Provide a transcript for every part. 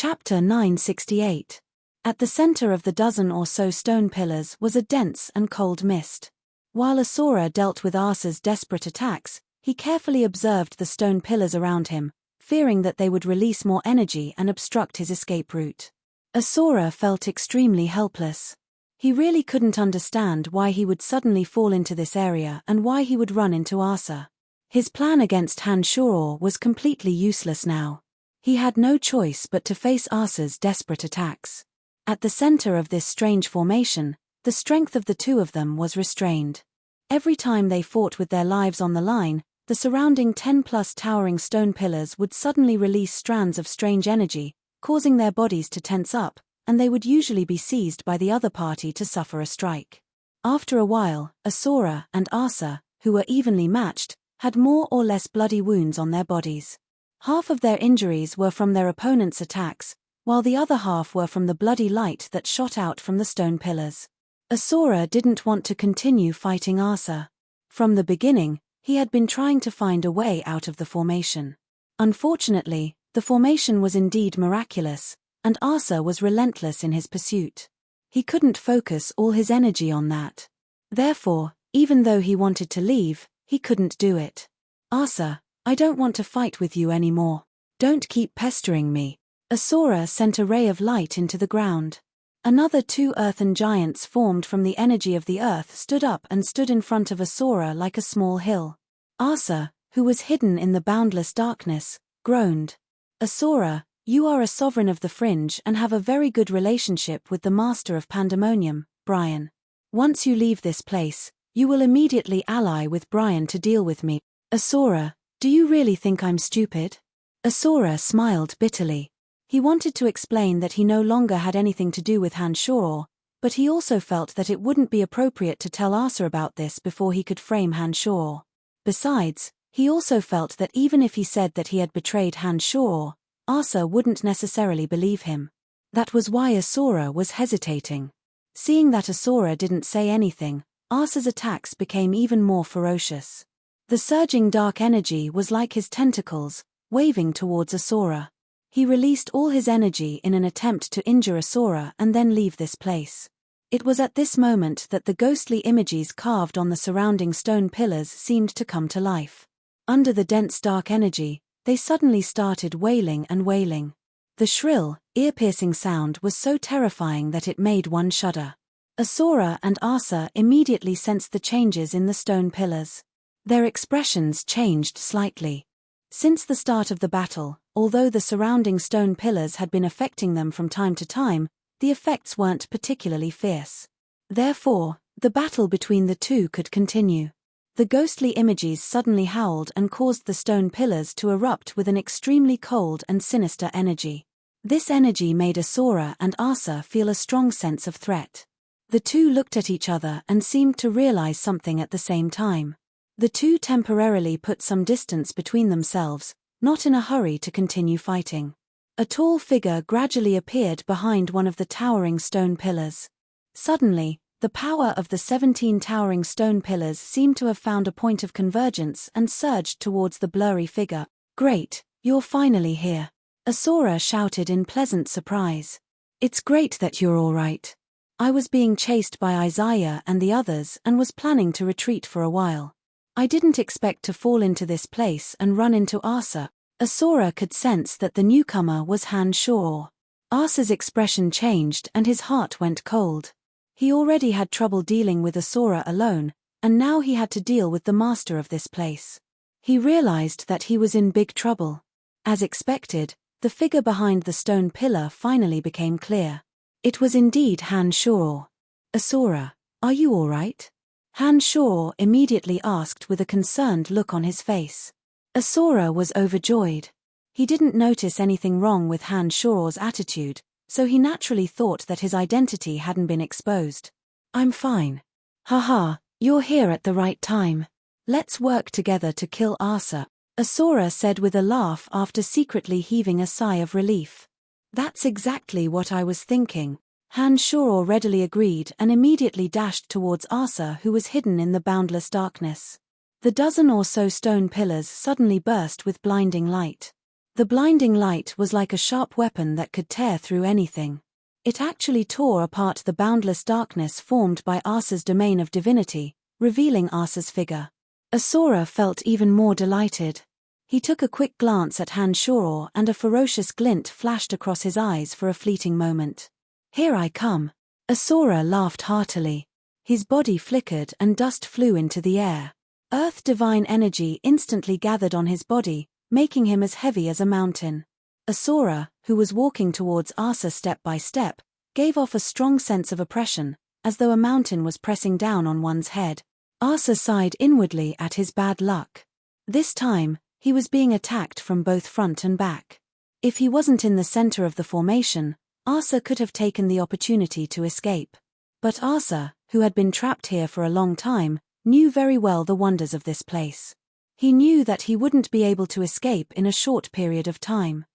Chapter 968. At the center of the dozen or so stone pillars was a dense and cold mist. While Asura dealt with Asa's desperate attacks, he carefully observed the stone pillars around him, fearing that they would release more energy and obstruct his escape route. Asura felt extremely helpless. He really couldn't understand why he would suddenly fall into this area and why he would run into Asa. His plan against Hanshuro was completely useless now. He had no choice but to face Asa's desperate attacks. At the center of this strange formation, the strength of the two of them was restrained. Every time they fought with their lives on the line, the surrounding 10+ towering stone pillars would suddenly release strands of strange energy, causing their bodies to tense up, and they would usually be seized by the other party to suffer a strike. After a while, Asura and Asa, who were evenly matched, had more or less bloody wounds on their bodies. Half of their injuries were from their opponent's attacks, while the other half were from the bloody light that shot out from the stone pillars. Asura didn't want to continue fighting Asa. From the beginning, he had been trying to find a way out of the formation. Unfortunately, the formation was indeed miraculous, and Asa was relentless in his pursuit. He couldn't focus all his energy on that. Therefore, even though he wanted to leave, he couldn't do it. "Asa, I don't want to fight with you anymore. Don't keep pestering me." Asura sent a ray of light into the ground. Another 2 earthen giants formed from the energy of the earth stood up and stood in front of Asura like a small hill. Asa, who was hidden in the boundless darkness, groaned. "Asura, you are a sovereign of the fringe and have a very good relationship with the master of pandemonium, Brian. Once you leave this place, you will immediately ally with Brian to deal with me." "Asura, do you really think I'm stupid?" Asura smiled bitterly. He wanted to explain that he no longer had anything to do with Hanshuro, but he also felt that it wouldn't be appropriate to tell Asa about this before he could frame Hanshuro. Besides, he also felt that even if he said that he had betrayed Hanshuro, Asa wouldn't necessarily believe him. That was why Asura was hesitating. Seeing that Asura didn't say anything, Asa's attacks became even more ferocious. The surging dark energy was like his tentacles, waving towards Asura. He released all his energy in an attempt to injure Asura and then leave this place. It was at this moment that the ghostly images carved on the surrounding stone pillars seemed to come to life. Under the dense dark energy, they suddenly started wailing and wailing. The shrill, ear-piercing sound was so terrifying that it made one shudder. Asura and Asa immediately sensed the changes in the stone pillars. Their expressions changed slightly. Since the start of the battle, although the surrounding stone pillars had been affecting them from time to time, the effects weren't particularly fierce. Therefore, the battle between the two could continue. The ghostly images suddenly howled and caused the stone pillars to erupt with an extremely cold and sinister energy. This energy made Asura and Asa feel a strong sense of threat. The two looked at each other and seemed to realize something at the same time. The two temporarily put some distance between themselves, not in a hurry to continue fighting. A tall figure gradually appeared behind one of the towering stone pillars. Suddenly, the power of the 17 towering stone pillars seemed to have found a point of convergence and surged towards the blurry figure. "Great, you're finally here," Asura shouted in pleasant surprise. "It's great that you're all right. I was being chased by Isaiah and the others and was planning to retreat for a while. I didn't expect to fall into this place and run into Asa." Asura could sense that the newcomer was Hanshuro. Asa's expression changed and his heart went cold. He already had trouble dealing with Asura alone, and now he had to deal with the master of this place. He realized that he was in big trouble. As expected, the figure behind the stone pillar finally became clear. It was indeed Hanshuro. "Asura, are you all right?" Hanshuro immediately asked with a concerned look on his face. Asura was overjoyed. He didn't notice anything wrong with Hanshuro's attitude, so he naturally thought that his identity hadn't been exposed. "I'm fine." "Haha, you're here at the right time. Let's work together to kill Asa," Asura said with a laugh after secretly heaving a sigh of relief. "That's exactly what I was thinking." Hanshuro readily agreed and immediately dashed towards Asa, who was hidden in the boundless darkness. The dozen or so stone pillars suddenly burst with blinding light. The blinding light was like a sharp weapon that could tear through anything. It actually tore apart the boundless darkness formed by Asa's domain of divinity, revealing Asa's figure. Asura felt even more delighted. He took a quick glance at Han-Shoror and a ferocious glint flashed across his eyes for a fleeting moment. "Here I come." Asura laughed heartily. His body flickered and dust flew into the air. Earth divine energy instantly gathered on his body, making him as heavy as a mountain. Asura, who was walking towards Asa step by step, gave off a strong sense of oppression, as though a mountain was pressing down on one's head. Asa sighed inwardly at his bad luck. This time, he was being attacked from both front and back. If he wasn't in the center of the formation, Asa could have taken the opportunity to escape. But Asa, who had been trapped here for a long time, knew very well the wonders of this place. He knew that he wouldn't be able to escape in a short period of time.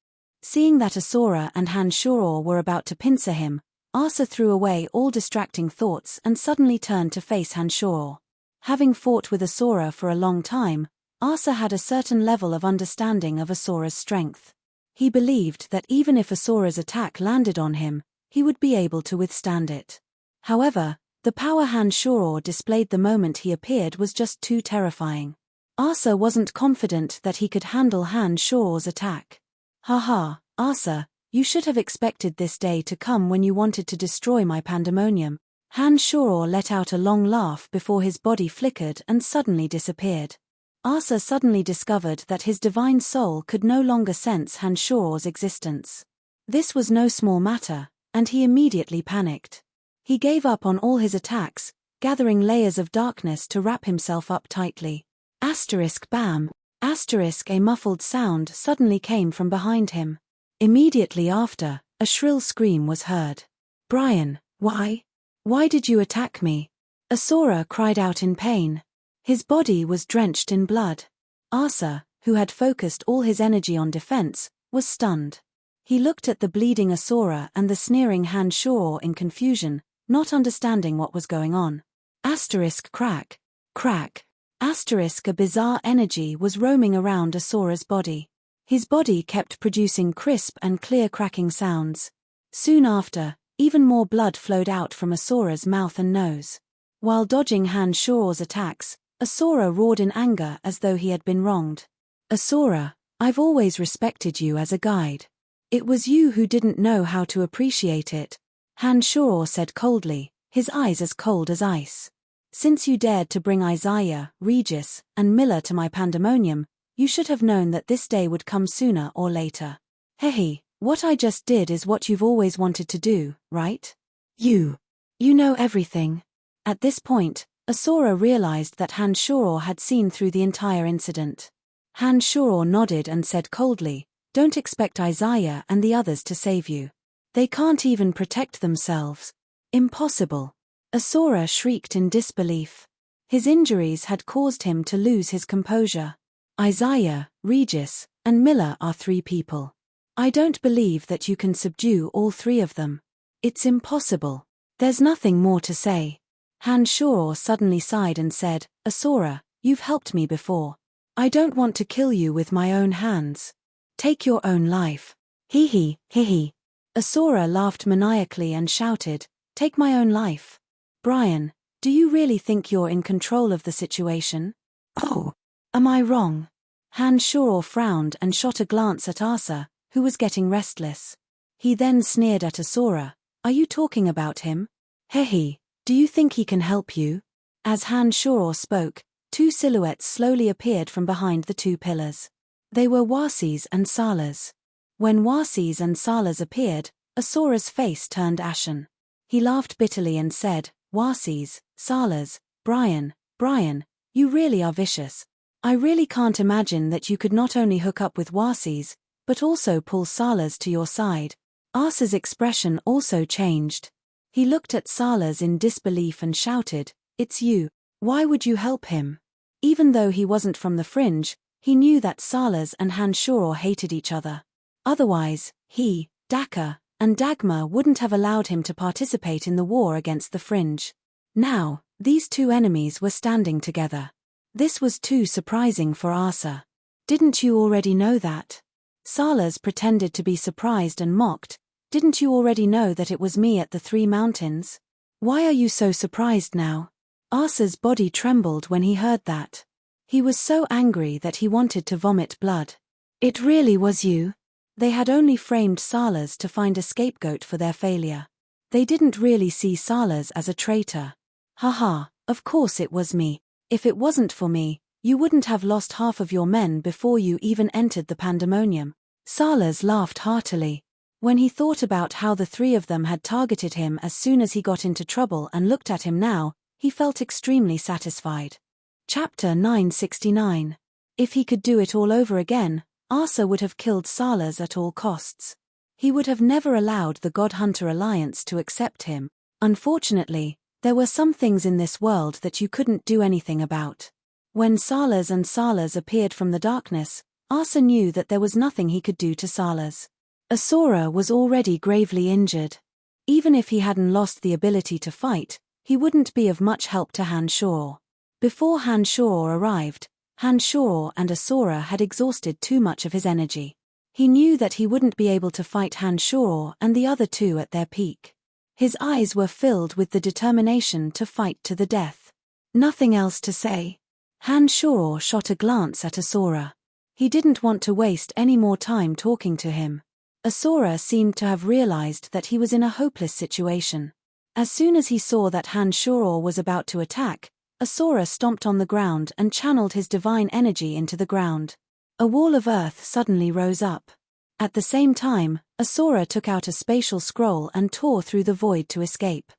Seeing that Asura and Han-Shoror were about to pincer him, Asa threw away all distracting thoughts and suddenly turned to face Han-Shoror. Having fought with Asura for a long time, Asa had a certain level of understanding of Asura's strength. He believed that even if Asura's attack landed on him, he would be able to withstand it. However, the power Han-Shoror displayed the moment he appeared was just too terrifying. Asa wasn't confident that he could handle Han-Shoror's attack. "Haha, Asa, you should have expected this day to come when you wanted to destroy my pandemonium." Han-Shoror let out a long laugh before his body flickered and suddenly disappeared. Asa suddenly discovered that his divine soul could no longer sense Han-Shoror's existence. This was no small matter, and he immediately panicked. He gave up on all his attacks, gathering layers of darkness to wrap himself up tightly. Bam! A muffled sound suddenly came from behind him. Immediately after, a shrill scream was heard. "Brian, why? Why did you attack me?" Asura cried out in pain. His body was drenched in blood. Asa, who had focused all his energy on defense, was stunned. He looked at the bleeding Asura and the sneering Han-Shoror in confusion, not understanding what was going on. Crack. A bizarre energy was roaming around Asura's body. His body kept producing crisp and clear cracking sounds. Soon after, even more blood flowed out from Asura's mouth and nose. While dodging Han-Shoror's attacks, Asura roared in anger as though he had been wronged. "Asura, I've always respected you as a guide. It was you who didn't know how to appreciate it," Han-Shoror said coldly, his eyes as cold as ice. "Since you dared to bring Isaiah, Regis, and Miller to my pandemonium, you should have known that this day would come sooner or later. Hehe, what I just did is what you've always wanted to do, right? You know everything." At this point, Asura realized that Han-Shoror had seen through the entire incident. Han-Shoror nodded and said coldly, "Don't expect Isaiah and the others to save you. They can't even protect themselves." "Impossible." Asura shrieked in disbelief. His injuries had caused him to lose his composure. "Isaiah, Regis, and Miller are 3 people. I don't believe that you can subdue all 3 of them. It's impossible. There's nothing more to say." Han-Shoror suddenly sighed and said, "Asura, you've helped me before. I don't want to kill you with my own hands. Take your own life." Hee. Asura laughed maniacally and shouted, "Take my own life? Brian, do you really think you're in control of the situation? Oh, am I wrong?" Han-Shoror frowned and shot a glance at Asa, who was getting restless. He then sneered at Asura, "Are you talking about him? Hehe, do you think he can help you?" As Han-Shoror spoke, 2 silhouettes slowly appeared from behind the 2 pillars. They were Wasis and Salas. When Wasis and Salas appeared, Asura's face turned ashen. He laughed bitterly and said, "Wasis, Salas, Brian, you really are vicious. I really can't imagine that you could not only hook up with Wasis, but also pull Salas to your side." Asa's expression also changed. He looked at Salas in disbelief and shouted, "It's you. Why would you help him?" Even though he wasn't from the fringe, he knew that Salas and Han-Shoror hated each other. Otherwise, he, Daka, and Dagmar wouldn't have allowed him to participate in the war against the fringe. Now, these 2 enemies were standing together. This was too surprising for Asa. "Didn't you already know that?" Salas pretended to be surprised and mocked. Didn't you already know that it was me at the Three Mountains? Why are you so surprised now? Arsa's body trembled when he heard that. He was so angry that he wanted to vomit blood. It really was you? They had only framed Salas to find a scapegoat for their failure. They didn't really see Salas as a traitor. Haha, of course it was me. If it wasn't for me, you wouldn't have lost half of your men before you even entered the pandemonium. Salas laughed heartily. When he thought about how the three of them had targeted him as soon as he got into trouble and looked at him now, he felt extremely satisfied. Chapter 969. If he could do it all over again, Arsa would have killed Salas at all costs. He would have never allowed the God Hunter Alliance to accept him. Unfortunately, there were some things in this world that you couldn't do anything about. When Salas appeared from the darkness, Arsa knew that there was nothing he could do to Salas. Asura was already gravely injured. Even if he hadn't lost the ability to fight, he wouldn't be of much help to Hanshor. Before Hanshor arrived, Hanshor and Asura had exhausted too much of his energy. He knew that he wouldn't be able to fight Hanshor and the other two at their peak. His eyes were filled with the determination to fight to the death. Nothing else to say. Hanshor shot a glance at Asura. He didn't want to waste any more time talking to him. Asura seemed to have realized that he was in a hopeless situation. As soon as he saw that Hanshor was about to attack, Asura stomped on the ground and channeled his divine energy into the ground. A wall of earth suddenly rose up. At the same time, Asura took out a spatial scroll and tore through the void to escape.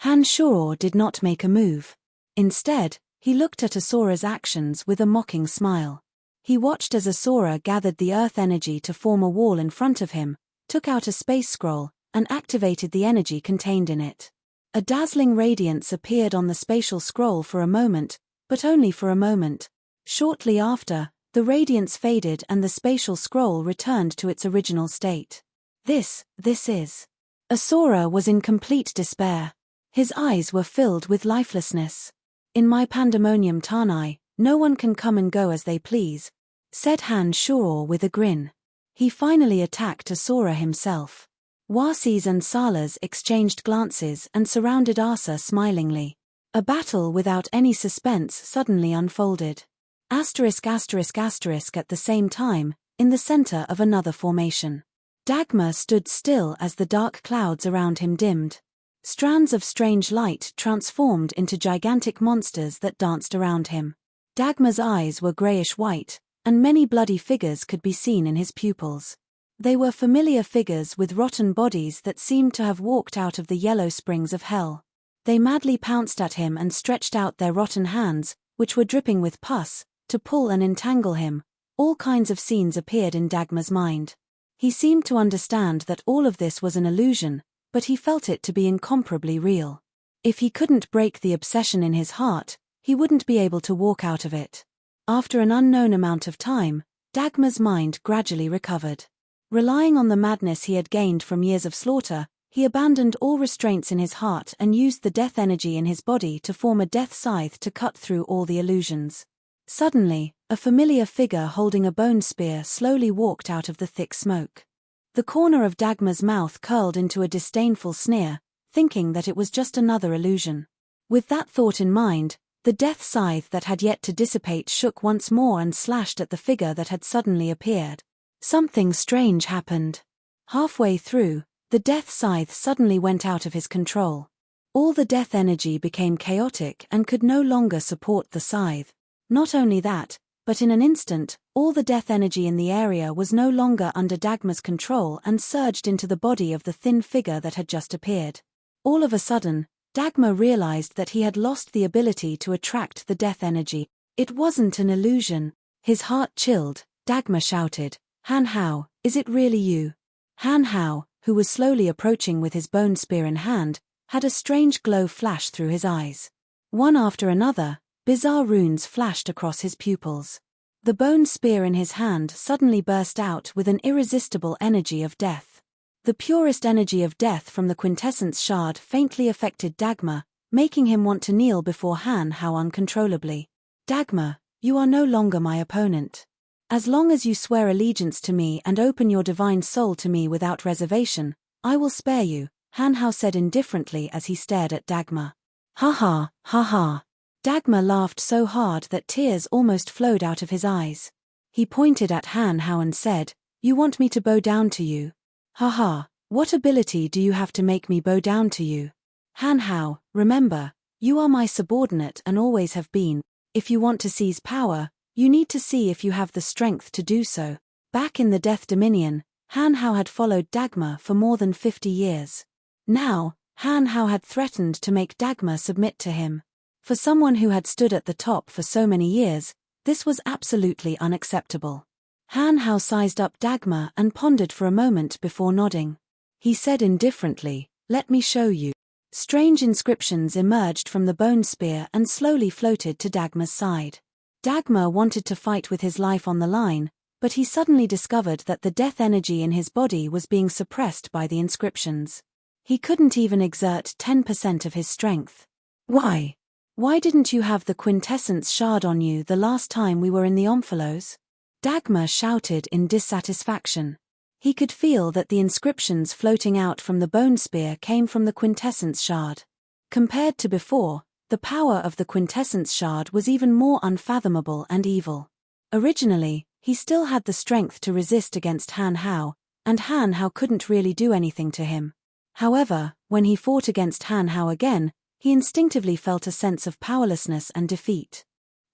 Hanshor did not make a move. Instead, he looked at Asura's actions with a mocking smile. He watched as Asura gathered the earth energy to form a wall in front of him, took out a space scroll, and activated the energy contained in it. A dazzling radiance appeared on the spatial scroll for a moment, but only for a moment. Shortly after, the radiance faded and the spatial scroll returned to its original state. This is. Asura was in complete despair. His eyes were filled with lifelessness. In my pandemonium Tanai, no one can come and go as they please, said Hanshor with a grin. He finally attacked Asura himself. Wasis and Salas exchanged glances and surrounded Arsa smilingly. A battle without any suspense suddenly unfolded. ***** at the same time, in the center of another formation. Dagmar stood still as the dark clouds around him dimmed. Strands of strange light transformed into gigantic monsters that danced around him. Dagmar's eyes were grayish-white, and many bloody figures could be seen in his pupils. They were familiar figures with rotten bodies that seemed to have walked out of the yellow springs of hell. They madly pounced at him and stretched out their rotten hands, which were dripping with pus, to pull and entangle him. All kinds of scenes appeared in Dagmar's mind. He seemed to understand that all of this was an illusion, but he felt it to be incomparably real. If he couldn't break the obsession in his heart, he wouldn't be able to walk out of it. After an unknown amount of time, Dagmar's mind gradually recovered. Relying on the madness he had gained from years of slaughter, he abandoned all restraints in his heart and used the death energy in his body to form a death scythe to cut through all the illusions. Suddenly, a familiar figure holding a bone spear slowly walked out of the thick smoke. The corner of Dagmar's mouth curled into a disdainful sneer, thinking that it was just another illusion. With that thought in mind, the death scythe that had yet to dissipate shook once more and slashed at the figure that had suddenly appeared. Something strange happened. Halfway through, the death scythe suddenly went out of his control. All the death energy became chaotic and could no longer support the scythe. Not only that, but in an instant, all the death energy in the area was no longer under Dagmar's control and surged into the body of the thin figure that had just appeared. All of a sudden, Dagmar realized that he had lost the ability to attract the death energy. It wasn't an illusion. His heart chilled. Dagmar shouted, "Han Hao, is it really you?" Han Hao, who was slowly approaching with his bone spear in hand, had a strange glow flash through his eyes. One after another, bizarre runes flashed across his pupils. The bone spear in his hand suddenly burst out with an irresistible energy of death. The purest energy of death from the quintessence shard faintly affected Dagmar, making him want to kneel before Han Hao uncontrollably. "Dagmar, you are no longer my opponent." As long as you swear allegiance to me and open your divine soul to me without reservation, I will spare you, Han Hao said indifferently as he stared at Dagmar. Ha ha, ha ha. Dagmar laughed so hard that tears almost flowed out of his eyes. He pointed at Han Hao and said, "You want me to bow down to you? Ha ha, what ability do you have to make me bow down to you? Han Hao, remember, you are my subordinate and always have been. If you want to seize power, you need to see if you have the strength to do so." Back in the Death Dominion, Han Hao had followed Dagmar for more than 50 years. Now, Han Hao had threatened to make Dagmar submit to him. For someone who had stood at the top for so many years, this was absolutely unacceptable. Han Hao sized up Dagmar and pondered for a moment before nodding. He said indifferently, "Let me show you." Strange inscriptions emerged from the bone spear and slowly floated to Dagmar's side. Dagmar wanted to fight with his life on the line, but he suddenly discovered that the death energy in his body was being suppressed by the inscriptions. He couldn't even exert 10% of his strength. "Why? Why didn't you have the quintessence shard on you the last time we were in the Omphalos?" Dagmar shouted in dissatisfaction. He could feel that the inscriptions floating out from the bone spear came from the quintessence shard. Compared to before, the power of the quintessence shard was even more unfathomable and evil. Originally, he still had the strength to resist against Han Hao, and Han Hao couldn't really do anything to him. However, when he fought against Han Hao again, he instinctively felt a sense of powerlessness and defeat.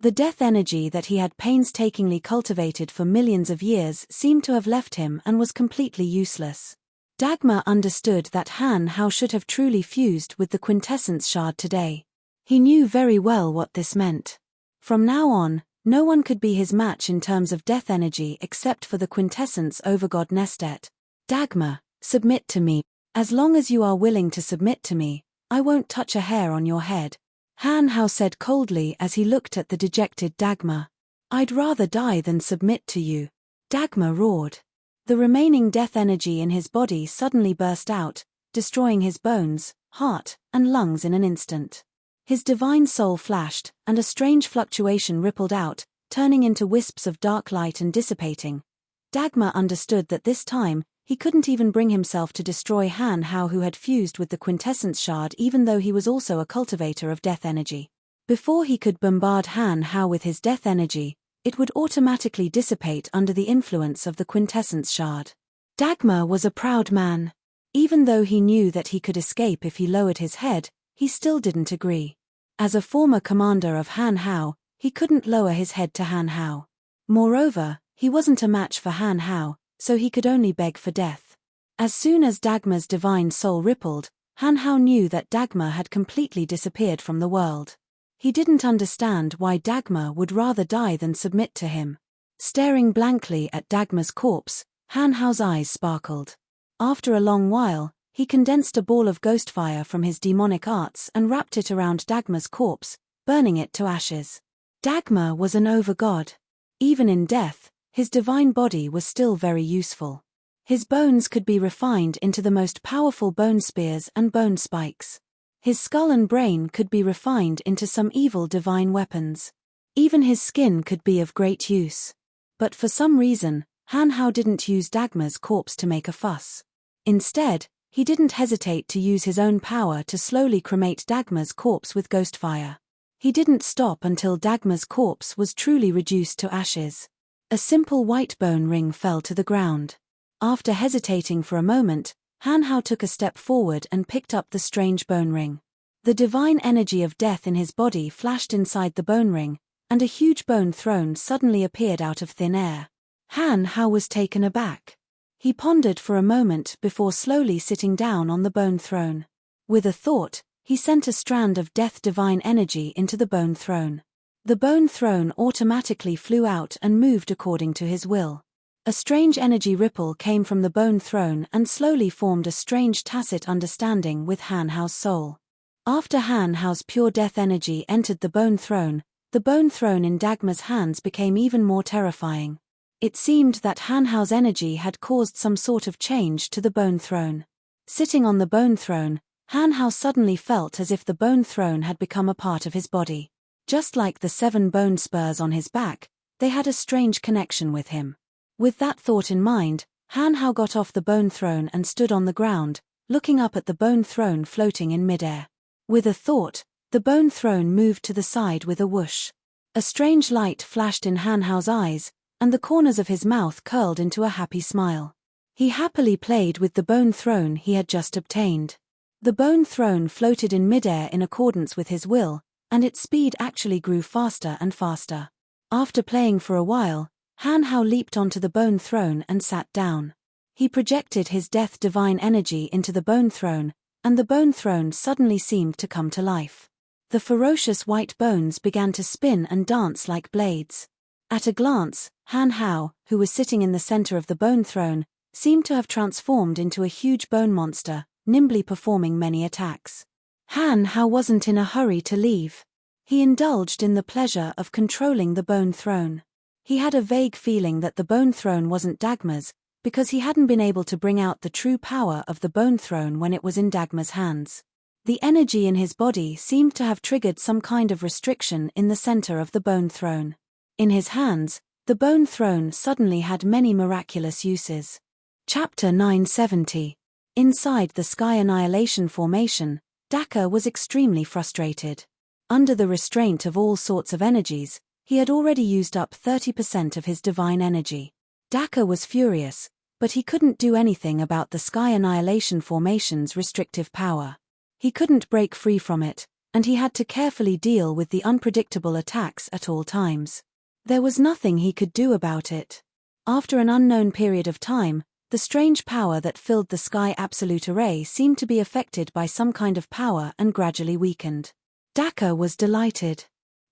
The death energy that he had painstakingly cultivated for millions of years seemed to have left him and was completely useless. Dagmar understood that Han Hao should have truly fused with the quintessence shard today. He knew very well what this meant. From now on, no one could be his match in terms of death energy except for the quintessence overgod Nestet. "Dagmar, submit to me. As long as you are willing to submit to me, I won't touch a hair on your head," Han Hao said coldly as he looked at the dejected Dagmar. "I'd rather die than submit to you." Dagmar roared. The remaining death energy in his body suddenly burst out, destroying his bones, heart, and lungs in an instant. His divine soul flashed, and a strange fluctuation rippled out, turning into wisps of dark light and dissipating. Dagmar understood that this time, he couldn't even bring himself to destroy Han Hao, who had fused with the quintessence shard even though he was also a cultivator of death energy. Before he could bombard Han Hao with his death energy, it would automatically dissipate under the influence of the quintessence shard. Dagmar was a proud man. Even though he knew that he could escape if he lowered his head, he still didn't agree. As a former commander of Han Hao, he couldn't lower his head to Han Hao. Moreover, he wasn't a match for Han Hao, so he could only beg for death. As soon as Dagmar's divine soul rippled, Han Hao knew that Dagmar had completely disappeared from the world. He didn't understand why Dagmar would rather die than submit to him. Staring blankly at Dagmar's corpse, Han Hao's eyes sparkled. After a long while, he condensed a ball of ghost fire from his demonic arts and wrapped it around Dagmar's corpse, burning it to ashes. Dagmar was an overgod. Even in death, his divine body was still very useful. His bones could be refined into the most powerful bone spears and bone spikes. His skull and brain could be refined into some evil divine weapons. Even his skin could be of great use. But for some reason, Han Hao didn't use Dagmar's corpse to make a fuss. Instead, he didn't hesitate to use his own power to slowly cremate Dagmar's corpse with ghost fire. He didn't stop until Dagmar's corpse was truly reduced to ashes. A simple white bone ring fell to the ground. After hesitating for a moment, Han Hao took a step forward and picked up the strange bone ring. The divine energy of death in his body flashed inside the bone ring, and a huge bone throne suddenly appeared out of thin air. Han Hao was taken aback. He pondered for a moment before slowly sitting down on the bone throne. With a thought, he sent a strand of death divine energy into the bone throne. The bone throne automatically flew out and moved according to his will. A strange energy ripple came from the bone throne and slowly formed a strange tacit understanding with Han Hao's soul. After Han Hao's pure death energy entered the bone throne in Dagmar's hands became even more terrifying. It seemed that Han Hao's energy had caused some sort of change to the bone throne. Sitting on the bone throne, Han Hao suddenly felt as if the bone throne had become a part of his body. Just like the 7 bone spurs on his back, They had a strange connection with him. With that thought in mind, Han Hao got off the bone throne and stood on the ground, looking up at the bone throne floating in midair. With a thought, the bone throne moved to the side with a whoosh. A strange light flashed in Han Hao's eyes, and the corners of his mouth curled into a happy smile. He happily played with the bone throne he had just obtained. The bone throne floated in midair in accordance with his will, and its speed actually grew faster and faster. After playing for a while, Han Hao leaped onto the bone throne and sat down. He projected his death divine energy into the bone throne, and the bone throne suddenly seemed to come to life. The ferocious white bones began to spin and dance like blades. At a glance, Han Hao, who was sitting in the center of the bone throne, seemed to have transformed into a huge bone monster, nimbly performing many attacks. Han Hao wasn't in a hurry to leave. He indulged in the pleasure of controlling the bone throne. He had a vague feeling that the bone throne wasn't Dagmar's, because he hadn't been able to bring out the true power of the bone throne when it was in Dagmar's hands. The energy in his body seemed to have triggered some kind of restriction in the center of the bone throne. In his hands, the bone throne suddenly had many miraculous uses. Chapter 970. Inside the Sky Annihilation Formation, Daka was extremely frustrated. Under the restraint of all sorts of energies, he had already used up 30% of his divine energy. Daka was furious, but he couldn't do anything about the Sky Annihilation Formation's restrictive power. He couldn't break free from it, and he had to carefully deal with the unpredictable attacks at all times. There was nothing he could do about it. After an unknown period of time, the strange power that filled the Sky Absolute Array seemed to be affected by some kind of power and gradually weakened. Daka was delighted.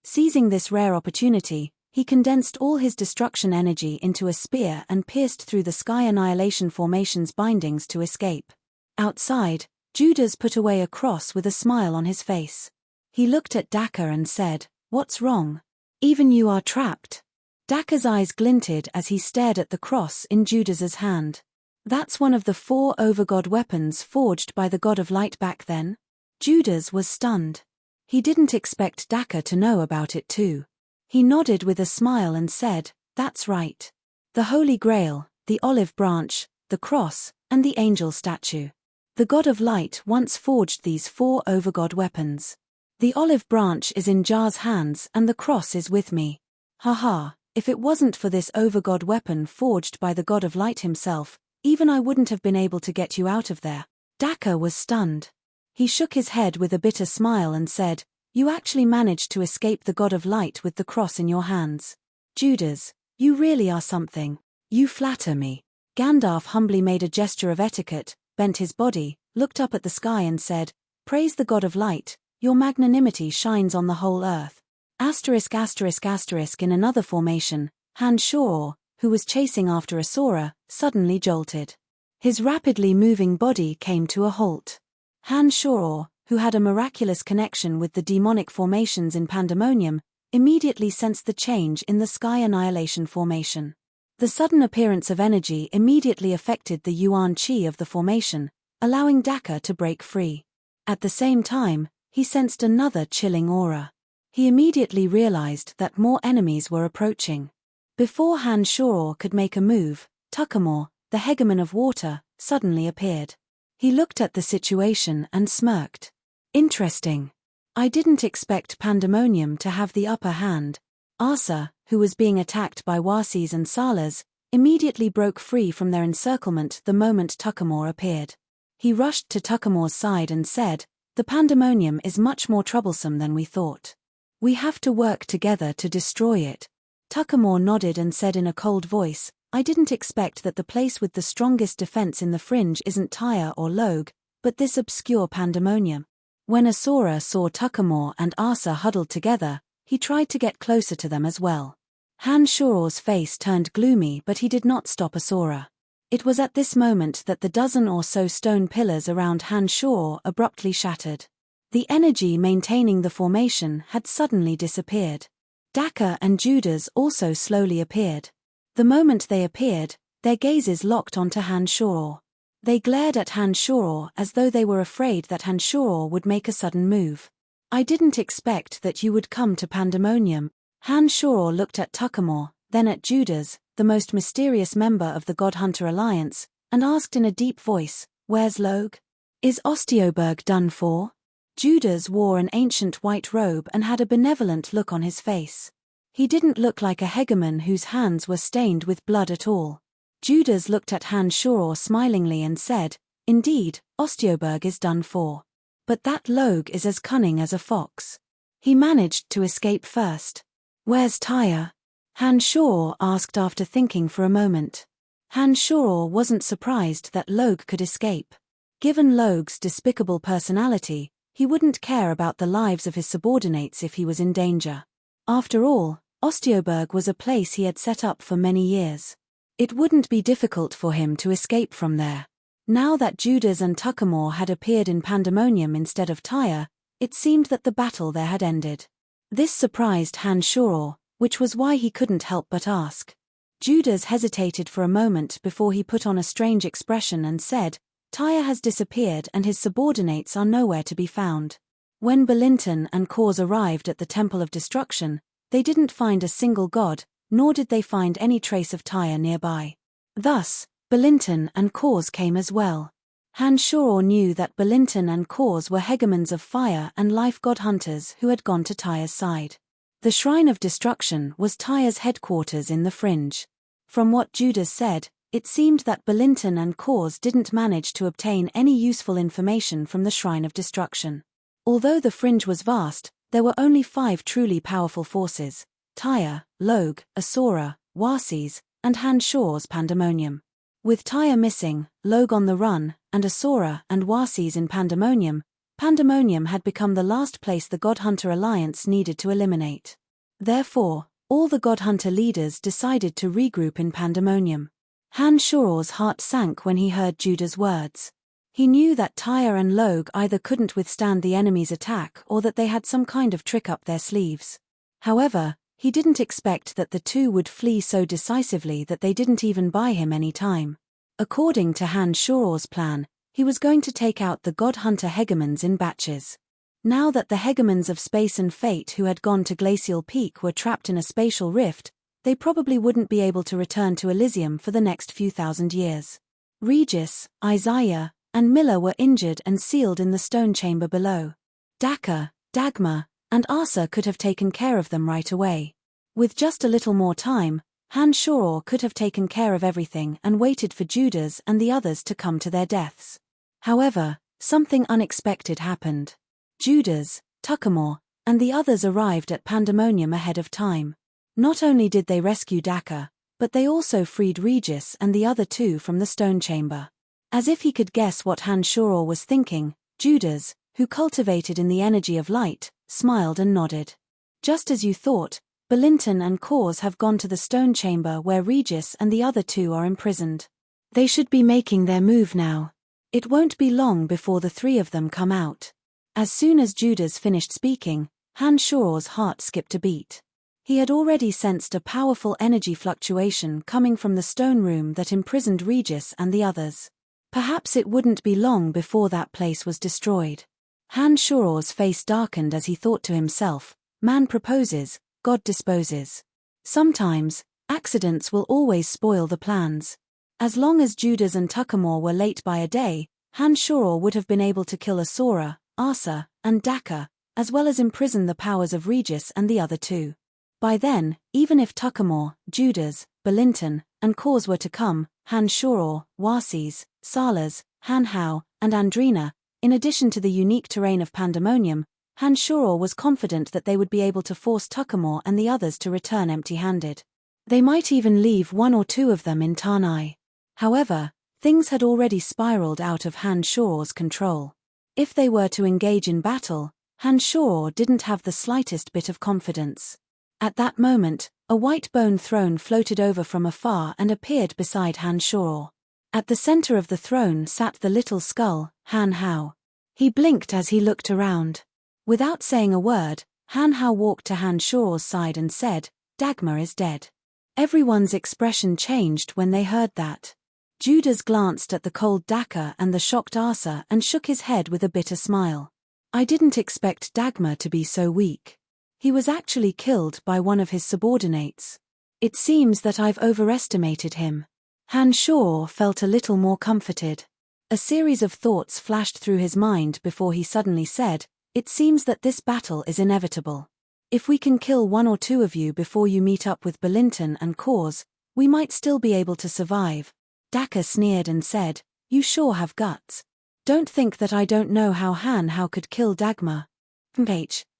Seizing this rare opportunity, he condensed all his destruction energy into a spear and pierced through the Sky Annihilation Formation's bindings to escape. Outside, Judas put away a cross with a smile on his face. He looked at Daka and said, "What's wrong? Even you are trapped." Daka's eyes glinted as he stared at the cross in Judas's hand. "That's one of the 4 overgod weapons forged by the god of light back then?" Judas was stunned. He didn't expect Daka to know about it too. He nodded with a smile and said, "That's right. The Holy Grail, the olive branch, the cross, and the angel statue. The god of light once forged these 4 overgod weapons. The olive branch is in Jar's hands and the cross is with me. Haha, if it wasn't for this overgod weapon forged by the god of light himself, even I wouldn't have been able to get you out of there." Daka was stunned. He shook his head with a bitter smile and said, "You actually managed to escape the god of light with the cross in your hands. Judas, you really are something. You flatter me." Gandalf humbly made a gesture of etiquette, bent his body, looked up at the sky and said, "Praise the god of light, your magnanimity shines on the whole earth." ****** In another formation, Han Shao, who was chasing after Asura, suddenly jolted. His rapidly moving body came to a halt. Han Shao, who had a miraculous connection with the demonic formations in Pandemonium, immediately sensed the change in the Sky Annihilation Formation. The sudden appearance of energy immediately affected the Yuan Qi of the formation, allowing Daka to break free. At the same time, he sensed another chilling aura. He immediately realized that more enemies were approaching. Before Han Shao could make a move, Tuckamore, the hegemon of water, suddenly appeared. He looked at the situation and smirked. "Interesting. I didn't expect Pandemonium to have the upper hand." Asa, who was being attacked by Wasis and Salas, immediately broke free from their encirclement the moment Tuckamore appeared. He rushed to Tuckamore's side and said, "The Pandemonium is much more troublesome than we thought. We have to work together to destroy it." Tuckamore nodded and said in a cold voice, "I didn't expect that the place with the strongest defense in the fringe isn't Tyre or Logue, but this obscure Pandemonium." When Asura saw Tuckamore and Asa huddled together, he tried to get closer to them as well. Han Shao's face turned gloomy, but he did not stop Asura. It was at this moment that the dozen or so stone pillars around Han Shao abruptly shattered. The energy maintaining the formation had suddenly disappeared. Daka and Judas also slowly appeared. The moment they appeared, their gazes locked onto Han Shao. They glared at Han Shao as though they were afraid that Han Shao would make a sudden move. "I didn't expect that you would come to Pandemonium," Han Shoror looked at Tuckamore, then at Judas, the most mysterious member of the God Hunter Alliance, and asked in a deep voice, "Where's Logue? Is Audiobook done for?" Judas wore an ancient white robe and had a benevolent look on his face. He didn't look like a hegemon whose hands were stained with blood at all. Judas looked at Han Shoror smilingly and said, "Indeed, Audiobook is done for. But that Logue is as cunning as a fox. He managed to escape first." "Where's Tyre?" Han Shoror asked after thinking for a moment. Han Shoror wasn't surprised that Logue could escape. Given Logue's despicable personality, he wouldn't care about the lives of his subordinates if he was in danger. After all, Audiobook was a place he had set up for many years. It wouldn't be difficult for him to escape from there. Now that Judas and Tuckamore had appeared in Pandemonium instead of Tyre, it seemed that the battle there had ended. This surprised Han Shoror, which was why he couldn't help but ask. Judas hesitated for a moment before he put on a strange expression and said, "Tyre has disappeared and his subordinates are nowhere to be found." When Belinton and Cause arrived at the Temple of Destruction, they didn't find a single god, nor did they find any trace of Tyre nearby. Thus, Belinton and Cause came as well. Han Shoror knew that Belinton and Cause were hegemons of fire and life god hunters who had gone to Tyre's side. The Shrine of Destruction was Tyre's headquarters in the Fringe. From what Judas said, it seemed that Belinton and Cause didn't manage to obtain any useful information from the Shrine of Destruction. Although the Fringe was vast, there were only 5 truly powerful forces: Tyre, Logue, Asura, Warses, and Han Shoror's Pandemonium. With Tyre missing, Logue on the run, and Asura and Warses in Pandemonium, Pandemonium had become the last place the God Hunter Alliance needed to eliminate. Therefore, all the God Hunter leaders decided to regroup in Pandemonium. Han Shoror's heart sank when he heard Judas' words. He knew that Tyre and Logue either couldn't withstand the enemy's attack or that they had some kind of trick up their sleeves. However, he didn't expect that the two would flee so decisively that they didn't even buy him any time. According to Han Shoror's plan, he was going to take out the God Hunter hegemons in batches. Now that the hegemons of space and fate who had gone to Glacial Peak were trapped in a spatial rift, they probably wouldn't be able to return to Elysium for the next few thousand years. Regis, Isaiah, and Miller were injured and sealed in the stone chamber below. Daka, Dagmar, and Asa could have taken care of them right away. With just a little more time, Han Shoror could have taken care of everything and waited for Judas and the others to come to their deaths. However, something unexpected happened. Judas, Tuckamore, and the others arrived at Pandemonium ahead of time. Not only did they rescue Daka, but they also freed Regis and the other 2 from the stone chamber. As if he could guess what Han Shoror was thinking, Judas, who cultivated in the energy of light, smiled and nodded. "Just as you thought, Belinton and Cause have gone to the stone chamber where Regis and the other 2 are imprisoned. They should be making their move now. It won't be long before the 3 of them come out." As soon as Judas finished speaking, Han Shoror's heart skipped a beat. He had already sensed a powerful energy fluctuation coming from the stone room that imprisoned Regis and the others. Perhaps it wouldn't be long before that place was destroyed. Han Shoror's face darkened as he thought to himself, "Man proposes, God disposes." Sometimes, accidents will always spoil the plans. As long as Judas and Tuckamore were late by a day, Han Shoror would have been able to kill Asura, Asa, and Daka, as well as imprison the powers of Regis and the other 2. By then, even if Tuckamore, Judas, Belinton, and Cause were to come, Han Shoror, Warses, Salas, Han Hao, and Andrina, in addition to the unique terrain of Pandemonium, Han Shoror was confident that they would be able to force Tuckamore and the others to return empty-handed. They might even leave 1 or 2 of them in Tanai. However, things had already spiraled out of Han Shoror's control. If they were to engage in battle, Han Shoror didn't have the slightest bit of confidence. At that moment, a white bone throne floated over from afar and appeared beside Han Shoror. At the center of the throne sat the little skull, Han Hao. He blinked as he looked around. Without saying a word, Han Hao walked to Han Shoror's side and said, "Dagmar is dead." Everyone's expression changed when they heard that. Judas glanced at the cold Daka and the shocked Asa and shook his head with a bitter smile. "I didn't expect Dagmar to be so weak." He was actually killed by one of his subordinates. It seems that I've overestimated him. Han Shor felt a little more comforted. A series of thoughts flashed through his mind before he suddenly said, "It seems that this battle is inevitable. If we can kill one or two of you before you meet up with Belinton and Cause, we might still be able to survive." Daka sneered and said, "You sure have guts. Don't think that I don't know how Han Hao could kill Dagmar.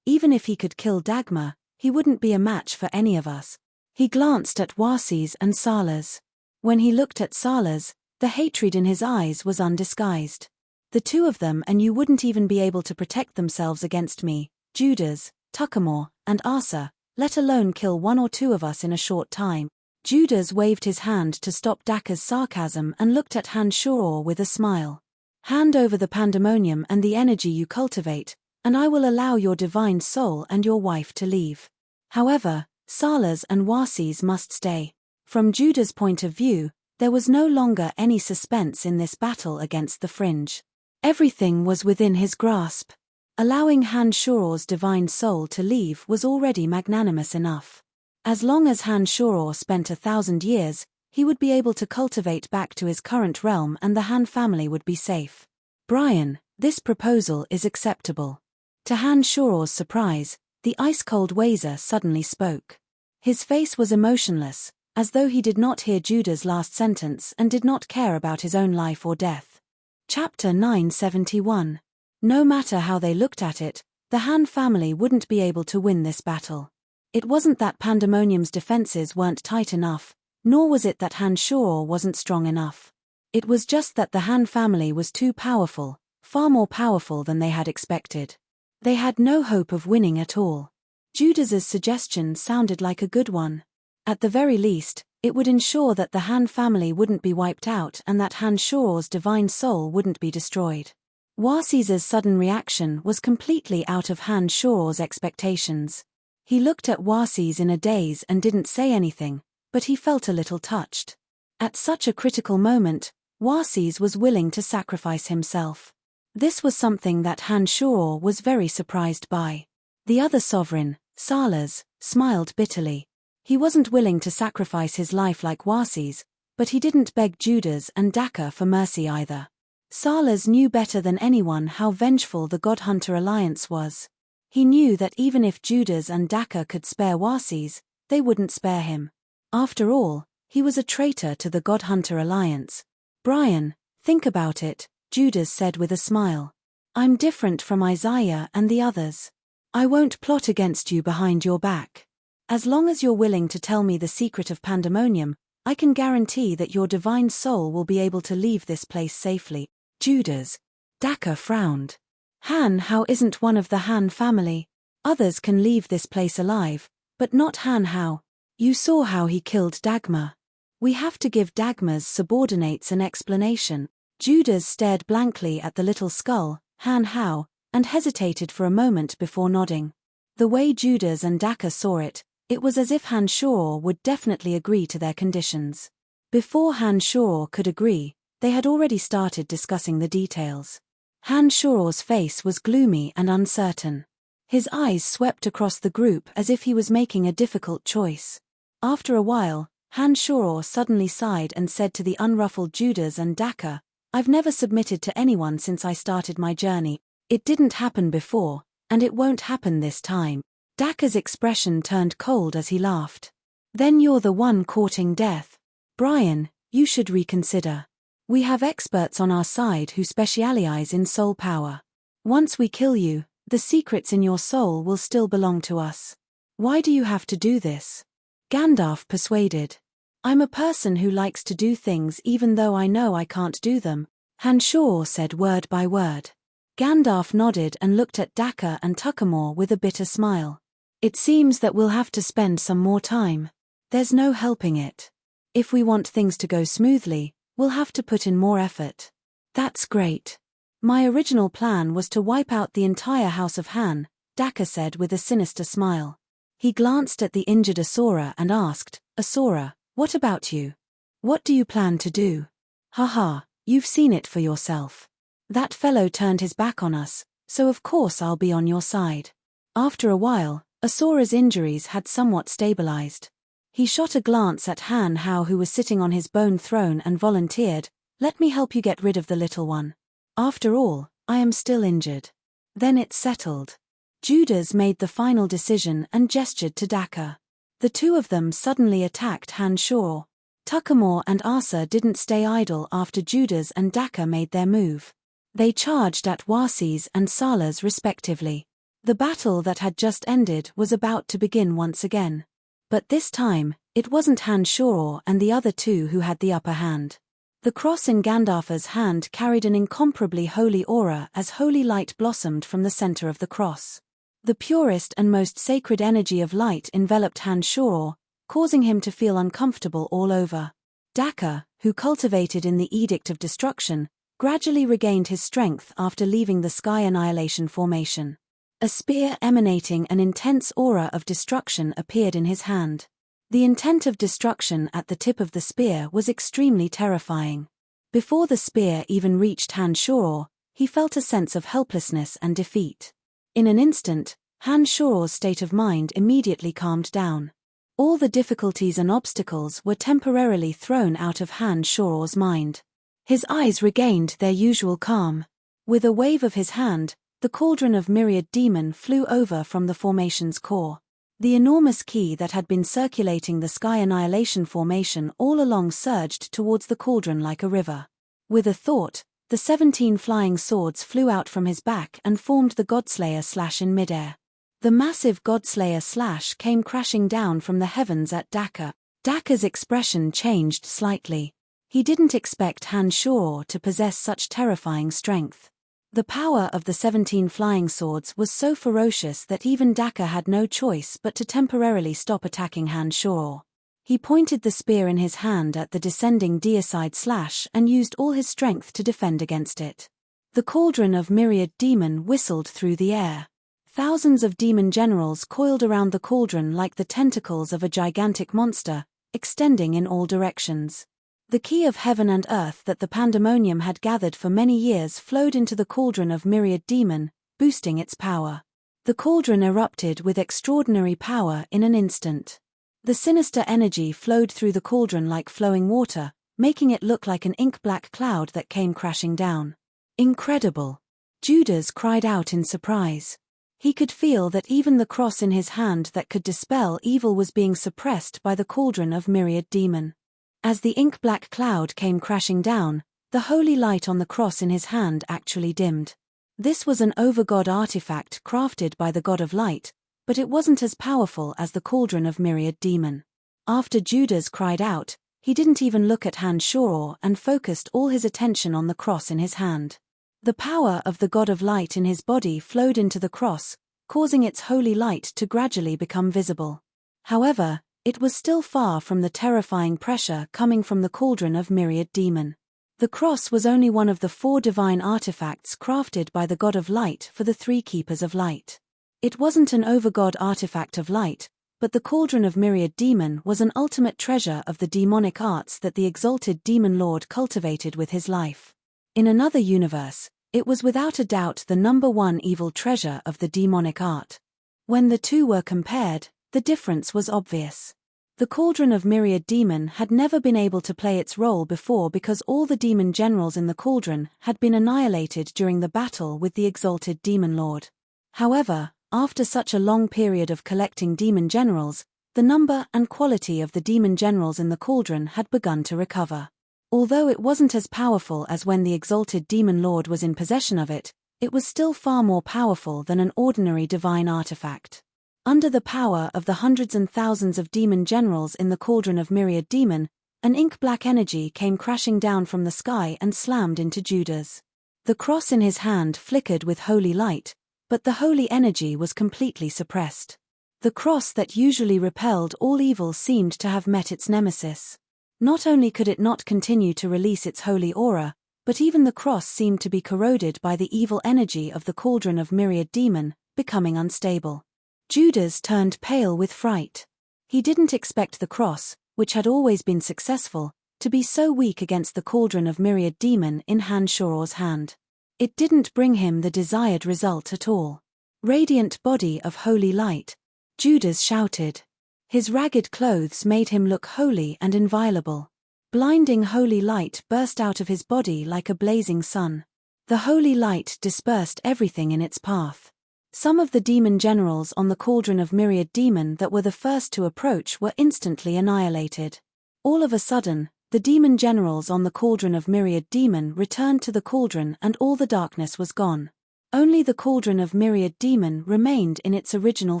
Even if he could kill Dagmar, he wouldn't be a match for any of us." He glanced at Wasi's and Sala's. When he looked at Sala's, the hatred in his eyes was undisguised. "The two of them and you wouldn't even be able to protect themselves against me, Judas, Tuckamore, and Asa, let alone kill one or two of us in a short time." Judas waved his hand to stop Daka's sarcasm and looked at Han Shor with a smile. "Hand over the pandemonium and the energy you cultivate, and I will allow your divine soul and your wife to leave. However, Sala's and Wasi's must stay." From Judas' point of view, there was no longer any suspense in this battle against the Fringe. Everything was within his grasp. Allowing Han Shor's divine soul to leave was already magnanimous enough. As long as Han Shor spent 1,000 years, he would be able to cultivate back to his current realm and the Han family would be safe. "Brian, this proposal is acceptable." To Han Shor's surprise, the ice-cold Wazer suddenly spoke. His face was emotionless, as though he did not hear Judah's last sentence and did not care about his own life or death. Chapter 971. No matter how they looked at it, the Han family wouldn't be able to win this battle. It wasn't that Pandemonium's defenses weren't tight enough, nor was it that Han Shor wasn't strong enough. It was just that the Han family was too powerful, far more powerful than they had expected. They had no hope of winning at all. Judas's suggestion sounded like a good one. At the very least, it would ensure that the Han family wouldn't be wiped out and that Han Shor's divine soul wouldn't be destroyed. Wasi's sudden reaction was completely out of Han Shor's expectations. He looked at Wasi's in a daze and didn't say anything, but he felt a little touched. At such a critical moment, Wasi's was willing to sacrifice himself. This was something that Han Shor was very surprised by. The other sovereign, Sala's, smiled bitterly. He wasn't willing to sacrifice his life like Wasi's, but he didn't beg Judas and Daka for mercy either. Sala's knew better than anyone how vengeful the God Hunter alliance was. He knew that even if Judas and Daka could spare Wasi's, they wouldn't spare him. After all, he was a traitor to the God Hunter alliance. "Brian, think about it," Judas said with a smile. "I'm different from Isaiah and the others. I won't plot against you behind your back. As long as you're willing to tell me the secret of Pandemonium, I can guarantee that your divine soul will be able to leave this place safely." Judas. Daka frowned. "Han Hao isn't one of the Han family. Others can leave this place alive, but not Han Hao. You saw how he killed Dagmar. We have to give Dagmar's subordinates an explanation." Judas stared blankly at the little skull, Han Hao, and hesitated for a moment before nodding. The way Judas and Daka saw it, it was as if Han Shor would definitely agree to their conditions. Before Han Shor could agree, they had already started discussing the details. Han Shor's face was gloomy and uncertain. His eyes swept across the group as if he was making a difficult choice. After a while, Han Shor suddenly sighed and said to the unruffled Judas and Daka, "I've never submitted to anyone since I started my journey. It didn't happen before, and it won't happen this time." Daka's expression turned cold as he laughed. "Then you're the one courting death. Brian, you should reconsider. We have experts on our side who specialize in soul power. Once we kill you, the secrets in your soul will still belong to us. Why do you have to do this?" Gandalf persuaded. "I'm a person who likes to do things even though I know I can't do them," Han Shor said word by word. Gandalf nodded and looked at Daka and Tuckamore with a bitter smile. "It seems that we'll have to spend some more time. There's no helping it. If we want things to go smoothly, we'll have to put in more effort." "That's great. My original plan was to wipe out the entire House of Han," Daka said with a sinister smile. He glanced at the injured Asura and asked, "Asura, what about you? What do you plan to do?" "Haha, you've seen it for yourself. That fellow turned his back on us, so of course I'll be on your side." After a while, Asora's injuries had somewhat stabilized. He shot a glance at Han Hao, who was sitting on his bone throne, and volunteered, "Let me help you get rid of the little one. After all, I am still injured." "Then it's settled." Judas made the final decision and gestured to Daka. The two of them suddenly attacked Han Shao. Tuckamore and Asa didn't stay idle after Judas and Daka made their move. They charged at Wasi's and Sala's respectively. The battle that had just ended was about to begin once again. But this time, it wasn't Han Shao and the other two who had the upper hand. The cross in Gandalf's hand carried an incomparably holy aura as holy light blossomed from the center of the cross. The purest and most sacred energy of light enveloped Han Shao, causing him to feel uncomfortable all over. Daka, who cultivated in the Edict of Destruction, gradually regained his strength after leaving the Sky Annihilation formation. A spear emanating an intense aura of destruction appeared in his hand. The intent of destruction at the tip of the spear was extremely terrifying. Before the spear even reached Han Shao, he felt a sense of helplessness and defeat. In an instant, Han Shao's state of mind immediately calmed down. All the difficulties and obstacles were temporarily thrown out of Han Shao's mind. His eyes regained their usual calm. With a wave of his hand, the cauldron of myriad demon flew over from the formation's core. The enormous key that had been circulating the Sky Annihilation formation all along surged towards the cauldron like a river. With a thought, the 17 flying swords flew out from his back and formed the Godslayer slash in midair. The massive Godslayer slash came crashing down from the heavens at Daka. Daka's expression changed slightly. He didn't expect Han Shao to possess such terrifying strength. The power of the 17 flying swords was so ferocious that even Daka had no choice but to temporarily stop attacking Han Shao. He pointed the spear in his hand at the descending deicide slash and used all his strength to defend against it. The cauldron of myriad demon whistled through the air. Thousands of demon generals coiled around the cauldron like the tentacles of a gigantic monster, extending in all directions. The key of heaven and earth that the pandemonium had gathered for many years flowed into the cauldron of myriad demon, boosting its power. The cauldron erupted with extraordinary power in an instant. The sinister energy flowed through the cauldron like flowing water, making it look like an ink-black cloud that came crashing down. "Incredible!" Judas cried out in surprise. He could feel that even the cross in his hand that could dispel evil was being suppressed by the cauldron of myriad demon. As the ink-black cloud came crashing down, the holy light on the cross in his hand actually dimmed. This was an overgod artifact crafted by the god of light, but it wasn't as powerful as the cauldron of myriad demon. After Judas cried out, he didn't even look at Han Shao and focused all his attention on the cross in his hand. The power of the god of light in his body flowed into the cross, causing its holy light to gradually become visible. However, it was still far from the terrifying pressure coming from the cauldron of myriad demon. The cross was only one of the 4 divine artifacts crafted by the god of light for the 3 keepers of light. It wasn't an overgod artifact of light, but the cauldron of myriad demon was an ultimate treasure of the demonic arts that the exalted demon lord cultivated with his life. In another universe, it was without a doubt the #1 evil treasure of the demonic art. When the two were compared, the difference was obvious. The cauldron of myriad demon had never been able to play its role before because all the demon generals in the cauldron had been annihilated during the battle with the exalted demon lord. However, after such a long period of collecting demon generals, the number and quality of the demon generals in the cauldron had begun to recover. Although it wasn't as powerful as when the exalted demon lord was in possession of it, it was still far more powerful than an ordinary divine artifact. Under the power of the hundreds and thousands of demon generals in the cauldron of myriad demon, an ink-black energy came crashing down from the sky and slammed into Judas. The cross in his hand flickered with holy light, but the holy energy was completely suppressed. The cross that usually repelled all evil seemed to have met its nemesis. Not only could it not continue to release its holy aura, but even the cross seemed to be corroded by the evil energy of the cauldron of myriad demon, becoming unstable. Judas turned pale with fright. He didn't expect the cross, which had always been successful, to be so weak against the cauldron of myriad demon in Han Shao's hand. It didn't bring him the desired result at all. Radiant body of holy light. Judas shouted. His ragged clothes made him look holy and inviolable. Blinding holy light burst out of his body like a blazing sun. The holy light dispersed everything in its path. Some of the demon generals on the cauldron of myriad demon that were the first to approach were instantly annihilated. All of a sudden, the demon generals on the cauldron of myriad demon returned to the cauldron and all the darkness was gone. Only the cauldron of myriad demon remained in its original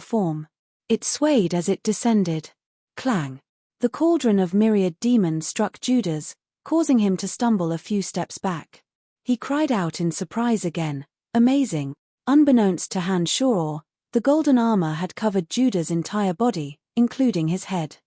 form. It swayed as it descended. Clang! The cauldron of myriad demon struck Judas, causing him to stumble a few steps back. He cried out in surprise again. Amazing! Unbeknownst to Han Shoror, the golden armor had covered Judas' entire body, including his head.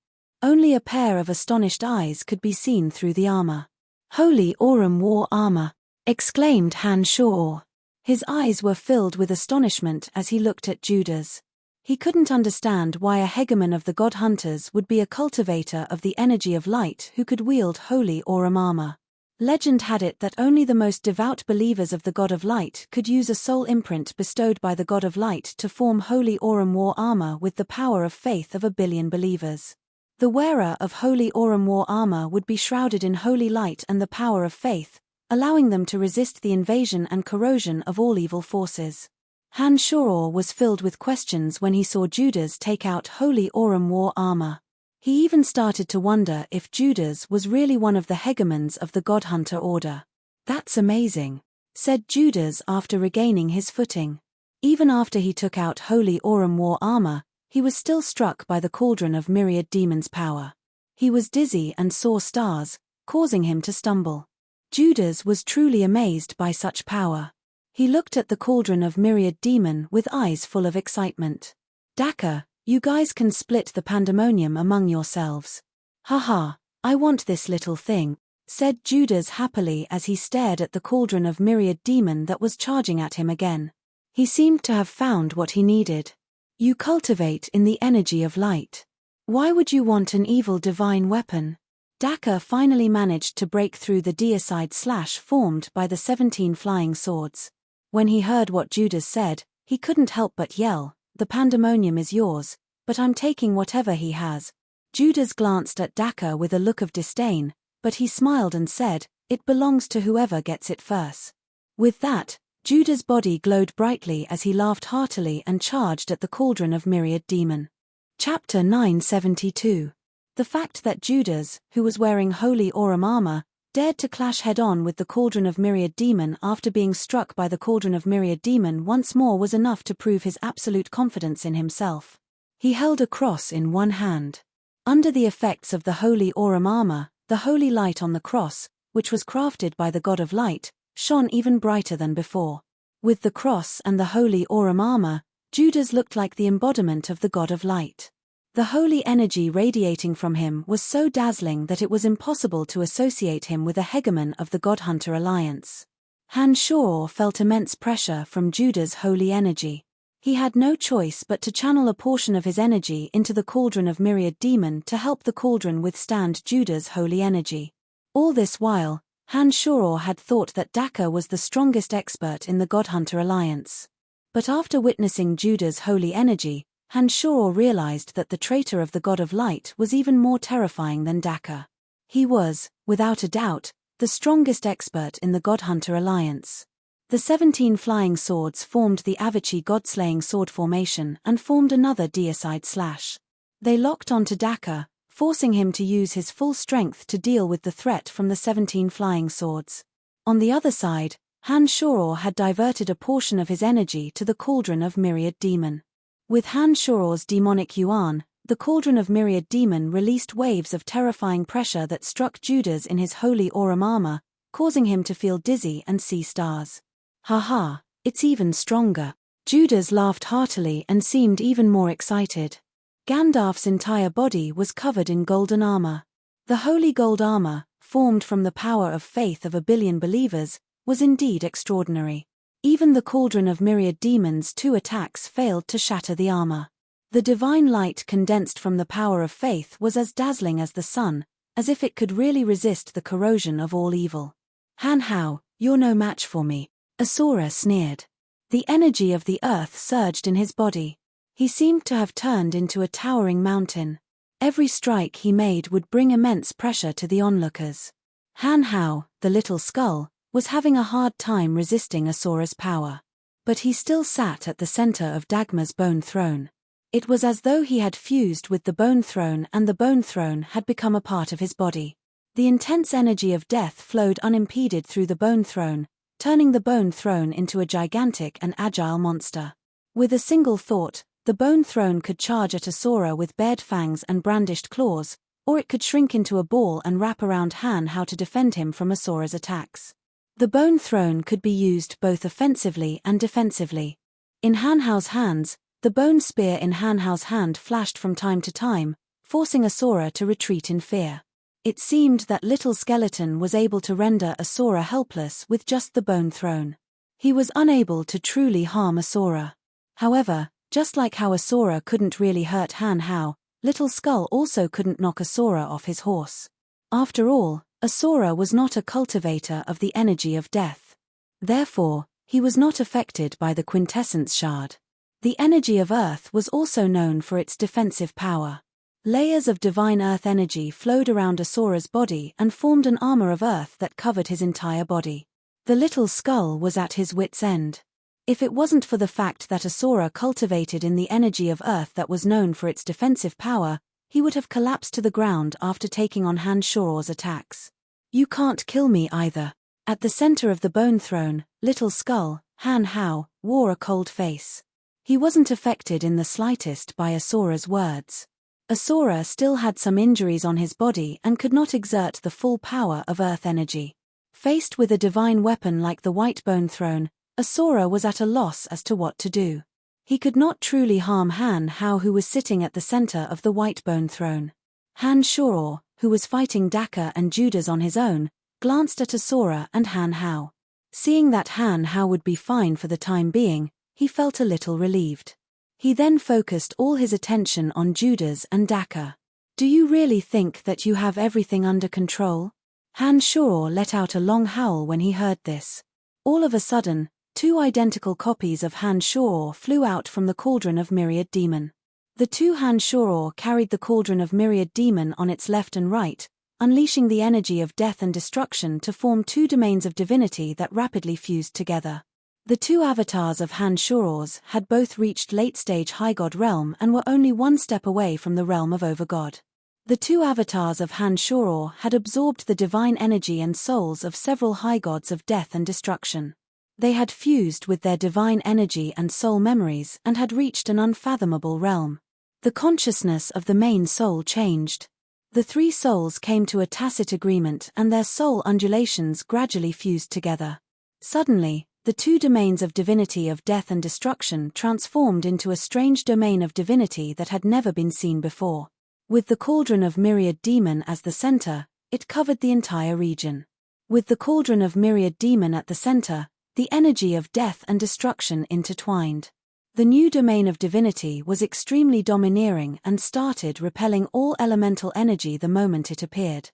Only a pair of astonished eyes could be seen through the armor. Holy Aurum war armor! Exclaimed Han Shoror. His eyes were filled with astonishment as he looked at Judas. He couldn't understand why a hegemon of the god hunters would be a cultivator of the energy of light who could wield holy Aurum armor. Legend had it that only the most devout believers of the God of Light could use a soul imprint bestowed by the God of Light to form holy Aurum war armor with the power of faith of 1 billion believers. The wearer of holy Aurum war armor would be shrouded in holy light and the power of faith, allowing them to resist the invasion and corrosion of all evil forces. Han Shoror was filled with questions when he saw Judas take out holy Aurum war armor. He even started to wonder if Judas was really one of the hegemons of the God Hunter order. That's amazing, said Judas after regaining his footing. Even after he took out holy Aurum war armor, he was still struck by the cauldron of myriad demons' power. He was dizzy and saw stars, causing him to stumble. Judas was truly amazed by such power. He looked at the cauldron of myriad demon with eyes full of excitement. Daka, you guys can split the pandemonium among yourselves. Haha, I want this little thing, said Judas happily as he stared at the cauldron of myriad demon that was charging at him again. He seemed to have found what he needed. You cultivate in the energy of light. Why would you want an evil divine weapon? Daka finally managed to break through the deicide slash formed by the 17 flying swords. When he heard what Judas said, he couldn't help but yell, "The pandemonium is yours, but I'm taking whatever he has." Judas glanced at Daka with a look of disdain, but he smiled and said, "It belongs to whoever gets it first." With that, Judas' body glowed brightly as he laughed heartily and charged at the cauldron of myriad demon. Chapter 972. The fact that Judas, who was wearing holy Aurum armor, dared to clash head-on with the cauldron of myriad demon after being struck by the cauldron of myriad demon once more was enough to prove his absolute confidence in himself. He held a cross in one hand. Under the effects of the holy Aurum armor, the holy light on the cross, which was crafted by the God of Light, shone even brighter than before. With the cross and the holy Aurum armor, Judas looked like the embodiment of the God of Light. The holy energy radiating from him was so dazzling that it was impossible to associate him with a hegemon of the God Hunter alliance. Han Shoror felt immense pressure from Judas' holy energy. He had no choice but to channel a portion of his energy into the cauldron of myriad demon to help the cauldron withstand Judas' holy energy. All this while, Han Shoror had thought that Daka was the strongest expert in the God Hunter alliance. But after witnessing Judas' holy energy, Han Shoror realized that the traitor of the God of Light was even more terrifying than Daka. He was, without a doubt, the strongest expert in the God Hunter alliance. The 17 flying swords formed the Avicii god-slaying sword formation and formed another deicide slash. They locked onto Daka, forcing him to use his full strength to deal with the threat from the 17 flying swords. On the other side, Han Shoror had diverted a portion of his energy to the cauldron of myriad demon. With Han Shoror's demonic yuan, the cauldron of myriad demon released waves of terrifying pressure that struck Judas in his holy Aurum armor, causing him to feel dizzy and see stars. Haha, it's even stronger. Judas laughed heartily and seemed even more excited. Gandalf's entire body was covered in golden armor. The holy gold armor, formed from the power of faith of 1 billion believers, was indeed extraordinary. Even the cauldron of myriad demons' 2 attacks failed to shatter the armor. The divine light condensed from the power of faith was as dazzling as the sun, as if it could really resist the corrosion of all evil. Han Hao, you're no match for me, Asura sneered. The energy of the earth surged in his body. He seemed to have turned into a towering mountain. Every strike he made would bring immense pressure to the onlookers. Han Hao, the little skull, was having a hard time resisting Asora's power. But he still sat at the center of Dagmar's bone throne. It was as though he had fused with the bone throne and the bone throne had become a part of his body. The intense energy of death flowed unimpeded through the bone throne, turning the bone throne into a gigantic and agile monster. With a single thought, the bone throne could charge at Asora with bared fangs and brandished claws, or it could shrink into a ball and wrap around Han Hao to defend him from Asora's attacks. The bone throne could be used both offensively and defensively. In Han Hao's hands, the bone spear in Han Hao's hand flashed from time to time, forcing Asora to retreat in fear. It seemed that little skeleton was able to render Asora helpless with just the bone throne. He was unable to truly harm Asora. However, just like how Asora couldn't really hurt Han Hao, Little Skull also couldn't knock Asora off his horse. After all, Asora was not a cultivator of the energy of death. Therefore, he was not affected by the quintessence shard. The energy of Earth was also known for its defensive power. Layers of divine Earth energy flowed around Asora's body and formed an armor of Earth that covered his entire body. The Little Skull was at his wits' end. If it wasn't for the fact that Asora cultivated in the energy of Earth that was known for its defensive power, he would have collapsed to the ground after taking on Han Shoro's attacks. You can't kill me either. At the center of the bone throne, Little Skull, Han Hao, wore a cold face. He wasn't affected in the slightest by Asora's words. Asora still had some injuries on his body and could not exert the full power of Earth energy. Faced with a divine weapon like the White Bone Throne, Asora was at a loss as to what to do. He could not truly harm Han Hao, who was sitting at the center of the White Bone Throne. Han Shoro, who was fighting Daka and Judas on his own, glanced at Asora and Han Hao. Seeing that Han Hao would be fine for the time being, he felt a little relieved. He then focused all his attention on Judas and Daka. Do you really think that you have everything under control? Han Shoro let out a long howl when he heard this. All of a sudden, two identical copies of Han Shoro flew out from the cauldron of Myriad Demon. The two Han Shoro carried the cauldron of Myriad Demon on its left and right, unleashing the energy of death and destruction to form two domains of divinity that rapidly fused together. The two avatars of Han Shoro's had both reached late-stage High God realm and were only one step away from the realm of Overgod. The two avatars of Han Shoro had absorbed the divine energy and souls of several High Gods of death and destruction. They had fused with their divine energy and soul memories and had reached an unfathomable realm. The consciousness of the main soul changed. The three souls came to a tacit agreement and their soul undulations gradually fused together. Suddenly, the two domains of divinity of death and destruction transformed into a strange domain of divinity that had never been seen before. With the cauldron of Myriad Demon as the center, it covered the entire region. With the cauldron of Myriad Demon at the center, the energy of death and destruction intertwined. The new domain of divinity was extremely domineering and started repelling all elemental energy the moment it appeared.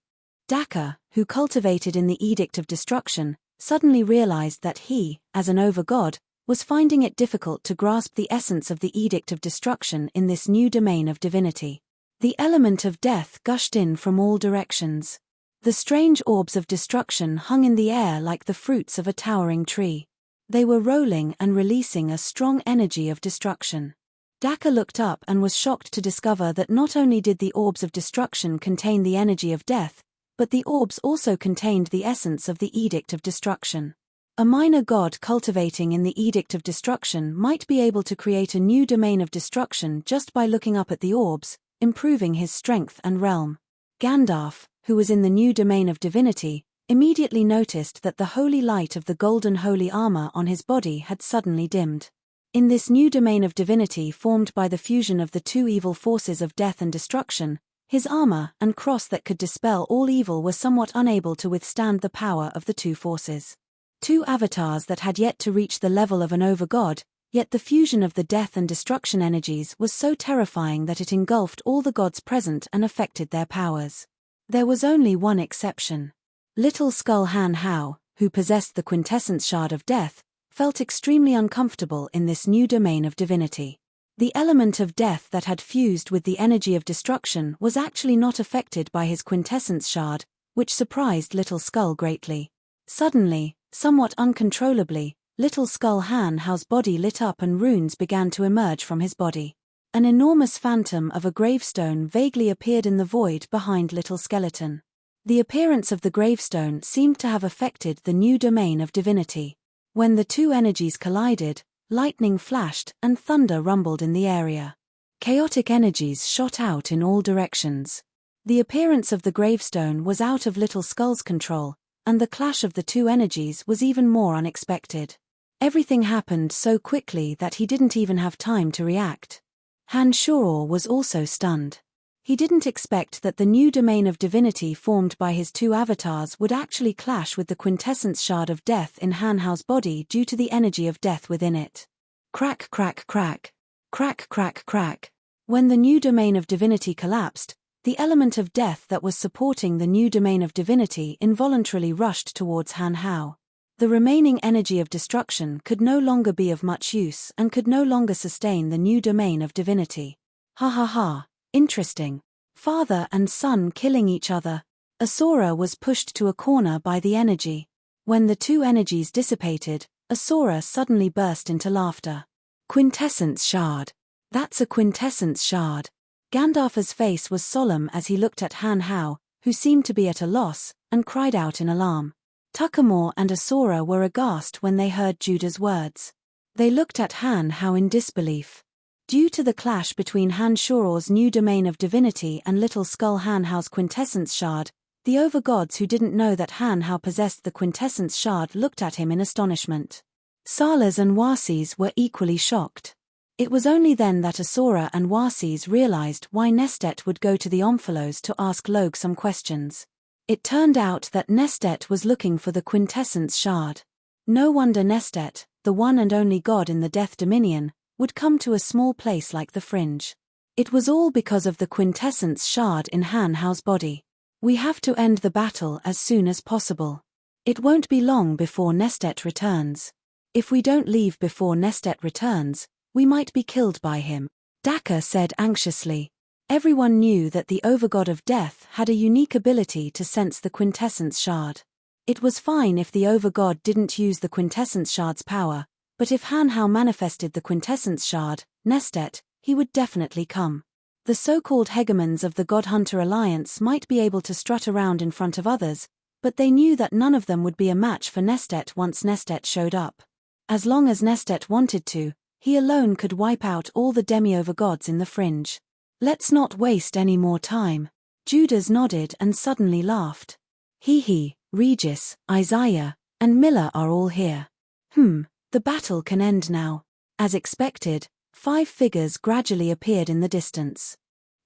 Daka, who cultivated in the Edict of Destruction, suddenly realized that he, as an overgod, was finding it difficult to grasp the essence of the Edict of Destruction in this new domain of divinity. The element of death gushed in from all directions. The strange orbs of destruction hung in the air like the fruits of a towering tree. They were rolling and releasing a strong energy of destruction. Daka looked up and was shocked to discover that not only did the orbs of destruction contain the energy of death, but the orbs also contained the essence of the Edict of Destruction. A minor god cultivating in the Edict of Destruction might be able to create a new domain of destruction just by looking up at the orbs, improving his strength and realm. Gandalf, who was in the new domain of divinity, immediately noticed that the holy light of the golden holy armor on his body had suddenly dimmed. In this new domain of divinity formed by the fusion of the two evil forces of death and destruction, his armor and cross that could dispel all evil were somewhat unable to withstand the power of the two forces. Two avatars that had yet to reach the level of an overgod, yet the fusion of the death and destruction energies was so terrifying that it engulfed all the gods present and affected their powers. There was only one exception. Little Skull Han Hao, who possessed the quintessence shard of death, felt extremely uncomfortable in this new domain of divinity. The element of death that had fused with the energy of destruction was actually not affected by his quintessence shard, which surprised Little Skull greatly. Suddenly, somewhat uncontrollably, Little Skull Hanhao's body lit up and runes began to emerge from his body. An enormous phantom of a gravestone vaguely appeared in the void behind Little Skeleton. The appearance of the gravestone seemed to have affected the new domain of divinity. When the two energies collided, lightning flashed and thunder rumbled in the area. Chaotic energies shot out in all directions. The appearance of the gravestone was out of Little Skull's control, and the clash of the two energies was even more unexpected. Everything happened so quickly that he didn't even have time to react. Han Shuro was also stunned. He didn't expect that the new domain of divinity formed by his two avatars would actually clash with the quintessence shard of death in Hanhao's body due to the energy of death within it. Crack, crack, crack. Crack, crack, crack. When the new domain of divinity collapsed, the element of death that was supporting the new domain of divinity involuntarily rushed towards Hanhao. The remaining energy of destruction could no longer be of much use and could no longer sustain the new domain of divinity. Ha ha ha, interesting. Father and son killing each other. Asura was pushed to a corner by the energy. When the two energies dissipated, Asura suddenly burst into laughter. Quintessence shard. That's a quintessence shard. Gandalf's face was solemn as he looked at Hanhao, who seemed to be at a loss, and cried out in alarm. Tuckamore and Asura were aghast when they heard Judah's words. They looked at Hanhao in disbelief. Due to the clash between Han Shuro's new domain of divinity and Little Skull Hanhao's quintessence shard, the overgods who didn't know that Hanhao possessed the quintessence shard looked at him in astonishment. Salas and Wasis were equally shocked. It was only then that Asura and Wasis realized why Nestet would go to the Omphalos to ask Logue some questions. It turned out that Nestet was looking for the quintessence shard. No wonder Nestet, the one and only god in the Death Dominion, would come to a small place like the Fringe. It was all because of the quintessence shard in Hanhao's body. We have to end the battle as soon as possible. It won't be long before Nestet returns. If we don't leave before Nestet returns, we might be killed by him, Daka said anxiously. Everyone knew that the Overgod of Death had a unique ability to sense the quintessence shard. It was fine if the Overgod didn't use the quintessence shard's power, but if Hanhao manifested the quintessence shard, Nestet, he would definitely come. The so-called hegemons of the God Hunter Alliance might be able to strut around in front of others, but they knew that none of them would be a match for Nestet once Nestet showed up. As long as Nestet wanted to, he alone could wipe out all the demi-overgods in the Fringe. Let's not waste any more time. Judas nodded and suddenly laughed. He, Regis, Isaiah, and Miller are all here. The battle can end now. As expected, 5 figures gradually appeared in the distance.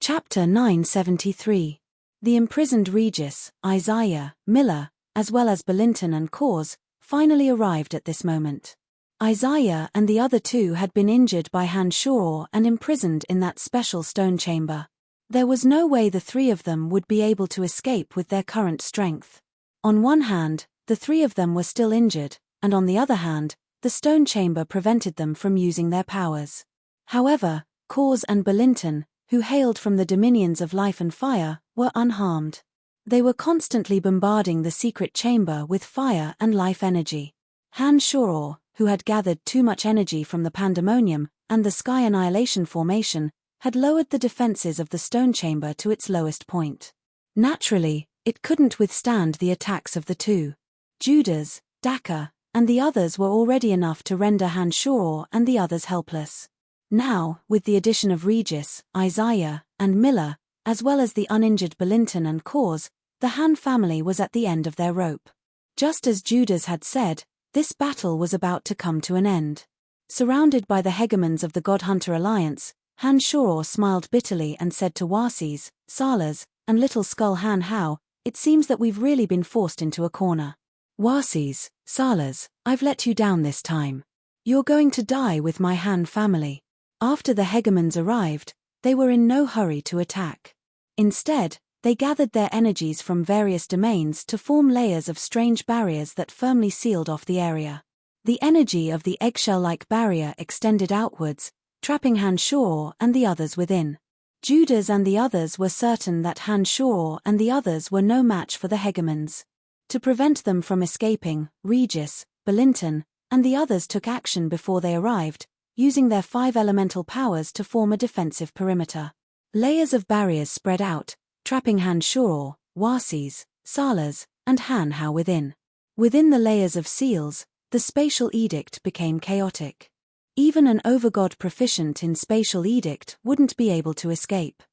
Chapter 973. The imprisoned Regis, Isaiah, Miller, as well as Belinton and Cause, finally arrived at this moment. Isaiah and the other two had been injured by Han Shuro and imprisoned in that special stone chamber. There was no way the 3 of them would be able to escape with their current strength. On one hand, the 3 of them were still injured, and on the other hand, the stone chamber prevented them from using their powers. However, Cause and Belinton, who hailed from the dominions of life and fire, were unharmed. They were constantly bombarding the secret chamber with fire and life energy. Han Shuro, who had gathered too much energy from the Pandemonium and the Sky Annihilation Formation, had lowered the defenses of the stone chamber to its lowest point. Naturally, it couldn't withstand the attacks of the 2. Judas, Daka, and the others were already enough to render Han Shuro and the others helpless. Now, with the addition of Regis, Isaiah, and Miller, as well as the uninjured Belinton and Cause, the Han family was at the end of their rope. Just as Judas had said, this battle was about to come to an end. Surrounded by the hegemons of the God Hunter Alliance, Han Shuro smiled bitterly and said to Wasis, Salas, and Little Skull Hanhao, "It seems that we've really been forced into a corner. Wasis, Salas, I've let you down this time. You're going to die with my Han family." After the hegemons arrived, they were in no hurry to attack. Instead, they gathered their energies from various domains to form layers of strange barriers that firmly sealed off the area. The energy of the eggshell-like barrier extended outwards, trapping Han Shor and the others within. Judas and the others were certain that Han Shor and the others were no match for the hegemons. To prevent them from escaping, Regis, Belinton, and the others took action before they arrived, using their 5 elemental powers to form a defensive perimeter. Layers of barriers spread out, trapping Han Shor, Wasis, Salas, and Han Hao within. Within the layers of seals, the spatial edict became chaotic. Even an overgod proficient in spatial edict wouldn't be able to escape.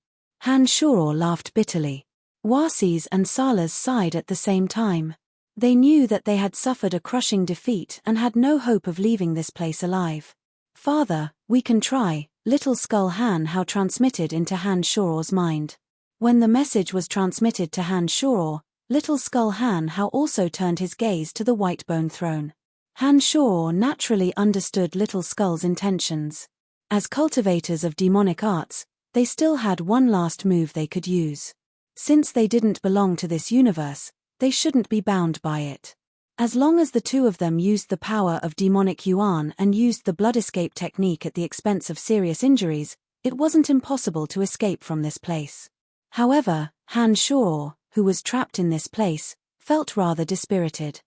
Han Shor laughed bitterly. Wasis and Salas sighed at the same time. They knew that they had suffered a crushing defeat and had no hope of leaving this place alive. "Father, we can try," Little Skull Han Hao transmitted into Han Shor's mind. When the message was transmitted to Han Shor, Little Skull Han Hao also turned his gaze to the white bone throne. Han Shor naturally understood Little Skull's intentions. As cultivators of demonic arts, they still had one last move they could use. Since they didn't belong to this universe, they shouldn't be bound by it. As long as the two of them used the power of demonic yuan and used the blood escape technique at the expense of serious injuries, it wasn't impossible to escape from this place. However, Han Shor, who was trapped in this place, felt rather dispirited.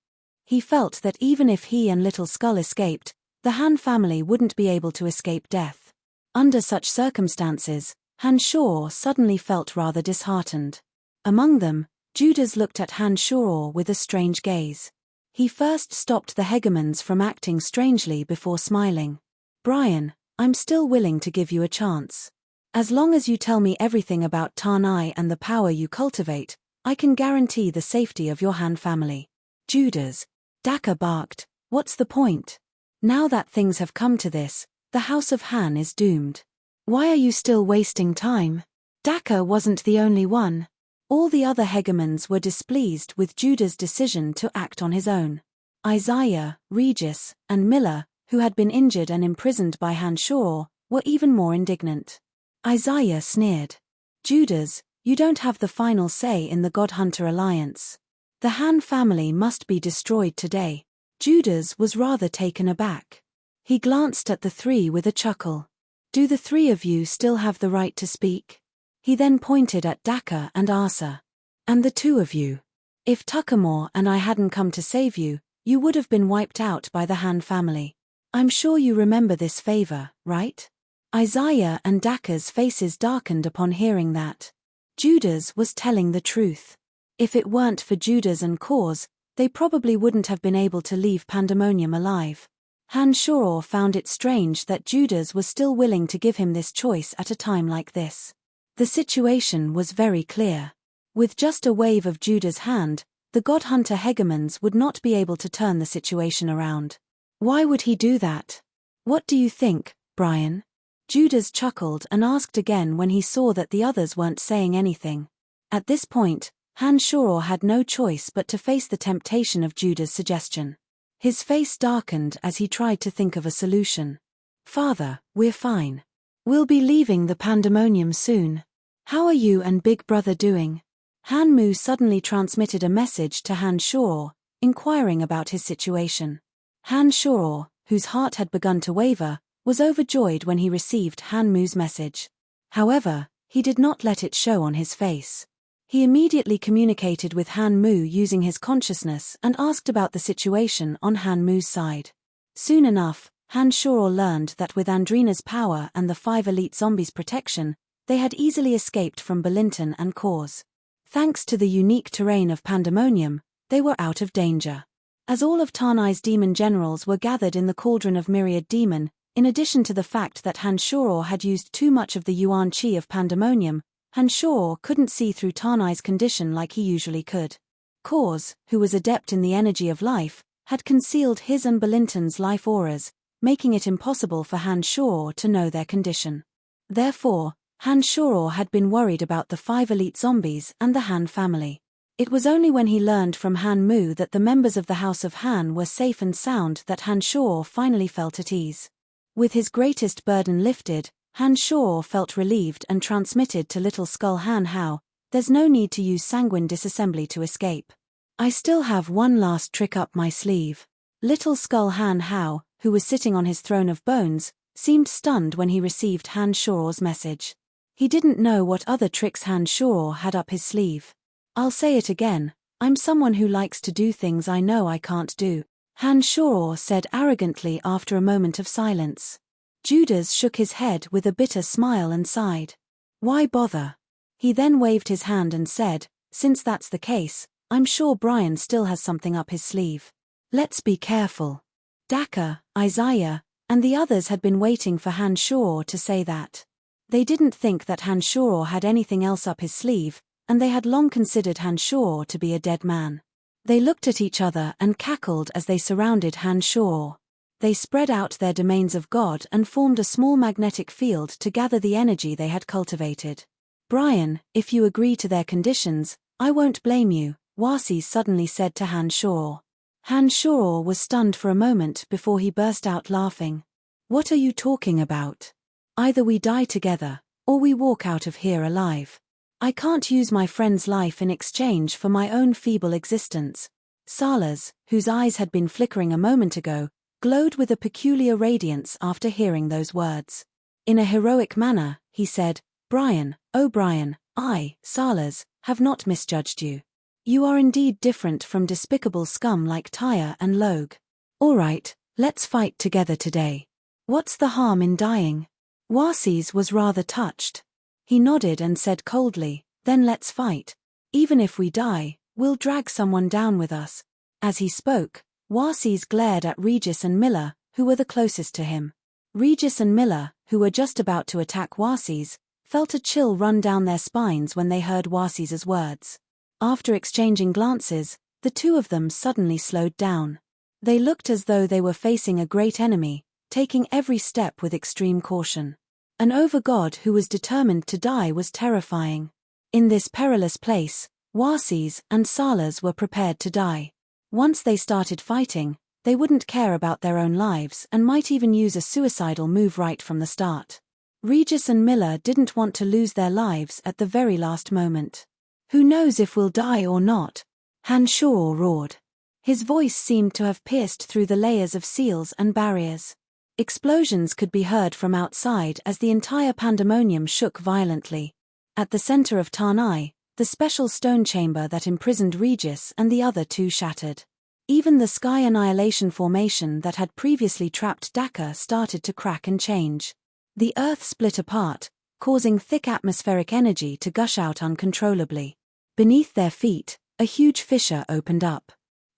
He felt that even if he and Little Skull escaped, the Han family wouldn't be able to escape death. Under such circumstances, Han Shor suddenly felt rather disheartened. Among them, Judas looked at Han Shor with a strange gaze. He first stopped the hegemons from acting strangely before smiling. "Brian, I'm still willing to give you a chance. As long as you tell me everything about Tarnai and the power you cultivate, I can guarantee the safety of your Han family." Judas. Daka barked, "What's the point? Now that things have come to this, the House of Han is doomed. Why are you still wasting time?" Daka wasn't the only one. All the other hegemons were displeased with Judas' decision to act on his own. Isaiah, Regis, and Miller, who had been injured and imprisoned by Han Shor, were even more indignant. Isaiah sneered. "Judas, you don't have the final say in the God Hunter Alliance. The Han family must be destroyed today." Judas was rather taken aback. He glanced at the three with a chuckle. "Do the three of you still have the right to speak?" He then pointed at Daka and Asa. "And the two of you. If Tuckamore and I hadn't come to save you, you would have been wiped out by the Han family. I'm sure you remember this favor, right?" Isaiah and Daka's faces darkened upon hearing that. Judas was telling the truth. If it weren't for Judas and Cause, they probably wouldn't have been able to leave Pandemonium alive. Han Shor found it strange that Judas was still willing to give him this choice at a time like this. The situation was very clear. With just a wave of Judas' hand, the God Hunter hegemons would not be able to turn the situation around. Why would he do that? "What do you think, Brian?" Judas chuckled and asked again when he saw that the others weren't saying anything. At this point, Han Shor had no choice but to face the temptation of Judas' suggestion. His face darkened as he tried to think of a solution. "Father, we're fine. We'll be leaving the Pandemonium soon. How are you and Big Brother doing?" Han Mu suddenly transmitted a message to Han Shor, inquiring about his situation. Han Shor, whose heart had begun to waver, was overjoyed when he received Han Mu's message. However, he did not let it show on his face. He immediately communicated with Han Mu using his consciousness and asked about the situation on Han Mu's side. Soon enough, Han Shor learned that with Andrina's power and the 5 elite zombies' protection, they had easily escaped from Belinton and Cause. Thanks to the unique terrain of Pandemonium, they were out of danger. As all of Tarnai's demon generals were gathered in the cauldron of Myriad Demon, in addition to the fact that Han Shor had used too much of the Yuan Qi of Pandemonium, Han Shor couldn't see through Tarnai's condition like he usually could. Cause, who was adept in the energy of life, had concealed his and Belinton's life auras, making it impossible for Han Shor to know their condition. Therefore, Han Shor had been worried about the 5 elite zombies and the Han family. It was only when he learned from Han Mu that the members of the House of Han were safe and sound that Han Shor finally felt at ease. With his greatest burden lifted, Han Shor felt relieved and transmitted to Little Skull Han Hao, "There's no need to use sanguine disassembly to escape. I still have one last trick up my sleeve." Little Skull Han Hao, who was sitting on his throne of bones, seemed stunned when he received Han Shoror's message. He didn't know what other tricks Han Shoror had up his sleeve. "I'll say it again, I'm someone who likes to do things I know I can't do," Han Shoror said arrogantly after a moment of silence. Judas shook his head with a bitter smile and sighed. "Why bother?" He then waved his hand and said, "Since that's the case, I'm sure Brian still has something up his sleeve. Let's be careful." Daka, Isaiah, and the others had been waiting for Han Shoror to say that. They didn't think that Han Shoror had anything else up his sleeve, and they had long considered Han Shoror to be a dead man. They looked at each other and cackled as they surrounded Han Shoror. They spread out their domains of God and formed a small magnetic field to gather the energy they had cultivated. "Brian, if you agree to their conditions, I won't blame you," Warsis suddenly said to Han Shoror. Han Shoror was stunned for a moment before he burst out laughing. "What are you talking about? Either we die together, or we walk out of here alive. I can't use my friend's life in exchange for my own feeble existence." Salas, whose eyes had been flickering a moment ago, glowed with a peculiar radiance after hearing those words. In a heroic manner, he said, "Brian, oh Brian, I, Salas, have not misjudged you. You are indeed different from despicable scum like Tyre and Logue. All right, let's fight together today. What's the harm in dying?" Warsis was rather touched. He nodded and said coldly, "Then let's fight. Even if we die, we'll drag someone down with us." As he spoke, Warsis glared at Regis and Miller, who were the closest to him. Regis and Miller, who were just about to attack Warsis, felt a chill run down their spines when they heard Warsis's words. After exchanging glances, the two of them suddenly slowed down. They looked as though they were facing a great enemy, taking every step with extreme caution. An overgod who was determined to die was terrifying. In this perilous place, Warsis and Salas were prepared to die. Once they started fighting, they wouldn't care about their own lives and might even use a suicidal move right from the start. Regis and Miller didn't want to lose their lives at the very last moment. "Who knows if we'll die or not?" Han Shoror roared. His voice seemed to have pierced through the layers of seals and barriers. Explosions could be heard from outside as the entire pandemonium shook violently. At the center of Tanai, the special stone chamber that imprisoned Regis and the other two shattered. Even the sky annihilation formation that had previously trapped Daka started to crack and change. The earth split apart, causing thick atmospheric energy to gush out uncontrollably. Beneath their feet, a huge fissure opened up.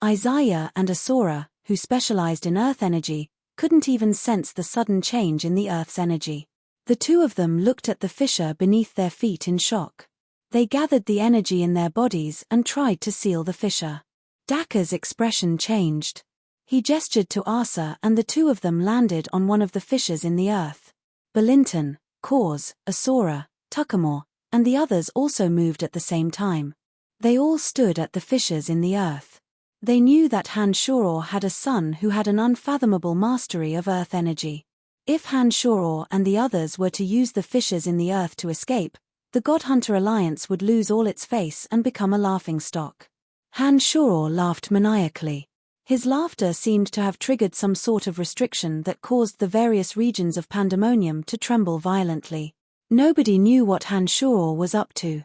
Isaiah and Asura, who specialized in earth energy, couldn't even sense the sudden change in the earth's energy. The two of them looked at the fissure beneath their feet in shock. They gathered the energy in their bodies and tried to seal the fissure. Daka's expression changed. He gestured to Asa and the two of them landed on one of the fissures in the earth. Belinton, Kors, Asura, Tuckamore, and the others also moved at the same time. They all stood at the fissures in the earth. They knew that Han Shoror had a son who had an unfathomable mastery of earth energy. If Han Shoror and the others were to use the fissures in the earth to escape, the God Hunter Alliance would lose all its face and become a laughingstock. Han Shoror laughed maniacally. His laughter seemed to have triggered some sort of restriction that caused the various regions of pandemonium to tremble violently. Nobody knew what Han Shoror was up to.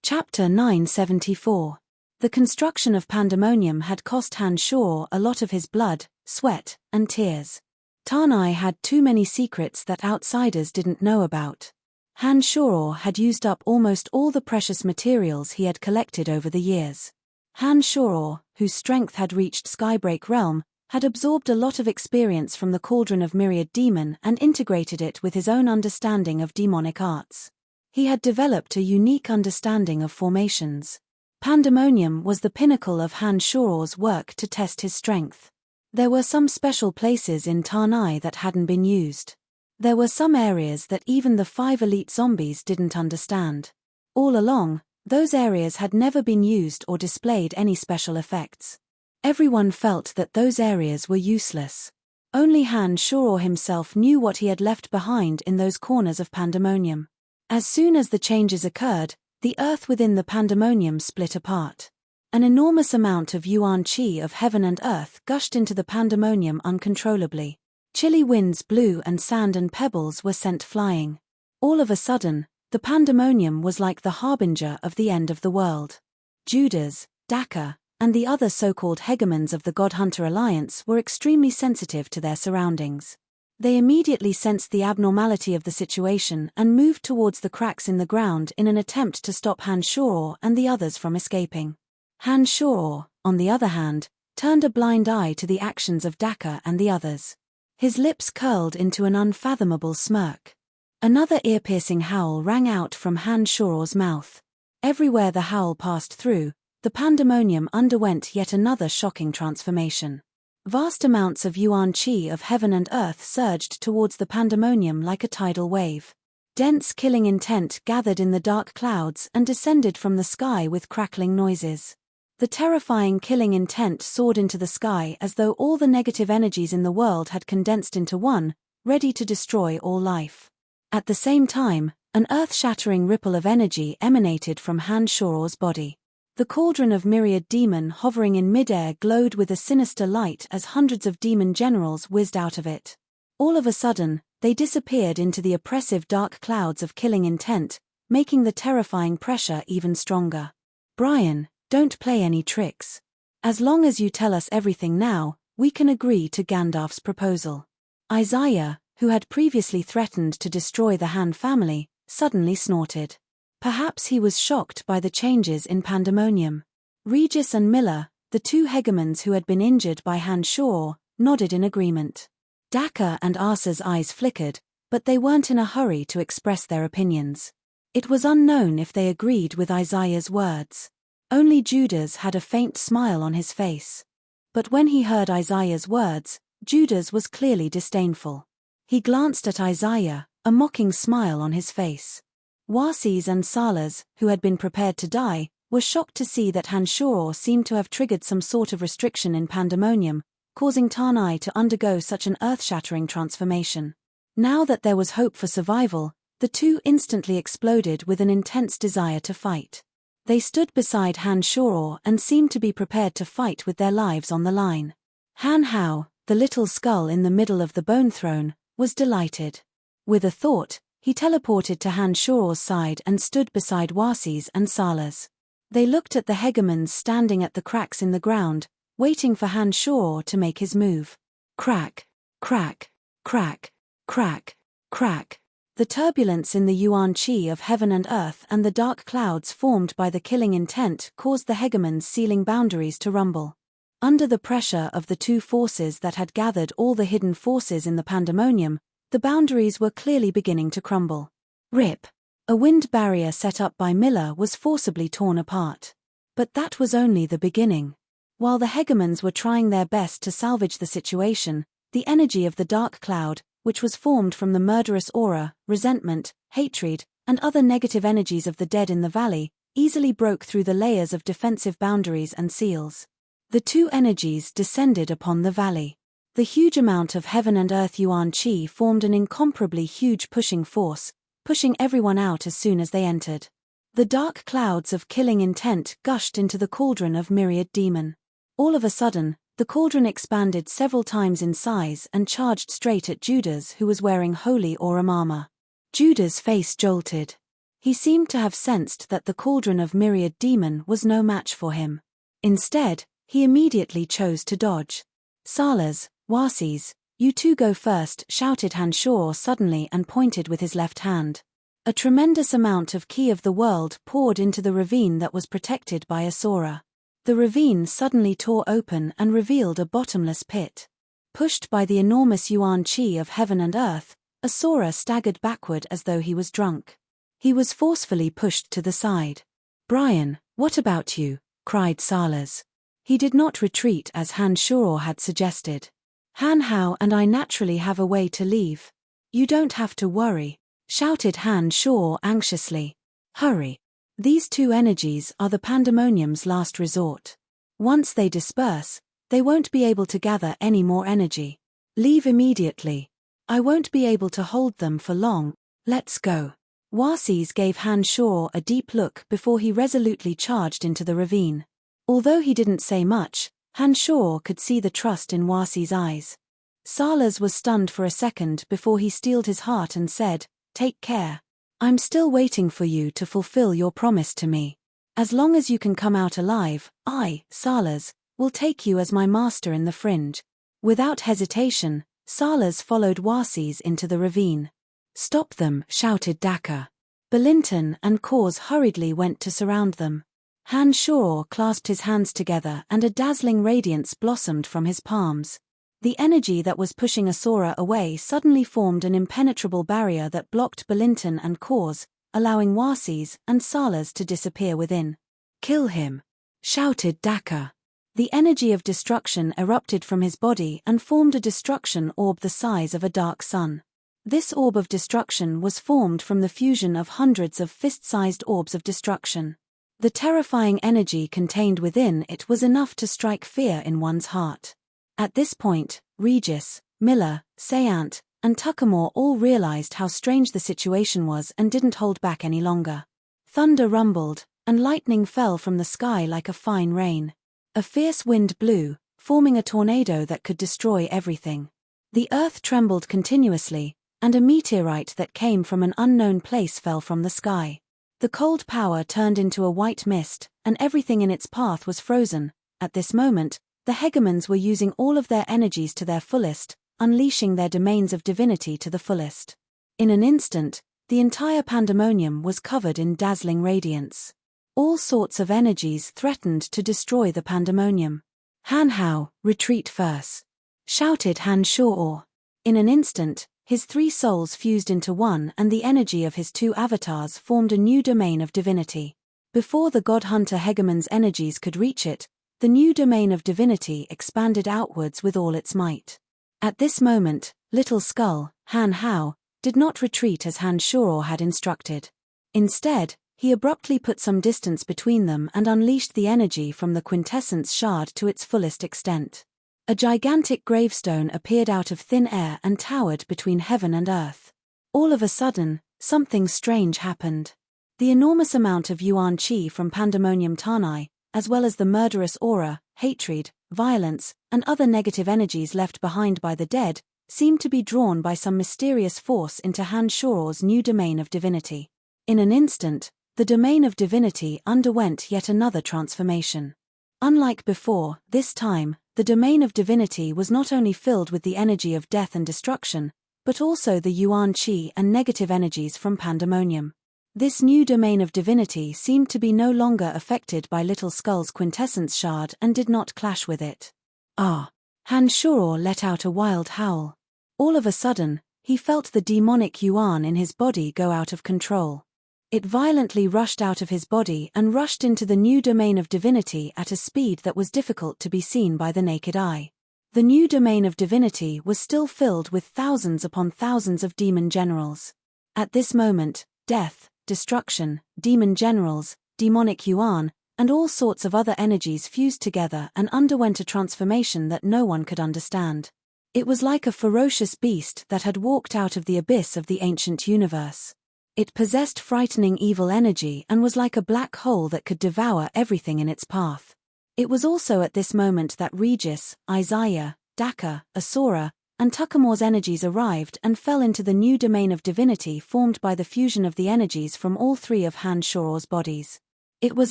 Chapter 974. The construction of pandemonium had cost Han Shoror a lot of his blood, sweat, and tears. Tanai had too many secrets that outsiders didn't know about. Han Shoror had used up almost all the precious materials he had collected over the years. Han Shoror, whose strength had reached Skybreak Realm, had absorbed a lot of experience from the Cauldron of Myriad Demon and integrated it with his own understanding of demonic arts. He had developed a unique understanding of formations. Pandemonium was the pinnacle of Han Shoror's work to test his strength. There were some special places in Tanai that hadn't been used. There were some areas that even the 5 elite zombies didn't understand. All along, those areas had never been used or displayed any special effects. Everyone felt that those areas were useless. Only Han Shoror himself knew what he had left behind in those corners of pandemonium. As soon as the changes occurred, the earth within the pandemonium split apart. An enormous amount of yuan qi of heaven and earth gushed into the pandemonium uncontrollably. Chilly winds blew and sand and pebbles were sent flying. All of a sudden, the pandemonium was like the harbinger of the end of the world. Judas, Daka, and the other so-called hegemons of the God-Hunter Alliance were extremely sensitive to their surroundings. They immediately sensed the abnormality of the situation and moved towards the cracks in the ground in an attempt to stop Han Shoror and the others from escaping. Han Shoror, on the other hand, turned a blind eye to the actions of Daka and the others. His lips curled into an unfathomable smirk. Another ear-piercing howl rang out from Han Shoror's mouth. Everywhere the howl passed through, the pandemonium underwent yet another shocking transformation. Vast amounts of yuan qi of heaven and earth surged towards the pandemonium like a tidal wave. Dense killing intent gathered in the dark clouds and descended from the sky with crackling noises. The terrifying killing intent soared into the sky as though all the negative energies in the world had condensed into one, ready to destroy all life. At the same time, an earth-shattering ripple of energy emanated from Han Shoror's body. The cauldron of myriad demon hovering in midair glowed with a sinister light as hundreds of demon generals whizzed out of it. All of a sudden, they disappeared into the oppressive dark clouds of killing intent, making the terrifying pressure even stronger. Brian, don't play any tricks. As long as you tell us everything now, we can agree to Gandalf's proposal. Isaiah, who had previously threatened to destroy the Han family, suddenly snorted. Perhaps he was shocked by the changes in pandemonium. Regis and Miller, the two hegemons who had been injured by Han Shoror, nodded in agreement. Daka and Asa's eyes flickered, but they weren't in a hurry to express their opinions. It was unknown if they agreed with Isaiah's words. Only Judas had a faint smile on his face. But when he heard Isaiah's words, Judas was clearly disdainful. He glanced at Isaiah, a mocking smile on his face. Wasis and Salas, who had been prepared to die, were shocked to see that Han Shoror seemed to have triggered some sort of restriction in pandemonium, causing Tanai to undergo such an earth-shattering transformation. Now that there was hope for survival, the two instantly exploded with an intense desire to fight. They stood beside Han Shoror and seemed to be prepared to fight with their lives on the line. Han Hao, the little skull in the middle of the bone throne, was delighted. With a thought, he teleported to Han Shoror's side and stood beside Wasis and Salas. They looked at the hegemons standing at the cracks in the ground, waiting for Han Shoror to make his move. Crack, crack, crack, crack, crack. The turbulence in the yuan qi of heaven and earth and the dark clouds formed by the killing intent caused the hegemons' sealing boundaries to rumble. Under the pressure of the two forces that had gathered all the hidden forces in the pandemonium, the boundaries were clearly beginning to crumble. Rip! A wind barrier set up by Miller was forcibly torn apart. But that was only the beginning. While the hegemons were trying their best to salvage the situation, the energy of the dark cloud, which was formed from the murderous aura, resentment, hatred, and other negative energies of the dead in the valley, easily broke through the layers of defensive boundaries and seals. The two energies descended upon the valley. The huge amount of heaven and earth yuan qi formed an incomparably huge pushing force, pushing everyone out as soon as they entered. The dark clouds of killing intent gushed into the cauldron of myriad demon. All of a sudden, the cauldron expanded several times in size and charged straight at Judas, who was wearing holy aura armor. Judas' face jolted. He seemed to have sensed that the cauldron of myriad demon was no match for him. Instead, he immediately chose to dodge. Salas, Wasis, you two go first, shouted Han Shoror suddenly and pointed with his left hand. A tremendous amount of ki of the world poured into the ravine that was protected by a sora. The ravine suddenly tore open and revealed a bottomless pit. Pushed by the enormous yuan qi of heaven and earth, Asura staggered backward as though he was drunk. He was forcefully pushed to the side. Brian, what about you? Cried Salas. He did not retreat as Han Shoror had suggested. Han Hao and I naturally have a way to leave. You don't have to worry, shouted Han Shoror anxiously. Hurry. These two energies are the pandemonium's last resort. Once they disperse, they won't be able to gather any more energy. Leave immediately. I won't be able to hold them for long. Let's go. Wasis gave Han Shoror a deep look before he resolutely charged into the ravine. Although he didn't say much, Han Shoror could see the trust in Wasis' eyes. Salas was stunned for a second before he steeled his heart and said, "Take care. I'm still waiting for you to fulfill your promise to me. As long as you can come out alive, I, Salas, will take you as my master in the fringe." Without hesitation, Salas followed Warses into the ravine. "Stop them," shouted Daka. Belinton and Kors hurriedly went to surround them. Han Shor clasped his hands together and a dazzling radiance blossomed from his palms. The energy that was pushing Asura away suddenly formed an impenetrable barrier that blocked Belinton and Kors, allowing Warses and Salas to disappear within. "Kill him!" shouted Daka. The energy of destruction erupted from his body and formed a destruction orb the size of a dark sun. This orb of destruction was formed from the fusion of hundreds of fist-sized orbs of destruction. The terrifying energy contained within it was enough to strike fear in one's heart. At this point, Regis, Miller, Sayant, and Tuckamore all realized how strange the situation was and didn't hold back any longer. Thunder rumbled, and lightning fell from the sky like a fine rain. A fierce wind blew, forming a tornado that could destroy everything. The earth trembled continuously, and a meteorite that came from an unknown place fell from the sky. The cold power turned into a white mist, and everything in its path was frozen. At this moment, the hegemons were using all of their energies to their fullest, unleashing their domains of divinity to the fullest. In an instant, the entire pandemonium was covered in dazzling radiance. All sorts of energies threatened to destroy the pandemonium. "Han Hao, retreat first!" shouted Han Shor. In an instant, his three souls fused into one and the energy of his two avatars formed a new domain of divinity. Before the God Hunter hegemon's energies could reach it, the new domain of divinity expanded outwards with all its might. At this moment, Little Skull, Han Hao, did not retreat as Han Shor had instructed. Instead, he abruptly put some distance between them and unleashed the energy from the quintessence shard to its fullest extent. A gigantic gravestone appeared out of thin air and towered between heaven and earth. All of a sudden, something strange happened. The enormous amount of Yuan Qi from Pandemonium Tanai, as well as the murderous aura, hatred, violence, and other negative energies left behind by the dead, seemed to be drawn by some mysterious force into Han Shor's new domain of divinity. In an instant, the domain of divinity underwent yet another transformation. Unlike before, this time, the domain of divinity was not only filled with the energy of death and destruction, but also the Yuan Qi and negative energies from Pandemonium. This new domain of divinity seemed to be no longer affected by Little Skull's quintessence shard and did not clash with it. "Ah!" Han Shor let out a wild howl. All of a sudden, he felt the demonic Yuan in his body go out of control. It violently rushed out of his body and rushed into the new domain of divinity at a speed that was difficult to be seen by the naked eye. The new domain of divinity was still filled with thousands upon thousands of demon generals. At this moment, death, destruction, demon generals, demonic Yuan, and all sorts of other energies fused together and underwent a transformation that no one could understand. It was like a ferocious beast that had walked out of the abyss of the ancient universe. It possessed frightening evil energy and was like a black hole that could devour everything in its path. It was also at this moment that Regis, Isaiah, Daka, Asura, and Tuckamore's energies arrived and fell into the new domain of divinity formed by the fusion of the energies from all three of Han Shor's bodies. It was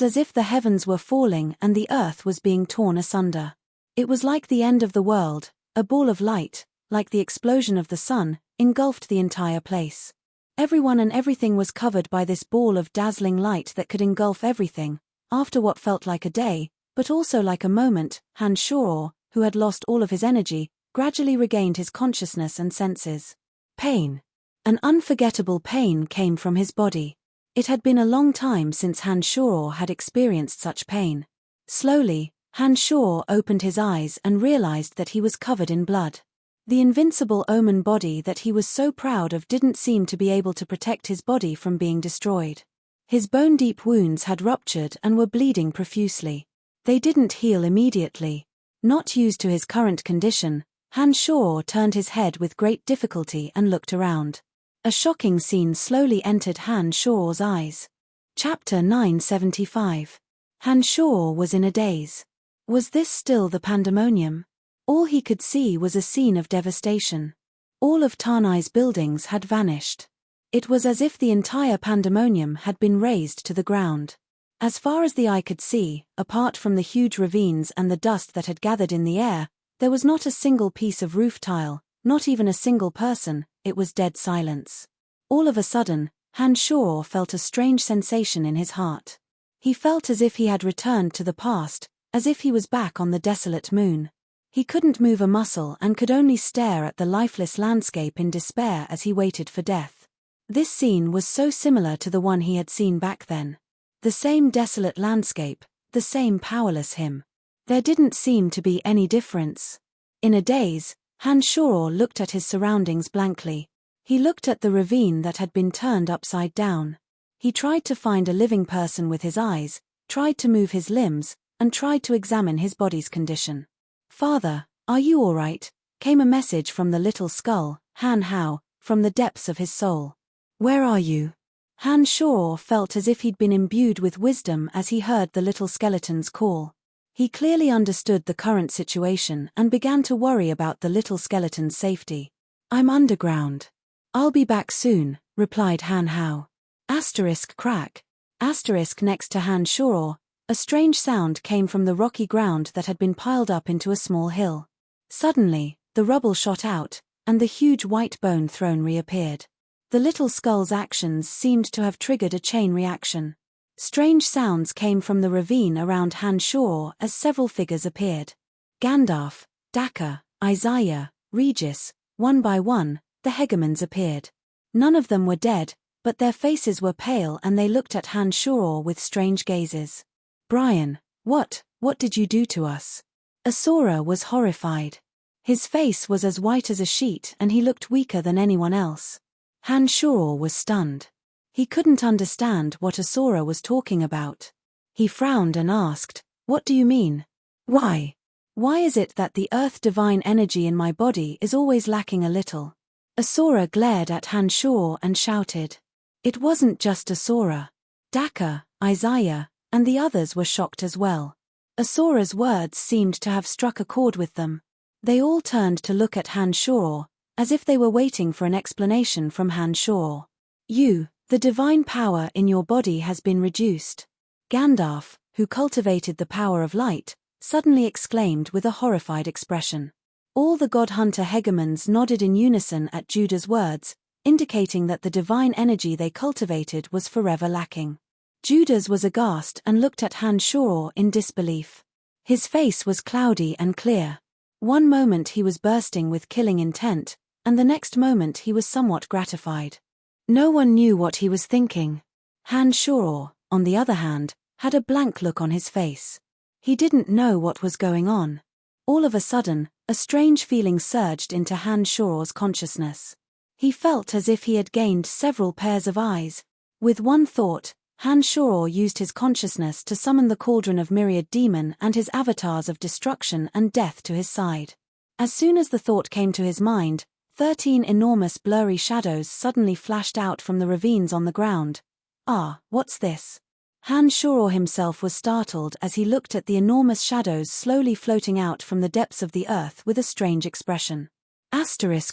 as if the heavens were falling and the earth was being torn asunder. It was like the end of the world, a ball of light, like the explosion of the sun, engulfed the entire place. Everyone and everything was covered by this ball of dazzling light that could engulf everything. After what felt like a day, but also like a moment, Han Shor, who had lost all of his energy, gradually regained his consciousness and senses. Pain. An unforgettable pain came from his body. It had been a long time since Han Shor had experienced such pain. Slowly, Han Shor opened his eyes and realized that he was covered in blood. The invincible Omen body that he was so proud of didn't seem to be able to protect his body from being destroyed. His bone-deep wounds had ruptured and were bleeding profusely. They didn't heal immediately. Not used to his current condition, Han Shor turned his head with great difficulty and looked around. A shocking scene slowly entered Han Shor's eyes. Chapter 975. Han Shor was in a daze. Was this still the pandemonium? All he could see was a scene of devastation. All of Tanai's buildings had vanished. It was as if the entire pandemonium had been razed to the ground. As far as the eye could see, apart from the huge ravines and the dust that had gathered in the air, there was not a single piece of roof tile, not even a single person. It was dead silence. All of a sudden, Han Shao felt a strange sensation in his heart. He felt as if he had returned to the past, as if he was back on the desolate moon. He couldn't move a muscle and could only stare at the lifeless landscape in despair as he waited for death. This scene was so similar to the one he had seen back then. The same desolate landscape, the same powerless him. There didn't seem to be any difference. In a daze, Han Shao looked at his surroundings blankly. He looked at the ravine that had been turned upside down. He tried to find a living person with his eyes, tried to move his limbs, and tried to examine his body's condition. "Father, are you all right?" came a message from the little skull, Han Hao, from the depths of his soul. "Where are you?" Han Shao felt as if he'd been imbued with wisdom as he heard the little skeleton's call. He clearly understood the current situation and began to worry about the little skeleton's safety. "I'm underground. I'll be back soon," replied Han Hao. Crack. Next to Han Shao, a strange sound came from the rocky ground that had been piled up into a small hill. Suddenly, the rubble shot out, and the huge white bone throne reappeared. The little skull's actions seemed to have triggered a chain reaction. Strange sounds came from the ravine around Han Shao as several figures appeared. Gandalf, Daka, Isaiah, Regis, one by one, the hegemons appeared. None of them were dead, but their faces were pale and they looked at Han Shao with strange gazes. "Brian, what did you do to us?" Asura was horrified. His face was as white as a sheet and he looked weaker than anyone else. Han Shao was stunned. He couldn't understand what Asura was talking about. He frowned and asked, "What do you mean? Why? Why is it that the earth divine energy in my body is always lacking a little?" Asura glared at Han Shao and shouted. It wasn't just Asura. Daka, Isaiah, and the others were shocked as well. Asura's words seemed to have struck a chord with them. They all turned to look at Han Shao, as if they were waiting for an explanation from Han Shao. The divine power in your body has been reduced." Gandalf, who cultivated the power of light, suddenly exclaimed with a horrified expression. All the God Hunter hegemons nodded in unison at Judah's words, indicating that the divine energy they cultivated was forever lacking. Judas was aghast and looked at Han Shao in disbelief. His face was cloudy and clear. One moment he was bursting with killing intent, and the next moment he was somewhat gratified. No one knew what he was thinking. Han Shao, on the other hand, had a blank look on his face. He didn't know what was going on. All of a sudden, a strange feeling surged into Han Shao's consciousness. He felt as if he had gained several pairs of eyes. With one thought, Han Shao used his consciousness to summon the cauldron of myriad demon and his avatars of destruction and death to his side. As soon as the thought came to his mind, 13 enormous blurry shadows suddenly flashed out from the ravines on the ground. "Ah, what's this?" Han Shao himself was startled as he looked at the enormous shadows slowly floating out from the depths of the earth with a strange expression.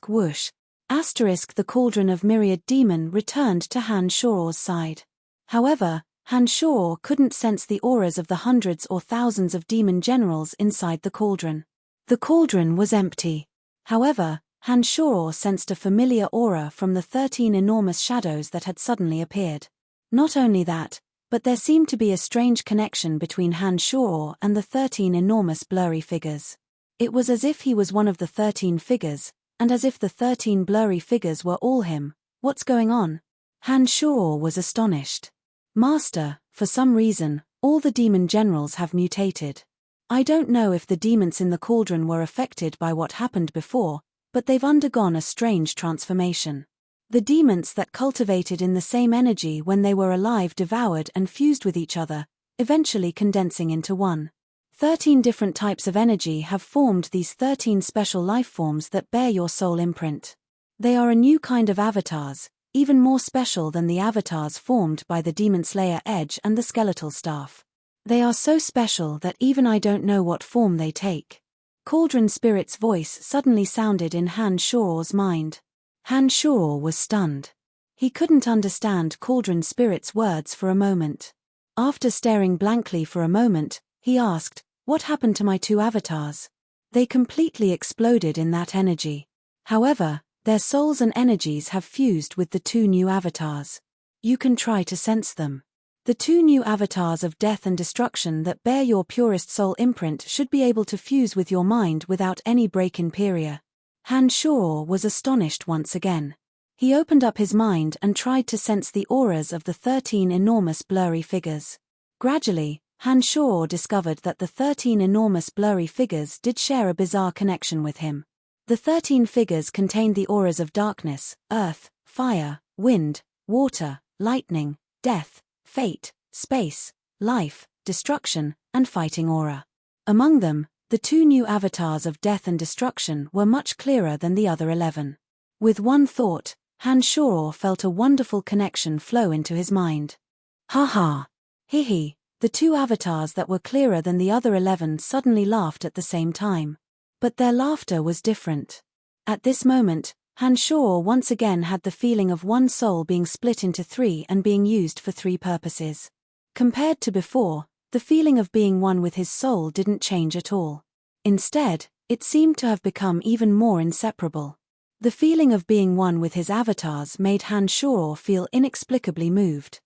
Whoosh. The cauldron of myriad demon returned to Han Shao's side. However, Han Shao couldn't sense the auras of the hundreds or thousands of demon generals inside the cauldron. The cauldron was empty. However, Han Shao sensed a familiar aura from the 13 enormous shadows that had suddenly appeared. Not only that, but there seemed to be a strange connection between Han Shao and the 13 enormous blurry figures. It was as if he was one of the 13 figures, and as if the 13 blurry figures were all him. "What's going on?" Han Shao was astonished. "Master, for some reason, all the demon generals have mutated. I don't know if the demons in the cauldron were affected by what happened before, but they've undergone a strange transformation. The demons that cultivated in the same energy when they were alive devoured and fused with each other, eventually condensing into one. 13 different types of energy have formed these 13 special life forms that bear your soul imprint. They are a new kind of avatars, even more special than the avatars formed by the Demon Slayer Edge and the Skeletal Staff. They are so special that even I don't know what form they take." Cauldron Spirit's voice suddenly sounded in Han Shoror's mind. Han Shoror was stunned. He couldn't understand Cauldron Spirit's words for a moment. After staring blankly for a moment, he asked, "What happened to my two avatars?" "They completely exploded in that energy. However, their souls and energies have fused with the two new avatars. You can try to sense them. The two new avatars of death and destruction that bear your purest soul imprint should be able to fuse with your mind without any break in period." Han Shoror was astonished once again. He opened up his mind and tried to sense the auras of the 13 enormous blurry figures. Gradually, Han Shoror discovered that the 13 enormous blurry figures did share a bizarre connection with him. The 13 figures contained the auras of darkness, earth, fire, wind, water, lightning, death, fate, space, life, destruction, and fighting aura. Among them, the two new avatars of death and destruction were much clearer than the other 11. With one thought, Han Shoror felt a wonderful connection flow into his mind. "Ha ha! Hee. The two avatars that were clearer than the other 11 suddenly laughed at the same time. But their laughter was different. At this moment, Han Shoror once again had the feeling of one soul being split into 3 and being used for 3 purposes. Compared to before, the feeling of being one with his soul didn't change at all. Instead, it seemed to have become even more inseparable. The feeling of being one with his avatars made Han Shoror feel inexplicably moved.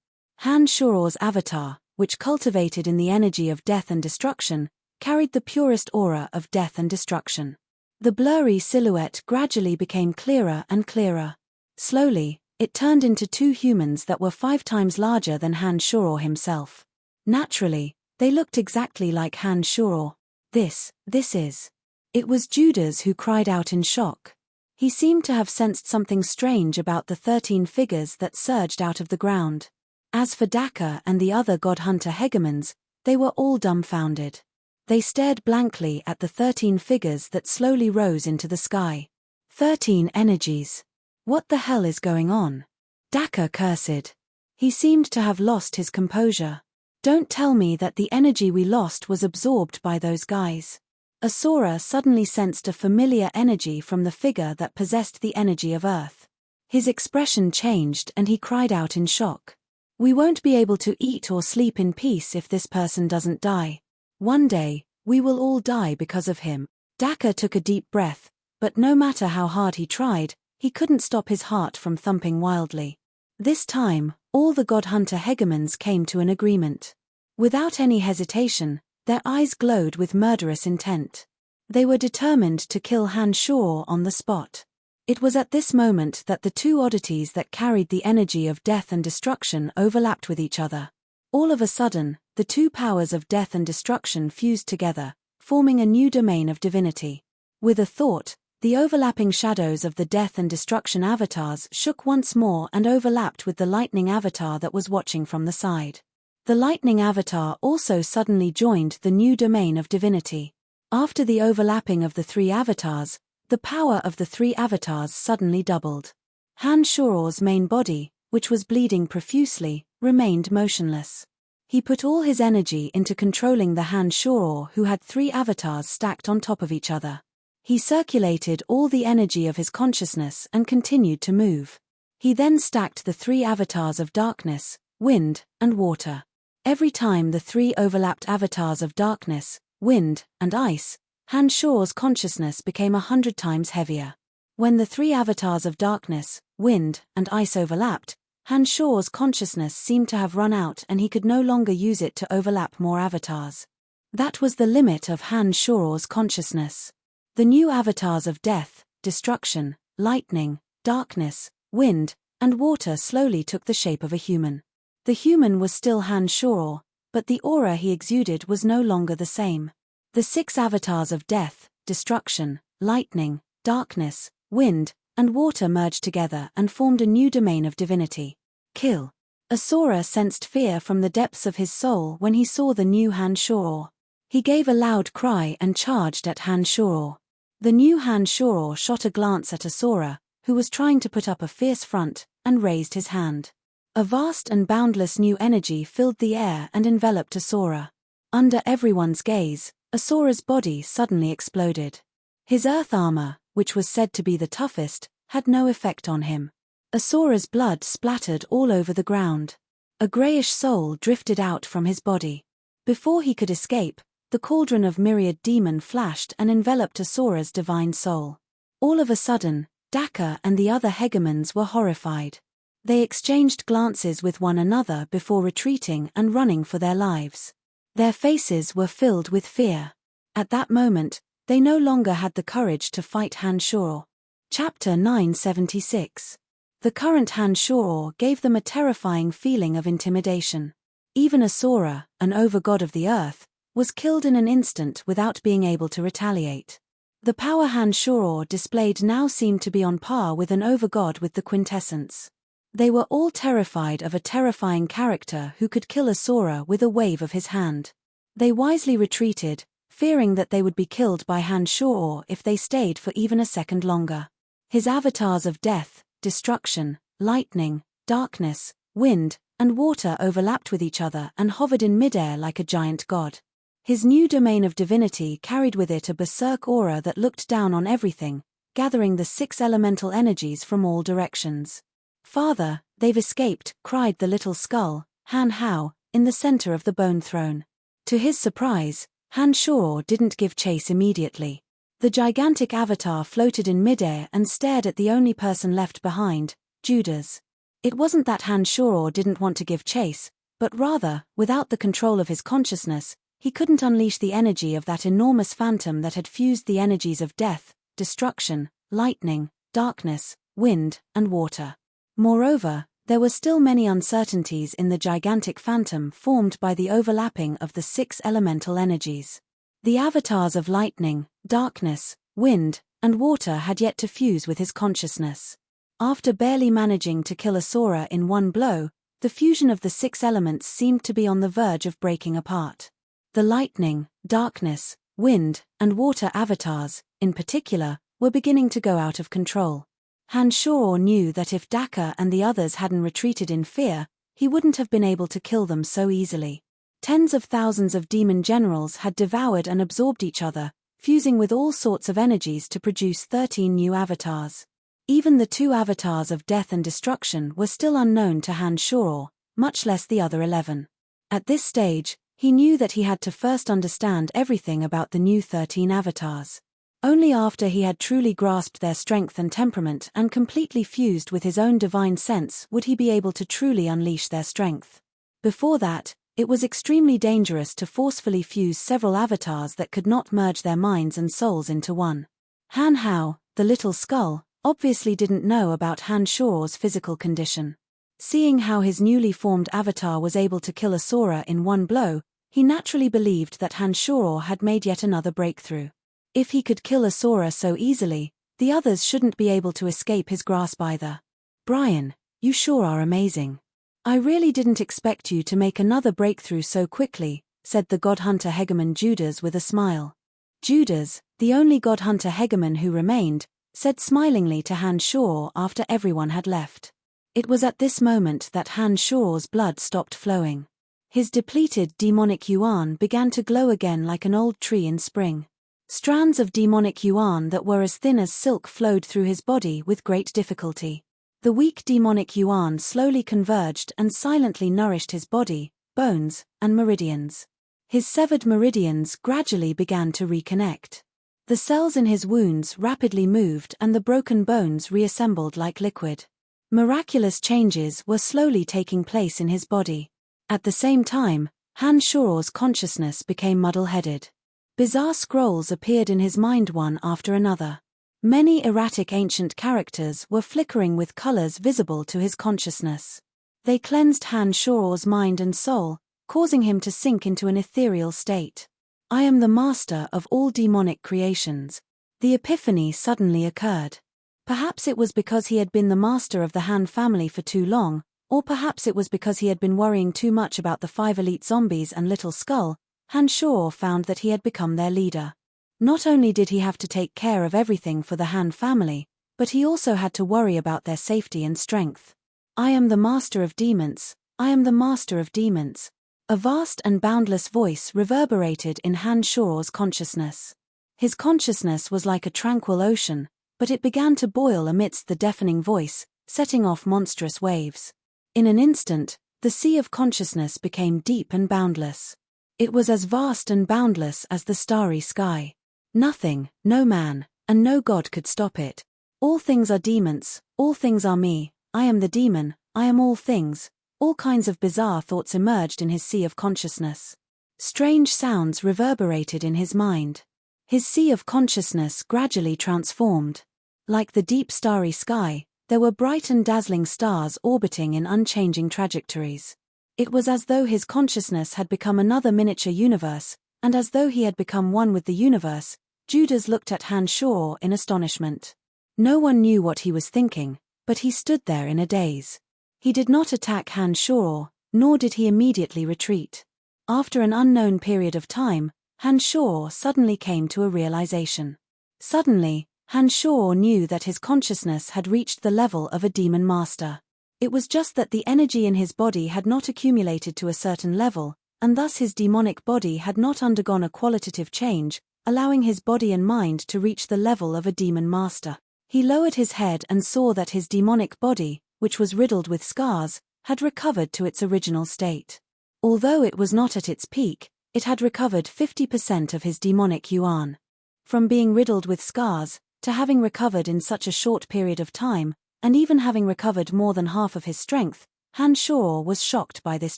Han Shoror's avatar, which cultivated in the energy of death and destruction, carried the purest aura of death and destruction. The blurry silhouette gradually became clearer and clearer. Slowly, it turned into 2 humans that were 5 times larger than Han Shoror himself. Naturally, they looked exactly like Han Shoror. This is. It was Judas who cried out in shock. He seemed to have sensed something strange about the 13 figures that surged out of the ground. As for Daka and the other God Hunter hegemons, they were all dumbfounded. They stared blankly at the 13 figures that slowly rose into the sky. 13 energies. What the hell is going on? Daka cursed. He seemed to have lost his composure. Don't tell me that the energy we lost was absorbed by those guys. Asura suddenly sensed a familiar energy from the figure that possessed the energy of Earth. His expression changed and he cried out in shock. "We won't be able to eat or sleep in peace if this person doesn't die. One day, we will all die because of him." Daka took a deep breath, but no matter how hard he tried, he couldn't stop his heart from thumping wildly. This time, all the God Hunter hegemons came to an agreement. Without any hesitation, their eyes glowed with murderous intent. They were determined to kill Han Shoror on the spot. It was at this moment that the 2 oddities that carried the energy of death and destruction overlapped with each other. All of a sudden, the 2 powers of death and destruction fused together, forming a new domain of divinity. With a thought, the overlapping shadows of the death and destruction avatars shook once more and overlapped with the lightning avatar that was watching from the side. The lightning avatar also suddenly joined the new domain of divinity. After the overlapping of the 3 avatars, the power of the 3 avatars suddenly doubled. Han Shoror's main body, which was bleeding profusely, remained motionless. He put all his energy into controlling the Han Shoror who had 3 avatars stacked on top of each other. He circulated all the energy of his consciousness and continued to move. He then stacked the 3 avatars of darkness, wind, and water. Every time the 3 overlapped avatars of darkness, wind, and ice, Han Shoror's consciousness became 100 times heavier. When the 3 avatars of darkness, wind, and ice overlapped, Han Shoror's consciousness seemed to have run out and he could no longer use it to overlap more avatars. That was the limit of Han Shoror's consciousness. The new avatars of death, destruction, lightning, darkness, wind, and water slowly took the shape of a human. The human was still Han Shoror, but the aura he exuded was no longer the same. The 6 avatars of death, destruction, lightning, darkness, wind, and water merged together and formed a new domain of divinity. Kill. Asura sensed fear from the depths of his soul when he saw the new Han Shoror. He gave a loud cry and charged at Han Shoror. The new Han Shoror shot a glance at Asura, who was trying to put up a fierce front, and raised his hand. A vast and boundless new energy filled the air and enveloped Asura. Under everyone's gaze, Asora's body suddenly exploded. His earth armor, which was said to be the toughest, had no effect on him. Asora's blood splattered all over the ground. A greyish soul drifted out from his body. Before he could escape, the cauldron of myriad demon flashed and enveloped Asora's divine soul. All of a sudden, Daka and the other hegemons were horrified. They exchanged glances with one another before retreating and running for their lives. Their faces were filled with fear. At that moment, they no longer had the courage to fight Han-Shor. Chapter 976. The current Han-Shor gave them a terrifying feeling of intimidation. Even Asura, an overgod of the earth, was killed in an instant without being able to retaliate. The power Han-Shor displayed now seemed to be on par with an overgod with the quintessence. They were all terrified of a terrifying character who could kill Asura with a wave of his hand. They wisely retreated, fearing that they would be killed by Han-Shor if they stayed for even a second longer. His avatars of death, destruction, lightning, darkness, wind, and water overlapped with each other and hovered in midair like a giant god. His new domain of divinity carried with it a berserk aura that looked down on everything, gathering the 6 elemental energies from all directions. "Father, they've escaped," cried the little skull, Han-Hao, in the center of the bone throne. To his surprise, Han-Shor didn't give chase immediately. The gigantic avatar floated in midair and stared at the only person left behind, Judas. It wasn't that Han-Shor didn't want to give chase, but rather, without the control of his consciousness, he couldn't unleash the energy of that enormous phantom that had fused the energies of death, destruction, lightning, darkness, wind, and water. Moreover, there were still many uncertainties in the gigantic phantom formed by the overlapping of the 6 elemental energies. The avatars of lightning, darkness, wind, and water had yet to fuse with his consciousness. After barely managing to kill Asura in one blow, the fusion of the 6 elements seemed to be on the verge of breaking apart. The lightning, darkness, wind, and water avatars, in particular, were beginning to go out of control. Han-Shor knew that if Daka and the others hadn't retreated in fear, he wouldn't have been able to kill them so easily. Tens of thousands of demon generals had devoured and absorbed each other, fusing with all sorts of energies to produce 13 new avatars. Even the 2 avatars of death and destruction were still unknown to Han-Shor, much less the other 11. At this stage, he knew that he had to first understand everything about the new 13 avatars. Only after he had truly grasped their strength and temperament and completely fused with his own divine sense would he be able to truly unleash their strength. Before that, it was extremely dangerous to forcefully fuse several avatars that could not merge their minds and souls into one. Han-Hao, the little skull, obviously didn't know about Han-Shor's physical condition. Seeing how his newly formed avatar was able to kill Asura in one blow, he naturally believed that Han-Shor had made yet another breakthrough. If he could kill Asura so easily, the others shouldn't be able to escape his grasp either. "Brian, you sure are amazing. I really didn't expect you to make another breakthrough so quickly," said the God Hunter hegemon Judas with a smile. Judas, the only God Hunter hegemon who remained, said smilingly to Han-Shor after everyone had left. It was at this moment that Han-Shor's blood stopped flowing. His depleted demonic yuan began to glow again like an old tree in spring. Strands of demonic yuan that were as thin as silk flowed through his body with great difficulty. The weak demonic yuan slowly converged and silently nourished his body, bones, and meridians. His severed meridians gradually began to reconnect. The cells in his wounds rapidly moved and the broken bones reassembled like liquid. Miraculous changes were slowly taking place in his body. At the same time, Han-Shor's consciousness became muddle-headed. Bizarre scrolls appeared in his mind one after another. Many erratic ancient characters were flickering with colors visible to his consciousness. They cleansed Han-Shor's mind and soul, causing him to sink into an ethereal state. "I am the master of all demonic creations." The epiphany suddenly occurred. Perhaps it was because he had been the master of the Han family for too long, or perhaps it was because he had been worrying too much about the 5 elite zombies and Little Skull. Han-Shor found that he had become their leader. Not only did he have to take care of everything for the Han family, but he also had to worry about their safety and strength. "I am the master of demons. I am the master of demons." A vast and boundless voice reverberated in Han-Shuo's consciousness. His consciousness was like a tranquil ocean, but it began to boil amidst the deafening voice, setting off monstrous waves. In an instant, the sea of consciousness became deep and boundless. It was as vast and boundless as the starry sky. Nothing, no man, and no god could stop it. All things are demons, all things are me, I am the demon, I am all things. All kinds of bizarre thoughts emerged in his sea of consciousness. Strange sounds reverberated in his mind. His sea of consciousness gradually transformed. Like the deep starry sky, there were bright and dazzling stars orbiting in unchanging trajectories. It was as though his consciousness had become another miniature universe, and as though he had become one with the universe. Judas looked at Han-Shuo in astonishment. No one knew what he was thinking, but he stood there in a daze. He did not attack Han-Shuo, nor did he immediately retreat. After an unknown period of time, Han-Shuo suddenly came to a realization. Suddenly, Han-Shuo knew that his consciousness had reached the level of a demon master. It was just that the energy in his body had not accumulated to a certain level, and thus his demonic body had not undergone a qualitative change, allowing his body and mind to reach the level of a demon master. He lowered his head and saw that his demonic body, which was riddled with scars, had recovered to its original state. Although it was not at its peak, it had recovered 50% of his demonic yuan. From being riddled with scars, to having recovered in such a short period of time, and even having recovered more than half of his strength, Han-Shuo was shocked by this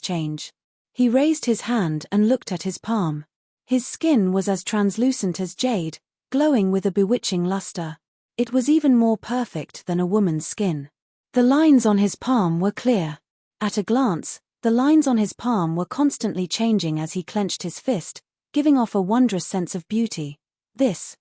change. He raised his hand and looked at his palm. His skin was as translucent as jade, glowing with a bewitching luster. It was even more perfect than a woman's skin. The lines on his palm were clear. At a glance, the lines on his palm were constantly changing as he clenched his fist, giving off a wondrous sense of beauty. This.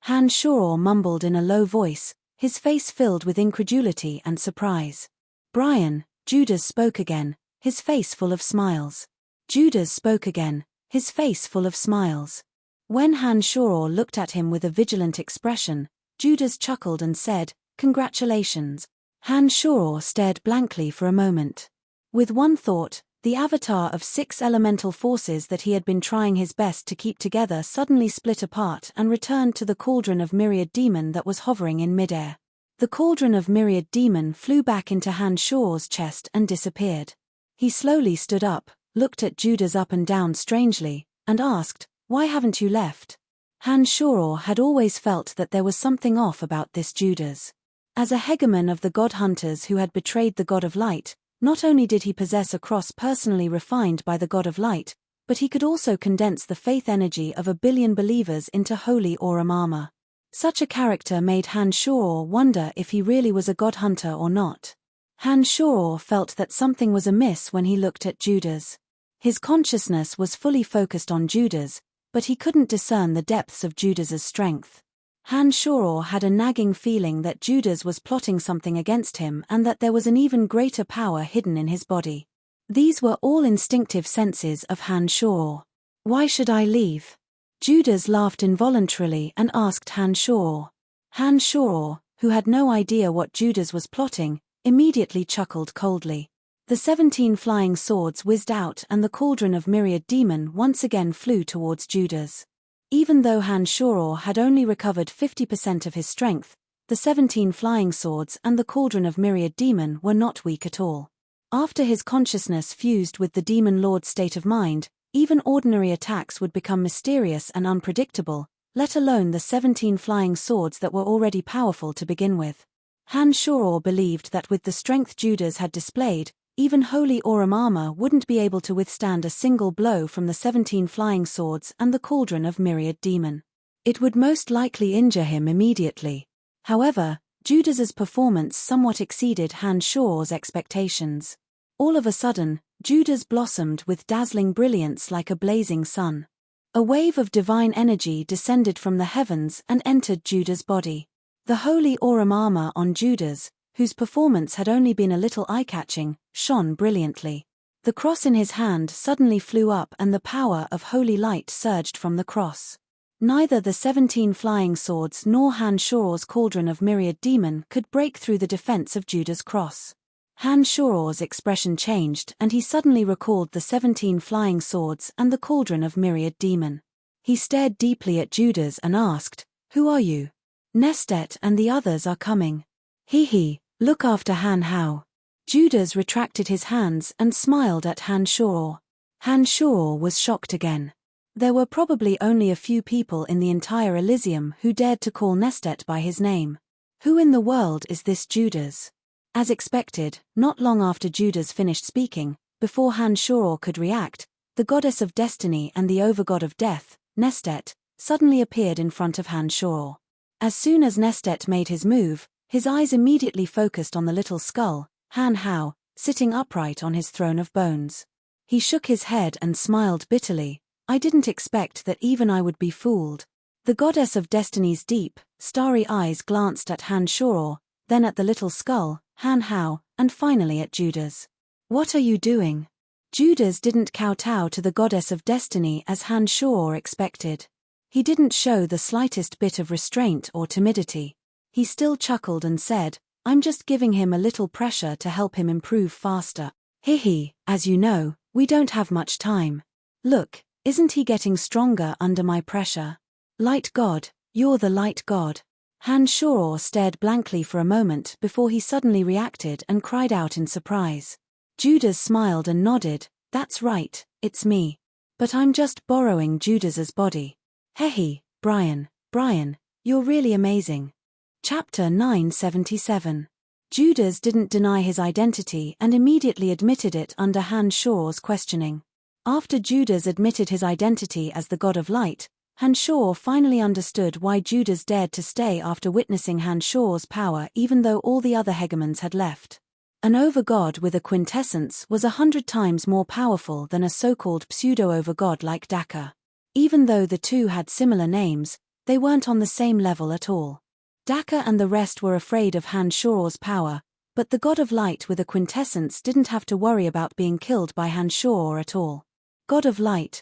Han-Shuo mumbled in a low voice, his face filled with incredulity and surprise. Brian, Judas spoke again, his face full of smiles. Judas spoke again, his face full of smiles. When Han-Shuo looked at him with a vigilant expression, Judas chuckled and said, "Congratulations." Han-Shuo stared blankly for a moment. With one thought, the avatar of 6 elemental forces that he had been trying his best to keep together suddenly split apart and returned to the cauldron of myriad demon that was hovering in midair. The cauldron of myriad demon flew back into Han-Shuo's chest and disappeared. He slowly stood up, looked at Judas up and down strangely, and asked, "Why haven't you left?" Han-Shuo had always felt that there was something off about this Judas. As a hegemon of the god hunters who had betrayed the god of light, not only did he possess a cross personally refined by the god of light, but he could also condense the faith energy of 1 billion believers into holy aurum armor. Such a character made Han-Shuo wonder if he really was a god hunter or not. Han-Shuo felt that something was amiss when he looked at Judas. His consciousness was fully focused on Judas, but he couldn't discern the depths of Judas's strength. Han-Shuo had a nagging feeling that Judas was plotting something against him and that there was an even greater power hidden in his body. These were all instinctive senses of Han-Shuo. "Why should I leave?" Judas laughed involuntarily and asked Han-Shuo. Han-Shuo, who had no idea what Judas was plotting, immediately chuckled coldly. The 17 flying swords whizzed out and the cauldron of myriad demon once again flew towards Judas. Even though Han-Shuo had only recovered 50% of his strength, the 17 flying swords and the cauldron of myriad demon were not weak at all. After his consciousness fused with the demon lord's state of mind, even ordinary attacks would become mysterious and unpredictable, let alone the 17 flying swords that were already powerful to begin with. Han-Shuo believed that with the strength Judas had displayed, even holy aurum armor wouldn't be able to withstand a single blow from the 17 flying swords and the cauldron of myriad demon. It would most likely injure him immediately. However, Judas's performance somewhat exceeded Han-Shuo's expectations. All of a sudden, Judas blossomed with dazzling brilliance like a blazing sun. A wave of divine energy descended from the heavens and entered Judas' body. The holy aurum armor on Judas, whose performance had only been a little eye-catching, shone brilliantly. The cross in his hand suddenly flew up and the power of holy light surged from the cross. Neither the 17 flying swords nor Han-Shuo's cauldron of myriad demon could break through the defense of Judas' cross. Han Shoror's expression changed and he suddenly recalled the 17 flying swords and the cauldron of myriad demon. He stared deeply at Judas and asked, "Who are you?" "Nestet and the others are coming." "He, look after Han Hao." Judas retracted his hands and smiled at Han Shoror. Han Shoror was shocked again. There were probably only a few people in the entire Elysium who dared to call Nestet by his name. Who in the world is this Judas? As expected, not long after Judas finished speaking, before Han Shoror could react, the goddess of destiny and the overgod of death, Nestet, suddenly appeared in front of Han Shoror. As soon as Nestet made his move, his eyes immediately focused on the little skull, Han Hao, sitting upright on his throne of bones. He shook his head and smiled bitterly. "I didn't expect that even I would be fooled." The goddess of destiny's deep, starry eyes glanced at Han Shoror, then at the little skull, Han Hao, and finally at Judas. "What are you doing?" Judas didn't kowtow to the goddess of destiny as Han Shoror expected. He didn't show the slightest bit of restraint or timidity. He still chuckled and said, "I'm just giving him a little pressure to help him improve faster. As you know, we don't have much time. Look, isn't he getting stronger under my pressure? Light God, you're the light God." Han Shoror stared blankly for a moment before he suddenly reacted and cried out in surprise. Judas smiled and nodded, "That's right, it's me. But I'm just borrowing Judas's body." Brian, you're really amazing. Chapter 977. Judas didn't deny his identity and immediately admitted it under Han Shoror's questioning. After Judas admitted his identity as the god of light, Han Shoror finally understood why Judas dared to stay after witnessing Han Shoror's power even though all the other hegemons had left. An overgod with a quintessence was 100 times more powerful than a so-called pseudo-overgod like Daka. Even though the two had similar names, they weren't on the same level at all. Daka and the rest were afraid of Han Shoror's power, but the god of light with a quintessence didn't have to worry about being killed by Han Shoror at all. God of light,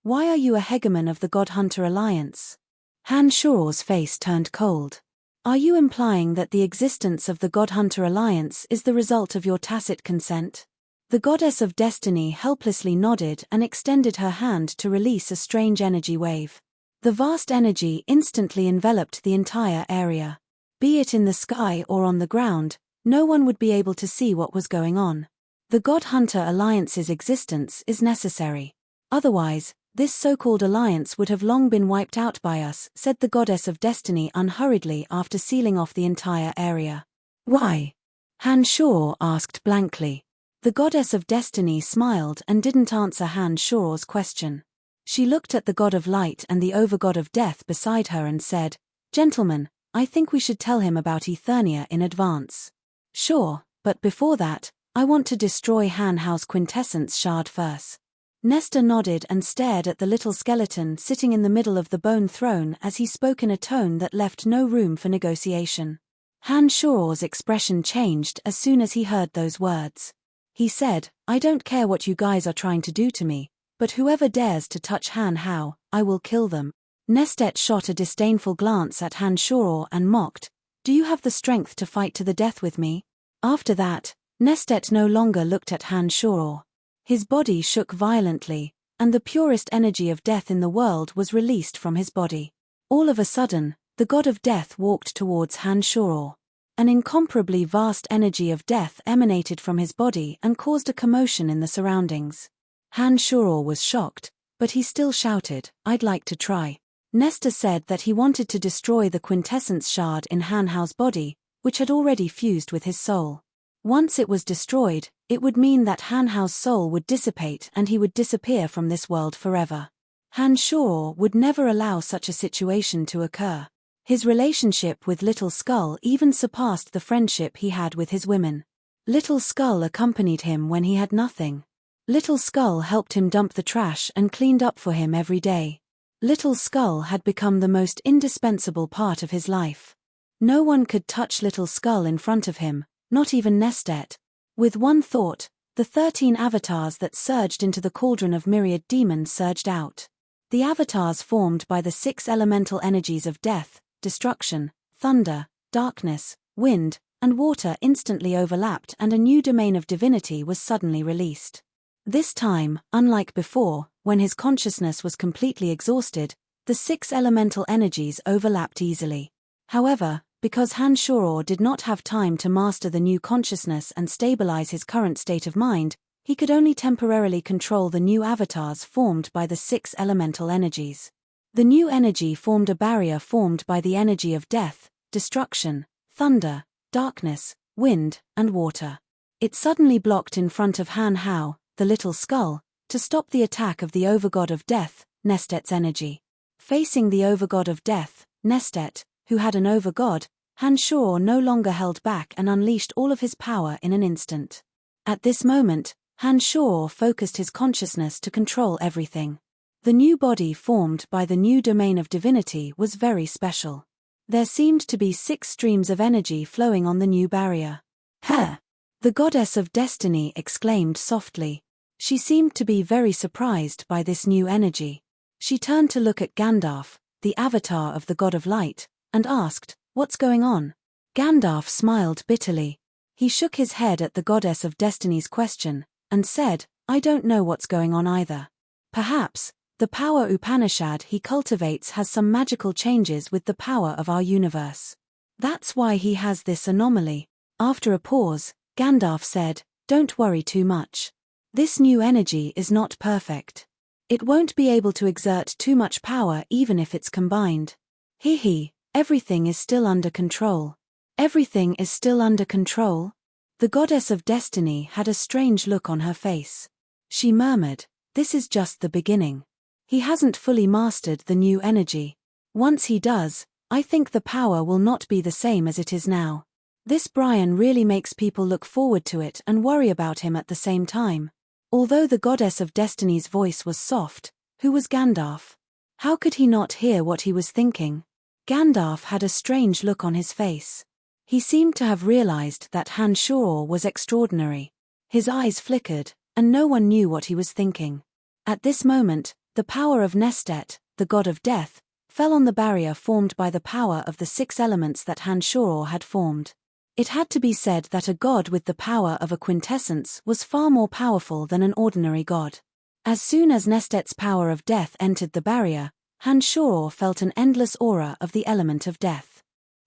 why are you a hegemon of the God Hunter Alliance?" Han Shoror's face turned cold. "Are you implying that the existence of the God Hunter Alliance is the result of your tacit consent?" The goddess of destiny helplessly nodded and extended her hand to release a strange energy wave. The vast energy instantly enveloped the entire area. Be it in the sky or on the ground, no one would be able to see what was going on. The God Hunter Alliance's existence is necessary. Otherwise, this so-called alliance would have long been wiped out by us, said the goddess of destiny unhurriedly after sealing off the entire area. "Why?" Han Shoror asked blankly. The goddess of destiny smiled and didn't answer Han Shoror's question. She looked at the god of light and the overgod of death beside her and said, "Gentlemen, I think we should tell him about Eternia in advance." "Sure, but before that, I want to destroy Han Hao's quintessence shard first." Nestor nodded and stared at the little skeleton sitting in the middle of the bone throne as he spoke in a tone that left no room for negotiation. Han Shoror's expression changed as soon as he heard those words. He said, "I don't care what you guys are trying to do to me, but whoever dares to touch Han Hao, I will kill them." Nestet shot a disdainful glance at Han Shoror and mocked, "Do you have the strength to fight to the death with me?" After that, Nestet no longer looked at Han Shoror. His body shook violently, and the purest energy of death in the world was released from his body. All of a sudden, the god of death walked towards Han Shoror. An incomparably vast energy of death emanated from his body and caused a commotion in the surroundings. Han Shoror was shocked, but he still shouted, "I'd like to try." Nestor said that he wanted to destroy the quintessence shard in Han Hao's body, which had already fused with his soul. Once it was destroyed, it would mean that Han Hao's soul would dissipate and he would disappear from this world forever. Han Shoror would never allow such a situation to occur. His relationship with Little Skull even surpassed the friendship he had with his women. Little Skull accompanied him when he had nothing. Little Skull helped him dump the trash and cleaned up for him every day. Little Skull had become the most indispensable part of his life. No one could touch Little Skull in front of him, not even Nestet. With one thought, the 13 avatars that surged into the cauldron of myriad demons surged out. The avatars formed by the 6 elemental energies of death, destruction, thunder, darkness, wind, and water instantly overlapped and a new domain of divinity was suddenly released. This time, unlike before, when his consciousness was completely exhausted, the 6 elemental energies overlapped easily. However, because Han Shuro did not have time to master the new consciousness and stabilize his current state of mind, he could only temporarily control the new avatars formed by the 6 elemental energies. The new energy formed a barrier formed by the energy of death, destruction, thunder, darkness, wind, and water. It suddenly blocked in front of Han Hao, the little skull, to stop the attack of the overgod of death, Nestet's energy. Facing the overgod of death, Nestet, who had an overgod, Han Shuro no longer held back and unleashed all of his power in an instant. At this moment, Han Shuro focused his consciousness to control everything. The new body formed by the new domain of divinity was very special. There seemed to be 6 streams of energy flowing on the new barrier. "Huh!" The goddess of destiny exclaimed softly. She seemed to be very surprised by this new energy. She turned to look at Gandalf, the avatar of the god of light, and asked, "What's going on?" Gandalf smiled bitterly. He shook his head at the goddess of destiny's question, and said, "I don't know what's going on either. Perhaps, the power Upanishad he cultivates has some magical changes with the power of our universe. That's why he has this anomaly." After a pause, Gandalf said, "Don't worry too much. This new energy is not perfect. It won't be able to exert too much power even if it's combined. Everything is still under control." "Everything is still under control?" The goddess of destiny had a strange look on her face. She murmured, "This is just the beginning. He hasn't fully mastered the new energy. Once he does, I think the power will not be the same as it is now. This Brian really makes people look forward to it and worry about him at the same time." Although the goddess of destiny's voice was soft, who was Gandalf? How could he not hear what he was thinking? Gandalf had a strange look on his face. He seemed to have realized that Han Shuro was extraordinary. His eyes flickered, and no one knew what he was thinking. At this moment, the power of Nestet, the god of death, fell on the barrier formed by the power of the 6 elements that Han Shuro had formed. It had to be said that a god with the power of a quintessence was far more powerful than an ordinary god. As soon as Nestet's power of death entered the barrier, Han Shuro felt an endless aura of the element of death.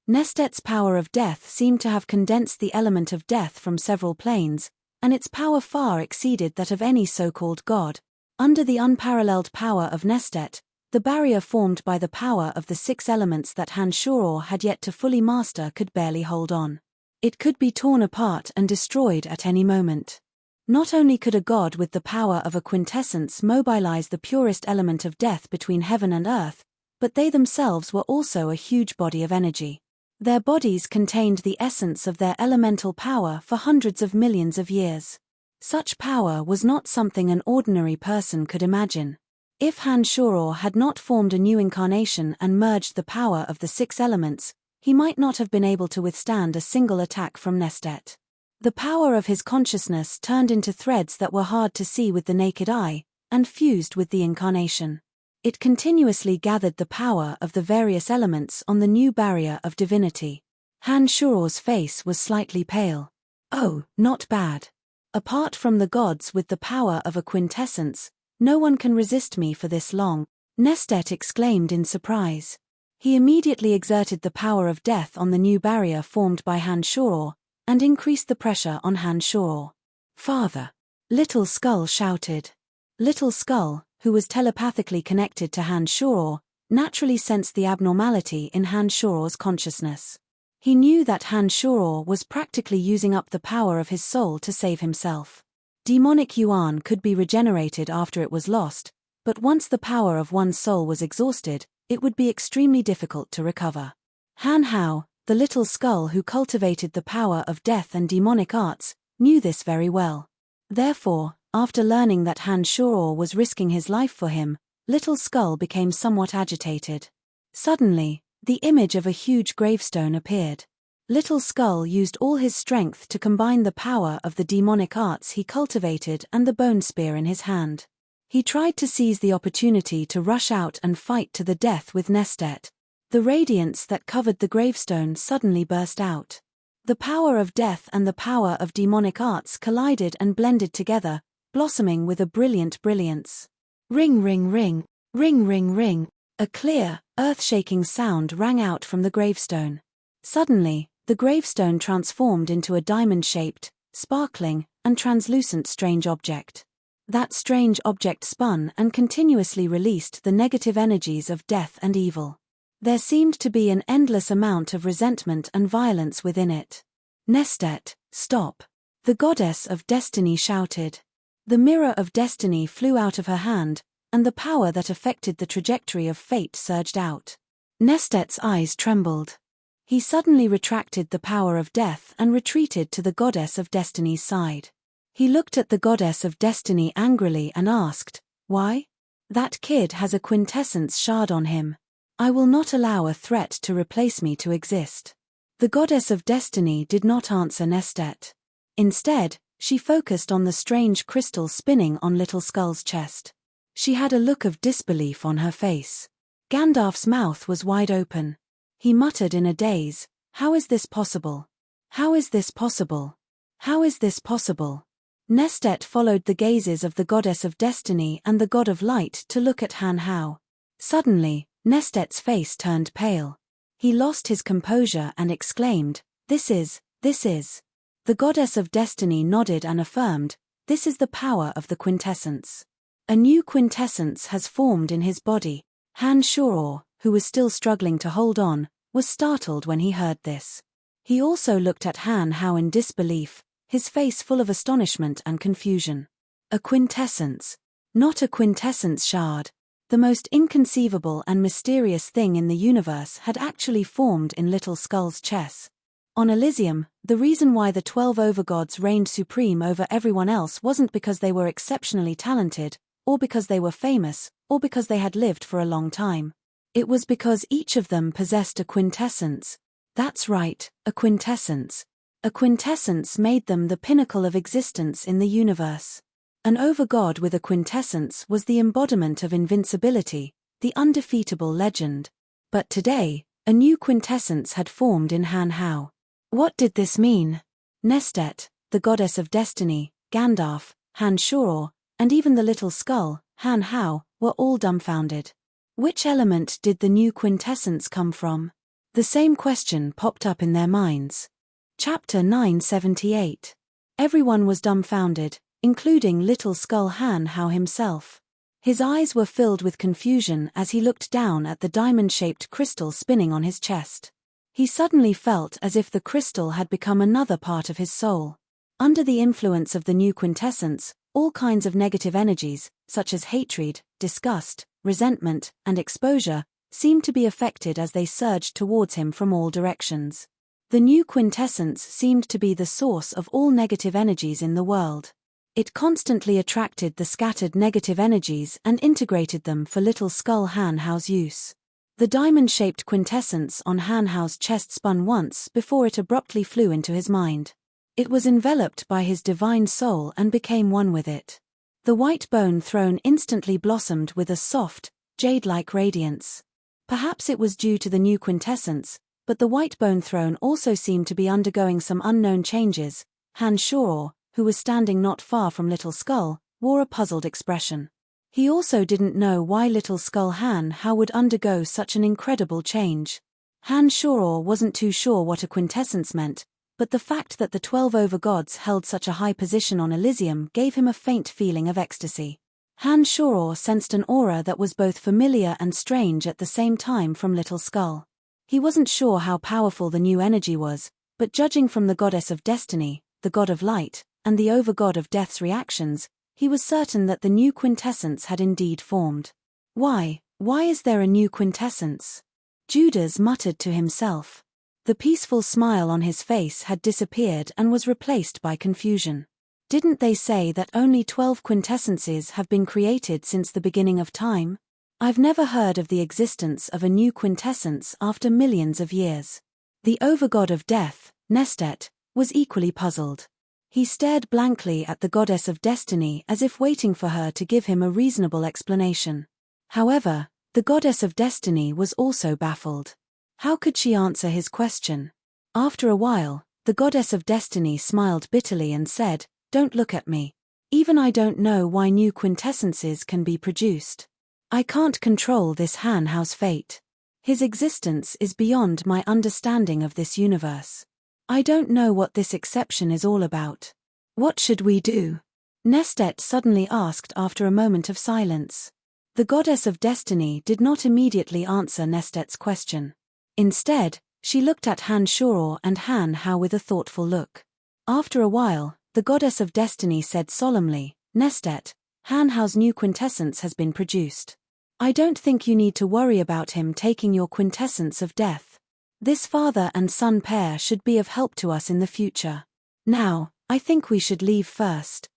Nestet's power of death seemed to have condensed the element of death from several planes, and its power far exceeded that of any so-called god. Under the unparalleled power of Nestet, the barrier formed by the power of the 6 elements that Han Shuro had yet to fully master could barely hold on. It could be torn apart and destroyed at any moment. Not only could a god with the power of a quintessence mobilize the purest element of death between heaven and earth, but they themselves were also a huge body of energy. Their bodies contained the essence of their elemental power for hundreds of millions of years. Such power was not something an ordinary person could imagine. If Han Shuro had not formed a new incarnation and merged the power of the 6 elements, he might not have been able to withstand a single attack from Nestet. The power of his consciousness turned into threads that were hard to see with the naked eye, and fused with the incarnation. It continuously gathered the power of the various elements on the new barrier of divinity. Han Shuro's face was slightly pale. "Oh, not bad. Apart from the gods with the power of a quintessence, no one can resist me for this long," Nestet exclaimed in surprise. He immediately exerted the power of death on the new barrier formed by Han Shuro, and increased the pressure on Han Shuro. "Father!" Little Skull shouted. Little Skull, who was telepathically connected to Han Shuro, naturally sensed the abnormality in Han Shuro's consciousness. He knew that Han Shuro was practically using up the power of his soul to save himself. Demonic yuan could be regenerated after it was lost, but once the power of one's soul was exhausted, it would be extremely difficult to recover. Han Hao, the little skull who cultivated the power of death and demonic arts, knew this very well. Therefore, after learning that Han Shuro was risking his life for him, Little Skull became somewhat agitated. Suddenly, the image of a huge gravestone appeared. Little Skull used all his strength to combine the power of the demonic arts he cultivated and the bone spear in his hand. He tried to seize the opportunity to rush out and fight to the death with Nestet. The radiance that covered the gravestone suddenly burst out. The power of death and the power of demonic arts collided and blended together, blossoming with a brilliant brilliance. Ring ring ring, ring ring ring, a clear, earth-shaking sound rang out from the gravestone. Suddenly, the gravestone transformed into a diamond-shaped, sparkling, and translucent strange object. That strange object spun and continuously released the negative energies of death and evil. There seemed to be an endless amount of resentment and violence within it. Nestet, stop! The goddess of destiny shouted. The mirror of destiny flew out of her hand, and the power that affected the trajectory of fate surged out. Nestet's eyes trembled. He suddenly retracted the power of death and retreated to the goddess of destiny's side. He looked at the goddess of destiny angrily and asked, "Why? That kid has a quintessence shard on him. I will not allow a threat to replace me to exist." The goddess of destiny did not answer Nestet. Instead, she focused on the strange crystal spinning on Little Skull's chest. She had a look of disbelief on her face. Gandalf's mouth was wide open. He muttered in a daze, "How is this possible? How is this possible? How is this possible?" Nestet followed the gazes of the goddess of destiny and the god of light to look at Han Hao. Suddenly, Nestet's face turned pale. He lost his composure and exclaimed, This is. The goddess of destiny nodded and affirmed, "This is the power of the quintessence." A new quintessence has formed in his body. Han Shoror, who was still struggling to hold on, was startled when he heard this. He also looked at Han Hao in disbelief, his face full of astonishment and confusion. A quintessence. Not a quintessence shard. The most inconceivable and mysterious thing in the universe had actually formed in Little Skull's chest. On Elysium, the reason why the 12 overgods reigned supreme over everyone else wasn't because they were exceptionally talented, or because they were famous, or because they had lived for a long time. It was because each of them possessed a quintessence. That's right, a quintessence. A quintessence made them the pinnacle of existence in the universe. An overgod with a quintessence was the embodiment of invincibility, the undefeatable legend. But today, a new quintessence had formed in Han Hao. What did this mean? Nestet, the goddess of destiny, Gandalf, Han Shoror, and even the Little Skull, Han Hao, were all dumbfounded. Which element did the new quintessence come from? The same question popped up in their minds. Chapter 978. Everyone was dumbfounded, including Little Skull Han Hao himself. His eyes were filled with confusion as he looked down at the diamond-shaped crystal spinning on his chest. He suddenly felt as if the crystal had become another part of his soul. Under the influence of the new quintessence, all kinds of negative energies, such as hatred, disgust, resentment, and exposure, seemed to be affected as they surged towards him from all directions. The new quintessence seemed to be the source of all negative energies in the world. It constantly attracted the scattered negative energies and integrated them for Little Skull Han Hao's use. The diamond-shaped quintessence on Han Hao's chest spun once before it abruptly flew into his mind. It was enveloped by his divine soul and became one with it. The white bone throne instantly blossomed with a soft, jade-like radiance. Perhaps it was due to the new quintessence, but the white bone throne also seemed to be undergoing some unknown changes. Han Shoror, who was standing not far from Little Skull, wore a puzzled expression. He also didn't know why Little Skull Han Hao would undergo such an incredible change. Han Shoror wasn't too sure what a quintessence meant, but the fact that the 12 overgods held such a high position on Elysium gave him a faint feeling of ecstasy. Han Shoror sensed an aura that was both familiar and strange at the same time from Little Skull. He wasn't sure how powerful the new energy was, but judging from the goddess of destiny, the god of light, and the overgod of death's reactions, he was certain that the new quintessence had indeed formed. Why is there a new quintessence? Judas muttered to himself. The peaceful smile on his face had disappeared and was replaced by confusion. Didn't they say that only 12 quintessences have been created since the beginning of time? I've never heard of the existence of a new quintessence after millions of years. The overgod of death, Nestet, was equally puzzled. He stared blankly at the goddess of destiny as if waiting for her to give him a reasonable explanation. However, the goddess of destiny was also baffled. How could she answer his question? After a while, The goddess of destiny smiled bitterly and said, "Don't look at me. Even I don't know why new quintessences can be produced. I can't control this Hanhao's fate. His existence is beyond my understanding of this universe. I don't know what this exception is all about. What should we do?" Nestet suddenly asked after a moment of silence. The goddess of destiny did not immediately answer Nestet's question. Instead, she looked at Han Shuro and Hanhao with a thoughtful look. After a while, the goddess of destiny said solemnly, "Nestet, Hanhao's new quintessence has been produced. I don't think you need to worry about him taking your quintessence of death. This father and son pair should be of help to us in the future. Now, I think we should leave first."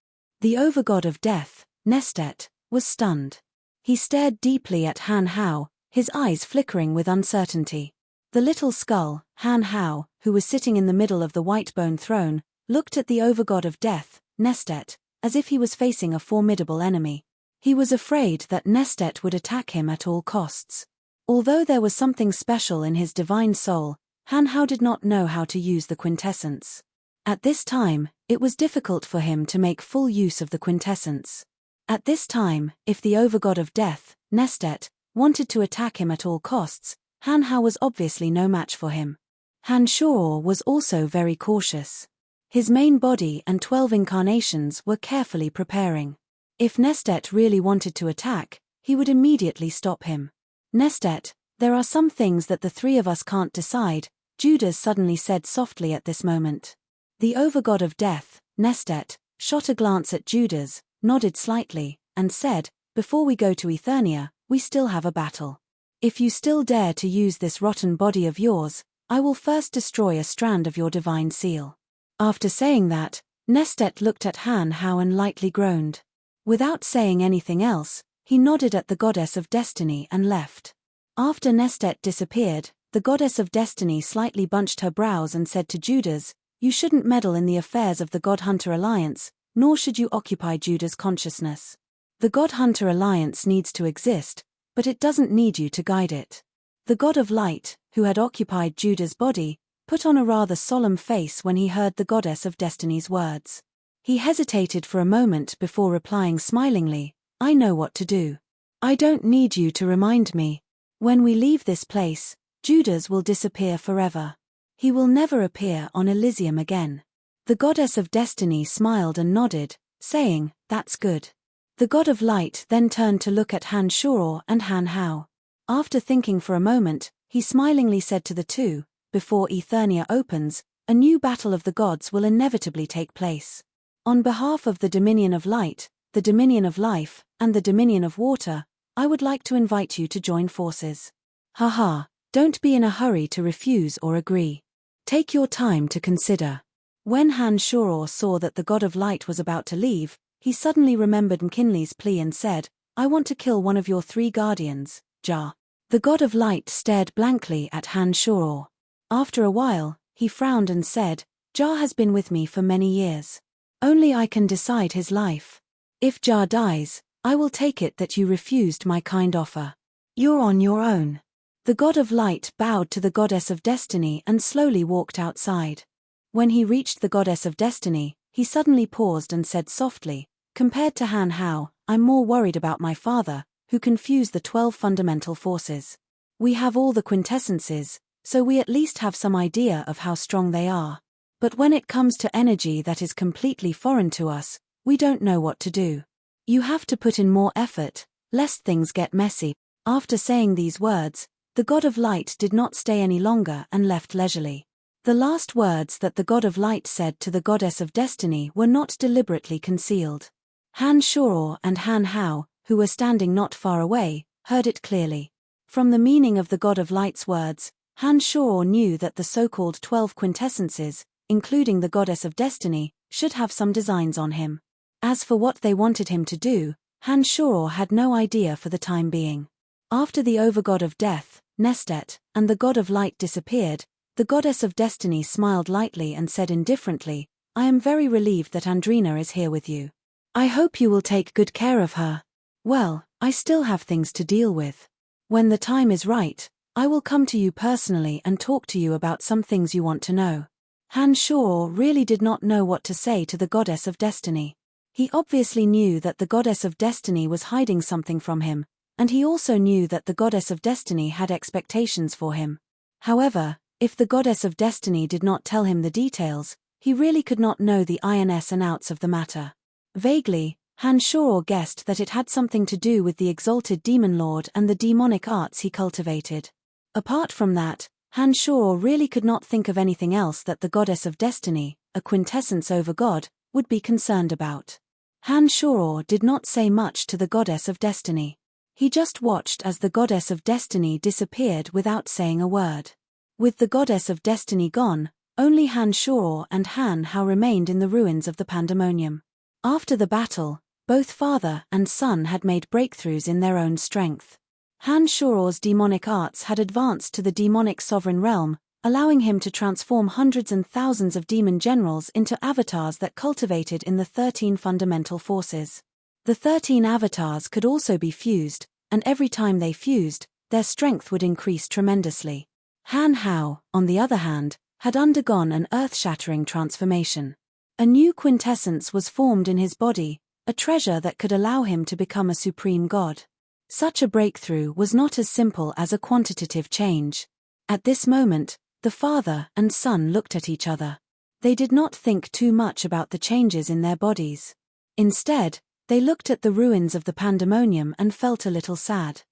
The overgod of death, Nestet, was stunned. He stared deeply at Hanhao, his eyes flickering with uncertainty. The little skull, Hanhao, who was sitting in the middle of the white bone throne, looked at the overgod of death, Nestet, as if he was facing a formidable enemy. He was afraid that Nestet would attack him at all costs. Although there was something special in his divine soul, Hanhao did not know how to use the quintessence. At this time, it was difficult for him to make full use of the quintessence. At this time, if the overgod of death, Nestet, wanted to attack him at all costs, Hanhao was obviously no match for him. Han Shuro was also very cautious. His main body and 12 incarnations were carefully preparing. If Nestet really wanted to attack, he would immediately stop him. "Nestet, there are some things that the three of us can't decide," Judas suddenly said softly at this moment. The overgod of death, Nestet, shot a glance at Judas, nodded slightly, and said, "Before we go to Eternia, we still have a battle. If you still dare to use this rotten body of yours, I will first destroy a strand of your divine seal." After saying that, Nestet looked at Hanhao and lightly groaned. Without saying anything else, he nodded at the goddess of destiny and left. After Nestet disappeared, the goddess of destiny slightly bunched her brows and said to Judas, "You shouldn't meddle in the affairs of the God Hunter Alliance, nor should you occupy Judas' consciousness. The God Hunter Alliance needs to exist, but it doesn't need you to guide it." The God of Light, who had occupied Judas' body, put on a rather solemn face when he heard the goddess of destiny's words. He hesitated for a moment before replying smilingly, "I know what to do. I don't need you to remind me. When we leave this place, Judas will disappear forever. He will never appear on Elysium again." The goddess of destiny smiled and nodded, saying, "That's good." The God of Light then turned to look at Han Shuro and Hanhao. After thinking for a moment, he smilingly said to the two, "Before Eternia opens, a new battle of the gods will inevitably take place. On behalf of the Dominion of Light, the Dominion of Life, and the Dominion of Water, I would like to invite you to join forces. Haha, don't be in a hurry to refuse or agree. Take your time to consider." When Han Shuro saw that the God of Light was about to leave, he suddenly remembered McKinley's plea and said, "I want to kill one of your 3 guardians, Ja." The God of Light stared blankly at Han Shuro. After a while, he frowned and said, "Ja has been with me for many years. Only I can decide his life. If Ja dies, I will take it that you refused my kind offer. You're on your own." The God of Light bowed to the goddess of destiny and slowly walked outside. When he reached the goddess of destiny, he suddenly paused and said softly, "Compared to Hanhao, I'm more worried about my father, who can fuse the 12 fundamental forces. We have all the quintessences, so we at least have some idea of how strong they are. But when it comes to energy that is completely foreign to us, we don't know what to do. You have to put in more effort, lest things get messy." After saying these words, the God of Light did not stay any longer and left leisurely. The last words that the God of Light said to the goddess of destiny were not deliberately concealed. Han Shuro and Hanhao, who were standing not far away, heard it clearly. From the meaning of the God of Light's words, Han Shuro knew that the so-called 12 quintessences, including the goddess of destiny, should have some designs on him. As for what they wanted him to do, Han Shuro had no idea for the time being. After the overgod of death, Nestet, and the God of Light disappeared, the goddess of destiny smiled lightly and said indifferently, "I am very relieved that Andrina is here with you. I hope you will take good care of her. Well, I still have things to deal with. When the time is right, I will come to you personally and talk to you about some things you want to know." Han Shor really did not know what to say to the goddess of destiny. He obviously knew that the goddess of destiny was hiding something from him, and he also knew that the goddess of destiny had expectations for him. However, if the goddess of destiny did not tell him the details, he really could not know the ins and outs of the matter. Vaguely, Han Shor guessed that it had something to do with the exalted demon lord and the demonic arts he cultivated. Apart from that, Han Shor really could not think of anything else that the goddess of destiny, a quintessence over God, would be concerned about. Han Shor did not say much to the goddess of destiny. He just watched as the goddess of destiny disappeared without saying a word. With the goddess of destiny gone, only Han Shor and Han Hao remained in the ruins of the pandemonium. After the battle, both father and son had made breakthroughs in their own strength. Han Shor's demonic arts had advanced to the demonic sovereign realm, allowing him to transform hundreds and thousands of demon generals into avatars that cultivated in the 13 fundamental forces. The 13 avatars could also be fused, and every time they fused, their strength would increase tremendously. Han Hao, on the other hand, had undergone an earth-shattering transformation. A new quintessence was formed in his body, a treasure that could allow him to become a supreme god. Such a breakthrough was not as simple as a quantitative change. At this moment, the father and son looked at each other. They did not think too much about the changes in their bodies. Instead, they looked at the ruins of the pandemonium and felt a little sad.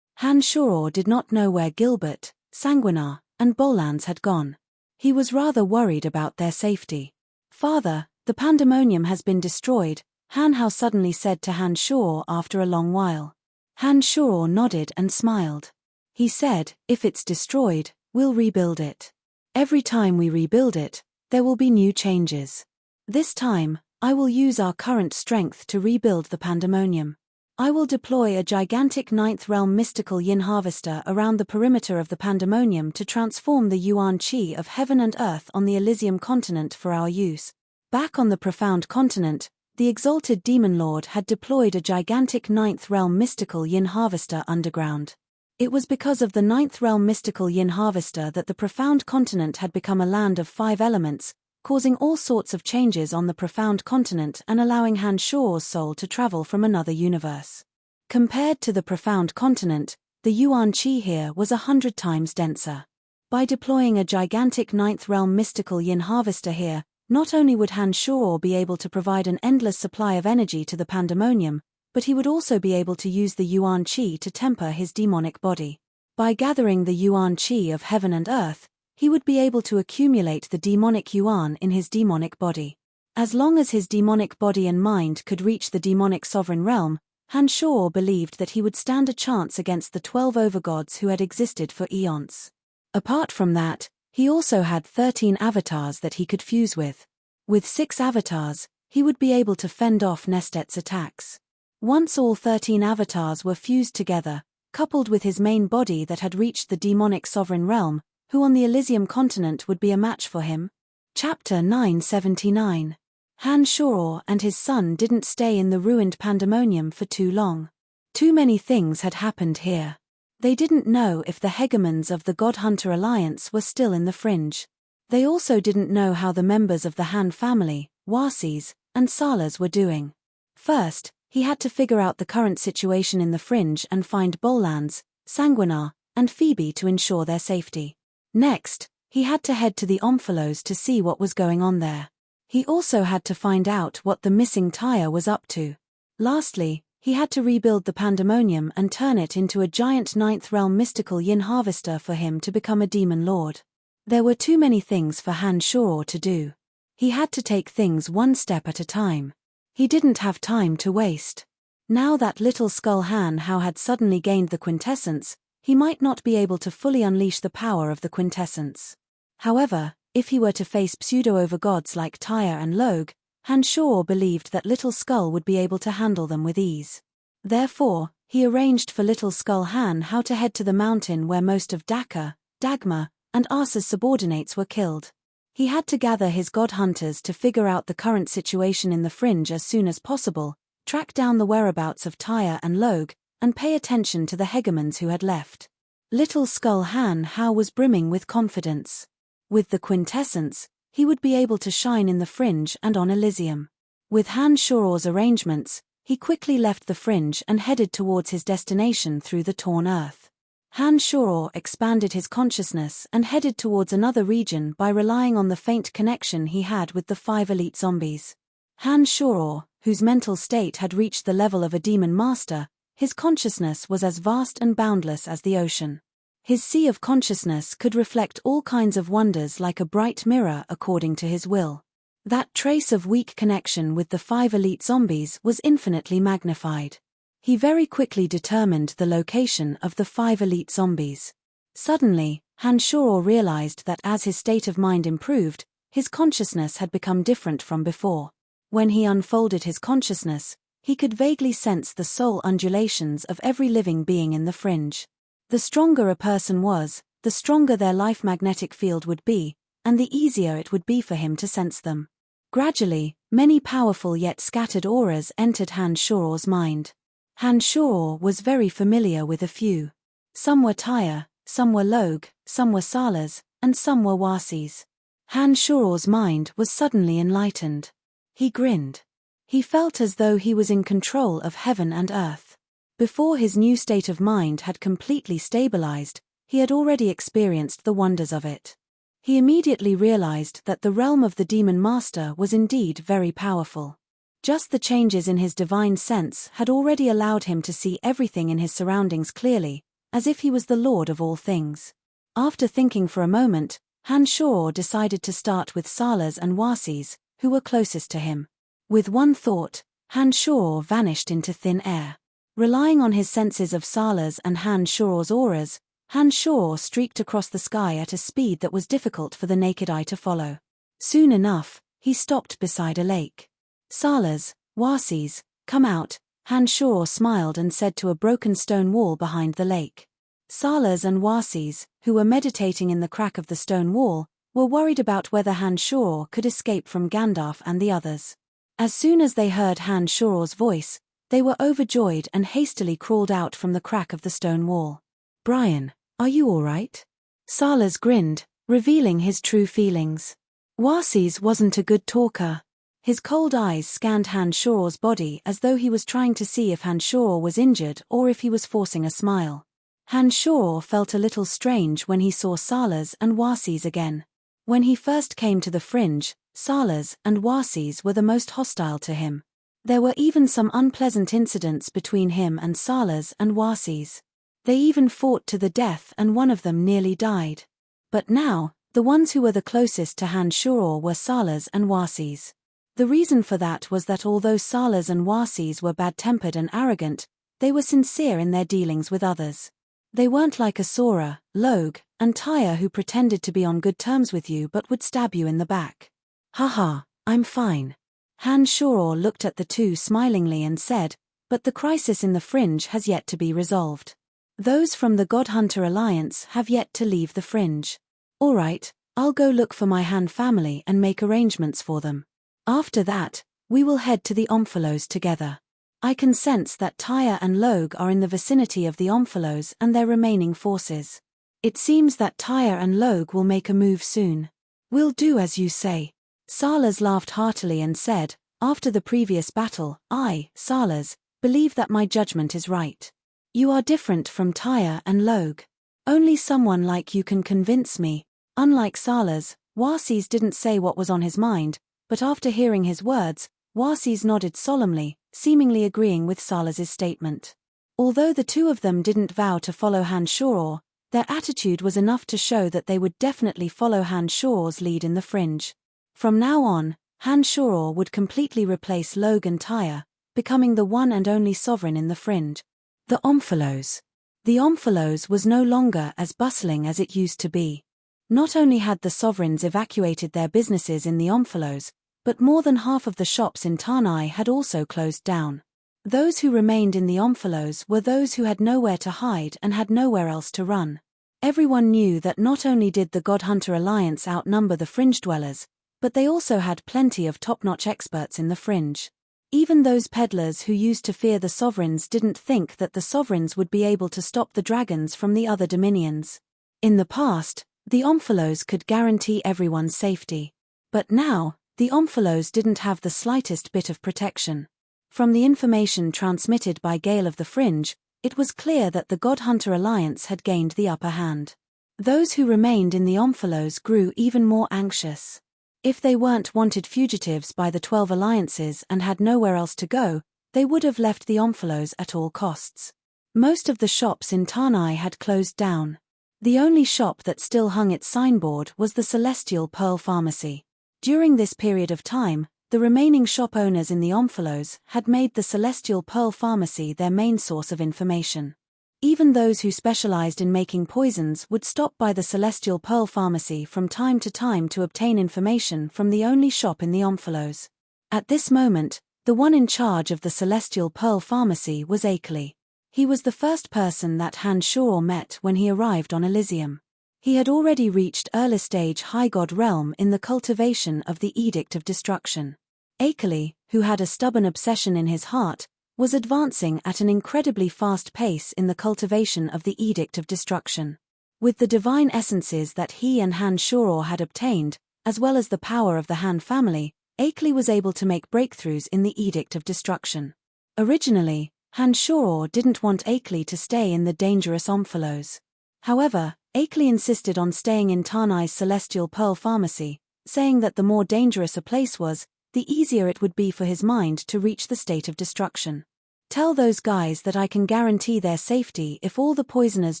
Han Shor did not know where Gilbert, Sanguinar, and Bolans had gone. He was rather worried about their safety. "Father, the pandemonium has been destroyed," Han Hao suddenly said to Han Shor after a long while. Han Shor nodded and smiled. He said, "If it's destroyed, we'll rebuild it. Every time we rebuild it, there will be new changes. This time, I will use our current strength to rebuild the pandemonium. I will deploy a gigantic ninth realm mystical yin harvester around the perimeter of the pandemonium to transform the yuan qi of heaven and earth on the Elysium continent for our use." Back on the profound continent, the exalted demon lord had deployed a gigantic ninth realm mystical yin harvester underground. It was because of the ninth realm mystical yin harvester that the profound continent had become a land of 5 elements, causing all sorts of changes on the profound continent and allowing Han Shor's soul to travel from another universe. Compared to the profound continent, the yuan qi here was 100 times denser. By deploying a gigantic ninth realm mystical yin harvester here, not only would Han Shor be able to provide an endless supply of energy to the pandemonium, but he would also be able to use the yuan qi to temper his demonic body. By gathering the yuan qi of heaven and earth, he would be able to accumulate the demonic yuan in his demonic body. As long as his demonic body and mind could reach the demonic sovereign realm, Han Shor believed that he would stand a chance against the 12 overgods who had existed for eons. Apart from that, he also had 13 avatars that he could fuse with. With 6 avatars, he would be able to fend off Nestet's attacks. Once all 13 avatars were fused together, coupled with his main body that had reached the demonic sovereign realm, who on the Elysium continent would be a match for him? Chapter 979. Han Shor and his son didn't stay in the ruined pandemonium for too long. Too many things had happened here. They didn't know if the hegemons of the God Hunter Alliance were still in the fringe. They also didn't know how the members of the Han family, Wasis, and Salas were doing. First, he had to figure out the current situation in the fringe and find Bolans, Sanguinar, and Phoebe to ensure their safety. Next, he had to head to the Omphalos to see what was going on there. He also had to find out what the missing Tyre was up to. Lastly, he had to rebuild the pandemonium and turn it into a giant ninth realm mystical yin harvester for him to become a demon lord. There were too many things for Han Shor to do. He had to take things one step at a time. He didn't have time to waste. Now that Little Skull Han Hao had suddenly gained the quintessence, he might not be able to fully unleash the power of the quintessence. However, if he were to face pseudo-overgods like Tyre and Log, Han Shor believed that Little Skull would be able to handle them with ease. Therefore, he arranged for Little Skull Han Hao to head to the mountain where most of Daka, Dagma, and Asa's subordinates were killed. He had to gather his god hunters to figure out the current situation in the fringe as soon as possible, track down the whereabouts of Tyre and Log, and pay attention to the hegemons who had left. Little Skull Han Hao was brimming with confidence. With the quintessence, he would be able to shine in the fringe and on Elysium. With Han Shoror's arrangements, he quickly left the fringe and headed towards his destination through the torn earth. Han Shoror expanded his consciousness and headed towards another region by relying on the faint connection he had with the 5 elite zombies. Han Shoror, whose mental state had reached the level of a demon master, his consciousness was as vast and boundless as the ocean. His sea of consciousness could reflect all kinds of wonders like a bright mirror according to his will. That trace of weak connection with the 5 elite zombies was infinitely magnified. He very quickly determined the location of the 5 elite zombies. Suddenly, Han Shoror realized that as his state of mind improved, his consciousness had become different from before. When he unfolded his consciousness, he could vaguely sense the soul undulations of every living being in the fringe. The stronger a person was, the stronger their life magnetic field would be, and the easier it would be for him to sense them. Gradually, many powerful yet scattered auras entered Han Shoror's mind. Han Shoror was very familiar with a few. Some were Tyre, some were Log, some were Salas, and some were Wasis. Han Shoror's mind was suddenly enlightened. He grinned. He felt as though he was in control of heaven and earth. Before his new state of mind had completely stabilized, he had already experienced the wonders of it. He immediately realized that the realm of the demon master was indeed very powerful. Just the changes in his divine sense had already allowed him to see everything in his surroundings clearly, as if he was the lord of all things. After thinking for a moment, Han Shoror decided to start with Salas and Wasis, who were closest to him. With one thought, Han Shoror vanished into thin air. Relying on his senses of Salas and Han Shoror's auras, Han Shoror streaked across the sky at a speed that was difficult for the naked eye to follow. Soon enough, he stopped beside a lake. Salas, Wasis, come out, Han Shoror smiled and said to a broken stone wall behind the lake. Salas and Wasis, who were meditating in the crack of the stone wall, were worried about whether Han Shoror could escape from Gandalf and the others. As soon as they heard Han Shoror's voice, they were overjoyed and hastily crawled out from the crack of the stone wall. "Brian, are you all right?" Salas grinned, revealing his true feelings. Wasis wasn't a good talker. His cold eyes scanned Han Shoror's body as though he was trying to see if Han Shoror was injured or if he was forcing a smile. Han Shoror felt a little strange when he saw Salas and Wasis again. When he first came to the fringe, Salas and Wasis were the most hostile to him. There were even some unpleasant incidents between him and Salas and Wasis. They even fought to the death and one of them nearly died. But now, the ones who were the closest to Han Shoror were Salas and Wasis. The reason for that was that although Salas and Wasis were bad-tempered and arrogant, they were sincere in their dealings with others. They weren't like Asura, Log, and Tyre who pretended to be on good terms with you but would stab you in the back. "Haha, I'm fine." Han Shoror looked at the two smilingly and said, "But the crisis in the fringe has yet to be resolved. Those from the God Hunter Alliance have yet to leave the fringe. All right, I'll go look for my Han family and make arrangements for them. After that, we will head to the Omphalos together. I can sense that Tyre and Log are in the vicinity of the Omphalos and their remaining forces. It seems that Tyre and Log will make a move soon. We'll do as you say." Salas laughed heartily and said, "After the previous battle, I, Salas, believe that my judgment is right. You are different from Tyre and Log. Only someone like you can convince me." Unlike Salas, Wasis didn't say what was on his mind, but after hearing his words, Wasis nodded solemnly, seemingly agreeing with Salas's statement. Although the two of them didn't vow to follow Han Shoror, their attitude was enough to show that they would definitely follow Han Shoror's lead in the fringe. From now on, Han Shoror would completely replace Log and Tyre, becoming the one and only sovereign in the fringe. The Omphalos. The Omphalos was no longer as bustling as it used to be. Not only had the sovereigns evacuated their businesses in the Omphalos, but more than half of the shops in Tanai had also closed down. Those who remained in the Omphalos were those who had nowhere to hide and had nowhere else to run. Everyone knew that not only did the God Hunter Alliance outnumber the fringe dwellers, but they also had plenty of top-notch experts in the fringe. Even those peddlers who used to fear the sovereigns didn't think that the sovereigns would be able to stop the dragons from the other dominions. In the past, the Omphalos could guarantee everyone's safety. But now, the Omphalos didn't have the slightest bit of protection. From the information transmitted by Gale of the Fringe, it was clear that the God Hunter Alliance had gained the upper hand. Those who remained in the Omphalos grew even more anxious. If they weren't wanted fugitives by the 12 alliances and had nowhere else to go, they would have left the Omphalos at all costs. Most of the shops in Tanai had closed down. The only shop that still hung its signboard was the Celestial Pearl Pharmacy. During this period of time, the remaining shop owners in the Omphalos had made the Celestial Pearl Pharmacy their main source of information. Even those who specialized in making poisons would stop by the Celestial Pearl Pharmacy from time to time to obtain information from the only shop in the Omphalos. At this moment, the one in charge of the Celestial Pearl Pharmacy was Akeley. He was the first person that Han Shor met when he arrived on Elysium. He had already reached early stage High God realm in the cultivation of the Edict of Destruction. Akeley, who had a stubborn obsession in his heart, was advancing at an incredibly fast pace in the cultivation of the Edict of Destruction. With the divine essences that he and Han Shor had obtained, as well as the power of the Han family, Akeley was able to make breakthroughs in the Edict of Destruction. Originally, Han Shor didn't want Akeley to stay in the dangerous Omphalos. However, Akeley insisted on staying in Tanai's Celestial Pearl Pharmacy, saying that the more dangerous a place was, the easier it would be for his mind to reach the state of destruction. Tell those guys that I can guarantee their safety if all the poisoners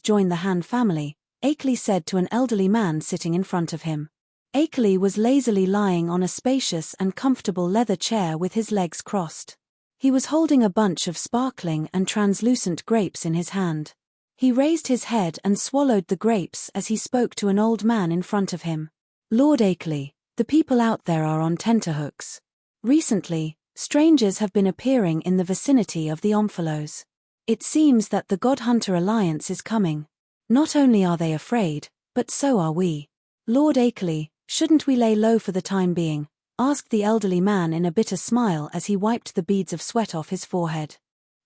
join the Han family, Akeley said to an elderly man sitting in front of him. Akeley was lazily lying on a spacious and comfortable leather chair with his legs crossed. He was holding a bunch of sparkling and translucent grapes in his hand. He raised his head and swallowed the grapes as he spoke to an old man in front of him. Lord Akeley, the people out there are on tenterhooks. Recently, strangers have been appearing in the vicinity of the Omphalos. It seems that the God Hunter Alliance is coming. Not only are they afraid, but so are we. Lord Akeley, shouldn't we lay low for the time being? Asked the elderly man in a bitter smile as he wiped the beads of sweat off his forehead.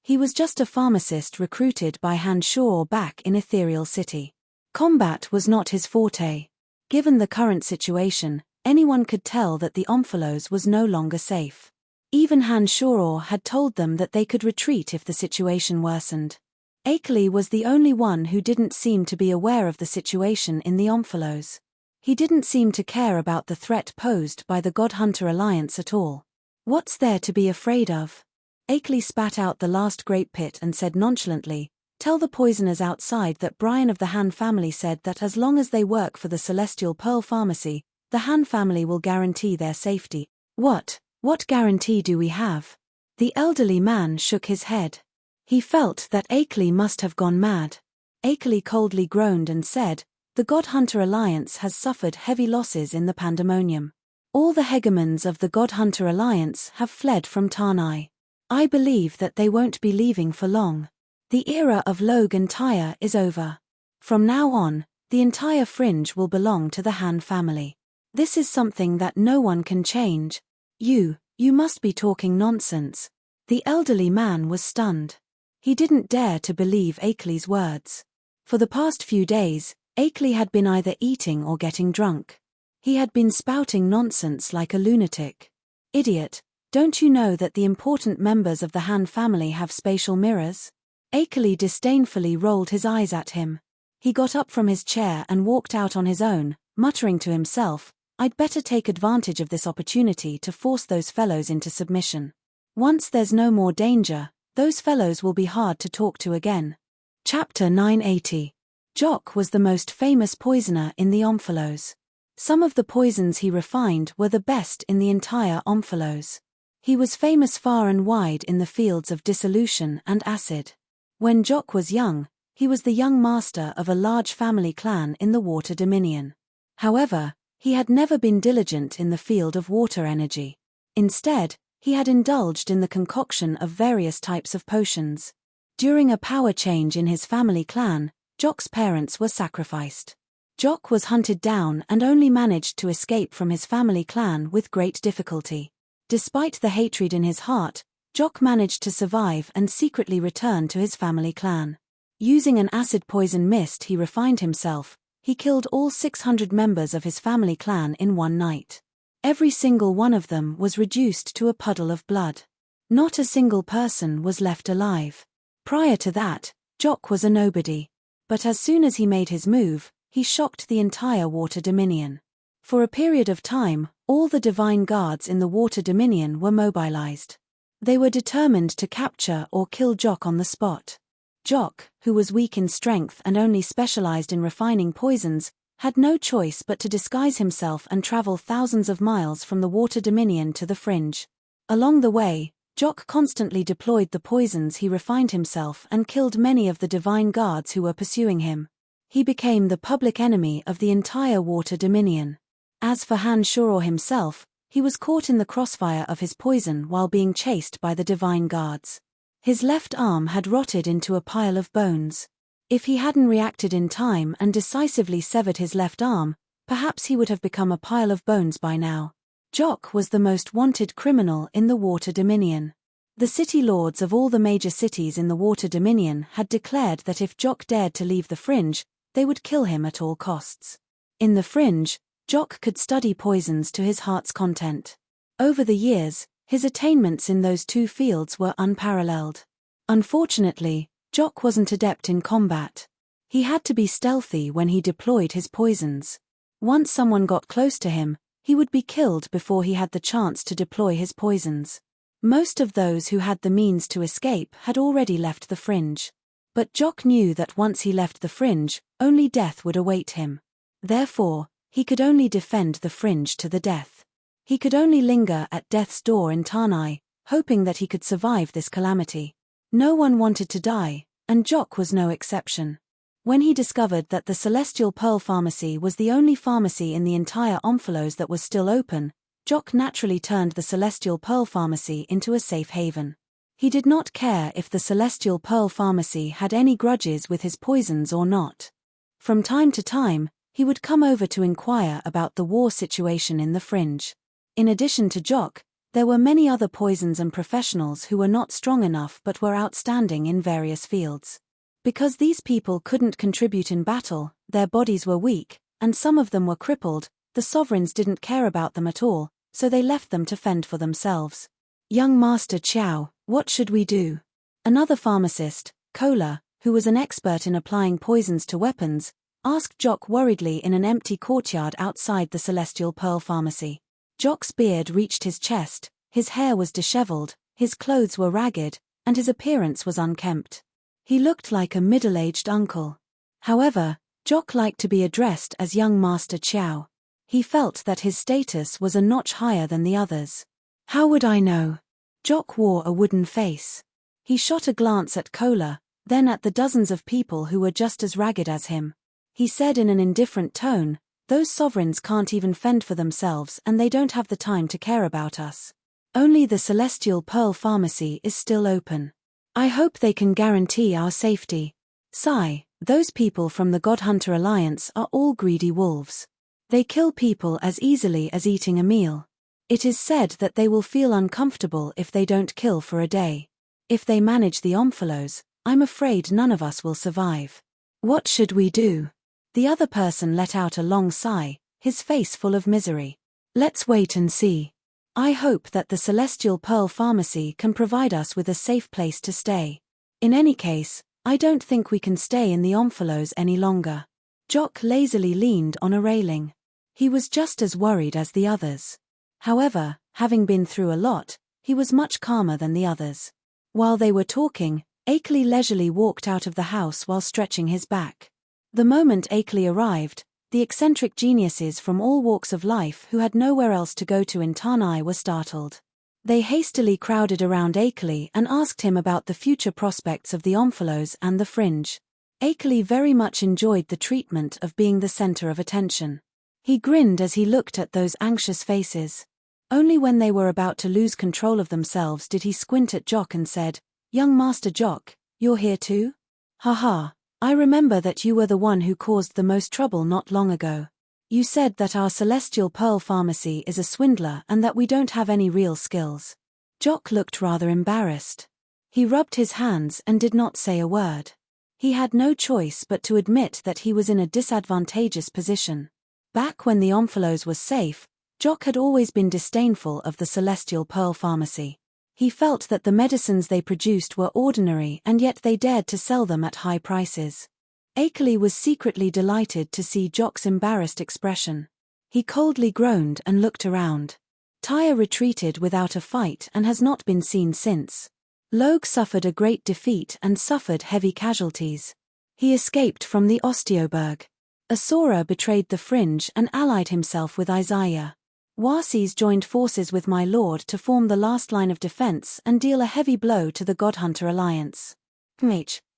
He was just a pharmacist recruited by Han Shor back in Ethereal City. Combat was not his forte. Given the current situation, anyone could tell that the Omphalos was no longer safe. Even Han Shor had told them that they could retreat if the situation worsened. Akeley was the only one who didn't seem to be aware of the situation in the Omphalos. He didn't seem to care about the threat posed by the God Hunter Alliance at all. What's there to be afraid of? Akeley spat out the last grape pit and said nonchalantly, "Tell the poisoners outside that Brian of the Han family said that as long as they work for the Celestial Pearl Pharmacy, the Han family will guarantee their safety." What guarantee do we have? The elderly man shook his head. He felt that Akeley must have gone mad. Akeley coldly groaned and said, "The God Hunter Alliance has suffered heavy losses in the pandemonium. All the hegemons of the God Hunter Alliance have fled from Tanai. I believe that they won't be leaving for long. The era of Logue and Tyre is over. From now on, the entire fringe will belong to the Han family. This is something that no one can change." You must be talking nonsense." The elderly man was stunned. He didn't dare to believe Akeley's words. For the past few days, Akeley had been either eating or getting drunk. He had been spouting nonsense like a lunatic. "Idiot, don't you know that the important members of the Han family have spatial mirrors?" Akeley disdainfully rolled his eyes at him. He got up from his chair and walked out on his own, muttering to himself, "I'd better take advantage of this opportunity to force those fellows into submission. Once there's no more danger, those fellows will be hard to talk to again." Chapter 980. Jock was the most famous poisoner in the Omphalos. Some of the poisons he refined were the best in the entire Omphalos. He was famous far and wide in the fields of dissolution and acid. When Jock was young, he was the young master of a large family clan in the Water Dominion. However, he had never been diligent in the field of water energy. Instead, he had indulged in the concoction of various types of potions. During a power change in his family clan, Jock's parents were sacrificed. Jock was hunted down and only managed to escape from his family clan with great difficulty. Despite the hatred in his heart, Jock managed to survive and secretly return to his family clan. Using an acid poison mist he refined himself, he killed all 600 members of his family clan in one night. Every single one of them was reduced to a puddle of blood. Not a single person was left alive. Prior to that, Jock was a nobody. But as soon as he made his move, he shocked the entire Water Dominion. For a period of time, all the divine guards in the Water Dominion were mobilized. They were determined to capture or kill Jock on the spot. Jock, who was weak in strength and only specialized in refining poisons, had no choice but to disguise himself and travel thousands of miles from the Water Dominion to the fringe. Along the way, Jock constantly deployed the poisons he refined himself and killed many of the divine guards who were pursuing him. He became the public enemy of the entire Water Dominion. As for Han Shuro himself, he was caught in the crossfire of his poison while being chased by the divine guards. His left arm had rotted into a pile of bones. If he hadn't reacted in time and decisively severed his left arm, perhaps he would have become a pile of bones by now. Jock was the most wanted criminal in the Water Dominion. The city lords of all the major cities in the Water Dominion had declared that if Jock dared to leave the fringe, they would kill him at all costs. In the fringe, Jock could study poisons to his heart's content. Over the years, his attainments in those two fields were unparalleled. Unfortunately, Jock wasn't adept in combat. He had to be stealthy when he deployed his poisons. Once someone got close to him, he would be killed before he had the chance to deploy his poisons. Most of those who had the means to escape had already left the fringe. But Jock knew that once he left the fringe, only death would await him. Therefore, he could only defend the fringe to the death. He could only linger at death's door in Tanai, hoping that he could survive this calamity. No one wanted to die, and Jock was no exception. When he discovered that the Celestial Pearl Pharmacy was the only pharmacy in the entire Omphalos that was still open, Jock naturally turned the Celestial Pearl Pharmacy into a safe haven. He did not care if the Celestial Pearl Pharmacy had any grudges with his poisons or not. From time to time, he would come over to inquire about the war situation in the fringe. In addition to Jock, there were many other poisons and professionals who were not strong enough but were outstanding in various fields. Because these people couldn't contribute in battle, their bodies were weak, and some of them were crippled, the sovereigns didn't care about them at all, so they left them to fend for themselves. Young Master Chow, what should we do? Another pharmacist, Kola, who was an expert in applying poisons to weapons, asked Jock worriedly in an empty courtyard outside the Celestial Pearl Pharmacy. Jock's beard reached his chest, his hair was disheveled, his clothes were ragged, and his appearance was unkempt. He looked like a middle-aged uncle. However, Jock liked to be addressed as young Master Chow. He felt that his status was a notch higher than the others. How would I know? Jock wore a wooden face. He shot a glance at Kola, then at the dozens of people who were just as ragged as him. He said in an indifferent tone, "Those sovereigns can't even fend for themselves and they don't have the time to care about us. Only the Celestial Pearl Pharmacy is still open. I hope they can guarantee our safety. Sigh, those people from the Godhunter Alliance are all greedy wolves. They kill people as easily as eating a meal. It is said that they will feel uncomfortable if they don't kill for a day. If they manage the Omphalos, I'm afraid none of us will survive. What should we do?" The other person let out a long sigh, his face full of misery. "Let's wait and see. I hope that the Celestial Pearl Pharmacy can provide us with a safe place to stay. In any case, I don't think we can stay in the Omphalos any longer." Jock lazily leaned on a railing. He was just as worried as the others. However, having been through a lot, he was much calmer than the others. While they were talking, Akeley leisurely walked out of the house while stretching his back. The moment Akeley arrived, the eccentric geniuses from all walks of life who had nowhere else to go to in Tanai were startled. They hastily crowded around Akeley and asked him about the future prospects of the Omphalos and the fringe. Akeley very much enjoyed the treatment of being the center of attention. He grinned as he looked at those anxious faces. Only when they were about to lose control of themselves did he squint at Jock and said, "Young Master Jock, you're here too? Haha. I remember that you were the one who caused the most trouble not long ago. You said that our Celestial Pearl Pharmacy is a swindler and that we don't have any real skills." Jock looked rather embarrassed. He rubbed his hands and did not say a word. He had no choice but to admit that he was in a disadvantageous position. Back when the Omphalos was safe, Jock had always been disdainful of the Celestial Pearl Pharmacy. He felt that the medicines they produced were ordinary and yet they dared to sell them at high prices. Akeley was secretly delighted to see Jock's embarrassed expression. He coldly groaned and looked around. Tyre retreated without a fight and has not been seen since. Logue suffered a great defeat and suffered heavy casualties. He escaped from the Audiobook. Asura betrayed the Fringe and allied himself with Isaiah. Warses joined forces with my lord to form the last line of defense and deal a heavy blow to the Godhunter alliance.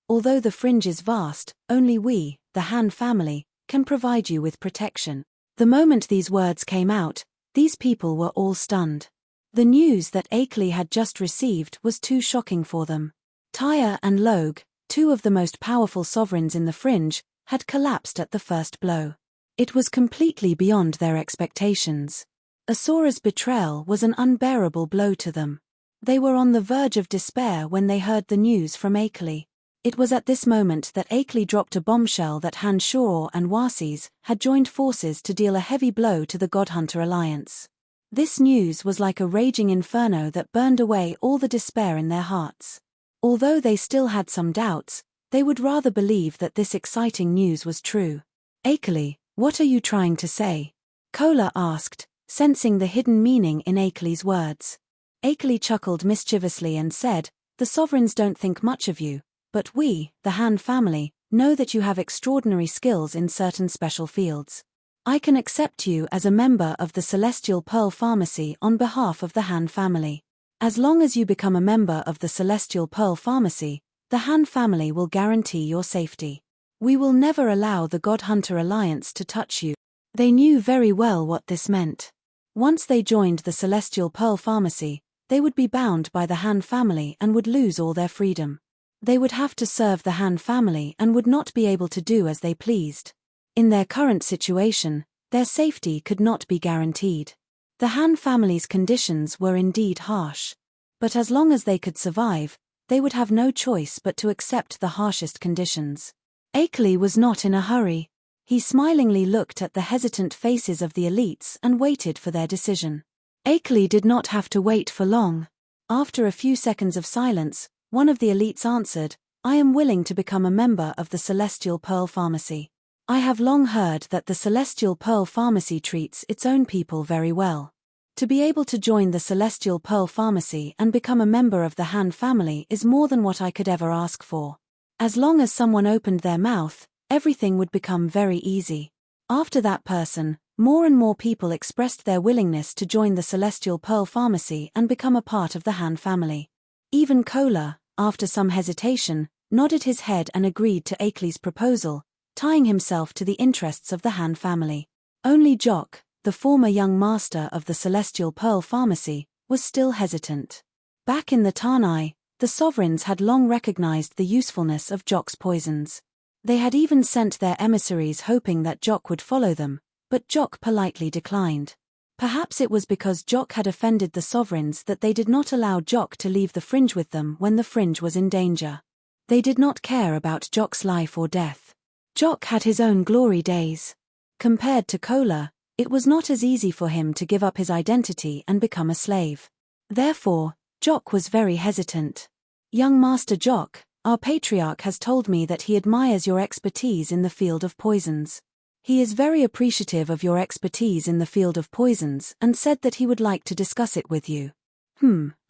Although the Fringe is vast, only we, the Han family, can provide you with protection. The moment these words came out, these people were all stunned. The news that Akeley had just received was too shocking for them. Tyre and Logue, two of the most powerful sovereigns in the Fringe, had collapsed at the first blow. It was completely beyond their expectations. Asura's betrayal was an unbearable blow to them. They were on the verge of despair when they heard the news from Akeley. It was at this moment that Akeley dropped a bombshell that Han Shoror and Warses had joined forces to deal a heavy blow to the Godhunter alliance. This news was like a raging inferno that burned away all the despair in their hearts. Although they still had some doubts, they would rather believe that this exciting news was true. Akeley, what are you trying to say? Kola asked, sensing the hidden meaning in Akeley's words. Akeley chuckled mischievously and said, "The sovereigns don't think much of you, but we, the Han family, know that you have extraordinary skills in certain special fields. I can accept you as a member of the Celestial Pearl Pharmacy on behalf of the Han family. As long as you become a member of the Celestial Pearl Pharmacy, the Han family will guarantee your safety. We will never allow the Godhunter alliance to touch you." They knew very well what this meant. Once they joined the Celestial Pearl Pharmacy, they would be bound by the Han family and would lose all their freedom. They would have to serve the Han family and would not be able to do as they pleased. In their current situation, their safety could not be guaranteed. The Han family's conditions were indeed harsh. But as long as they could survive, they would have no choice but to accept the harshest conditions. Akeley was not in a hurry. He smilingly looked at the hesitant faces of the elites and waited for their decision. Akeley did not have to wait for long. After a few seconds of silence, one of the elites answered, "I am willing to become a member of the Celestial Pearl Pharmacy. I have long heard that the Celestial Pearl Pharmacy treats its own people very well. To be able to join the Celestial Pearl Pharmacy and become a member of the Han family is more than what I could ever ask for. As long as someone opened their mouth, everything would become very easy." After that person, more and more people expressed their willingness to join the Celestial Pearl Pharmacy and become a part of the Han family. Even Kola, after some hesitation, nodded his head and agreed to Akeley's proposal, tying himself to the interests of the Han family. Only Jock, the former young master of the Celestial Pearl Pharmacy, was still hesitant. Back in the Tanai, the sovereigns had long recognized the usefulness of Jock's poisons. They had even sent their emissaries hoping that Jock would follow them, but Jock politely declined. Perhaps it was because Jock had offended the sovereigns that they did not allow Jock to leave the Fringe with them when the Fringe was in danger. They did not care about Jock's life or death. Jock had his own glory days. Compared to Kola, it was not as easy for him to give up his identity and become a slave. Therefore, Jock was very hesitant. "Young Master Jock, our patriarch has told me that he admires your expertise in the field of poisons. He is very appreciative of your expertise in the field of poisons and said that he would like to discuss it with you.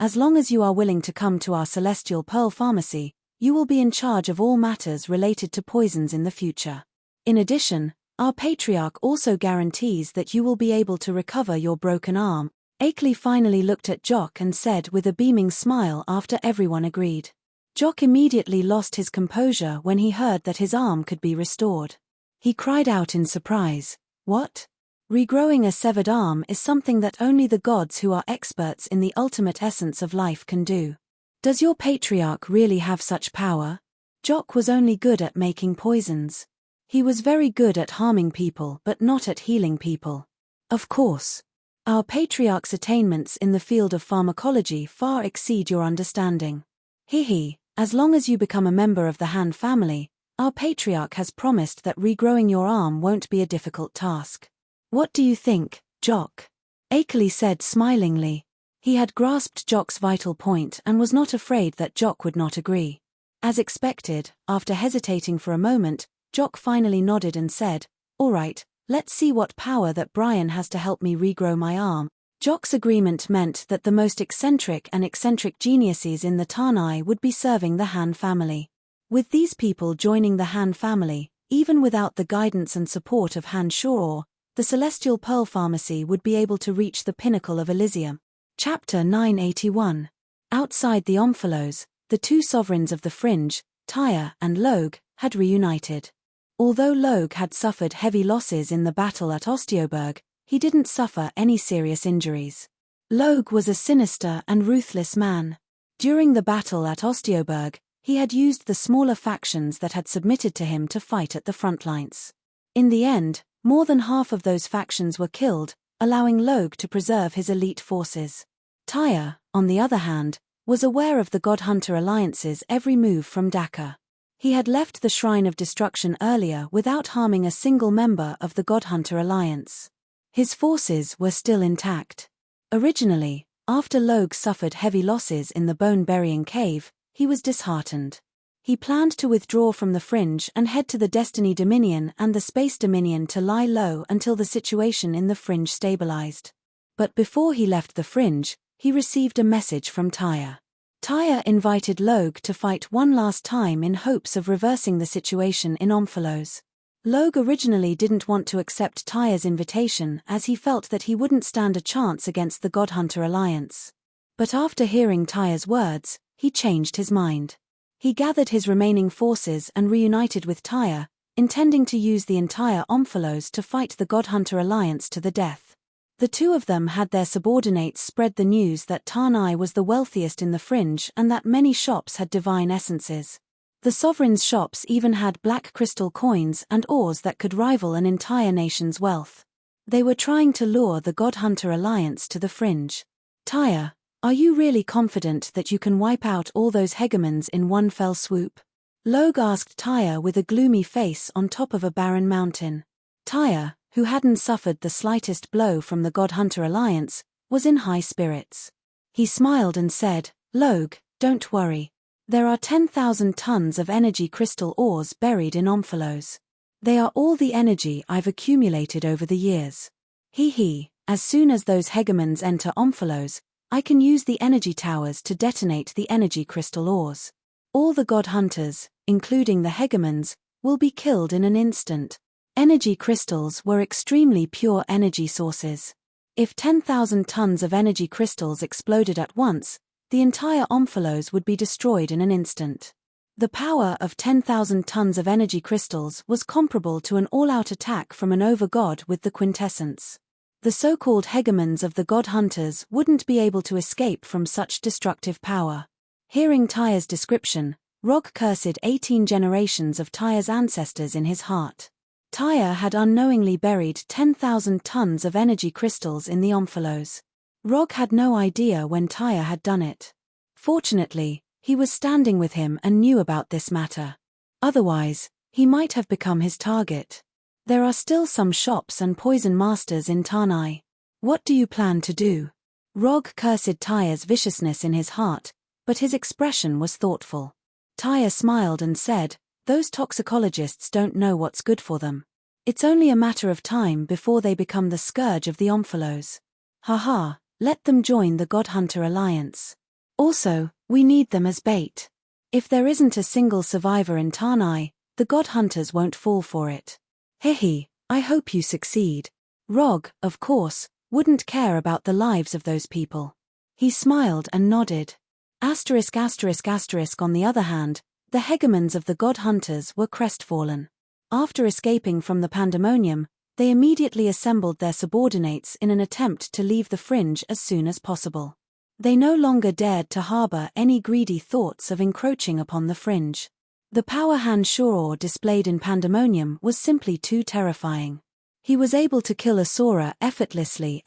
As long as you are willing to come to our Celestial Pearl Pharmacy, you will be in charge of all matters related to poisons in the future. In addition, our patriarch also guarantees that you will be able to recover your broken arm." Akeley finally looked at Jock and said with a beaming smile after everyone agreed. Jock immediately lost his composure when he heard that his arm could be restored. He cried out in surprise, "What? Regrowing a severed arm is something that only the gods who are experts in the ultimate essence of life can do. Does your patriarch really have such power?" Jock was only good at making poisons. He was very good at harming people but not at healing people. "Of course. Our patriarch's attainments in the field of pharmacology far exceed your understanding. As long as you become a member of the Han family, our patriarch has promised that regrowing your arm won't be a difficult task. What do you think, Jock?" Akeley said smilingly. He had grasped Jock's vital point and was not afraid that Jock would not agree. As expected, after hesitating for a moment, Jock finally nodded and said, "All right, let's see what power that Brian has to help me regrow my arm." Jock's agreement meant that the most eccentric geniuses in the Tanai would be serving the Han family. With these people joining the Han family, even without the guidance and support of Han Shoror, the Celestial Pearl Pharmacy would be able to reach the pinnacle of Elysium. Chapter 981. Outside the Omphalos, the two sovereigns of the Fringe, Tyre and Logue, had reunited. Although Logue had suffered heavy losses in the battle at Audiobook, he didn't suffer any serious injuries. Logue was a sinister and ruthless man. During the battle at Audiobook, he had used the smaller factions that had submitted to him to fight at the front lines. In the end, more than half of those factions were killed, allowing Logue to preserve his elite forces. Tyre, on the other hand, was aware of the God-Hunter Alliance's every move from Dhaka. He had left the Shrine of Destruction earlier without harming a single member of the God-Hunter Alliance. His forces were still intact. Originally, after Logue suffered heavy losses in the bone-burying cave, he was disheartened. He planned to withdraw from the Fringe and head to the Destiny Dominion and the Space Dominion to lie low until the situation in the Fringe stabilized. But before he left the Fringe, he received a message from Tyre. Tyre invited Logue to fight one last time in hopes of reversing the situation in Omphalos. Logue originally didn't want to accept Tyre's invitation as he felt that he wouldn't stand a chance against the God-Hunter Alliance. But after hearing Tyre's words, he changed his mind. He gathered his remaining forces and reunited with Tyre, intending to use the entire Omphalos to fight the God-Hunter Alliance to the death. The two of them had their subordinates spread the news that Tanai was the wealthiest in the Fringe and that many shops had divine essences. The sovereign's shops even had black crystal coins and ores that could rival an entire nation's wealth. They were trying to lure the God-Hunter Alliance to the Fringe. "Tyre, are you really confident that you can wipe out all those hegemons in one fell swoop?" Logue asked Tyre with a gloomy face on top of a barren mountain. Tyre, who hadn't suffered the slightest blow from the God-Hunter Alliance, was in high spirits. He smiled and said, "Logue, don't worry. There are 10,000 tons of energy crystal ores buried in Omphalos. They are all the energy I've accumulated over the years. As soon as those hegemons enter Omphalos, I can use the energy towers to detonate the energy crystal ores. All the God Hunters, including the hegemons, will be killed in an instant." Energy crystals were extremely pure energy sources. If 10,000 tons of energy crystals exploded at once, the entire Omphalos would be destroyed in an instant. The power of 10,000 tons of energy crystals was comparable to an all-out attack from an over-god with the quintessence. The so-called hegemons of the God Hunters wouldn't be able to escape from such destructive power. Hearing Tyre's description, Rog cursed 18 generations of Tyre's ancestors in his heart. Tyre had unknowingly buried 10,000 tons of energy crystals in the Omphalos. Rog had no idea when Tyre had done it. Fortunately, he was standing with him and knew about this matter. Otherwise, he might have become his target. There are still some shops and poison masters in Tanai. What do you plan to do? Rog cursed Tyre's viciousness in his heart, but his expression was thoughtful. Tyre smiled and said, "Those toxicologists don't know what's good for them. It's only a matter of time before they become the scourge of the Omphalos. Haha, let them join the God-Hunter Alliance. Also, we need them as bait. If there isn't a single survivor in Tanai, the God Hunters won't fall for it. I hope you succeed." Rog, of course, wouldn't care about the lives of those people. He smiled and nodded. *****. On the other hand, the hegemons of the God Hunters were crestfallen. After escaping from the pandemonium, they immediately assembled their subordinates in an attempt to leave the Fringe as soon as possible. They no longer dared to harbor any greedy thoughts of encroaching upon the Fringe. The power Han Shoror displayed in Pandemonium was simply too terrifying. He was able to kill Asura effortlessly.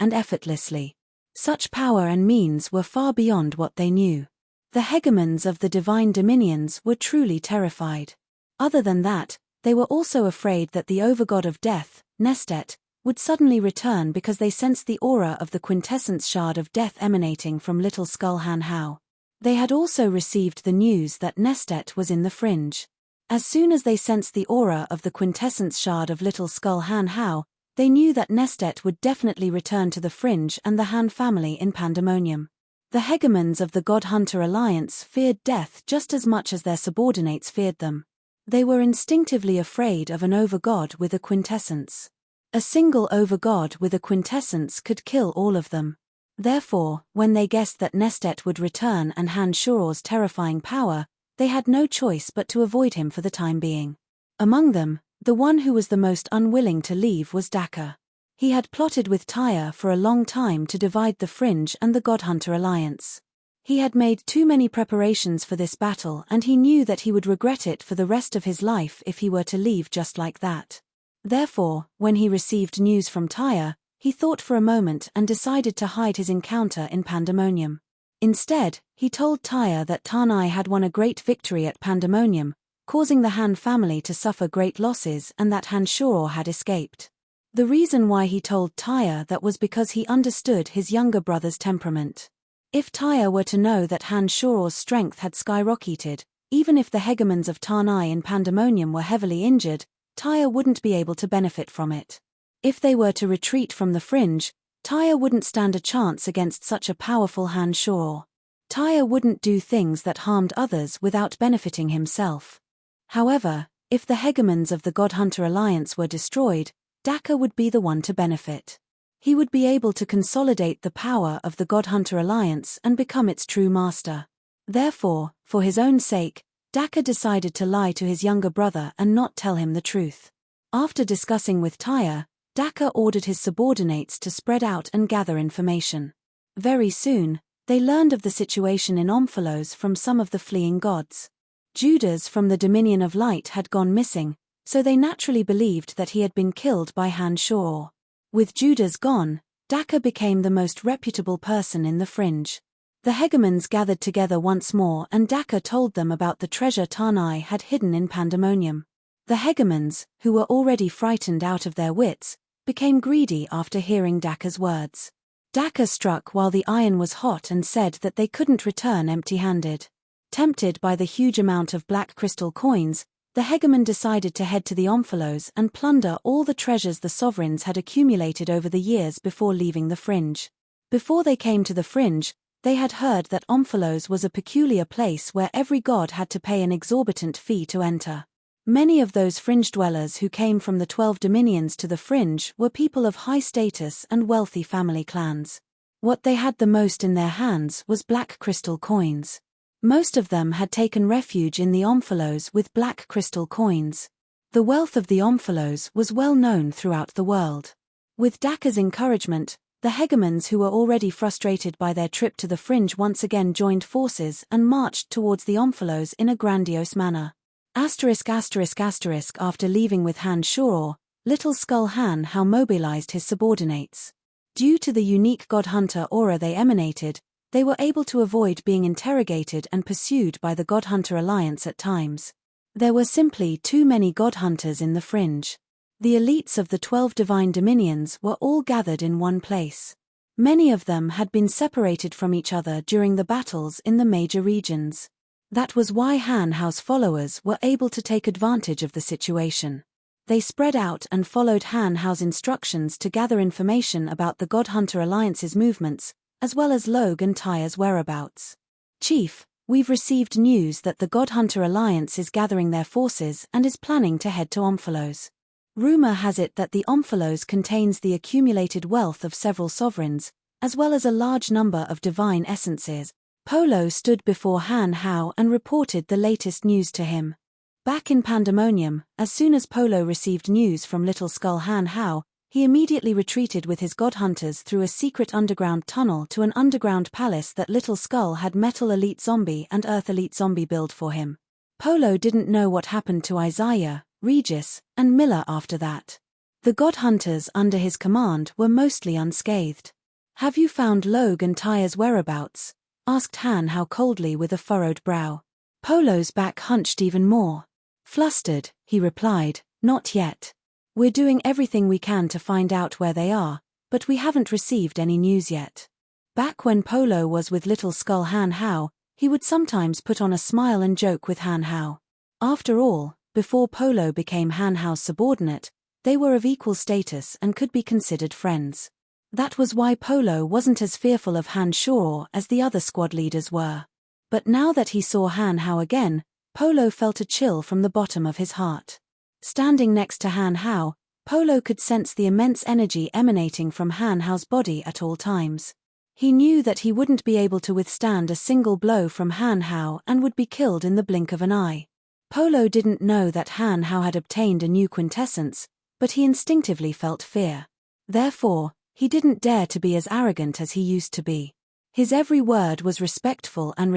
Such power and means were far beyond what they knew. The hegemons of the divine dominions were truly terrified. Other than that, they were also afraid that the overgod of death, Nestet, would suddenly return because they sensed the aura of the quintessence shard of death emanating from Little Skull Han Hao. They had also received the news that Nestet was in the fringe. As soon as they sensed the aura of the quintessence shard of Little Skull Han Hao, they knew that Nestet would definitely return to the fringe and the Han family in Pandemonium. The hegemons of the God Hunter Alliance feared death just as much as their subordinates feared them. They were instinctively afraid of an overgod with a quintessence. A single overgod with a quintessence could kill all of them. Therefore, when they guessed that Nestet would return and Han Shuor's terrifying power, they had no choice but to avoid him for the time being. Among them, the one who was the most unwilling to leave was Daka. He had plotted with Tyre for a long time to divide the Fringe and the God Hunter Alliance. He had made too many preparations for this battle, and he knew that he would regret it for the rest of his life if he were to leave just like that. Therefore, when he received news from Tyre, he thought for a moment and decided to hide his encounter in Pandemonium. Instead, he told Tyre that Tanai had won a great victory at Pandemonium, causing the Han family to suffer great losses, and that Han Shuor had escaped. The reason why he told Tyre that was because he understood his younger brother's temperament. If Tyre were to know that Han Shuor's strength had skyrocketed, even if the hegemons of Tanai in Pandemonium were heavily injured, Tyre wouldn't be able to benefit from it. If they were to retreat from the fringe, Tyre wouldn't stand a chance against such a powerful Han Shuor. Tyre wouldn't do things that harmed others without benefiting himself. However, if the hegemons of the God Hunter Alliance were destroyed, Daka would be the one to benefit. He would be able to consolidate the power of the God Hunter Alliance and become its true master. Therefore, for his own sake, Daka decided to lie to his younger brother and not tell him the truth. After discussing with Tyre, Daka ordered his subordinates to spread out and gather information. Very soon, they learned of the situation in Omphalos from some of the fleeing gods. Judas from the Dominion of Light had gone missing, so they naturally believed that he had been killed by Han Shuor. With Judas gone, Daka became the most reputable person in the fringe. The hegemons gathered together once more and Daka told them about the treasure Tanai had hidden in Pandemonium. The hegemons, who were already frightened out of their wits, became greedy after hearing Daka's words. Daka struck while the iron was hot and said that they couldn't return empty-handed. Tempted by the huge amount of black crystal coins, the hegemon decided to head to the Omphalos and plunder all the treasures the sovereigns had accumulated over the years before leaving the fringe. Before they came to the fringe, they had heard that Omphalos was a peculiar place where every god had to pay an exorbitant fee to enter. Many of those fringe dwellers who came from the 12 dominions to the fringe were people of high status and wealthy family clans. What they had the most in their hands was black crystal coins. Most of them had taken refuge in the Omphalos with black crystal coins. The wealth of the Omphalos was well known throughout the world. With Daka's encouragement, the hegemons who were already frustrated by their trip to the fringe once again joined forces and marched towards the Omphalos in a grandiose manner. After leaving with Han Shuor, Little Skull Han Hao mobilized his subordinates. Due to the unique God Hunter aura they emanated, they were able to avoid being interrogated and pursued by the God Hunter Alliance at times. There were simply too many God Hunters in the fringe. The elites of the 12 divine dominions were all gathered in one place. Many of them had been separated from each other during the battles in the major regions. That was why Han Hao's followers were able to take advantage of the situation. They spread out and followed Han Hao's instructions to gather information about the God Hunter Alliance's movements, as well as Logue and Tyre's whereabouts. Chief, we've received news that the God Hunter Alliance is gathering their forces and is planning to head to Omphalos. Rumor has it that the Omphalos contains the accumulated wealth of several sovereigns, as well as a large number of divine essences. Polo stood before Han Hao and reported the latest news to him. Back in Pandemonium, as soon as Polo received news from Little Skull Han Hao, he immediately retreated with his god hunters through a secret underground tunnel to an underground palace that Little Skull had Metal Elite Zombie and Earth Elite Zombie build for him. Polo didn't know what happened to Isaiah, Regis, and Miller after that. The god hunters under his command were mostly unscathed. "Have you found Logue and Tyre's whereabouts?" asked Han Hao coldly with a furrowed brow. Polo's back hunched even more. Flustered, he replied, "Not yet. We're doing everything we can to find out where they are, but we haven't received any news yet. Back when Polo was with Little Skull Han Hao, he would sometimes put on a smile and joke with Han Hao. After all, before Polo became Han Hao's subordinate, they were of equal status and could be considered friends. That was why Polo wasn't as fearful of Han Shao as the other squad leaders were. But now that he saw Han Hao again, Polo felt a chill from the bottom of his heart. Standing next to Han Hao, Polo could sense the immense energy emanating from Han Hao's body at all times. He knew that he wouldn't be able to withstand a single blow from Han Hao and would be killed in the blink of an eye. Polo didn't know that Han Hao had obtained a new quintessence, but he instinctively felt fear. Therefore, he didn't dare to be as arrogant as he used to be. His every word was respectful, and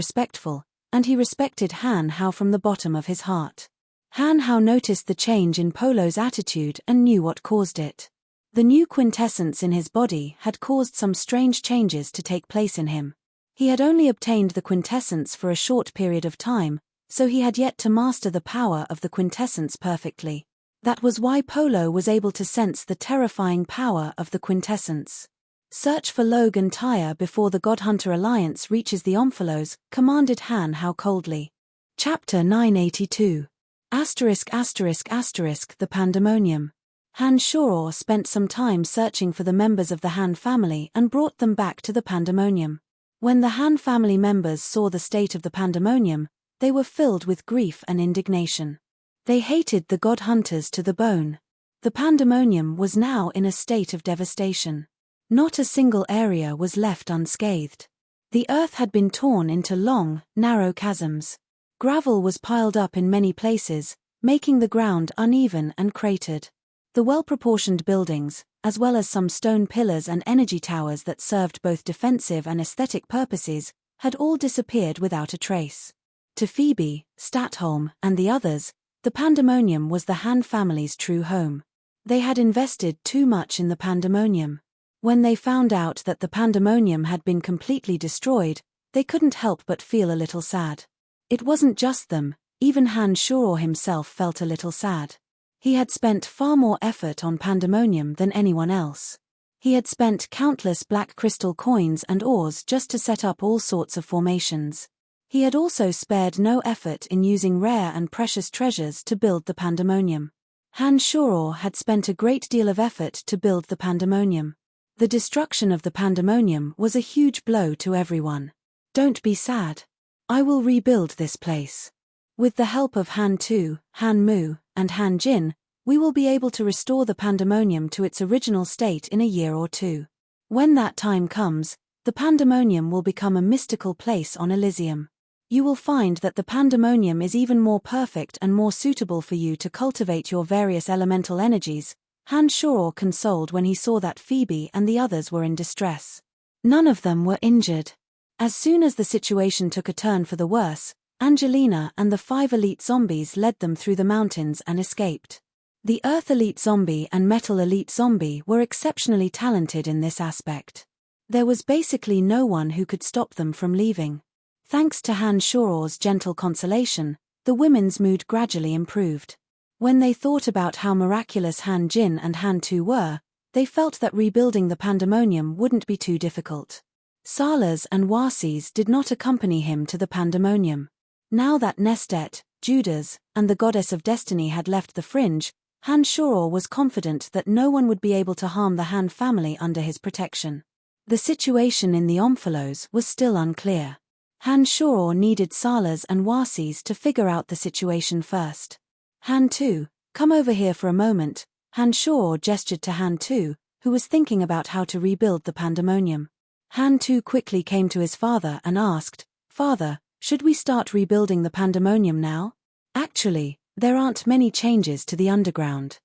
he respected Han Hao from the bottom of his heart. Han Hao noticed the change in Polo's attitude and knew what caused it. The new quintessence in his body had caused some strange changes to take place in him. He had only obtained the quintessence for a short period of time, so he had yet to master the power of the quintessence perfectly. That was why Polo was able to sense the terrifying power of the quintessence. "Search for Logan Tyre before the Godhunter Alliance reaches the Omphalos," commanded Han Hao coldly. Chapter 982. The Pandemonium. Han Shao spent some time searching for the members of the Han family and brought them back to the Pandemonium. When the Han family members saw the state of the Pandemonium, they were filled with grief and indignation. They hated the God Hunters to the bone. The Pandemonium was now in a state of devastation. Not a single area was left unscathed. The earth had been torn into long, narrow chasms. Gravel was piled up in many places, making the ground uneven and cratered. The well-proportioned buildings, as well as some stone pillars and energy towers that served both defensive and aesthetic purposes, had all disappeared without a trace. To Phoebe, Statholm, and the others, the Pandemonium was the Han family's true home. They had invested too much in the Pandemonium. When they found out that the Pandemonium had been completely destroyed, they couldn't help but feel a little sad. It wasn't just them, even Han Shao himself felt a little sad. He had spent far more effort on Pandemonium than anyone else. He had spent countless black crystal coins and ores just to set up all sorts of formations. He had also spared no effort in using rare and precious treasures to build the Pandemonium. Han Shao had spent a great deal of effort to build the Pandemonium. The destruction of the Pandemonium was a huge blow to everyone. "Don't be sad. I will rebuild this place. With the help of Han Tu, Han Mu, and Han Jin, we will be able to restore the Pandemonium to its original state in a year or two. When that time comes, the Pandemonium will become a mystical place on Elysium. You will find that the Pandemonium is even more perfect and more suitable for you to cultivate your various elemental energies," Han Shao consoled when he saw that Phoebe and the others were in distress. None of them were injured. As soon as the situation took a turn for the worse, Angelina and the 5 elite zombies led them through the mountains and escaped. The Earth Elite Zombie and Metal Elite Zombie were exceptionally talented in this aspect. There was basically no one who could stop them from leaving. Thanks to Han Shao's gentle consolation, the women's mood gradually improved. When they thought about how miraculous Han Jin and Han Tu were, they felt that rebuilding the Pandemonium wouldn't be too difficult. Salas and Wasis did not accompany him to the Pandemonium. Now that Nestet, Judas, and the Goddess of Destiny had left the fringe, Han Shao was confident that no one would be able to harm the Han family under his protection. The situation in the Omphalos was still unclear. Han Shao needed Salas and Wasis to figure out the situation first. "Han Tu, come over here for a moment," Han Shao gestured to Han Tu, who was thinking about how to rebuild the Pandemonium. Han Tu quickly came to his father and asked, "Father, should we start rebuilding the Pandemonium now?" "Actually, there aren't many changes to the underground.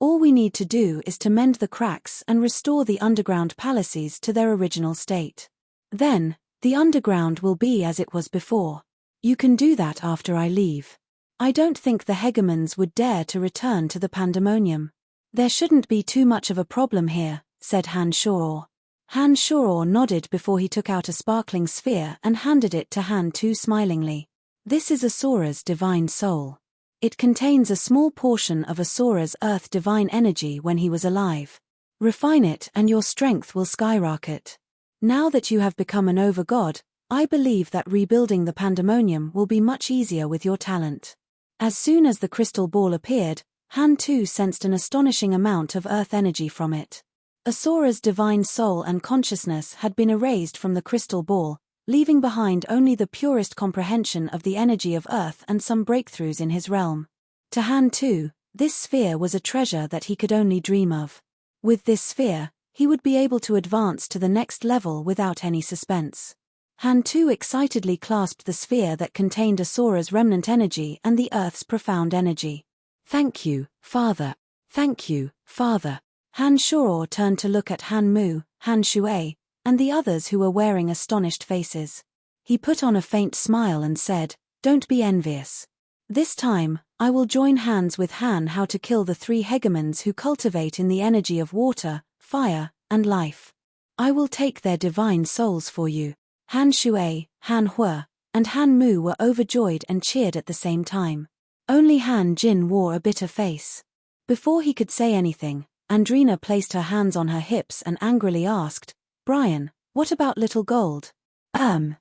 All we need to do is to mend the cracks and restore the underground palaces to their original state. Then, the underground will be as it was before. You can do that after I leave. I don't think the hegemons would dare to return to the Pandemonium. There shouldn't be too much of a problem here," said Han Shao. Han Shao nodded before he took out a sparkling sphere and handed it to Han Tu smilingly. "This is Asora's divine soul. It contains a small portion of Asora's Earth divine energy when he was alive. Refine it and your strength will skyrocket. Now that you have become an over-god, I believe that rebuilding the pandemonium will be much easier with your talent. As soon as the crystal ball appeared, Han too sensed an astonishing amount of Earth energy from it. Asora's divine soul and consciousness had been erased from the crystal ball, leaving behind only the purest comprehension of the energy of Earth and some breakthroughs in his realm. To Han too, this sphere was a treasure that he could only dream of. With this sphere, he would be able to advance to the next level without any suspense. Han too excitedly clasped the sphere that contained Asora's remnant energy and the Earth's profound energy. Thank you, Father. Thank you, Father. Han Shuro turned to look at Han Mu, Han Shui, and the others who were wearing astonished faces. He put on a faint smile and said, "Don't be envious. This time, I will join hands with Han how to kill the 3 hegemons who cultivate in the energy of water, fire, and life. I will take their divine souls for you." Han Shui, Han Hua, and Han Mu were overjoyed and cheered at the same time. Only Han Jin wore a bitter face. Before he could say anything, Andrina placed her hands on her hips and angrily asked, "Brian, what about Little Gold?" Han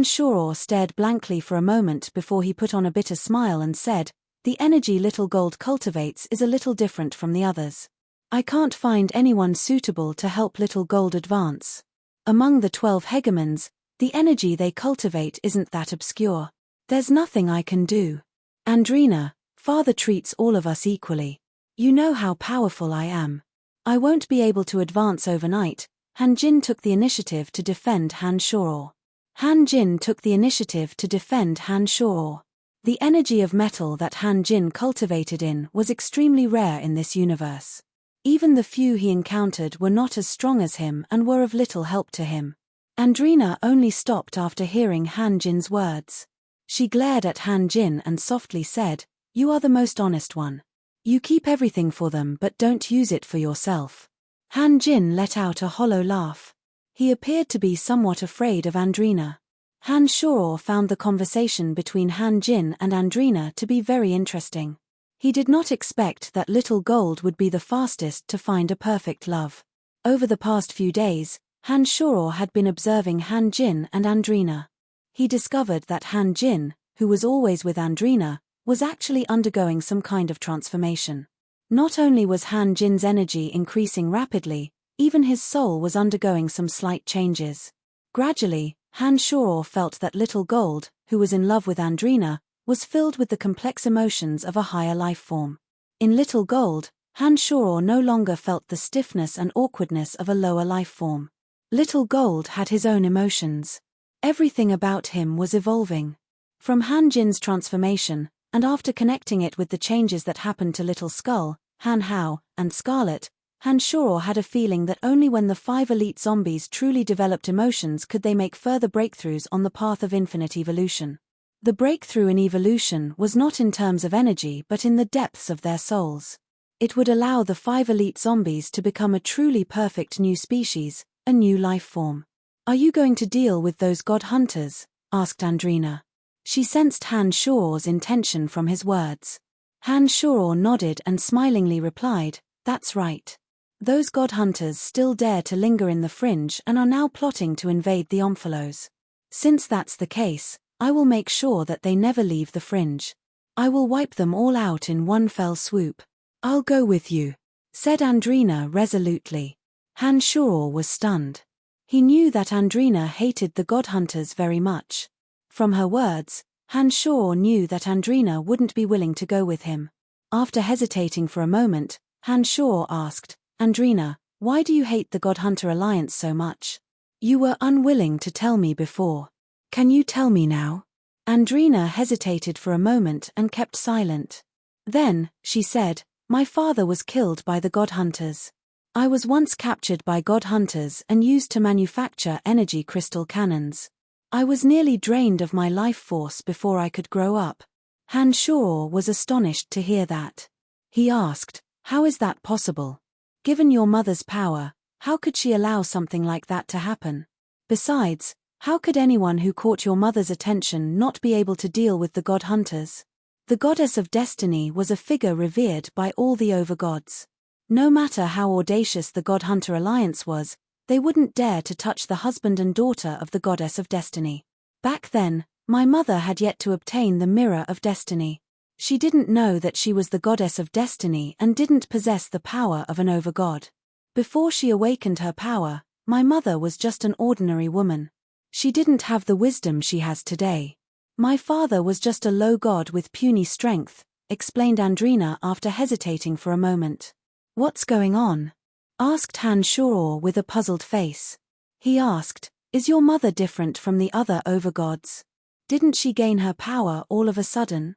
Shuro stared blankly for a moment before he put on a bitter smile and said, "The energy Little Gold cultivates is a little different from the others. I can't find anyone suitable to help Little Gold advance. Among the 12 hegemons, the energy they cultivate isn't that obscure. There's nothing I can do. Andrina, Father treats all of us equally. You know how powerful I am. I won't be able to advance overnight." Han Jin took the initiative to defend Han Shuro. Han Jin took the initiative to defend Han Shuro. The energy of metal that Han Jin cultivated in was extremely rare in this universe. Even the few he encountered were not as strong as him and were of little help to him. Andrina only stopped after hearing Han Jin's words. She glared at Han Jin and softly said, "You are the most honest one. You keep everything for them but don't use it for yourself." Han Jin let out a hollow laugh. He appeared to be somewhat afraid of Andrina. Han Shuro found the conversation between Han Jin and Andrina to be very interesting. He did not expect that Little Gold would be the fastest to find a perfect love. Over the past few days, Han Shuro had been observing Han Jin and Andrina. He discovered that Han Jin, who was always with Andrina, was actually undergoing some kind of transformation. Not only was Han Jin's energy increasing rapidly, even his soul was undergoing some slight changes. Gradually, Han Shuro felt that Little Gold, who was in love with Andrina, was filled with the complex emotions of a higher life form. In Little Gold, Han Shuro no longer felt the stiffness and awkwardness of a lower life form. Little Gold had his own emotions. Everything about him was evolving. From Han Jin's transformation, and after connecting it with the changes that happened to Little Skull, Han Hao, and Scarlet, Han Shuro had a feeling that only when the 5 elite zombies truly developed emotions could they make further breakthroughs on the path of infinite evolution. The breakthrough in evolution was not in terms of energy but in the depths of their souls. It would allow the 5 elite zombies to become a truly perfect new species, a new life form. "Are you going to deal with those god hunters?" asked Andrina. She sensed Han Shuro's intention from his words. Han Shuro nodded and smilingly replied, "That's right. Those god hunters still dare to linger in the fringe and are now plotting to invade the Omphalos. Since that's the case, I will make sure that they never leave the fringe. I will wipe them all out in one fell swoop." "I'll go with you," said Andrina resolutely. Han Shuro was stunned. He knew that Andrina hated the god hunters very much. From her words, Han Shuro knew that Andrina wouldn't be willing to go with him. After hesitating for a moment, Han Shuro asked, "Andrina, why do you hate the God Hunter Alliance so much? You were unwilling to tell me before. Can you tell me now?" Andrina hesitated for a moment and kept silent. Then, she said, "My father was killed by the God Hunters. I was once captured by God Hunters and used to manufacture energy crystal cannons. I was nearly drained of my life force before I could grow up." Han Shuro was astonished to hear that. He asked, "How is that possible? Given your mother's power, how could she allow something like that to happen? Besides, how could anyone who caught your mother's attention not be able to deal with the God Hunters?" The goddess of destiny was a figure revered by all the overgods. No matter how audacious the God-Hunter alliance was, they wouldn't dare to touch the husband and daughter of the goddess of destiny. Back then, my mother had yet to obtain the mirror of destiny. She didn't know that she was the goddess of destiny and didn't possess the power of an overgod. Before she awakened her power, my mother was just an ordinary woman. She didn't have the wisdom she has today. My father was just a low god with puny strength, explained Andrina after hesitating for a moment. What's going on? Asked Han Shoror with a puzzled face. He asked, is your mother different from the other overgods? Didn't she gain her power all of a sudden?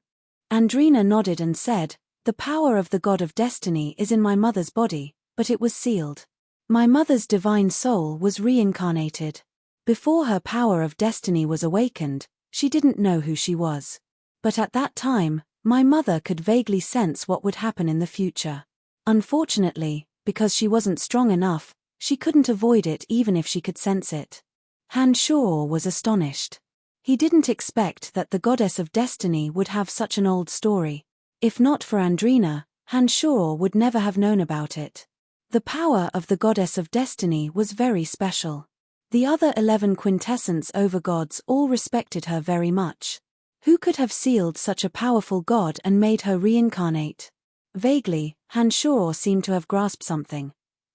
Andrina nodded and said, the power of the god of destiny is in my mother's body, but it was sealed. My mother's divine soul was reincarnated. Before her power of destiny was awakened, she didn't know who she was. But at that time, my mother could vaguely sense what would happen in the future. Unfortunately, because she wasn't strong enough, she couldn't avoid it even if she could sense it. Han Shoror was astonished. He didn't expect that the goddess of destiny would have such an old story. If not for Andrina, Han Shoror would never have known about it. The power of the goddess of destiny was very special. The other 11 quintessence overgods all respected her very much. Who could have sealed such a powerful god and made her reincarnate? Vaguely, Han Shoror seemed to have grasped something.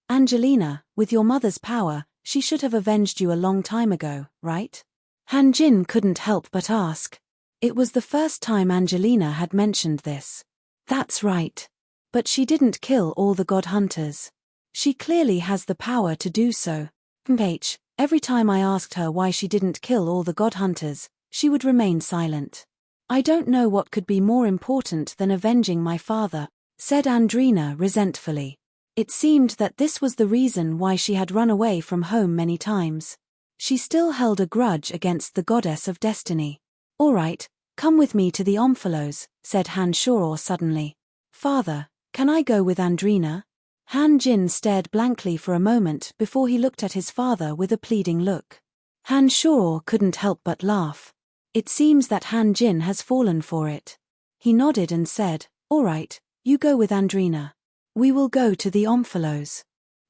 Angelina, with your mother's power, she should have avenged you a long time ago, right? Han Jin couldn't help but ask. It was the first time Angelina had mentioned this. That's right. But she didn't kill all the god hunters. She clearly has the power to do so. Every time I asked her why she didn't kill all the god hunters, she would remain silent. I don't know what could be more important than avenging my father, said Andrina resentfully. It seemed that this was the reason why she had run away from home many times. She still held a grudge against the goddess of destiny. All right, come with me to the Omphalos, said Han Shoror suddenly. Father, can I go with Andrina? Han Jin stared blankly for a moment before he looked at his father with a pleading look. Han Shoror couldn't help but laugh. It seems that Han Jin has fallen for it. He nodded and said, all right, you go with Andrina. We will go to the Omphalos.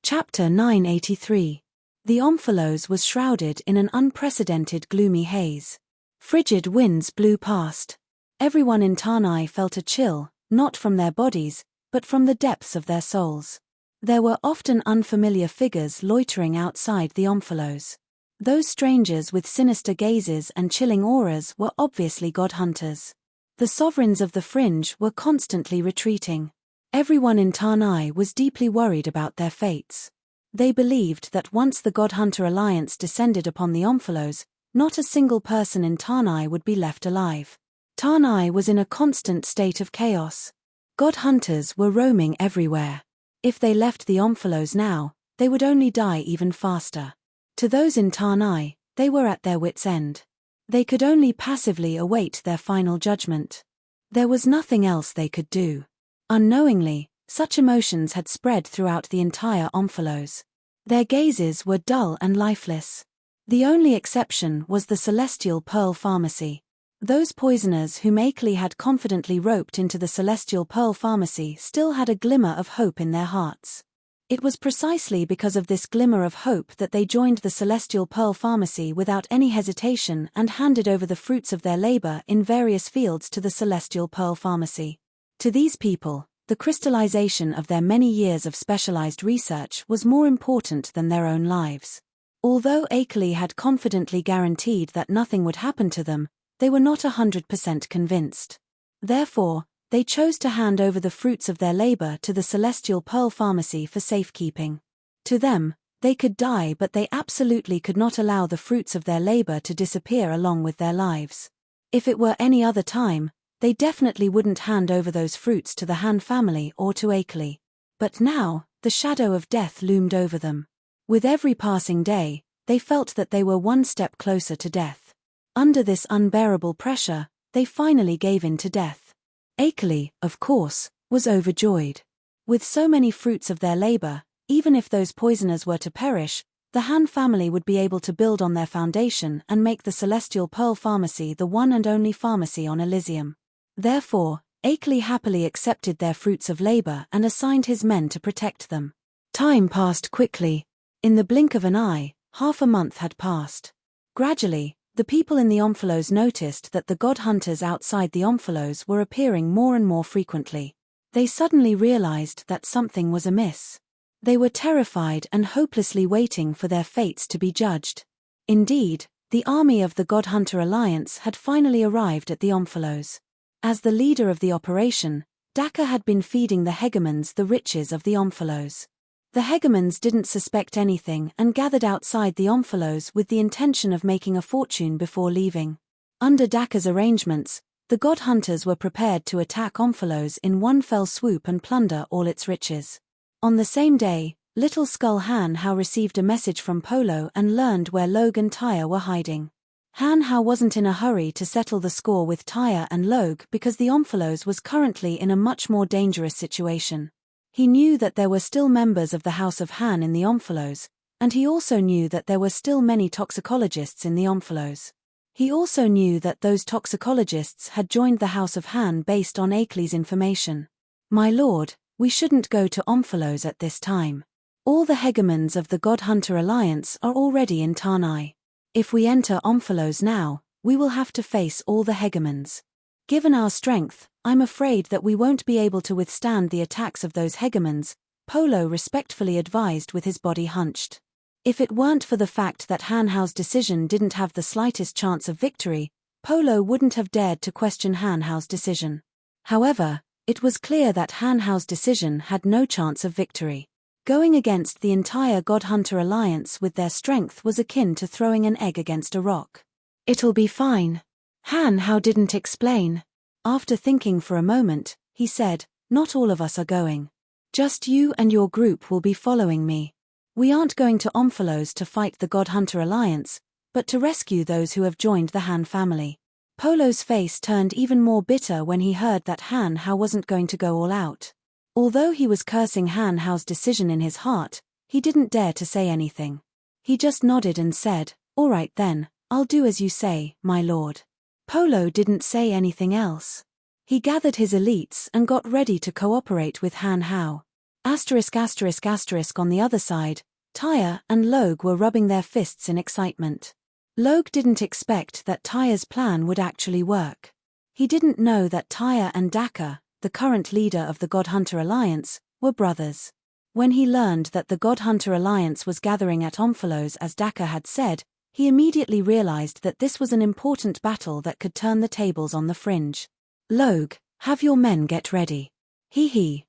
Chapter 983. The Omphalos was shrouded in an unprecedented gloomy haze. Frigid winds blew past. Everyone in Tanai felt a chill, not from their bodies, but from the depths of their souls. There were often unfamiliar figures loitering outside the Omphalos. Those strangers with sinister gazes and chilling auras were obviously god hunters. The sovereigns of the fringe were constantly retreating. Everyone in Tanai was deeply worried about their fates. They believed that once the God Hunter alliance descended upon the Omphalos, not a single person in Tanai would be left alive. Tanai was in a constant state of chaos. God hunters were roaming everywhere. If they left the Omphalos now, they would only die even faster. To those in Tanai, they were at their wits' end. They could only passively await their final judgment. There was nothing else they could do. Unknowingly, such emotions had spread throughout the entire Omphalos. Their gazes were dull and lifeless. The only exception was the Celestial Pearl Pharmacy. Those poisoners whom Akeley had confidently roped into the Celestial Pearl Pharmacy still had a glimmer of hope in their hearts. It was precisely because of this glimmer of hope that they joined the Celestial Pearl Pharmacy without any hesitation and handed over the fruits of their labor in various fields to the Celestial Pearl Pharmacy. To these people, the crystallization of their many years of specialized research was more important than their own lives. Although Akeley had confidently guaranteed that nothing would happen to them, they were not 100% convinced. Therefore, they chose to hand over the fruits of their labor to the Celestial Pearl Pharmacy for safekeeping. To them, they could die, but they absolutely could not allow the fruits of their labor to disappear along with their lives. If it were any other time, they definitely wouldn't hand over those fruits to the Han family or to Akeley. But now, the shadow of death loomed over them. With every passing day, they felt that they were one step closer to death. Under this unbearable pressure, they finally gave in to death. Akeley, of course, was overjoyed. With so many fruits of their labor, even if those poisoners were to perish, the Han family would be able to build on their foundation and make the Celestial Pearl Pharmacy the one and only pharmacy on Elysium. Therefore, Akeley happily accepted their fruits of labor and assigned his men to protect them. Time passed quickly. In the blink of an eye, half a month had passed. Gradually, the people in the Omphalos noticed that the god hunters outside the Omphalos were appearing more and more frequently. They suddenly realized that something was amiss. They were terrified and hopelessly waiting for their fates to be judged. Indeed, the army of the God Hunter Alliance had finally arrived at the Omphalos. As the leader of the operation, Daka had been feeding the hegemons the riches of the Omphalos. The hegemons didn't suspect anything and gathered outside the Omphalos with the intention of making a fortune before leaving. Under Daka's arrangements, the god hunters were prepared to attack Omphalos in one fell swoop and plunder all its riches. On the same day, Little Skull Han Hao received a message from Polo and learned where Logue and Tyre were hiding. Han Hao wasn't in a hurry to settle the score with Tyre and Logue because the Omphalos was currently in a much more dangerous situation. He knew that there were still members of the House of Han in the Omphalos, and he also knew that there were still many toxicologists in the Omphalos. He also knew that those toxicologists had joined the House of Han based on Akeley's information. "My lord, we shouldn't go to Omphalos at this time. All the hegemons of the God Hunter Alliance are already in Tanai. If we enter Omphalos now, we will have to face all the hegemons. Given our strength, I'm afraid that we won't be able to withstand the attacks of those hegemons," Polo respectfully advised with his body hunched. If it weren't for the fact that Han Hao's decision didn't have the slightest chance of victory, Polo wouldn't have dared to question Han Hao's decision. However, it was clear that Han Hao's decision had no chance of victory. Going against the entire God Hunter Alliance with their strength was akin to throwing an egg against a rock. "It'll be fine." Han Hao didn't explain. After thinking for a moment, he said, "Not all of us are going. Just you and your group will be following me. We aren't going to Omphalos to fight the God Hunter Alliance, but to rescue those who have joined the Han family." Polo's face turned even more bitter when he heard that Han Hao wasn't going to go all out. Although he was cursing Han Hao's decision in his heart, he didn't dare to say anything. He just nodded and said, "All right then, I'll do as you say, my lord." Polo didn't say anything else. He gathered his elites and got ready to cooperate with Han Hao. On the other side, Tyre and Logue were rubbing their fists in excitement. Logue didn't expect that Tyre's plan would actually work. He didn't know that Tyre and Daka, the current leader of the God Hunter Alliance, were brothers. When he learned that the God Hunter Alliance was gathering at Omphalos as Daka had said, he immediately realized that this was an important battle that could turn the tables on the fringe. "Logue, have your men get ready.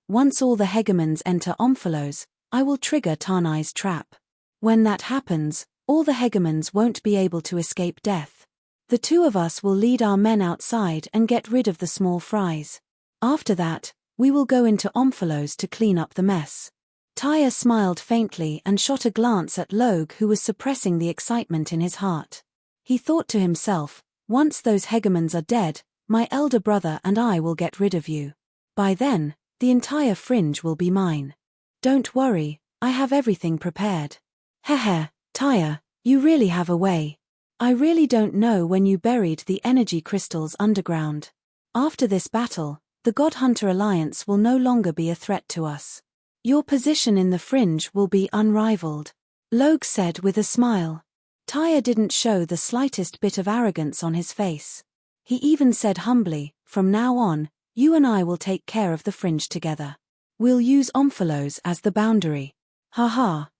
Once all the hegemons enter Omphalos, I will trigger Tanai's trap. When that happens, all the hegemons won't be able to escape death. The two of us will lead our men outside and get rid of the small fries. After that, we will go into Omphalos to clean up the mess." Tyre smiled faintly and shot a glance at Logue, who was suppressing the excitement in his heart. He thought to himself, "Once those hegemons are dead, my elder brother and I will get rid of you. By then, the entire fringe will be mine. Don't worry, I have everything prepared." Tyre, you really have a way. I really don't know when you buried the energy crystals underground. After this battle, the God Hunter Alliance will no longer be a threat to us. Your position in the fringe will be unrivaled," Logue said with a smile. Tyre didn't show the slightest bit of arrogance on his face. He even said humbly, "From now on, you and I will take care of the fringe together. We'll use Omphalos as the boundary.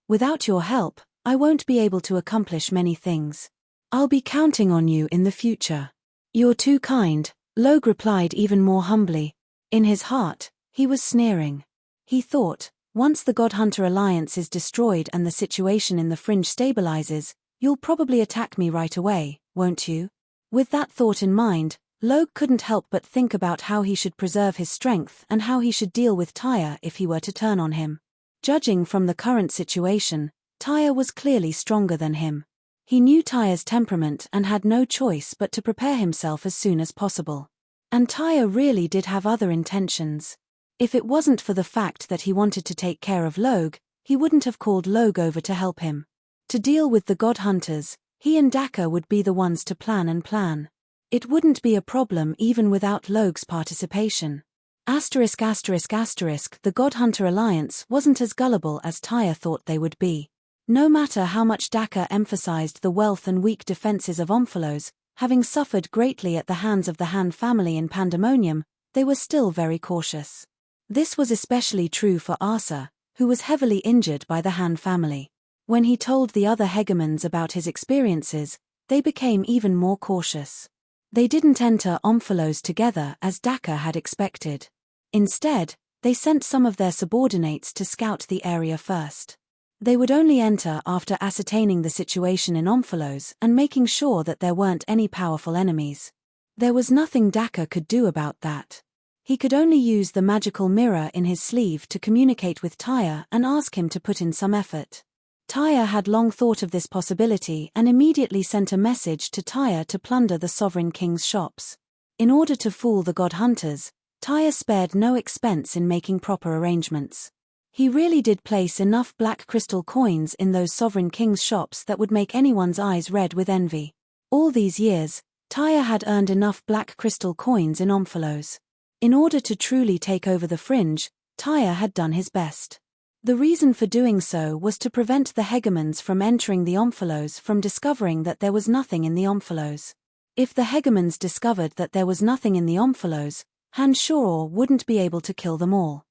Without your help, I won't be able to accomplish many things. I'll be counting on you in the future." "You're too kind," Logue replied even more humbly. In his heart, he was sneering. He thought, once the God Hunter Alliance is destroyed and the situation in the fringe stabilizes, you'll probably attack me right away, won't you? With that thought in mind, Logue couldn't help but think about how he should preserve his strength and how he should deal with Tyre if he were to turn on him. Judging from the current situation, Tyre was clearly stronger than him. He knew Tyre's temperament and had no choice but to prepare himself as soon as possible. And Tyre really did have other intentions. If it wasn't for the fact that he wanted to take care of Logue, he wouldn't have called Logue over to help him. To deal with the God Hunters, he and Daka would be the ones to plan. It wouldn't be a problem even without Logue's participation. The God Hunter Alliance wasn't as gullible as Tyre thought they would be. No matter how much Daka emphasized the wealth and weak defenses of Omphalos, having suffered greatly at the hands of the Han family in Pandemonium, they were still very cautious. This was especially true for Asa, who was heavily injured by the Han family. When he told the other hegemons about his experiences, they became even more cautious. They didn't enter Omphalos together as Daka had expected. Instead, they sent some of their subordinates to scout the area first. They would only enter after ascertaining the situation in Omphalos and making sure that there weren't any powerful enemies. There was nothing Daka could do about that. He could only use the magical mirror in his sleeve to communicate with Tyre and ask him to put in some effort. Tyre had long thought of this possibility and immediately sent a message to Tyre to plunder the Sovereign King's shops. In order to fool the God Hunters, Tyre spared no expense in making proper arrangements. He really did place enough black crystal coins in those Sovereign King's shops that would make anyone's eyes red with envy. All these years, Tyre had earned enough black crystal coins in Omphalos. In order to truly take over the fringe, Tyre had done his best. The reason for doing so was to prevent the hegemons from entering the Omphalos from discovering that there was nothing in the Omphalos. If the hegemons discovered that there was nothing in the Omphalos, Han Shoror wouldn't be able to kill them all.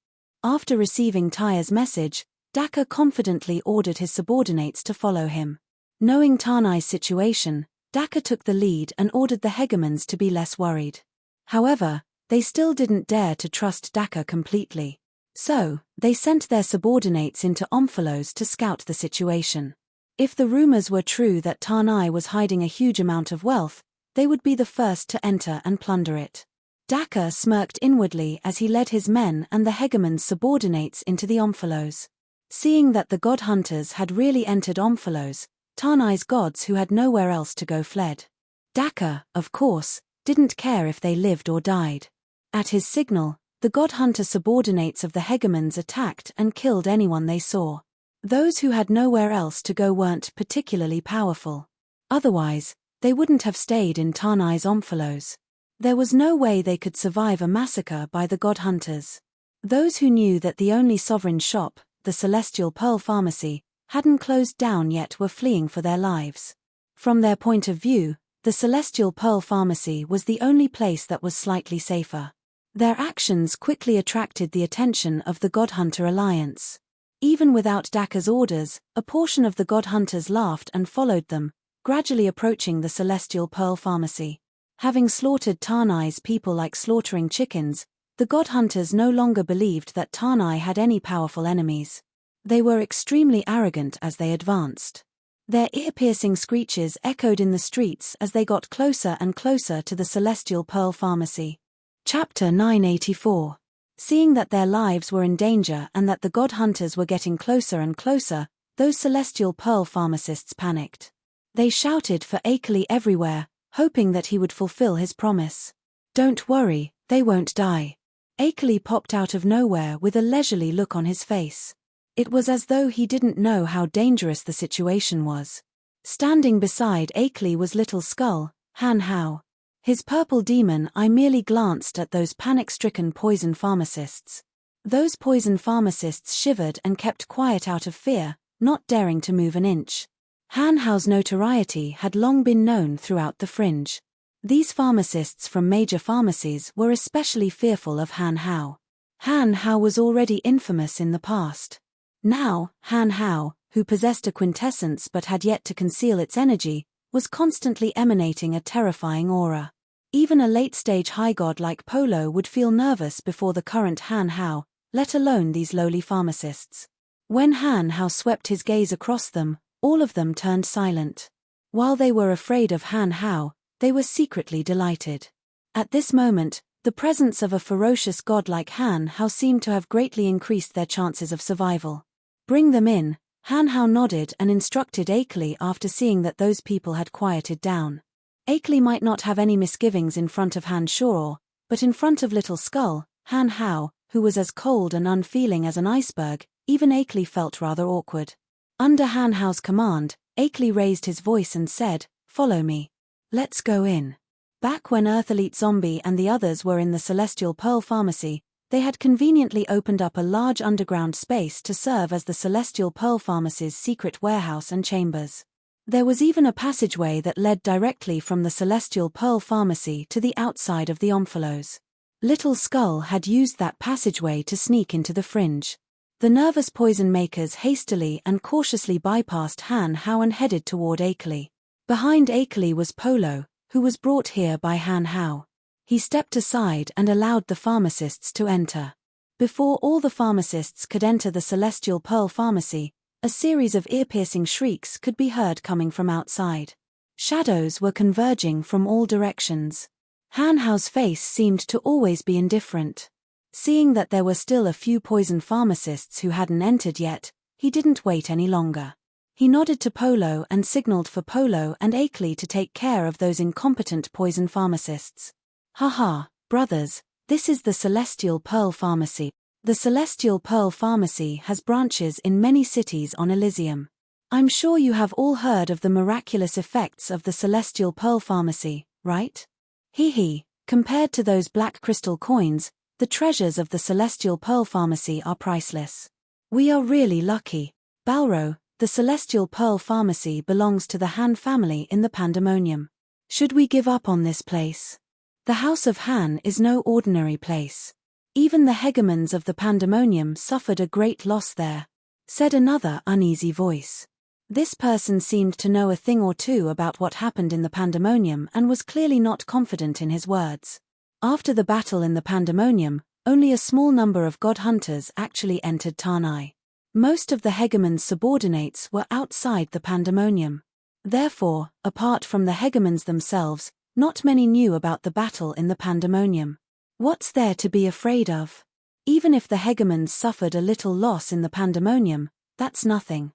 After receiving Tyre's message, Daka confidently ordered his subordinates to follow him. Knowing Tanai's situation, Daka took the lead and ordered the hegemons to be less worried. However, they still didn't dare to trust Daka completely. So, they sent their subordinates into Omphalos to scout the situation. If the rumors were true that Tanai was hiding a huge amount of wealth, they would be the first to enter and plunder it. Daka smirked inwardly as he led his men and the hegemon's subordinates into the Omphalos. Seeing that the God Hunters had really entered Omphalos, Tanai's gods who had nowhere else to go fled. Daka, of course, didn't care if they lived or died. At his signal, the God Hunter subordinates of the hegemons attacked and killed anyone they saw. Those who had nowhere else to go weren't particularly powerful. Otherwise, they wouldn't have stayed in Tanai's Omphalos. There was no way they could survive a massacre by the God Hunters. Those who knew that the only sovereign shop, the Celestial Pearl Pharmacy, hadn't closed down yet were fleeing for their lives. From their point of view, the Celestial Pearl Pharmacy was the only place that was slightly safer. Their actions quickly attracted the attention of the God Hunter Alliance. Even without Daka's orders, a portion of the God Hunters laughed and followed them, gradually approaching the Celestial Pearl Pharmacy. Having slaughtered Tanai's people like slaughtering chickens, the God Hunters no longer believed that Tanai had any powerful enemies. They were extremely arrogant as they advanced. Their ear-piercing screeches echoed in the streets as they got closer and closer to the Celestial Pearl Pharmacy. Chapter 984. Seeing that their lives were in danger and that the God Hunters were getting closer and closer, those Celestial Pearl Pharmacists panicked. They shouted for Akeley everywhere, hoping that he would fulfill his promise. "Don't worry, they won't die." Akeley popped out of nowhere with a leisurely look on his face. It was as though he didn't know how dangerous the situation was. Standing beside Akeley was Little Skull, Han Hao. His purple demon eye merely glanced at those panic-stricken poison pharmacists. Those poison pharmacists shivered and kept quiet out of fear, not daring to move an inch. Han Hao's notoriety had long been known throughout the fringe. These pharmacists from major pharmacies were especially fearful of Han Hao. Han Hao was already infamous in the past. Now, Han Hao, who possessed a quintessence but had yet to conceal its energy, was constantly emanating a terrifying aura. Even a late-stage high god like Polo would feel nervous before the current Han Hao, let alone these lowly pharmacists. When Han Hao swept his gaze across them, all of them turned silent. While they were afraid of Han Hao, they were secretly delighted. At this moment, the presence of a ferocious god like Han Hao seemed to have greatly increased their chances of survival. "Bring them in," Han Hao nodded and instructed Akeley after seeing that those people had quieted down. Akeley might not have any misgivings in front of Han Shoror, but in front of Little Skull, Han Hao, who was as cold and unfeeling as an iceberg, even Akeley felt rather awkward. Under Han Hao's command, Akeley raised his voice and said, "Follow me. Let's go in." Back when Earthelite Zombie and the others were in the Celestial Pearl Pharmacy, they had conveniently opened up a large underground space to serve as the Celestial Pearl Pharmacy's secret warehouse and chambers. There was even a passageway that led directly from the Celestial Pearl Pharmacy to the outside of the Omphalos. Little Skull had used that passageway to sneak into the fringe. The nervous poison makers hastily and cautiously bypassed Han Hao and headed toward Akeley. Behind Akeley was Polo, who was brought here by Han Hao. He stepped aside and allowed the pharmacists to enter. Before all the pharmacists could enter the Celestial Pearl Pharmacy, a series of ear-piercing shrieks could be heard coming from outside. Shadows were converging from all directions. Han Hao's face seemed to always be indifferent. Seeing that there were still a few poison pharmacists who hadn't entered yet, he didn't wait any longer. He nodded to Polo and signaled for Polo and Akeley to take care of those incompetent poison pharmacists. Haha, brothers, this is the Celestial Pearl Pharmacy. The Celestial Pearl Pharmacy has branches in many cities on Elysium. I'm sure you have all heard of the miraculous effects of the Celestial Pearl Pharmacy, right? Hee, compared to those black crystal coins, the treasures of the Celestial Pearl Pharmacy are priceless. We are really lucky. Balro, the Celestial Pearl Pharmacy belongs to the Han family in the Pandemonium. Should we give up on this place? The House of Han is no ordinary place. Even the hegemons of the Pandemonium suffered a great loss there, said another uneasy voice. This person seemed to know a thing or two about what happened in the Pandemonium and was clearly not confident in his words. After the battle in the Pandemonium, only a small number of god hunters actually entered Tarnai. Most of the hegemon's subordinates were outside the Pandemonium. Therefore, apart from the hegemons themselves, not many knew about the battle in the Pandemonium. What's there to be afraid of? Even if the hegemons suffered a little loss in the Pandemonium, that's nothing.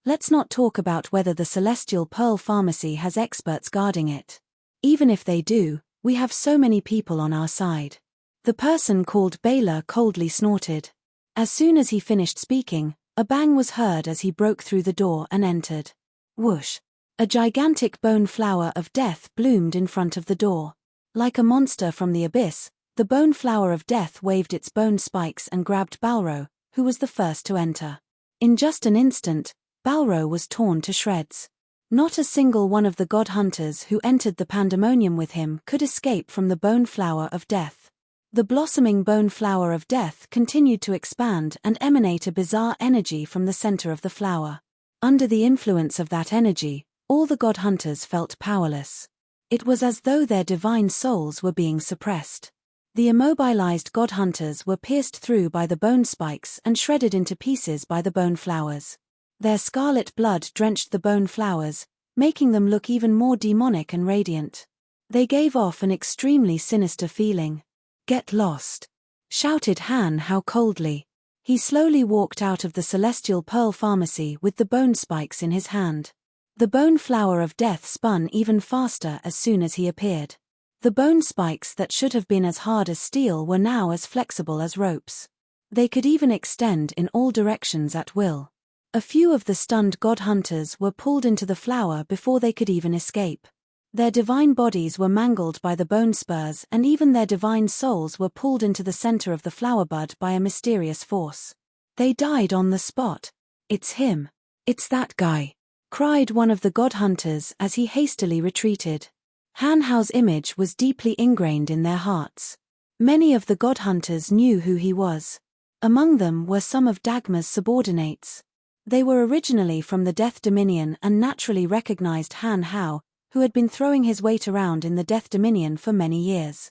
Let's not talk about whether the Celestial Pearl Pharmacy has experts guarding it. Even if they do, we have so many people on our side. The person called Baylor coldly snorted. As soon as he finished speaking, a bang was heard as he broke through the door and entered. Whoosh! A gigantic bone flower of death bloomed in front of the door. Like a monster from the abyss, the bone flower of death waved its bone spikes and grabbed Balro, who was the first to enter. In just an instant, Balro was torn to shreds. Not a single one of the god hunters who entered the Pandemonium with him could escape from the bone flower of death. The blossoming bone flower of death continued to expand and emanate a bizarre energy from the center of the flower. Under the influence of that energy, all the god hunters felt powerless. It was as though their divine souls were being suppressed. The immobilized god hunters were pierced through by the bone spikes and shredded into pieces by the bone flowers. Their scarlet blood drenched the bone flowers, making them look even more demonic and radiant. They gave off an extremely sinister feeling. "Get lost!" shouted Han Hao coldly. He slowly walked out of the Celestial Pearl Pharmacy with the bone spikes in his hand. The bone flower of death spun even faster as soon as he appeared. The bone spikes that should have been as hard as steel were now as flexible as ropes. They could even extend in all directions at will. A few of the stunned god hunters were pulled into the flower before they could even escape. Their divine bodies were mangled by the bone spurs and even their divine souls were pulled into the center of the flower bud by a mysterious force. They died on the spot. "It's him. It's that guy," cried one of the god hunters as he hastily retreated. Han Hao's image was deeply ingrained in their hearts. Many of the god hunters knew who he was. Among them were some of Dagmar's subordinates. They were originally from the Death Dominion and naturally recognized Han Hao, who had been throwing his weight around in the Death Dominion for many years.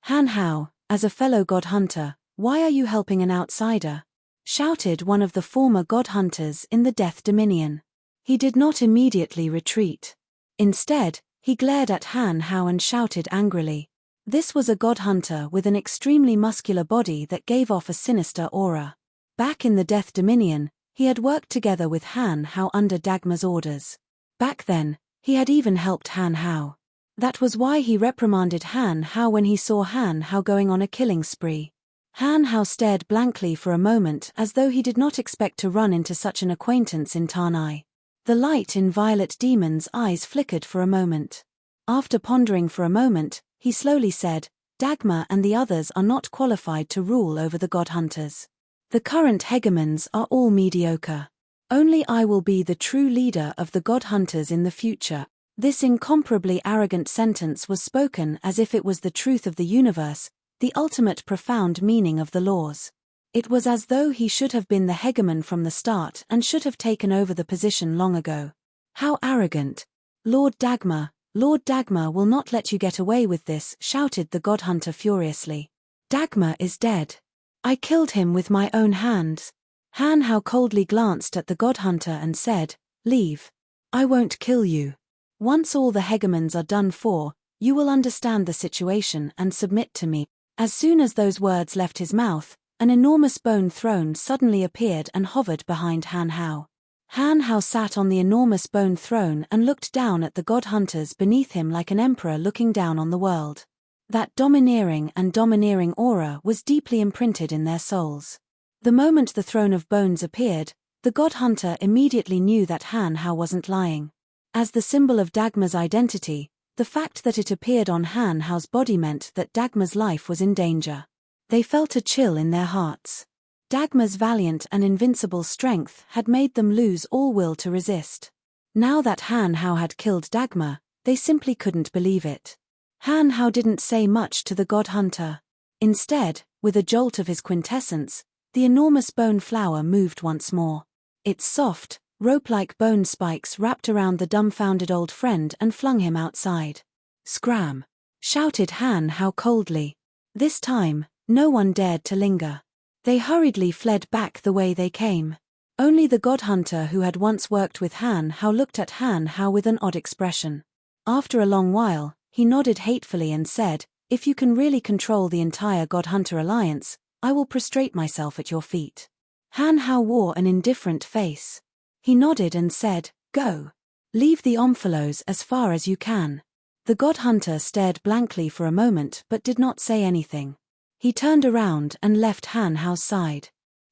"Han Hao, as a fellow god hunter, why are you helping an outsider?" shouted one of the former god hunters in the Death Dominion. He did not immediately retreat. Instead, he glared at Han Hao and shouted angrily. This was a god hunter with an extremely muscular body that gave off a sinister aura. Back in the Death Dominion, he had worked together with Han Hao under Dagmar's orders. Back then, he had even helped Han Hao. That was why he reprimanded Han Hao when he saw Han Hao going on a killing spree. Han Hao stared blankly for a moment as though he did not expect to run into such an acquaintance in Tarnai. The light in Violet Demon's eyes flickered for a moment. After pondering for a moment, he slowly said, Dagmar and the others are not qualified to rule over the god hunters. The current hegemons are all mediocre. Only I will be the true leader of the god hunters in the future. This incomparably arrogant sentence was spoken as if it was the truth of the universe, the ultimate profound meaning of the laws. It was as though he should have been the hegemon from the start and should have taken over the position long ago. How arrogant! Lord Dagmar will not let you get away with this, shouted the god hunter furiously. Dagmar is dead. I killed him with my own hands. Han Hao coldly glanced at the god hunter and said, Leave. I won't kill you. Once all the hegemons are done for, you will understand the situation and submit to me. As soon as those words left his mouth, an enormous bone throne suddenly appeared and hovered behind Han Hao. Han Hao sat on the enormous bone throne and looked down at the god hunters beneath him like an emperor looking down on the world. That domineering aura was deeply imprinted in their souls. The moment the throne of bones appeared, the god hunter immediately knew that Han Hao wasn't lying. As the symbol of Dagmar's identity, the fact that it appeared on Han Hao's body meant that Dagmar's life was in danger. They felt a chill in their hearts. Dagmar's valiant and invincible strength had made them lose all will to resist. Now that Han Hao had killed Dagmar, they simply couldn't believe it. Han Hao didn't say much to the god hunter. Instead, with a jolt of his quintessence, the enormous bone flower moved once more. Its soft, rope-like bone spikes wrapped around the dumbfounded old friend and flung him outside. Scram! Shouted Han Hao coldly. This time, no one dared to linger. They hurriedly fled back the way they came. Only the god hunter who had once worked with Han Hao looked at Han Hao with an odd expression. After a long while, he nodded hatefully and said, If you can really control the entire god hunter alliance, I will prostrate myself at your feet. Han Hao wore an indifferent face. He nodded and said, Go. Leave the Omphalos as far as you can. The god hunter stared blankly for a moment but did not say anything. He turned around and left Han Hao's side.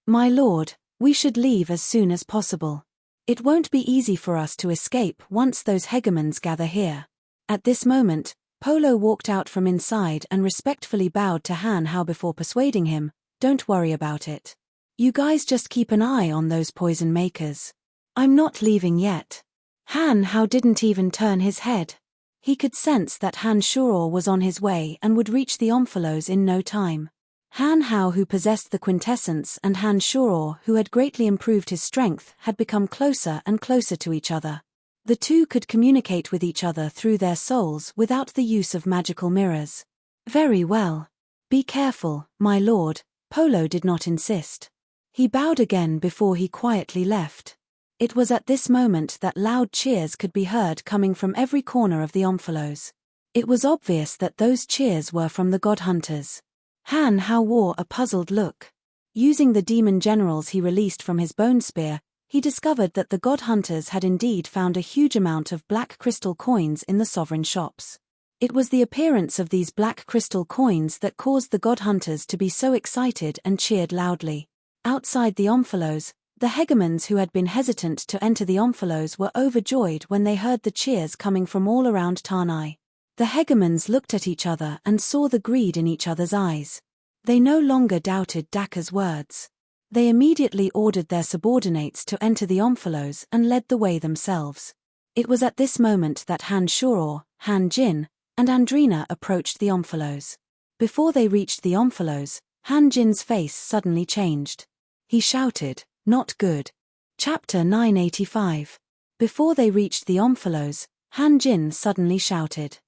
My lord, we should leave as soon as possible. It won't be easy for us to escape once those hegemons gather here. At this moment, Polo walked out from inside and respectfully bowed to Han Hao before persuading him, Don't worry about it. You guys just keep an eye on those poison makers. I'm not leaving yet. Han Hao didn't even turn his head. He could sense that Han Shuror was on his way and would reach the Omphalos in no time. Han Hao, who possessed the quintessence, and Han Shuror, who had greatly improved his strength, had become closer and closer to each other. The two could communicate with each other through their souls without the use of magical mirrors. Very well. Be careful, my lord, Polo did not insist. He bowed again before he quietly left. It was at this moment that loud cheers could be heard coming from every corner of the Omphalos. It was obvious that those cheers were from the god hunters. Han Hao wore a puzzled look. Using the demon generals he released from his bone spear, he discovered that the god hunters had indeed found a huge amount of black crystal coins in the sovereign shops. It was the appearance of these black crystal coins that caused the god hunters to be so excited and cheered loudly. Outside the Omphalos, the hegemons who had been hesitant to enter the Omphalos were overjoyed when they heard the cheers coming from all around Tanai. The hegemons looked at each other and saw the greed in each other's eyes. They no longer doubted Daka's words. They immediately ordered their subordinates to enter the Omphalos and led the way themselves. It was at this moment that Han Shuror, Han Jin, and Andrina approached the Omphalos. Before they reached the Omphalos, Han Jin's face suddenly changed. He shouted, Not good. Chapter 985. Before they reached the Omphalos, Han Jin suddenly shouted.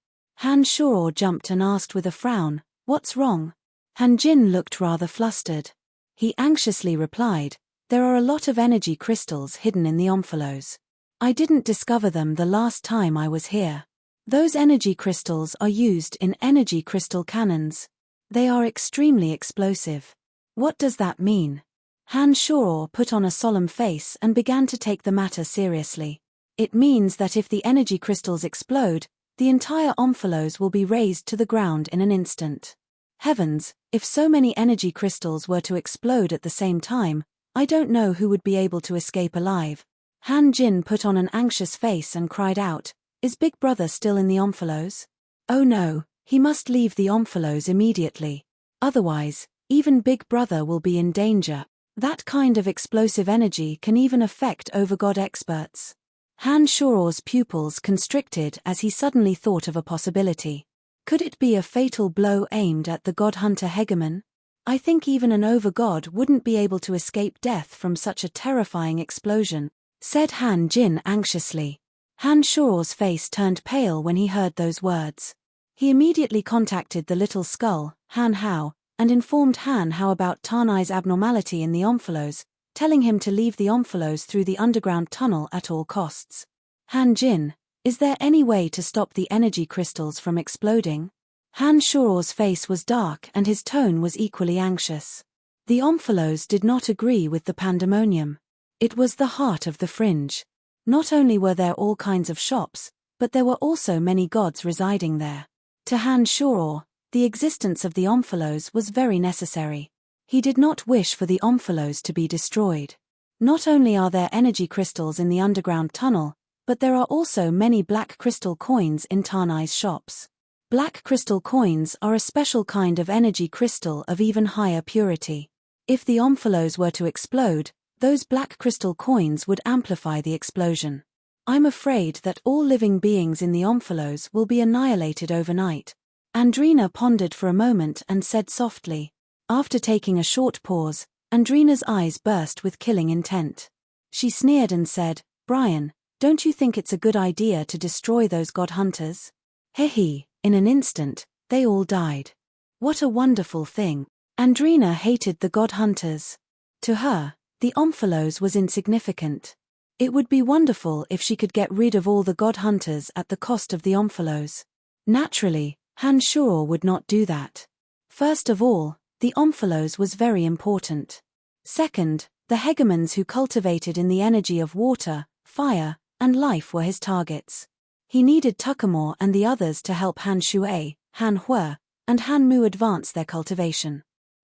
Han Shuror jumped and asked with a frown, What's wrong? Han Jin looked rather flustered. He anxiously replied, There are a lot of energy crystals hidden in the Omphalos. I didn't discover them the last time I was here. Those energy crystals are used in energy crystal cannons. They are extremely explosive. What does that mean? Han Shuror put on a solemn face and began to take the matter seriously. It means that if the energy crystals explode, the entire Omphalos will be razed to the ground in an instant. Heavens, if so many energy crystals were to explode at the same time, I don't know who would be able to escape alive. Han Jin put on an anxious face and cried out, Is Big Brother still in the Omphalos? Oh no, he must leave the Omphalos immediately. Otherwise, even Big Brother will be in danger. That kind of explosive energy can even affect overgod experts. Han Shoror's pupils constricted as he suddenly thought of a possibility. Could it be a fatal blow aimed at the God Hunter hegemon? I think even an overgod wouldn't be able to escape death from such a terrifying explosion, said Han Jin anxiously. Han Shoror's face turned pale when he heard those words. He immediately contacted the little skull, Han Hao, and informed Han Hao about Tanai's abnormality in the Omphalos, telling him to leave the Omphalos through the underground tunnel at all costs. Han Jin, is there any way to stop the energy crystals from exploding? Han Shoror's face was dark and his tone was equally anxious. The Omphalos did not agree with the pandemonium. It was the heart of the fringe. Not only were there all kinds of shops, but there were also many gods residing there. To Han Shoror, the existence of the Omphalos was very necessary. He did not wish for the Omphalos to be destroyed. Not only are there energy crystals in the underground tunnel, but there are also many black crystal coins in Tanai's shops. Black crystal coins are a special kind of energy crystal of even higher purity. If the Omphalos were to explode, those black crystal coins would amplify the explosion. I'm afraid that all living beings in the Omphalos will be annihilated overnight. Andrina pondered for a moment and said softly. After taking a short pause, Andrina's eyes burst with killing intent. She sneered and said, Brian, don't you think it's a good idea to destroy those god hunters? Hehe, in an instant, they all died. What a wonderful thing. Andrina hated the god hunters. To her, the Omphalos was insignificant. It would be wonderful if she could get rid of all the god hunters at the cost of the Omphalos. Naturally, Han Shoror would not do that. First of all, the Omphalos was very important. Second, the hegemons who cultivated in the energy of water, fire, and life were his targets. He needed Tuckamore and the others to help Han Shui, Han Hue, and Han Mu advance their cultivation.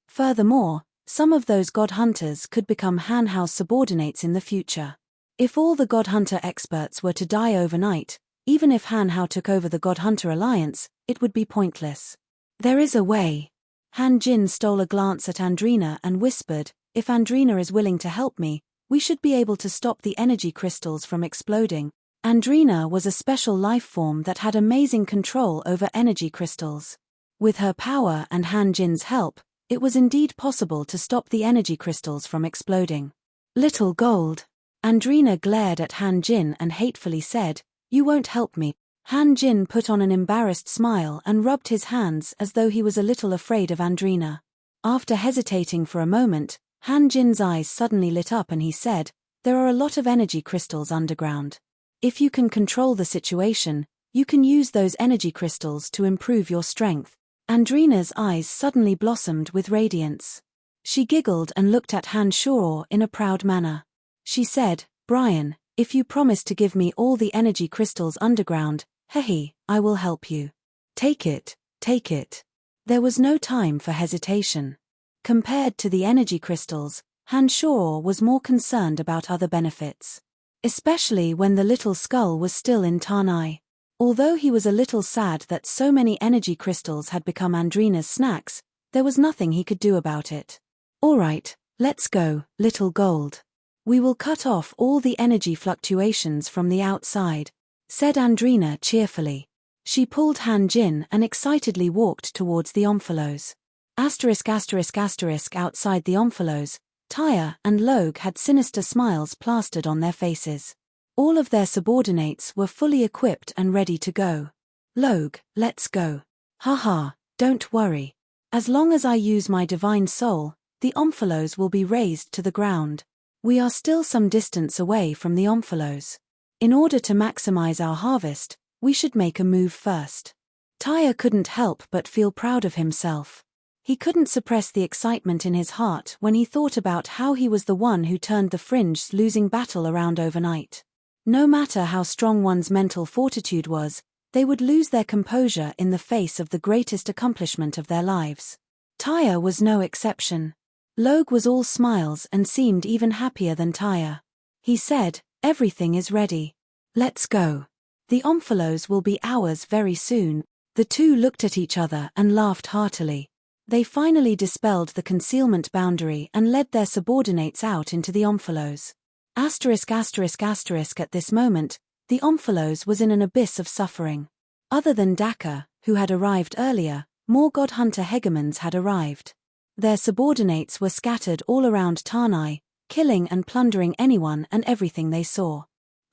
Furthermore, some of those god hunters could become Han Hao's subordinates in the future. If all the god hunter experts were to die overnight, even if Han Hao took over the god hunter alliance, it would be pointless. There is a way. Han Jin stole a glance at Andrina and whispered, if Andrina is willing to help me, we should be able to stop the energy crystals from exploding. Andrina was a special life form that had amazing control over energy crystals. With her power and Han Jin's help, it was indeed possible to stop the energy crystals from exploding. Little Gold. Andrina glared at Han Jin and hatefully said, you won't help me. Han Jin put on an embarrassed smile and rubbed his hands as though he was a little afraid of Andrina. After hesitating for a moment, Han Jin's eyes suddenly lit up and he said, there are a lot of energy crystals underground. If you can control the situation, you can use those energy crystals to improve your strength. Andrina's eyes suddenly blossomed with radiance. She giggled and looked at Han Shoror in a proud manner. She said, Brian, if you promise to give me all the energy crystals underground, hehe, I will help you. Take it, take it. There was no time for hesitation. Compared to the energy crystals, Han Shoror was more concerned about other benefits. Especially when the little skull was still in Tanai. Although he was a little sad that so many energy crystals had become Andrina's snacks, there was nothing he could do about it. All right, let's go, Little Gold. We will cut off all the energy fluctuations from the outside, said Andrina cheerfully. She pulled Han Jin and excitedly walked towards the Omphalos. Outside the Omphalos, Tyre and Logue had sinister smiles plastered on their faces. All of their subordinates were fully equipped and ready to go. Logue, let's go. Haha, don't worry. As long as I use my divine soul, the Omphalos will be razed to the ground. We are still some distance away from the Omphalos. In order to maximize our harvest, we should make a move first. Tyre couldn't help but feel proud of himself. He couldn't suppress the excitement in his heart when he thought about how he was the one who turned the Fringe's losing battle around overnight. No matter how strong one's mental fortitude was, they would lose their composure in the face of the greatest accomplishment of their lives. Tyre was no exception. Logue was all smiles and seemed even happier than Tyre. He said, everything is ready. Let's go. The Omphalos will be ours very soon." The two looked at each other and laughed heartily. They finally dispelled the concealment boundary and led their subordinates out into the Omphalos. At this moment, the Omphalos was in an abyss of suffering. Other than Daka, who had arrived earlier, more God-hunter hegemons had arrived. Their subordinates were scattered all around Tanai, killing and plundering anyone and everything they saw.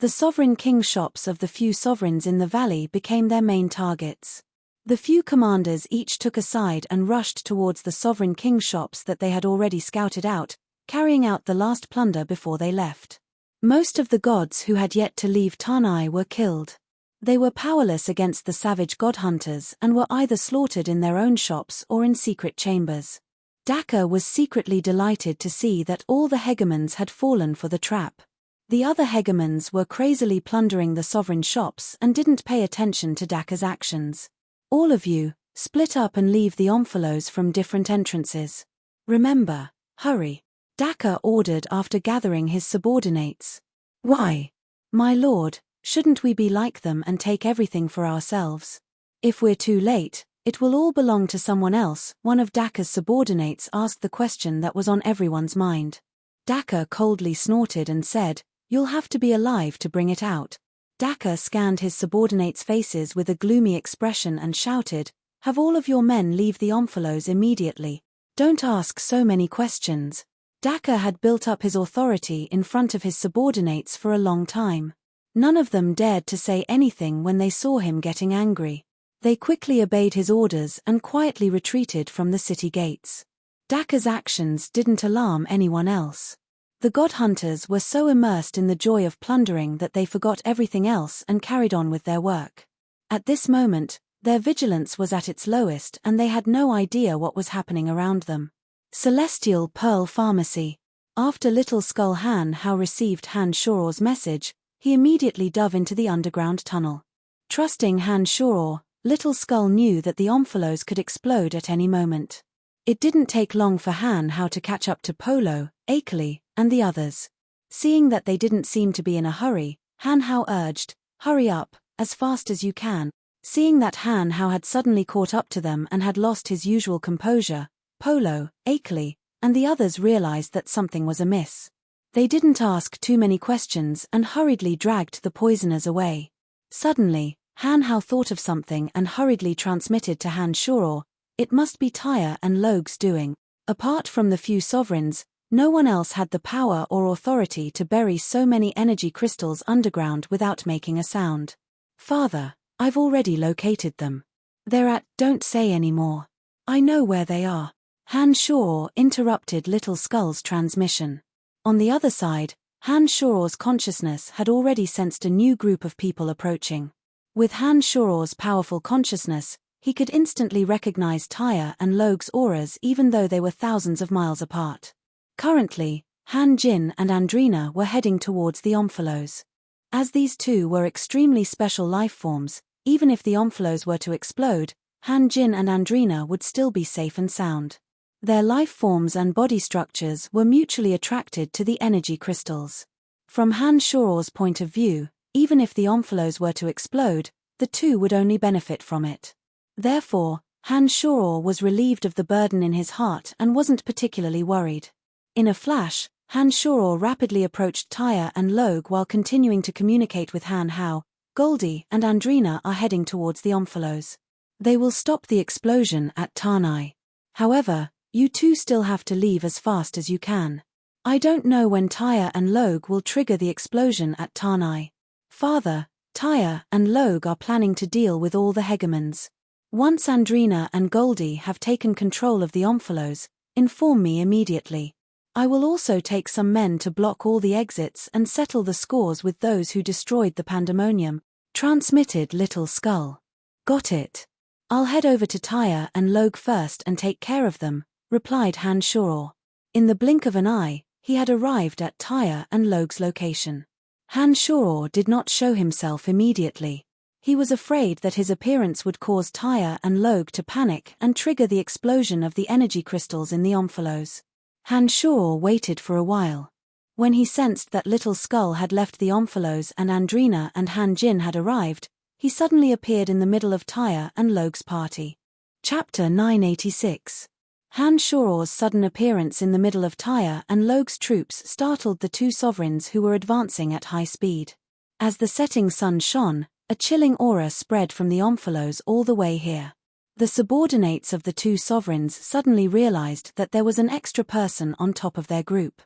The sovereign king shops of the few sovereigns in the valley became their main targets. The few commanders each took a side and rushed towards the sovereign king shops that they had already scouted out, carrying out the last plunder before they left. Most of the gods who had yet to leave Tanai were killed. They were powerless against the savage god-hunters and were either slaughtered in their own shops or in secret chambers. Daka was secretly delighted to see that all the hegemons had fallen for the trap. The other hegemons were crazily plundering the sovereign shops and didn't pay attention to Daka's actions. "All of you, split up and leave the Omphalos from different entrances. Remember, hurry," Daka ordered after gathering his subordinates. "Why? My lord, shouldn't we be like them and take everything for ourselves? If we're too late, it will all belong to someone else." One of Daka's subordinates asked the question that was on everyone's mind. Daka coldly snorted and said, "You'll have to be alive to bring it out." Daka scanned his subordinates' faces with a gloomy expression and shouted, "Have all of your men leave the Omphalos immediately. Don't ask so many questions." Daka had built up his authority in front of his subordinates for a long time. None of them dared to say anything when they saw him getting angry. They quickly obeyed his orders and quietly retreated from the city gates. Daka's actions didn't alarm anyone else. The god-hunters were so immersed in the joy of plundering that they forgot everything else and carried on with their work. At this moment, their vigilance was at its lowest and they had no idea what was happening around them. Celestial Pearl Pharmacy. After Little Skull Han Hao received Han Shoror's message, he immediately dove into the underground tunnel. Trusting Han Shoror, Little Skull knew that the Omphalos could explode at any moment. It didn't take long for Han Hao to catch up to Polo, Akeli, and the others. Seeing that they didn't seem to be in a hurry, Han Hao urged, "Hurry up, as fast as you can." Seeing that Han Hao had suddenly caught up to them and had lost his usual composure, Polo, Akeli, and the others realized that something was amiss. They didn't ask too many questions and hurriedly dragged the poisoners away. Suddenly, Han Hao thought of something and hurriedly transmitted to Han Shoror, "It must be Tyre and Logue's doing. Apart from the few sovereigns, no one else had the power or authority to bury so many energy crystals underground without making a sound. Father, I've already located them. They're at, don't say any more. I know where they are." Han Shoror interrupted Little Skull's transmission. On the other side, Han Shoror's consciousness had already sensed a new group of people approaching. With Han Shoror's powerful consciousness, he could instantly recognize Tyre and Logue's auras even though they were thousands of miles apart. Currently, Han Jin and Andrina were heading towards the Omphalos. As these two were extremely special life forms, even if the Omphalos were to explode, Han Jin and Andrina would still be safe and sound. Their life forms and body structures were mutually attracted to the energy crystals. From Han Shoror's point of view, even if the Omphalos were to explode, the two would only benefit from it. Therefore, Han Shoror was relieved of the burden in his heart and wasn't particularly worried. In a flash, Han Shoror rapidly approached Tyre and Logue while continuing to communicate with Han Hao. "Goldie and Andrina are heading towards the Omphalos. They will stop the explosion at Tanai. However, you two still have to leave as fast as you can. I don't know when Tyre and Logue will trigger the explosion at Tanai. Father, Tyre and Logue are planning to deal with all the hegemons. Once Andrina and Goldie have taken control of the Omphalos, inform me immediately. I will also take some men to block all the exits and settle the scores with those who destroyed the pandemonium," transmitted Little Skull. "Got it. I'll head over to Tyre and Logue first and take care of them," replied Han Shoror. In the blink of an eye, he had arrived at Tyre and Logue's location. Han Shoror did not show himself immediately. He was afraid that his appearance would cause Tyre and Logue to panic and trigger the explosion of the energy crystals in the Omphalos. Han Shoror waited for a while. When he sensed that Little Skull had left the Omphalos and Andrina and Han Jin had arrived, he suddenly appeared in the middle of Tyre and Logue's party. Chapter 986. Han Shoror's sudden appearance in the middle of Tyre and Logue's troops startled the two sovereigns who were advancing at high speed. As the setting sun shone, a chilling aura spread from the Omphalos all the way here. The subordinates of the two sovereigns suddenly realized that there was an extra person on top of their group.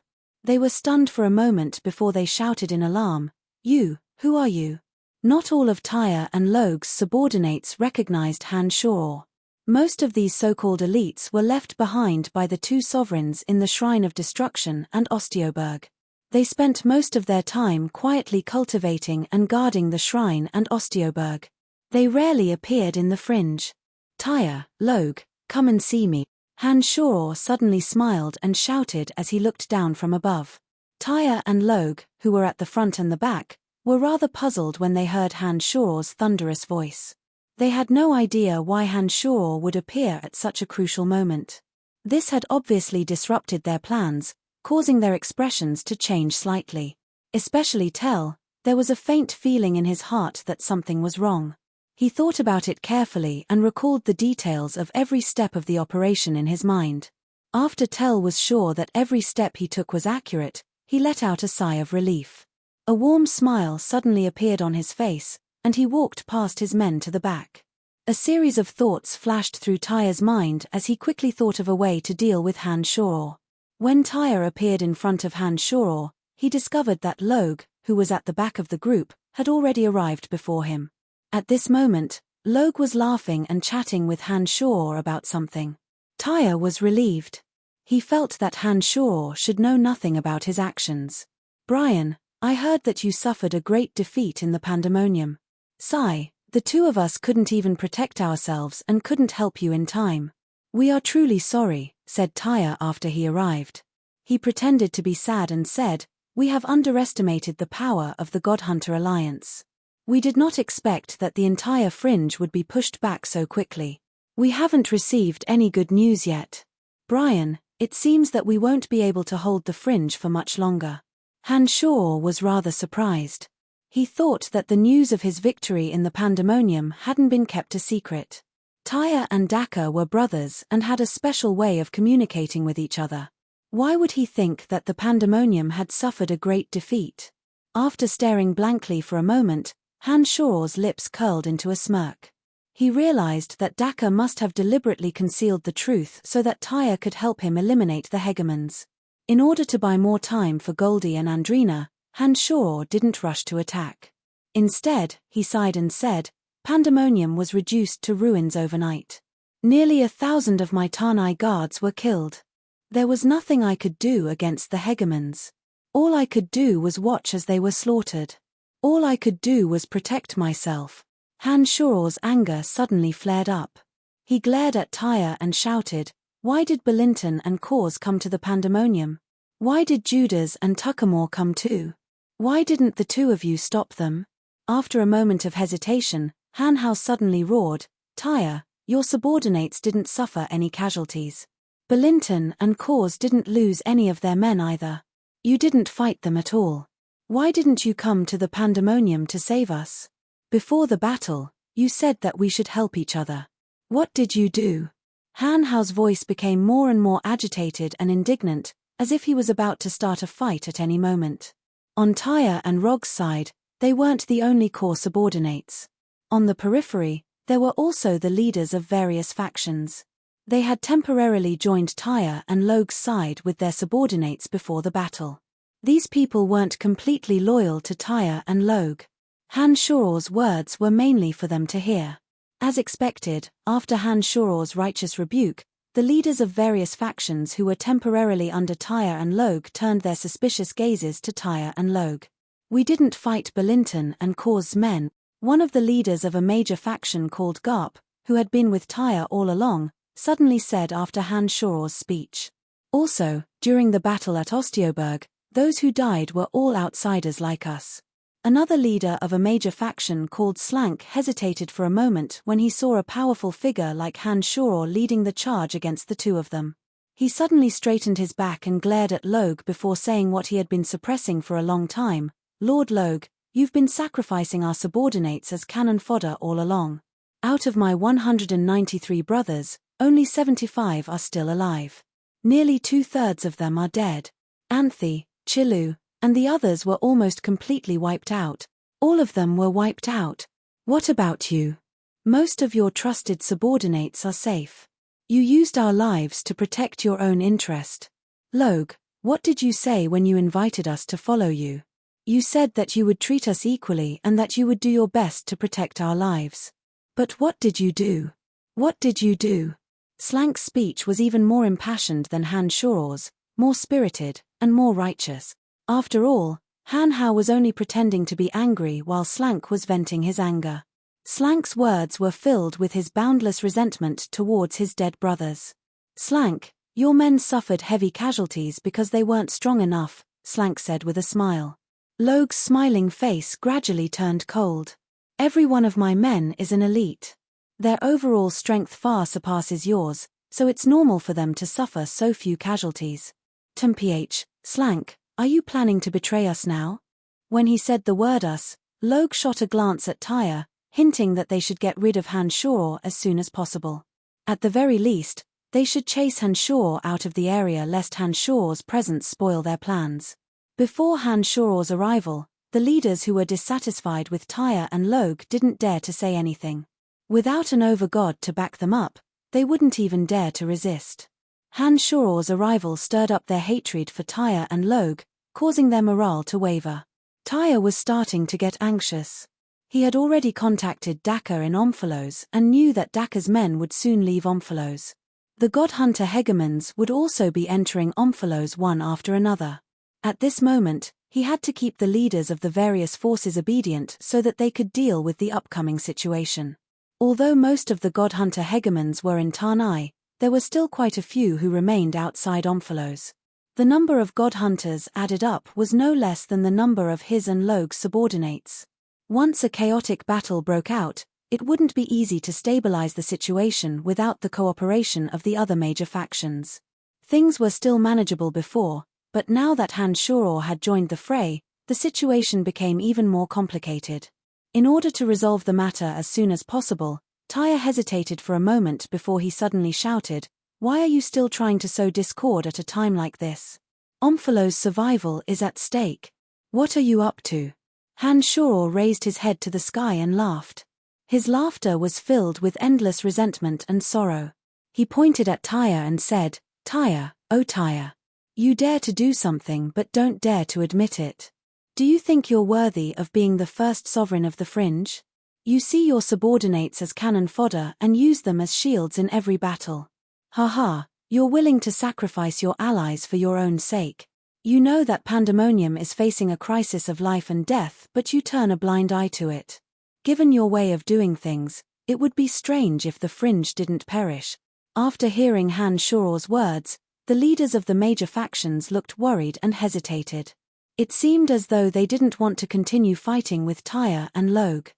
They were stunned for a moment before they shouted in alarm, "You, who are you?" Not all of Tyre and Logue's subordinates recognized Han Shoror. Most of these so-called elites were left behind by the two sovereigns in the Shrine of Destruction and Audiobook. They spent most of their time quietly cultivating and guarding the shrine and Audiobook. They rarely appeared in the fringe. "Tyre, Logue, come and see me." Han Shoror suddenly smiled and shouted as he looked down from above. Tyre and Logue, who were at the front and the back, were rather puzzled when they heard Han Shoror's thunderous voice. They had no idea why Han Shoror would appear at such a crucial moment. This had obviously disrupted their plans, causing their expressions to change slightly. Especially Tell, there was a faint feeling in his heart that something was wrong. He thought about it carefully and recalled the details of every step of the operation in his mind. After Tell was sure that every step he took was accurate, he let out a sigh of relief. A warm smile suddenly appeared on his face, and he walked past his men to the back. A series of thoughts flashed through Tyre's mind as he quickly thought of a way to deal with Han Shoror. When Tyre appeared in front of Han Shoror, he discovered that Logue, who was at the back of the group, had already arrived before him. At this moment, Logue was laughing and chatting with Han Shoror about something. Tyre was relieved. He felt that Han Shoror should know nothing about his actions. "Brian, I heard that you suffered a great defeat in the pandemonium. Sigh, the two of us couldn't even protect ourselves and couldn't help you in time. We are truly sorry," said Tyre after he arrived. He pretended to be sad and said, "We have underestimated the power of the Godhunter Alliance. We did not expect that the entire fringe would be pushed back so quickly. We haven't received any good news yet. Brian, it seems that we won't be able to hold the fringe for much longer." Han Shoror was rather surprised. He thought that the news of his victory in the pandemonium hadn't been kept a secret. Tyre and Daka were brothers and had a special way of communicating with each other. Why would he think that the pandemonium had suffered a great defeat? After staring blankly for a moment, Han Shoror's lips curled into a smirk. He realized that Daka must have deliberately concealed the truth so that Tyre could help him eliminate the hegemons. In order to buy more time for Goldie and Andrina, Han Shoror didn't rush to attack. Instead, he sighed and said, "Pandemonium was reduced to ruins overnight. Nearly 1,000 of my Tanai guards were killed. There was nothing I could do against the hegemons. All I could do was watch as they were slaughtered. All I could do was protect myself." Han Shoror's anger suddenly flared up. He glared at Tyre and shouted, "Why did Belinton and Cause come to the pandemonium? Why did Judas and Tuckamore come too? Why didn't the two of you stop them?" After a moment of hesitation, Han Hao suddenly roared, "Tyre, your subordinates didn't suffer any casualties. Belinton and Cause didn't lose any of their men either. You didn't fight them at all. Why didn't you come to the pandemonium to save us? Before the battle, you said that we should help each other. What did you do?" Han Hao's voice became more and more agitated and indignant, as if he was about to start a fight at any moment. On Tyre and Rog's side, they weren't the only core subordinates. On the periphery, there were also the leaders of various factions. They had temporarily joined Tyre and Logue's side with their subordinates before the battle. These people weren't completely loyal to Tyre and Logue. Han Shoror's words were mainly for them to hear. As expected, after Han Shoror's righteous rebuke, the leaders of various factions who were temporarily under Tyre and Logue turned their suspicious gazes to Tyre and Logue. "We didn't fight Belinton and Cause's men," one of the leaders of a major faction called Garp, who had been with Tyre all along, suddenly said after Han Shoror's speech. "Also, during the battle at Osteoburg, those who died were all outsiders like us." Another leader of a major faction called Slank hesitated for a moment when he saw a powerful figure like Han Shoror leading the charge against the two of them. He suddenly straightened his back and glared at Logue before saying what he had been suppressing for a long time. Lord Logue, you've been sacrificing our subordinates as cannon fodder all along. Out of my 193 brothers, only 75 are still alive. Nearly 2/3 of them are dead. Anthe, Chilu, and the others were almost completely wiped out. All of them were wiped out. What about you? Most of your trusted subordinates are safe. You used our lives to protect your own interest. Logue, what did you say when you invited us to follow you? You said that you would treat us equally and that you would do your best to protect our lives. But what did you do? What did you do? Slank's speech was even more impassioned than Han Shuor's, more spirited, and more righteous. After all, Han Hao was only pretending to be angry while Slank was venting his anger. Slank's words were filled with his boundless resentment towards his dead brothers. Slank, your men suffered heavy casualties because they weren't strong enough, Slank said with a smile. Logue's smiling face gradually turned cold. Every one of my men is an elite. Their overall strength far surpasses yours, so it's normal for them to suffer so few casualties. Mph, Slank, are you planning to betray us now? When he said the word us, Logue shot a glance at Tyre, hinting that they should get rid of Han Shuor as soon as possible. At the very least, they should chase Han Shuor out of the area lest Han Shuor's presence spoil their plans. Before Han Shuor's arrival, the leaders who were dissatisfied with Tyre and Logue didn't dare to say anything. Without an over-god to back them up, they wouldn't even dare to resist. Han Shuor's arrival stirred up their hatred for Tyre and Logue, causing their morale to waver. Tyre was starting to get anxious. He had already contacted Daka in Omphalos and knew that Daka's men would soon leave Omphalos. The God Hunter hegemons would also be entering Omphalos one after another. At this moment, he had to keep the leaders of the various forces obedient so that they could deal with the upcoming situation. Although most of the God Hunter hegemons were in Tanai, there were still quite a few who remained outside Omphalos. The number of God Hunters added up was no less than the number of his and Logue's subordinates. Once a chaotic battle broke out, it wouldn't be easy to stabilize the situation without the cooperation of the other major factions. Things were still manageable before, but now that Han Shuor had joined the fray, the situation became even more complicated. In order to resolve the matter as soon as possible, Tyre hesitated for a moment before he suddenly shouted, "Why are you still trying to sow discord at a time like this? Omphalos' survival is at stake. What are you up to?" Han Shuor raised his head to the sky and laughed. His laughter was filled with endless resentment and sorrow. He pointed at Tyre and said, "Tyre, oh Tyre. You dare to do something but don't dare to admit it. Do you think you're worthy of being the first sovereign of the Fringe? You see your subordinates as cannon fodder and use them as shields in every battle. Haha, you're willing to sacrifice your allies for your own sake. You know that Pandemonium is facing a crisis of life and death, but you turn a blind eye to it. Given your way of doing things, it would be strange if the Fringe didn't perish." After hearing Han Shuor's words, the leaders of the major factions looked worried and hesitated. It seemed as though they didn't want to continue fighting with Tyre and Logue.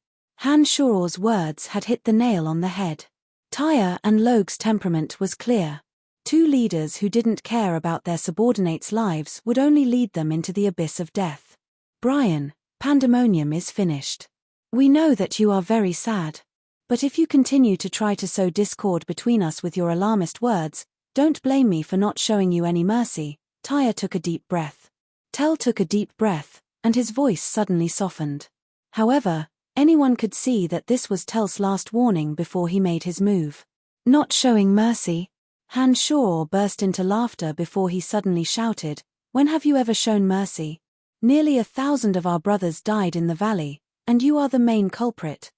Han Shuor's words had hit the nail on the head. Tyre and Logue's temperament was clear. Two leaders who didn't care about their subordinates' lives would only lead them into the abyss of death. "Brian, Pandemonium is finished. We know that you are very sad. But if you continue to try to sow discord between us with your alarmist words, don't blame me for not showing you any mercy." Tyre took a deep breath. Tell took a deep breath, and his voice suddenly softened. However, anyone could see that this was Tel's last warning before he made his move. "Not showing mercy?" Han Shuor burst into laughter before he suddenly shouted, "When have you ever shown mercy? Nearly 1,000 of our brothers died in the valley, and you are the main culprit.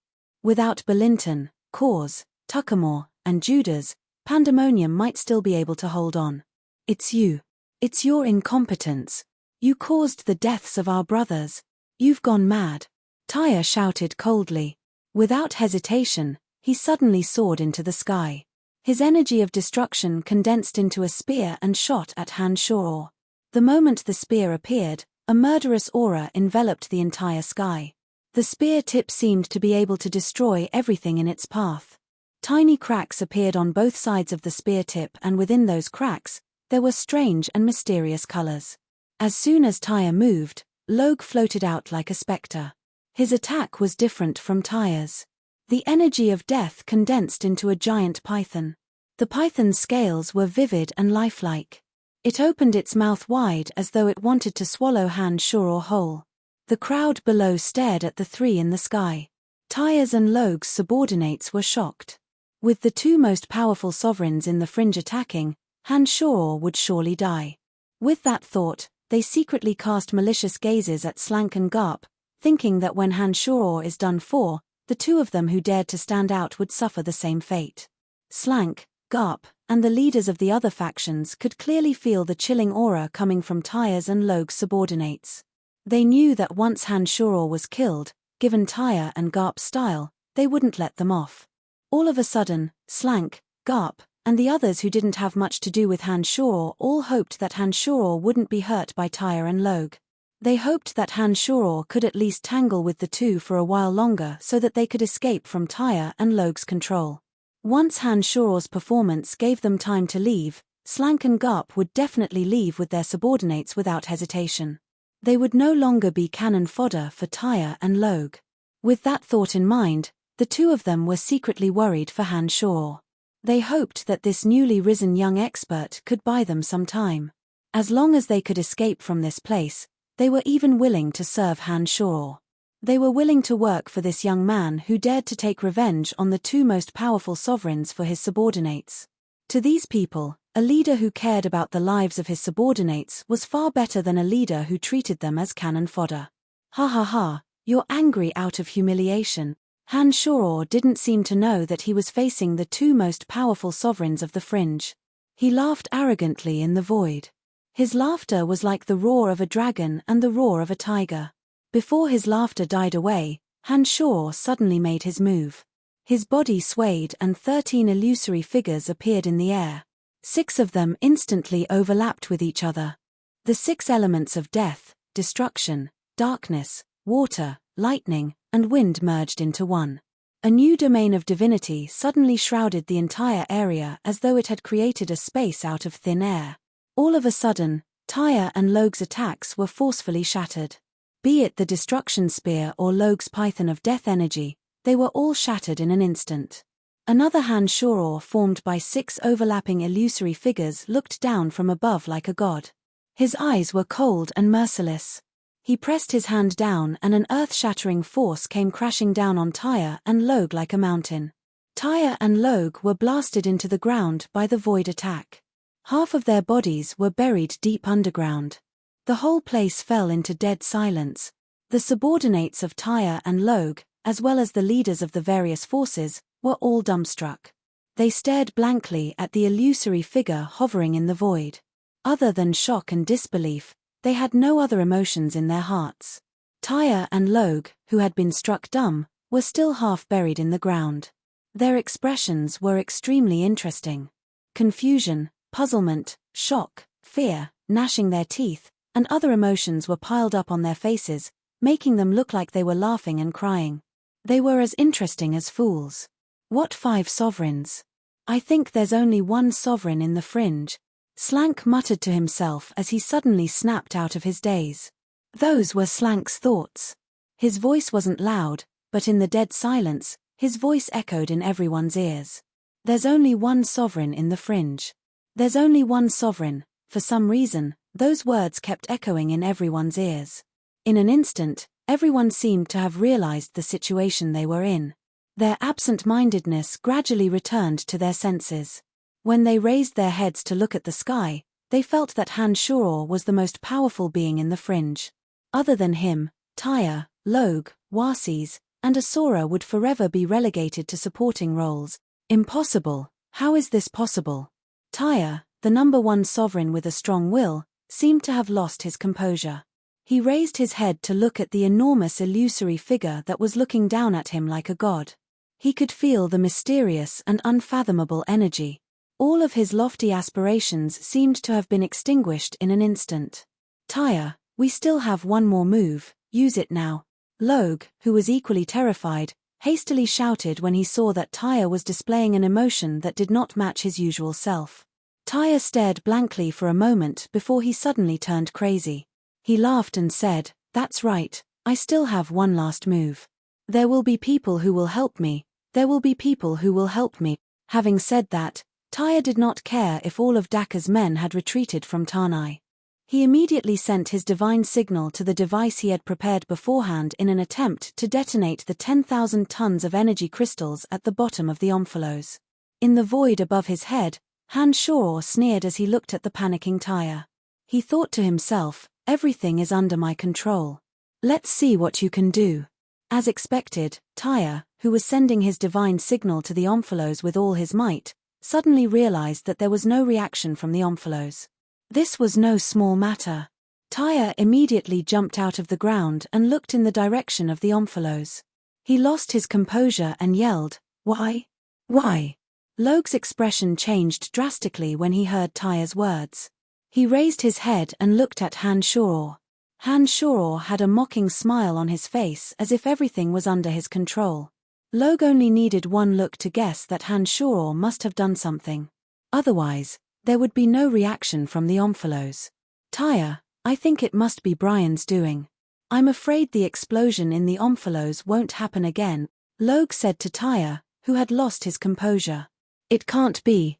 Without Belinton, Cause, Tuckamore, and Judas, Pandemonium might still be able to hold on. It's you. It's your incompetence. You caused the deaths of our brothers. You've gone mad." Tyre shouted coldly. Without hesitation, he suddenly soared into the sky. His energy of destruction condensed into a spear and shot at Han Shuor. The moment the spear appeared, a murderous aura enveloped the entire sky. The spear tip seemed to be able to destroy everything in its path. Tiny cracks appeared on both sides of the spear tip, and within those cracks, There were strange and mysterious colors. As soon as Tyre moved, Logue floated out like a spectre. His attack was different from Tyre's. The energy of death condensed into a giant python. The python's scales were vivid and lifelike. It opened its mouth wide as though it wanted to swallow Han Shoror whole. The crowd below stared at the three in the sky. Tyre's and Logue's subordinates were shocked. With the two most powerful sovereigns in the fringe attacking, Han Shoror would surely die. With that thought, they secretly cast malicious gazes at Slank and Garp, thinking that when Han Shoror is done for, the two of them who dared to stand out would suffer the same fate. Slank, Garp, and the leaders of the other factions could clearly feel the chilling aura coming from Tyre's and Logue's subordinates. They knew that once Han Shoror was killed, given Tyre and Garp's style, they wouldn't let them off. All of a sudden, Slank, Garp, and the others who didn't have much to do with Han Shoror all hoped that Han Shoror wouldn't be hurt by Tyre and Logue. They hoped that Han Shoror could at least tangle with the two for a while longer so that they could escape from Tyre and Logue's control. Once Han Shoror's performance gave them time to leave, Slank and Garp would definitely leave with their subordinates without hesitation. They would no longer be cannon fodder for Tyre and Logue. With that thought in mind, the two of them were secretly worried for Han Shoror. They hoped that this newly risen young expert could buy them some time. As long as they could escape from this place, they were even willing to serve Han Shoror. They were willing to work for this young man who dared to take revenge on the two most powerful sovereigns for his subordinates. To these people, a leader who cared about the lives of his subordinates was far better than a leader who treated them as cannon fodder. Ha ha ha, you're angry out of humiliation. Han Shoror didn't seem to know that he was facing the two most powerful sovereigns of the fringe. He laughed arrogantly in the void. His laughter was like the roar of a dragon and the roar of a tiger. Before his laughter died away, Han Shoror suddenly made his move. His body swayed and 13 illusory figures appeared in the air. 6 of them instantly overlapped with each other. The 6 elements of death, destruction, darkness, water, lightning, and wind merged into one. A new domain of divinity suddenly shrouded the entire area as though it had created a space out of thin air. All of a sudden, Tyre and Logue's attacks were forcefully shattered. Be it the destruction spear or Logue's python of death energy, they were all shattered in an instant. Another Han Shoror formed by 6 overlapping illusory figures looked down from above like a god. His eyes were cold and merciless. He pressed his hand down and an earth-shattering force came crashing down on Tyre and Logue like a mountain. Tyre and Logue were blasted into the ground by the void attack. Half of their bodies were buried deep underground. The whole place fell into dead silence. The subordinates of Tyre and Logue, as well as the leaders of the various forces, were all dumbstruck. They stared blankly at the illusory figure hovering in the void. Other than shock and disbelief, they had no other emotions in their hearts. Tyre and Logue, who had been struck dumb, were still half buried in the ground. Their expressions were extremely interesting. Confusion, puzzlement, shock, fear, gnashing their teeth, and other emotions were piled up on their faces, making them look like they were laughing and crying. They were as interesting as fools. What 5 sovereigns? I think there's only one sovereign in the fringe, Slank muttered to himself as he suddenly snapped out of his daze. Those were Slank's thoughts. His voice wasn't loud, but in the dead silence, his voice echoed in everyone's ears. There's only one sovereign in the fringe. There's only one sovereign. For some reason, those words kept echoing in everyone's ears. In an instant, everyone seemed to have realized the situation they were in. Their absent-mindedness gradually returned to their senses. When they raised their heads to look at the sky, they felt that Han Shoror was the most powerful being in the fringe. Other than him, Tyre, Logue, Warses, and Asura would forever be relegated to supporting roles. Impossible. How is this possible? Tyre, the number one sovereign with a strong will, seemed to have lost his composure. He raised his head to look at the enormous illusory figure that was looking down at him like a god. He could feel the mysterious and unfathomable energy. All of his lofty aspirations seemed to have been extinguished in an instant. Tyre, we still have one more move, use it now. Logue, who was equally terrified, hastily shouted when he saw that Tyre was displaying an emotion that did not match his usual self. Tyre stared blankly for a moment before he suddenly turned crazy. He laughed and said, "That's right, I still have one last move. There will be people who will help me, there will be people who will help me." Having said that, Tyre did not care if all of Daka's men had retreated from Tanai. He immediately sent his divine signal to the device he had prepared beforehand in an attempt to detonate the 10,000 tons of energy crystals at the bottom of the omphalos. In the void above his head, Han Shor sneered as he looked at the panicking Tyre. He thought to himself, "Everything is under my control. Let's see what you can do." As expected, Tyre, who was sending his divine signal to the omphalos with all his might, suddenly realized that there was no reaction from the omphalos. This was no small matter. Tyre immediately jumped out of the ground and looked in the direction of the omphalos. He lost his composure and yelled, "Why? Why?" Logue's expression changed drastically when he heard Tyre's words. He raised his head and looked at Han Shor. Han Shor had a mocking smile on his face as if everything was under his control. Logue only needed one look to guess that Han Shor must have done something. Otherwise, there would be no reaction from the omphalos. "Tyre, I think it must be Brian's doing. I'm afraid the explosion in the omphalos won't happen again," Logue said to Tyre, who had lost his composure. It can't be,"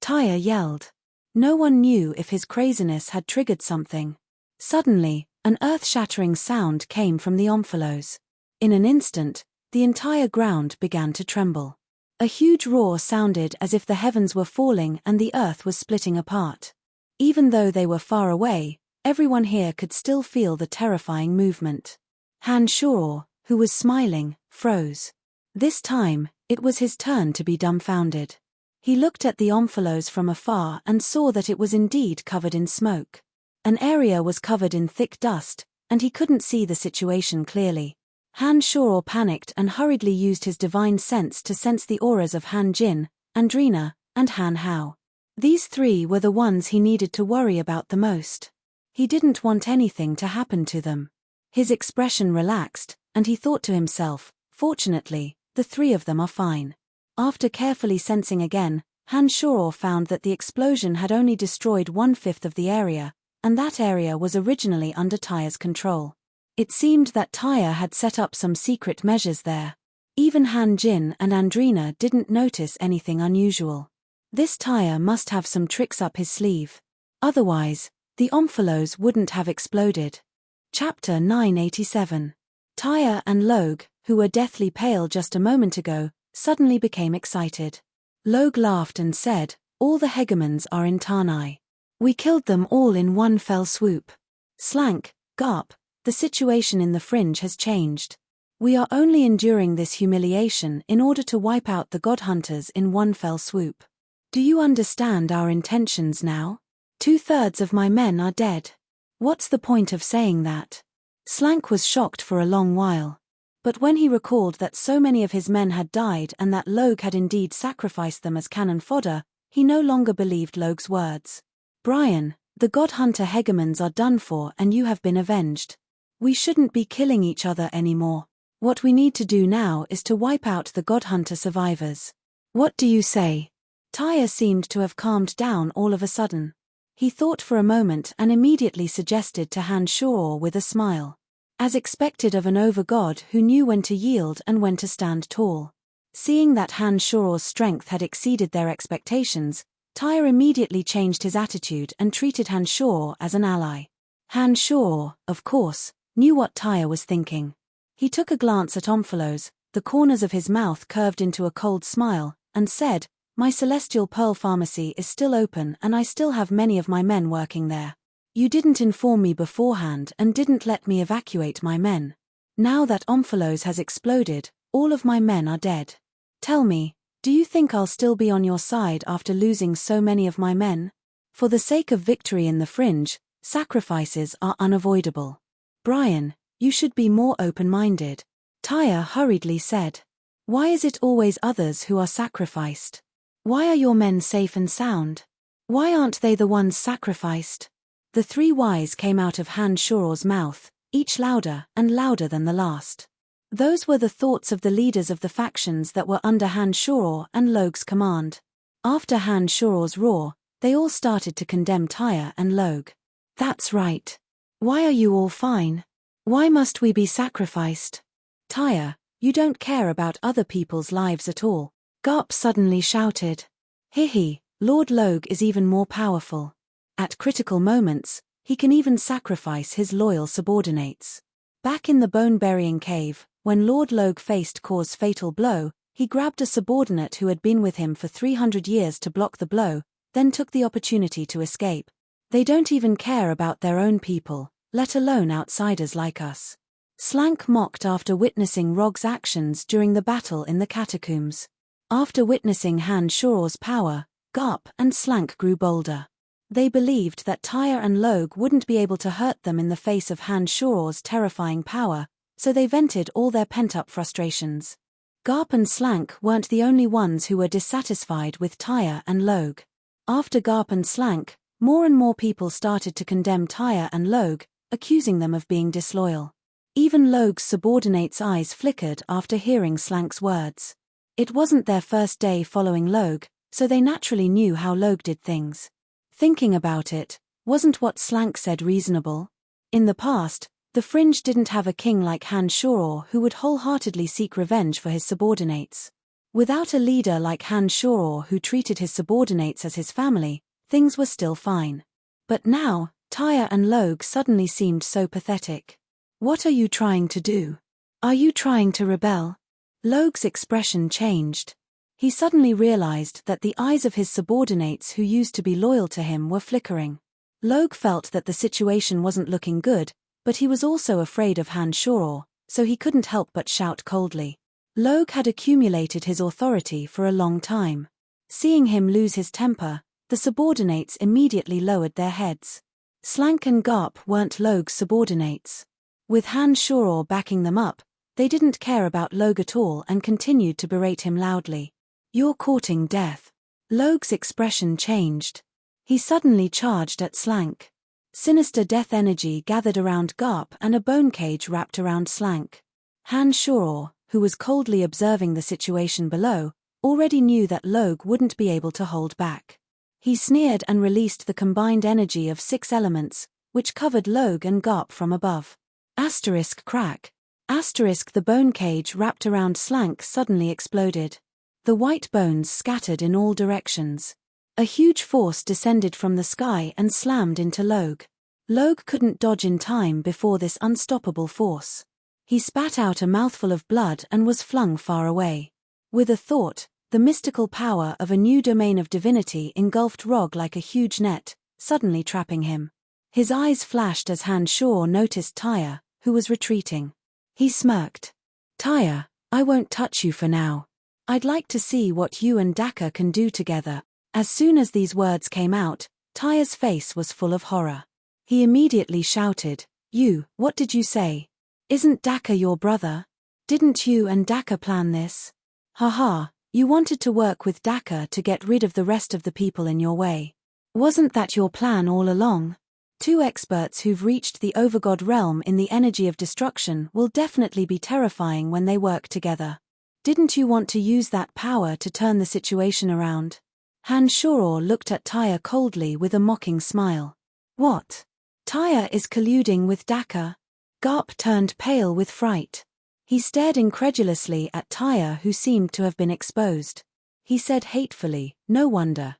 Tyre yelled. No one knew if his craziness had triggered something. Suddenly, an earth-shattering sound came from the omphalos. In an instant, the entire ground began to tremble. A huge roar sounded as if the heavens were falling and the earth was splitting apart. Even though they were far away, everyone here could still feel the terrifying movement. Han Shor, who was smiling, froze. This time, it was his turn to be dumbfounded. He looked at the omphalos from afar and saw that it was indeed covered in smoke. An area was covered in thick dust, and he couldn't see the situation clearly. Han Shor panicked and hurriedly used his divine sense to sense the auras of Han Jin, Andrina, and Han Hao. These three were the ones he needed to worry about the most. He didn't want anything to happen to them. His expression relaxed, and he thought to himself, "Fortunately, the three of them are fine." After carefully sensing again, Han Shor found that the explosion had only destroyed 1/5 of the area, and that area was originally under Tyre's control. It seemed that Tyre had set up some secret measures there. Even Han Jin and Andrina didn't notice anything unusual. This Tyre must have some tricks up his sleeve. Otherwise, the omphalos wouldn't have exploded. Chapter 987. Tyre and Logue, who were deathly pale just a moment ago, suddenly became excited. Logue laughed and said, "All the hegemons are in Tanai. We killed them all in one fell swoop. Slank, Garp, the situation in the fringe has changed. We are only enduring this humiliation in order to wipe out the god hunters in one fell swoop. Do you understand our intentions now? 2/3 of my men are dead. What's the point of saying that?" Slank was shocked for a long while. But when he recalled that so many of his men had died and that Logue had indeed sacrificed them as cannon fodder, he no longer believed Logue's words. "Brian, the god hunter hegemons are done for and you have been avenged. We shouldn't be killing each other anymore. What we need to do now is to wipe out the god hunter survivors. What do you say?" Tyre seemed to have calmed down all of a sudden. He thought for a moment and immediately suggested to Han Shor with a smile. As expected of an over-god who knew when to yield and when to stand tall. Seeing that Han Shor's strength had exceeded their expectations, Tyre immediately changed his attitude and treated Han Shor as an ally. Han Shor, of course, knew what Tyre was thinking. He took a glance at Omphalos, the corners of his mouth curved into a cold smile, and said, "My Celestial Pearl Pharmacy is still open and I still have many of my men working there. You didn't inform me beforehand and didn't let me evacuate my men. Now that Omphalos has exploded, all of my men are dead. Tell me, do you think I'll still be on your side after losing so many of my men? For the sake of victory in the fringe, sacrifices are unavoidable. Brian, you should be more open-minded," Tyre hurriedly said. "Why is it always others who are sacrificed? Why are your men safe and sound? Why aren't they the ones sacrificed?" The three whys came out of Han Shor's mouth, each louder and louder than the last. Those were the thoughts of the leaders of the factions that were under Han Shor and Logue's command. After Han Shuor's roar, they all started to condemn Tyre and Logue. That's right. Why are you all fine? Why must we be sacrificed? Tyre, you don't care about other people's lives at all. Garp suddenly shouted. Hihi, Lord Logue is even more powerful. At critical moments, he can even sacrifice his loyal subordinates. Back in the bone-burying cave, when Lord Logue faced Kor's fatal blow, he grabbed a subordinate who had been with him for 300 years to block the blow, then took the opportunity to escape. They don't even care about their own people, let alone outsiders like us. Slank mocked after witnessing Rogg's actions during the battle in the catacombs. After witnessing Han Shuor's power, Garp and Slank grew bolder. They believed that Tyre and Logue wouldn't be able to hurt them in the face of Han Shuor's terrifying power, so they vented all their pent-up frustrations. Garp and Slank weren't the only ones who were dissatisfied with Tyre and Logue. After Garp and Slank, more and more people started to condemn Tyre and Logue, accusing them of being disloyal. Even Logue's subordinates' eyes flickered after hearing Slank's words. It wasn't their first day following Logue, so they naturally knew how Logue did things. Thinking about it, wasn't what Slank said reasonable? In the past, the Fringe didn't have a king like Han Shuor who would wholeheartedly seek revenge for his subordinates. Without a leader like Han Shuor who treated his subordinates as his family, things were still fine. But now, Tyre and Logue suddenly seemed so pathetic. What are you trying to do? Are you trying to rebel? Logue's expression changed. He suddenly realized that the eyes of his subordinates who used to be loyal to him were flickering. Logue felt that the situation wasn't looking good, but he was also afraid of Han Shuor, so he couldn't help but shout coldly. Logue had accumulated his authority for a long time. Seeing him lose his temper, the subordinates immediately lowered their heads. Slank and Garp weren't Logue's subordinates. With Han Shuor backing them up, they didn't care about Logue at all and continued to berate him loudly. You're courting death. Logue's expression changed. He suddenly charged at Slank. Sinister death energy gathered around Garp and a bone cage wrapped around Slank. Han Shuor, who was coldly observing the situation below, already knew that Logue wouldn't be able to hold back. He sneered and released the combined energy of 6 elements, which covered Logue and Garp from above. Asterisk crack. Asterisk the bone cage wrapped around Slank suddenly exploded. The white bones scattered in all directions. A huge force descended from the sky and slammed into Logue. Logue couldn't dodge in time before this unstoppable force. He spat out a mouthful of blood and was flung far away. With a thought, the mystical power of a new domain of divinity engulfed Rogg like a huge net, suddenly trapping him. His eyes flashed as Han Shuor noticed Tyre, who was retreating. He smirked. Tyre, I won't touch you for now. I'd like to see what you and Daka can do together. As soon as these words came out, Tyre's face was full of horror. He immediately shouted, what did you say? Isn't Daka your brother? Didn't you and Daka plan this? Haha, you wanted to work with Daka to get rid of the rest of the people in your way. Wasn't that your plan all along? 2 experts who've reached the overgod realm in the energy of destruction will definitely be terrifying when they work together. Didn't you want to use that power to turn the situation around? Han Shuor looked at Tyre coldly with a mocking smile. What? Tyre is colluding with Daka? Garp turned pale with fright. He stared incredulously at Tyre, who seemed to have been exposed. He said hatefully, no wonder.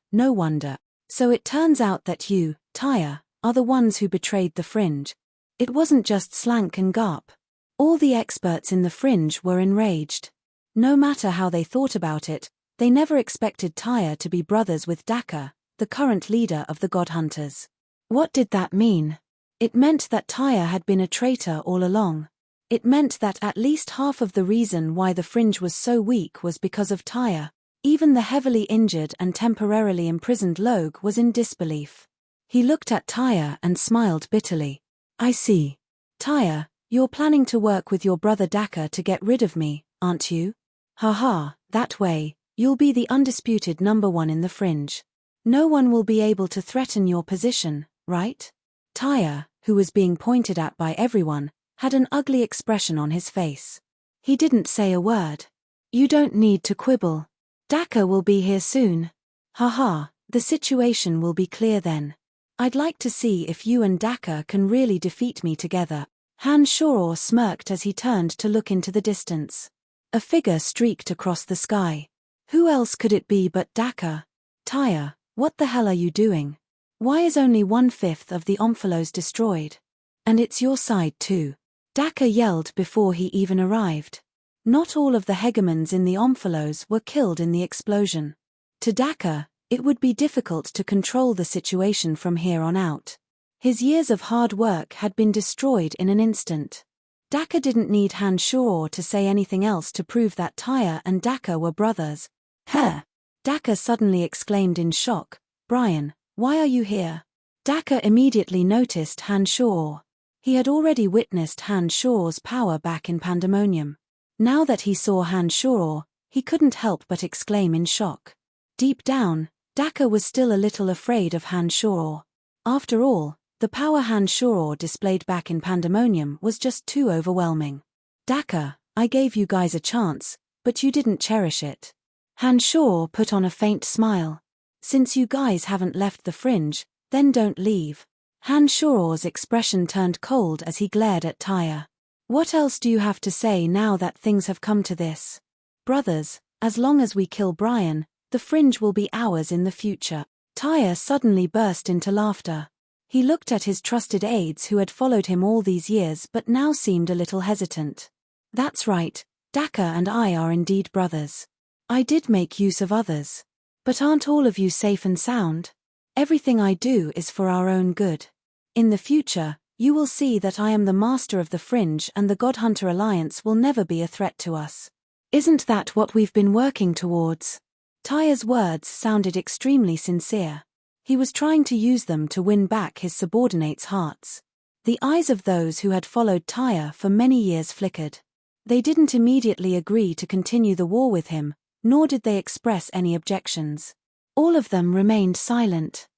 So it turns out that you, Tyre, are the ones who betrayed the Fringe. It wasn't just Slank and Garp. All the experts in the Fringe were enraged. No matter how they thought about it, they never expected Tyre to be brothers with Daka, the current leader of the God Hunters. What did that mean? It meant that Tyre had been a traitor all along. It meant that at least half of the reason why the Fringe was so weak was because of Tyre. Even the heavily injured and temporarily imprisoned Logue was in disbelief. He looked at Tyre and smiled bitterly. I see. Tyre, you're planning to work with your brother Daka to get rid of me, aren't you? Haha, that way, you'll be the undisputed number 1 in the Fringe. No one will be able to threaten your position, right? Tyre, who was being pointed at by everyone, had an ugly expression on his face. He didn't say a word. You don't need to quibble. Daka will be here soon. Haha, the situation will be clear then. I'd like to see if you and Daka can really defeat me together. Han Shoror smirked as he turned to look into the distance. A figure streaked across the sky. Who else could it be but Daka? Tyre, what the hell are you doing? Why is only 1/5 of the Omphalos destroyed? And it's your side too. Daka yelled before he even arrived. Not all of the hegemons in the Omphalos were killed in the explosion. To Daka, it would be difficult to control the situation from here on out. His years of hard work had been destroyed in an instant. Daka didn't need Han Shoror to say anything else to prove that Tyre and Daka were brothers. Huh! Daka suddenly exclaimed in shock, Brian, why are you here? Daka immediately noticed Han Shoror. He had already witnessed Han Shoror's power back in Pandemonium. Now that he saw Han Shoror, he couldn't help but exclaim in shock. Deep down, Daka was still a little afraid of Han Shoror. After all, the power Han Shoror displayed back in Pandemonium was just too overwhelming. Daka, I gave you guys a chance, but you didn't cherish it. Han Shoror put on a faint smile. Since you guys haven't left the fringe, then don't leave. Han Shoror's expression turned cold as he glared at Tyre. What else do you have to say now that things have come to this? Brothers, as long as we kill Brian, the fringe will be ours in the future. Tyre suddenly burst into laughter. He looked at his trusted aides who had followed him all these years but now seemed a little hesitant. That's right, Daka and I are indeed brothers. I did make use of others. But aren't all of you safe and sound? Everything I do is for our own good. In the future, you will see that I am the master of the fringe and the Godhunter Alliance will never be a threat to us. Isn't that what we've been working towards? Tyre's words sounded extremely sincere. He was trying to use them to win back his subordinates' hearts. The eyes of those who had followed Tyre for many years flickered. They didn't immediately agree to continue the war with him, nor did they express any objections. All of them remained silent.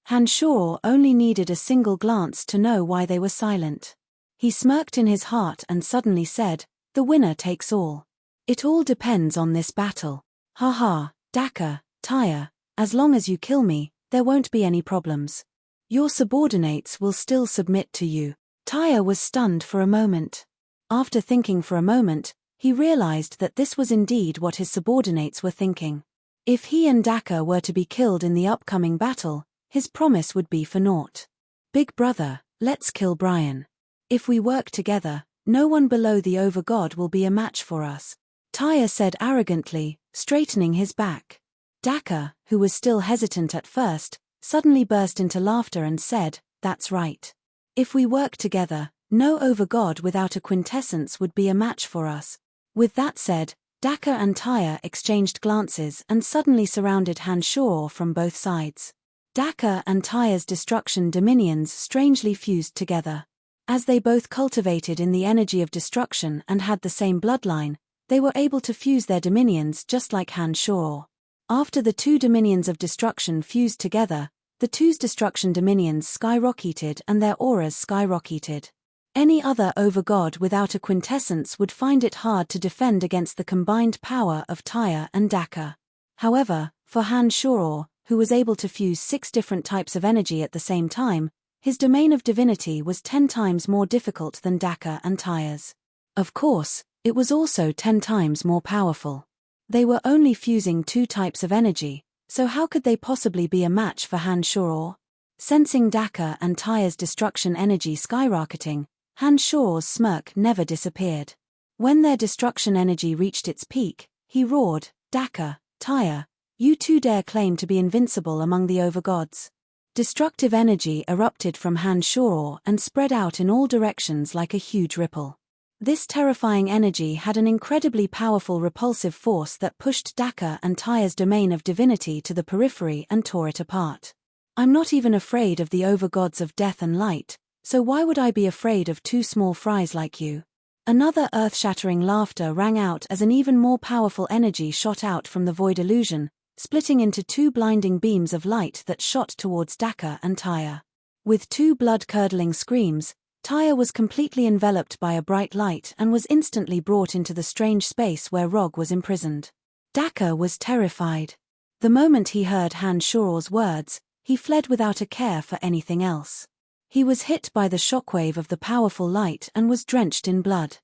Han Shoror only needed a single glance to know why they were silent. He smirked in his heart and suddenly said, the winner takes all. It all depends on this battle. Haha, Daka, Tyre, as long as you kill me, there won't be any problems. Your subordinates will still submit to you. Tyre was stunned for a moment. After thinking for a moment, he realized that this was indeed what his subordinates were thinking. If he and Daka were to be killed in the upcoming battle, his promise would be for naught. Big brother, let's kill Brian. If we work together, no one below the Overgod will be a match for us. Tyre said arrogantly, straightening his back. Daka, who was still hesitant at first, suddenly burst into laughter and said, that's right. If we work together, no Overgod without a quintessence would be a match for us. With that said, Daka and Tyre exchanged glances and suddenly surrounded Han Shoror from both sides. Daka and Tyre's destruction dominions strangely fused together. As they both cultivated in the energy of destruction and had the same bloodline, they were able to fuse their dominions just like Han Shoror. After the two dominions of destruction fused together, the two's destruction dominions skyrocketed and their auras skyrocketed. Any other Overgod without a quintessence would find it hard to defend against the combined power of Tyre and Daka. However, for Han Shoror, who was able to fuse 6 different types of energy at the same time, his domain of divinity was 10 times more difficult than Daka and Tyre's. Of course, it was also 10 times more powerful. They were only fusing 2 types of energy, so how could they possibly be a match for Han Shoror? Sensing Daka and Tyre's destruction energy skyrocketing, Han Shoror's smirk never disappeared. When their destruction energy reached its peak, he roared, Daka, Tyre, you two dare claim to be invincible among the Overgods. Destructive energy erupted from Han Shoror and spread out in all directions like a huge ripple. This terrifying energy had an incredibly powerful repulsive force that pushed Daka and Tyre's domain of divinity to the periphery and tore it apart. I'm not even afraid of the Overgods of death and light, so why would I be afraid of 2 small fries like you? Another earth-shattering laughter rang out as an even more powerful energy shot out from the void illusion, splitting into 2 blinding beams of light that shot towards Daka and Tyre. With 2 blood-curdling screams, Tyre was completely enveloped by a bright light and was instantly brought into the strange space where Rog was imprisoned. Daka was terrified. The moment he heard Han Shoror's words, he fled without a care for anything else. He was hit by the shockwave of the powerful light and was drenched in blood.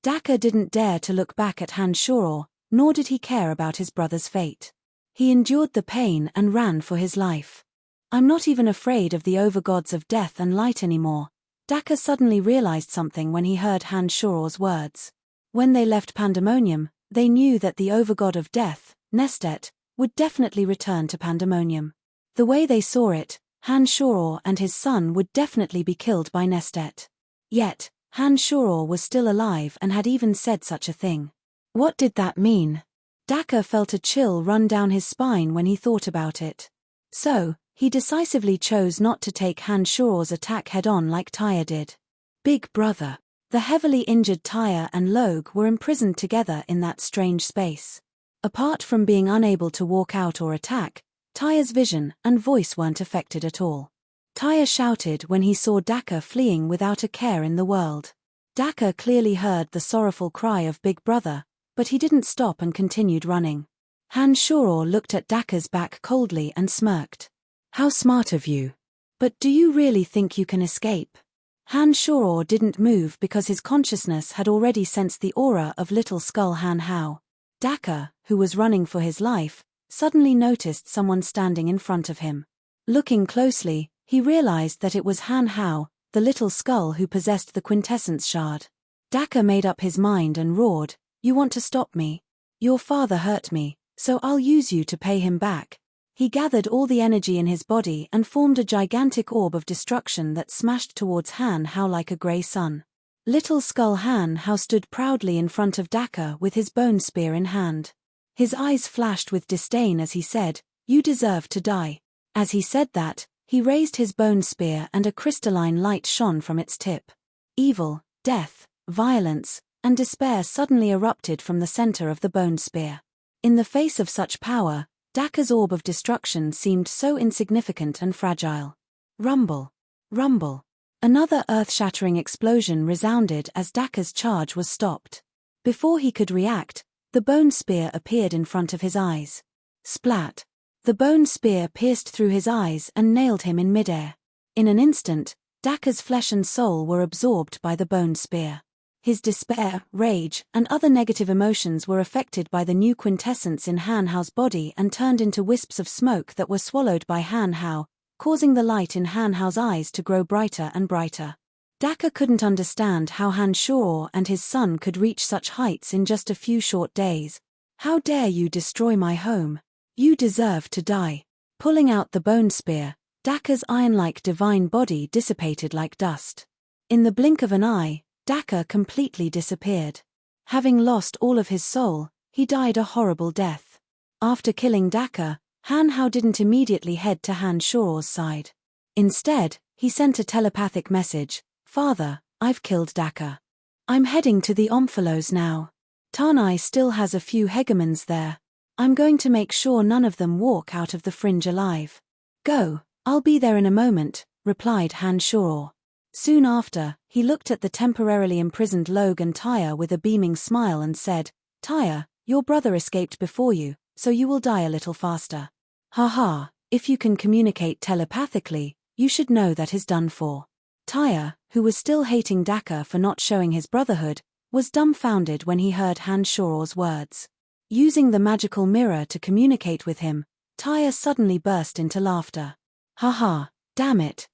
Daka didn't dare to look back at Han Shoror, nor did he care about his brother's fate. He endured the pain and ran for his life. I'm not even afraid of the overgods of death and light anymore. Daka suddenly realized something when he heard Han Shoror's words. When they left Pandemonium, they knew that the overgod of death, Nestet, would definitely return to Pandemonium. The way they saw it, Han Shoror and his son would definitely be killed by Nestet. Yet, Han Shoror was still alive and had even said such a thing. What did that mean? Daka felt a chill run down his spine when he thought about it. So, he decisively chose not to take Han Shoror's attack head-on like Tyre did. Big brother. The heavily injured Tyre and Logue were imprisoned together in that strange space. Apart from being unable to walk out or attack, Tyre's vision and voice weren't affected at all. Tyre shouted when he saw Daka fleeing without a care in the world. Daka clearly heard the sorrowful cry of Big Brother, but he didn't stop and continued running. Han Shoror looked at Daka's back coldly and smirked. How smart of you. But do you really think you can escape? Han Shoror didn't move because his consciousness had already sensed the aura of Little Skull Han Hao. Daka, who was running for his life, suddenly noticed someone standing in front of him. Looking closely, he realized that it was Han Hao, the little skull who possessed the quintessence shard. Daka made up his mind and roared, "You want to stop me? Your father hurt me, so I'll use you to pay him back." He gathered all the energy in his body and formed a gigantic orb of destruction that smashed towards Han Hao like a grey sun. Little Skull Han Hao stood proudly in front of Daka with his bone spear in hand. His eyes flashed with disdain as he said, "You deserve to die." As he said that, he raised his bone spear and a crystalline light shone from its tip. Evil, death, violence, and despair suddenly erupted from the center of the bone spear. In the face of such power, Daka's orb of destruction seemed so insignificant and fragile. Rumble. Rumble. Another earth-shattering explosion resounded as Daka's charge was stopped. Before he could react, the bone spear appeared in front of his eyes. Splat. The bone spear pierced through his eyes and nailed him in midair. In an instant, Daka's flesh and soul were absorbed by the bone spear. His despair, rage, and other negative emotions were affected by the new quintessence in Han Hao's body and turned into wisps of smoke that were swallowed by Han Hao, causing the light in Han Hao's eyes to grow brighter and brighter. Daka couldn't understand how Han Shoror and his son could reach such heights in just a few short days. "How dare you destroy my home? You deserve to die." Pulling out the bone spear, Daka's iron-like divine body dissipated like dust. In the blink of an eye, Daka completely disappeared. Having lost all of his soul, he died a horrible death. After killing Daka, Han Hao didn't immediately head to Han Shoror's side. Instead, he sent a telepathic message, "Father, I've killed Daka. I'm heading to the Omphalos now. Tanai still has a few hegemons there. I'm going to make sure none of them walk out of the fringe alive." "Go, I'll be there in a moment," replied Han Shoror. Soon after, he looked at the temporarily imprisoned Logue and Tyre with a beaming smile and said, "Tyre, your brother escaped before you, so you will die a little faster. Haha, if you can communicate telepathically, you should know that is done for." Tyre, who was still hating Daka for not showing his brotherhood, was dumbfounded when he heard Han Shoror's words. Using the magical mirror to communicate with him, Tyre suddenly burst into laughter. "Haha, damn it,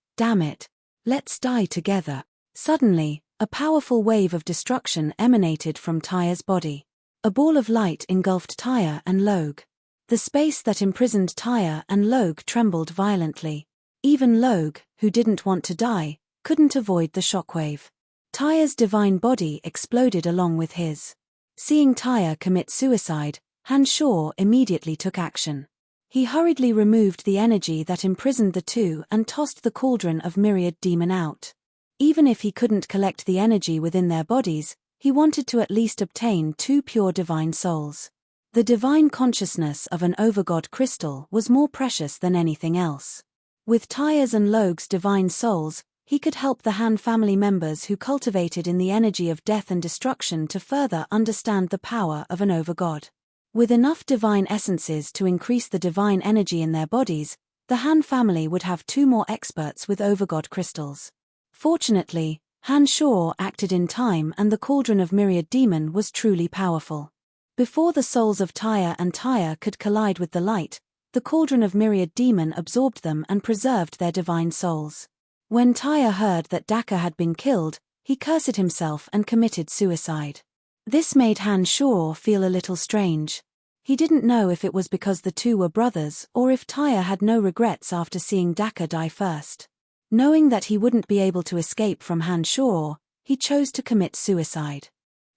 let's die together." Suddenly, a powerful wave of destruction emanated from Tyre's body. A ball of light engulfed Tyre and Logue. The space that imprisoned Tyre and Logue trembled violently. Even Logue, who didn't want to die, couldn't avoid the shockwave. Tyre's divine body exploded along with his. Seeing Tyre commit suicide, Han Shoror immediately took action. He hurriedly removed the energy that imprisoned the two and tossed the cauldron of myriad demon out. Even if he couldn't collect the energy within their bodies, he wanted to at least obtain 2 pure divine souls. The divine consciousness of an overgod crystal was more precious than anything else. With Tyre's and Logue's divine souls, he could help the Han family members who cultivated in the energy of death and destruction to further understand the power of an overgod. With enough divine essences to increase the divine energy in their bodies, the Han family would have 2 more experts with overgod crystals. Fortunately, Han Shaw acted in time and the cauldron of myriad demon was truly powerful. Before the souls of Tyre and Tyre could collide with the light, the cauldron of myriad demon absorbed them and preserved their divine souls. When Tyre heard that Daka had been killed, he cursed himself and committed suicide. This made Han Shaw feel a little strange. He didn't know if it was because the 2 were brothers or if Tyre had no regrets after seeing Daka die first. Knowing that he wouldn't be able to escape from Han Shaw, he chose to commit suicide.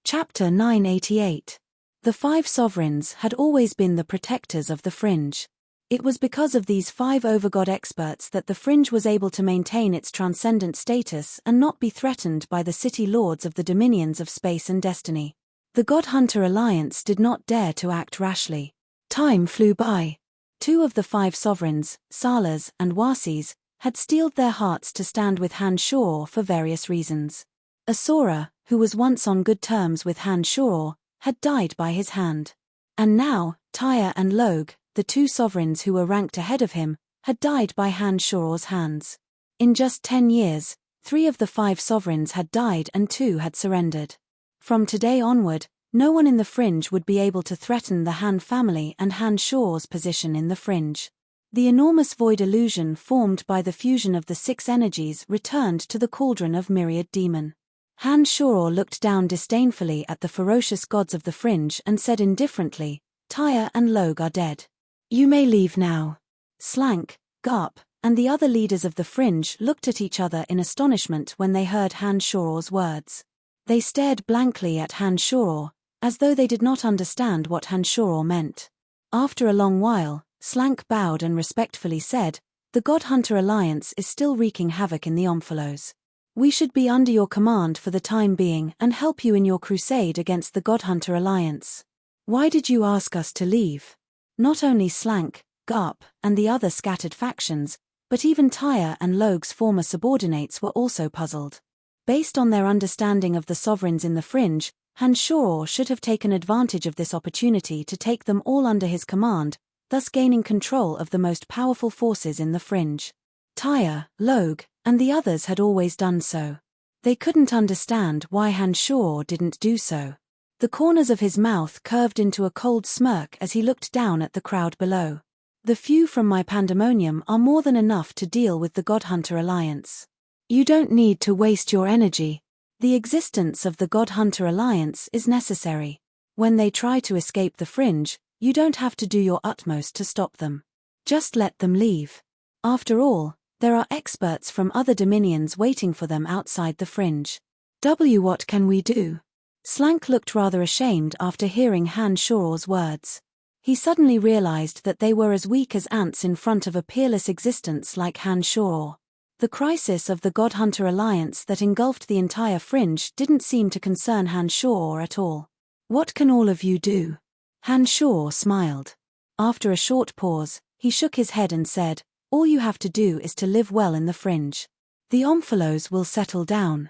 Chapter 988. The 5 sovereigns had always been the protectors of the Fringe. It was because of these 5 overgod experts that the Fringe was able to maintain its transcendent status and not be threatened by the city lords of the dominions of space and destiny. The God Hunter Alliance did not dare to act rashly. Time flew by. 2 of the 5 sovereigns, Salas and Wasis, had steeled their hearts to stand with Han Shaw for various reasons. Asura, who was once on good terms with Han Shaw, had died by his hand. And now, Tyre and Log, the 2 sovereigns who were ranked ahead of him, had died by Han Shaw's hands. In just 10 years, 3 of the 5 sovereigns had died and 2 had surrendered. From today onward, no one in the Fringe would be able to threaten the Han family and Han Shaw's position in the Fringe. The enormous void illusion formed by the fusion of the 6 energies returned to the cauldron of myriad demon. Han Shaw looked down disdainfully at the ferocious gods of the Fringe and said indifferently, "Tyre and Log are dead. You may leave now." Slank, Garp, and the other leaders of the Fringe looked at each other in astonishment when they heard Han Shaw's words. They stared blankly at Han Shaw, as though they did not understand what Han Shaw meant. After a long while, Slank bowed and respectfully said, "The God Hunter Alliance is still wreaking havoc in the Omphalos. We should be under your command for the time being and help you in your crusade against the God Hunter Alliance. Why did you ask us to leave?" Not only Slank, Garp, and the other scattered factions, but even Tyre and Log's former subordinates were also puzzled. Based on their understanding of the sovereigns in the Fringe, Han Shaw should have taken advantage of this opportunity to take them all under his command, thus gaining control of the most powerful forces in the Fringe. Tyre, Log, and the others had always done so. They couldn't understand why Han Shaw didn't do so. The corners of his mouth curved into a cold smirk as he looked down at the crowd below. "The few from my pandemonium are more than enough to deal with the God Hunter Alliance. You don't need to waste your energy. The existence of the God Hunter Alliance is necessary. When they try to escape the Fringe, you don't have to do your utmost to stop them. Just let them leave. After all, there are experts from other dominions waiting for them outside the Fringe. What can we do?" Slank looked rather ashamed after hearing Han Shaw's words. He suddenly realized that they were as weak as ants in front of a peerless existence like Han Shaw. The crisis of the God Hunter Alliance that engulfed the entire Fringe didn't seem to concern Han Shaw at all. "What can all of you do?" Han Shaw smiled. After a short pause, he shook his head and said, "All you have to do is to live well in the Fringe. The Omphalos will settle down.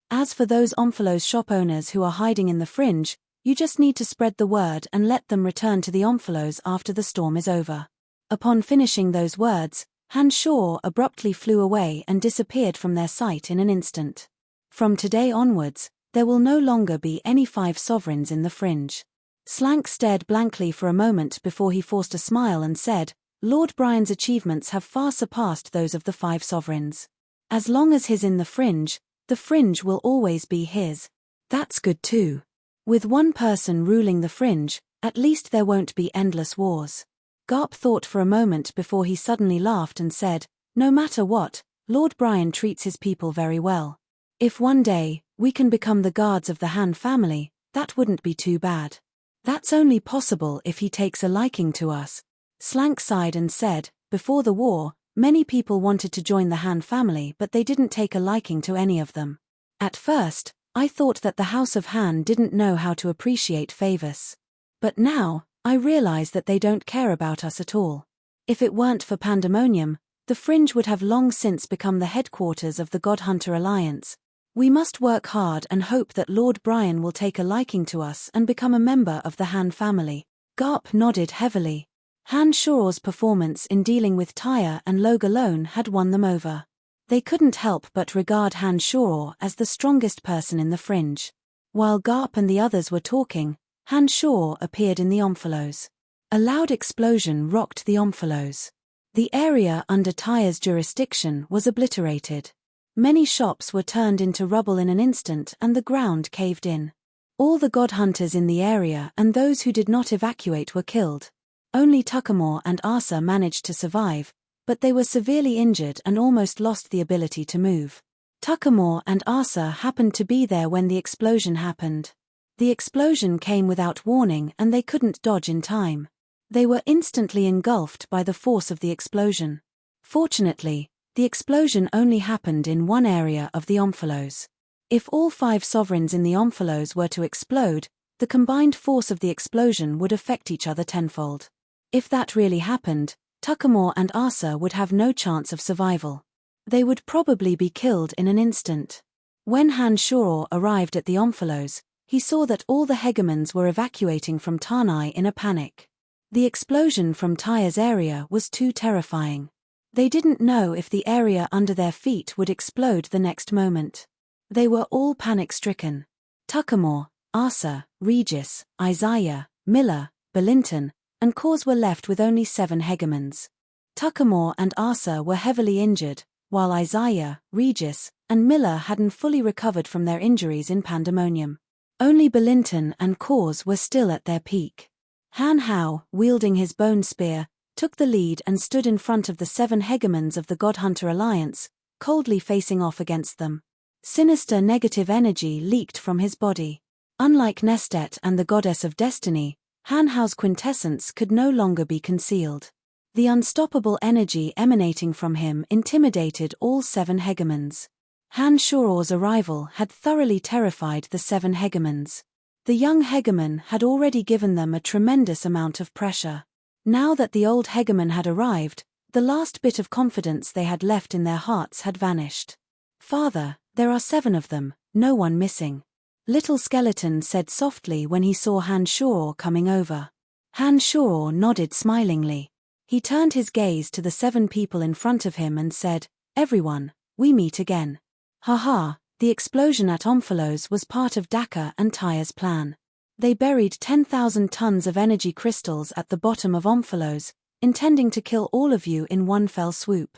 As for those Omphalos shop owners who are hiding in the Fringe, you just need to spread the word and let them return to the Omphalos after the storm is over." Upon finishing those words, Han Shaw abruptly flew away and disappeared from their sight in an instant. From today onwards, there will no longer be any 5 sovereigns in the Fringe. Slank stared blankly for a moment before he forced a smile and said, "Lord Brian's achievements have far surpassed those of the 5 sovereigns. As long as he's in the Fringe will always be his. That's good too. With one person ruling the Fringe, at least there won't be endless wars." Garp thought for a moment before he suddenly laughed and said, "No matter what, Lord Brian treats his people very well. If one day, we can become the guards of the Han family, that wouldn't be too bad. That's only possible if he takes a liking to us." Slank sighed and said, "Before the war, many people wanted to join the Han family but they didn't take a liking to any of them. At first, I thought that the House of Han didn't know how to appreciate favors. But now, I realize that they don't care about us at all. If it weren't for pandemonium, the Fringe would have long since become the headquarters of the God Hunter Alliance. We must work hard and hope that Lord Brian will take a liking to us and become a member of the Han family." Garp nodded heavily. Han Shoror's performance in dealing with Tyre and Log alone had won them over. They couldn't help but regard Han Shoror as the strongest person in the fringe. While Garp and the others were talking, Han Shoror appeared in the omphalos. A loud explosion rocked the omphalos. The area under Tyre's jurisdiction was obliterated. Many shops were turned into rubble in an instant and the ground caved in. All the god hunters in the area and those who did not evacuate were killed. Only Tuckamore and Asa managed to survive, but they were severely injured and almost lost the ability to move. Tuckamore and Asa happened to be there when the explosion happened. The explosion came without warning and they couldn't dodge in time. They were instantly engulfed by the force of the explosion. Fortunately, the explosion only happened in one area of the omphalos. If all 5 sovereigns in the omphalos were to explode, the combined force of the explosion would affect each other tenfold. If that really happened, Tuckamore and Asa would have no chance of survival. They would probably be killed in an instant. When Han Shoror arrived at the omphalos, he saw that all the hegemons were evacuating from Tanai in a panic. The explosion from Tyre's area was too terrifying. They didn't know if the area under their feet would explode the next moment. They were all panic-stricken. Tuckamore, Asa, Regis, Isaiah, Miller, Belinton, and Cause were left with only 7 hegemons. Tuckamore and Asa were heavily injured, while Isaiah, Regis, and Miller hadn't fully recovered from their injuries in Pandemonium. Only Belinton and Cause were still at their peak. Han Hao, wielding his bone spear, took the lead and stood in front of the 7 hegemons of the Godhunter Alliance, coldly facing off against them. Sinister negative energy leaked from his body. Unlike Nestet and the Goddess of Destiny, Han Hao's quintessence could no longer be concealed. The unstoppable energy emanating from him intimidated all 7 hegemons. Han Shoror's arrival had thoroughly terrified the 7 hegemons. The young hegemon had already given them a tremendous amount of pressure. Now that the old hegemon had arrived, the last bit of confidence they had left in their hearts had vanished. "Father, there are 7 of them, no one missing," Little Skeleton said softly when he saw Han Shoror coming over. Han Shoror nodded smilingly. He turned his gaze to the 7 people in front of him and said, "Everyone, we meet again." Haha, the explosion at Omphalos was part of Daka and Tyre's plan. They buried 10,000 tons of energy crystals at the bottom of Omphalos, intending to kill all of you in one fell swoop.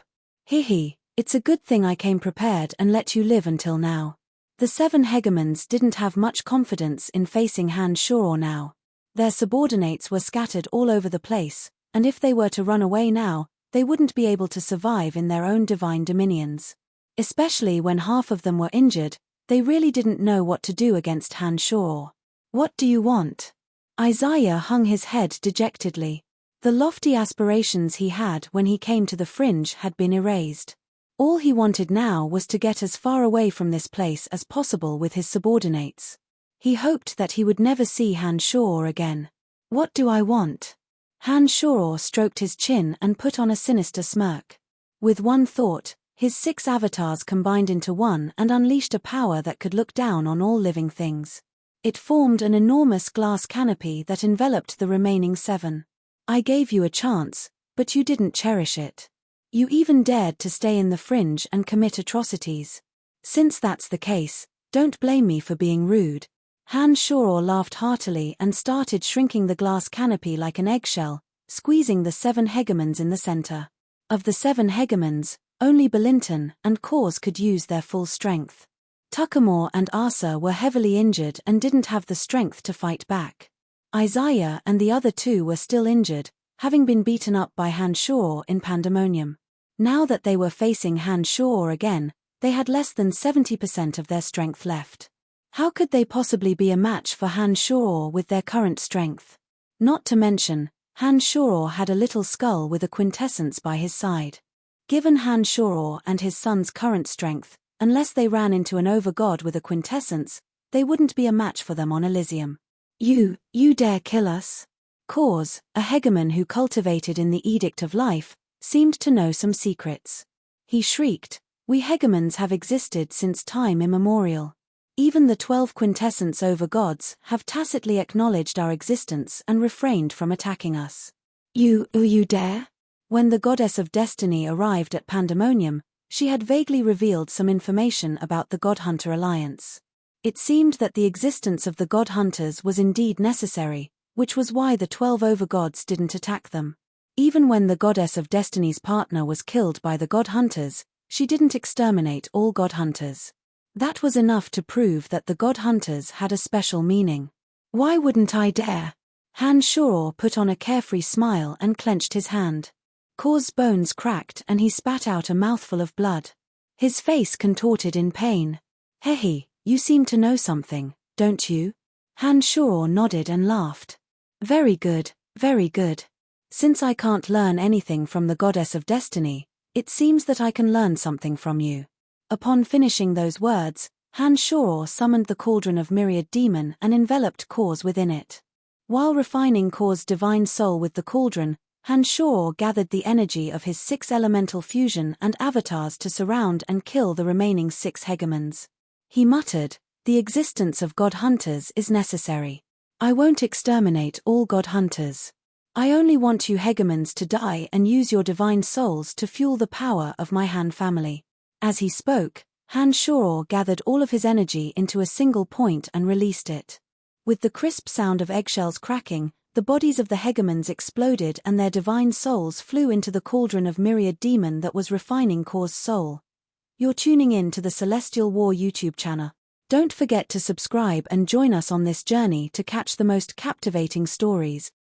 Hihi, it's a good thing I came prepared and let you live until now. The 7 hegemons didn't have much confidence in facing Han Shoror now. Their subordinates were scattered all over the place, and if they were to run away now, they wouldn't be able to survive in their own divine dominions. Especially when half of them were injured, they really didn't know what to do against Han Shoror. "What do you want?" Isaiah hung his head dejectedly. The lofty aspirations he had when he came to the fringe had been erased. All he wanted now was to get as far away from this place as possible with his subordinates. He hoped that he would never see Han Shoror again. "What do I want?" Han Shoror stroked his chin and put on a sinister smirk. With one thought, his 6 avatars combined into one and unleashed a power that could look down on all living things. It formed an enormous glass canopy that enveloped the remaining 7. "I gave you a chance, but you didn't cherish it. You even dared to stay in the fringe and commit atrocities. Since that's the case, don't blame me for being rude." Han Shoror laughed heartily and started shrinking the glass canopy like an eggshell, squeezing the 7 hegemons in the center. Of the 7 hegemons, only Belinton and Cause could use their full strength. Tuckamore and Asa were heavily injured and didn't have the strength to fight back. Isaiah and the other 2 were still injured, having been beaten up by Han Shoror in Pandemonium. Now that they were facing Han Shoror again, they had less than 70% of their strength left. How could they possibly be a match for Han Shoror with their current strength? Not to mention, Han Shoror had a little skull with a quintessence by his side. Given Han Shoror and his son's current strength, unless they ran into an overgod with a quintessence, they wouldn't be a match for them on Elysium. You dare kill us?" Cause, a hegemon who cultivated in the Edict of Life, seemed to know some secrets. He shrieked, "We hegemons have existed since time immemorial. Even the 12 quintessence over gods have tacitly acknowledged our existence and refrained from attacking us. You dare? When the goddess of destiny arrived at Pandemonium, she had vaguely revealed some information about the God Hunter alliance. It seemed that the existence of the God Hunters was indeed necessary, which was why the 12 overgods didn't attack them. Even when the goddess of destiny's partner was killed by the God Hunters, she didn't exterminate all God Hunters. That was enough to prove that the God Hunters had a special meaning. Why wouldn't I dare? Han Shoror put on a carefree smile and clenched his hand. Kor's bones cracked and he spat out a mouthful of blood. His face contorted in pain. Hehe, you seem to know something, don't you? Han Shoror nodded and laughed. Very good, very good. Since I can't learn anything from the goddess of destiny, it seems that I can learn something from you. Upon finishing those words, Han Shoror summoned the cauldron of myriad demon and enveloped Kors within it. While refining Kor's divine soul with the cauldron, Han Shoror gathered the energy of his 6 elemental fusion and avatars to surround and kill the remaining 6 hegemons. He muttered, "The existence of God Hunters is necessary. I won't exterminate all God Hunters. I only want you hegemons to die and use your divine souls to fuel the power of my Han family." As he spoke, Han Shoror gathered all of his energy into a single point and released it. With the crisp sound of eggshells cracking, the bodies of the hegemons exploded and their divine souls flew into the cauldron of myriad demon that was refining Kor's soul. You're tuning in to the Celestial War YouTube channel. Don't forget to subscribe and join us on this journey to catch the most captivating stories,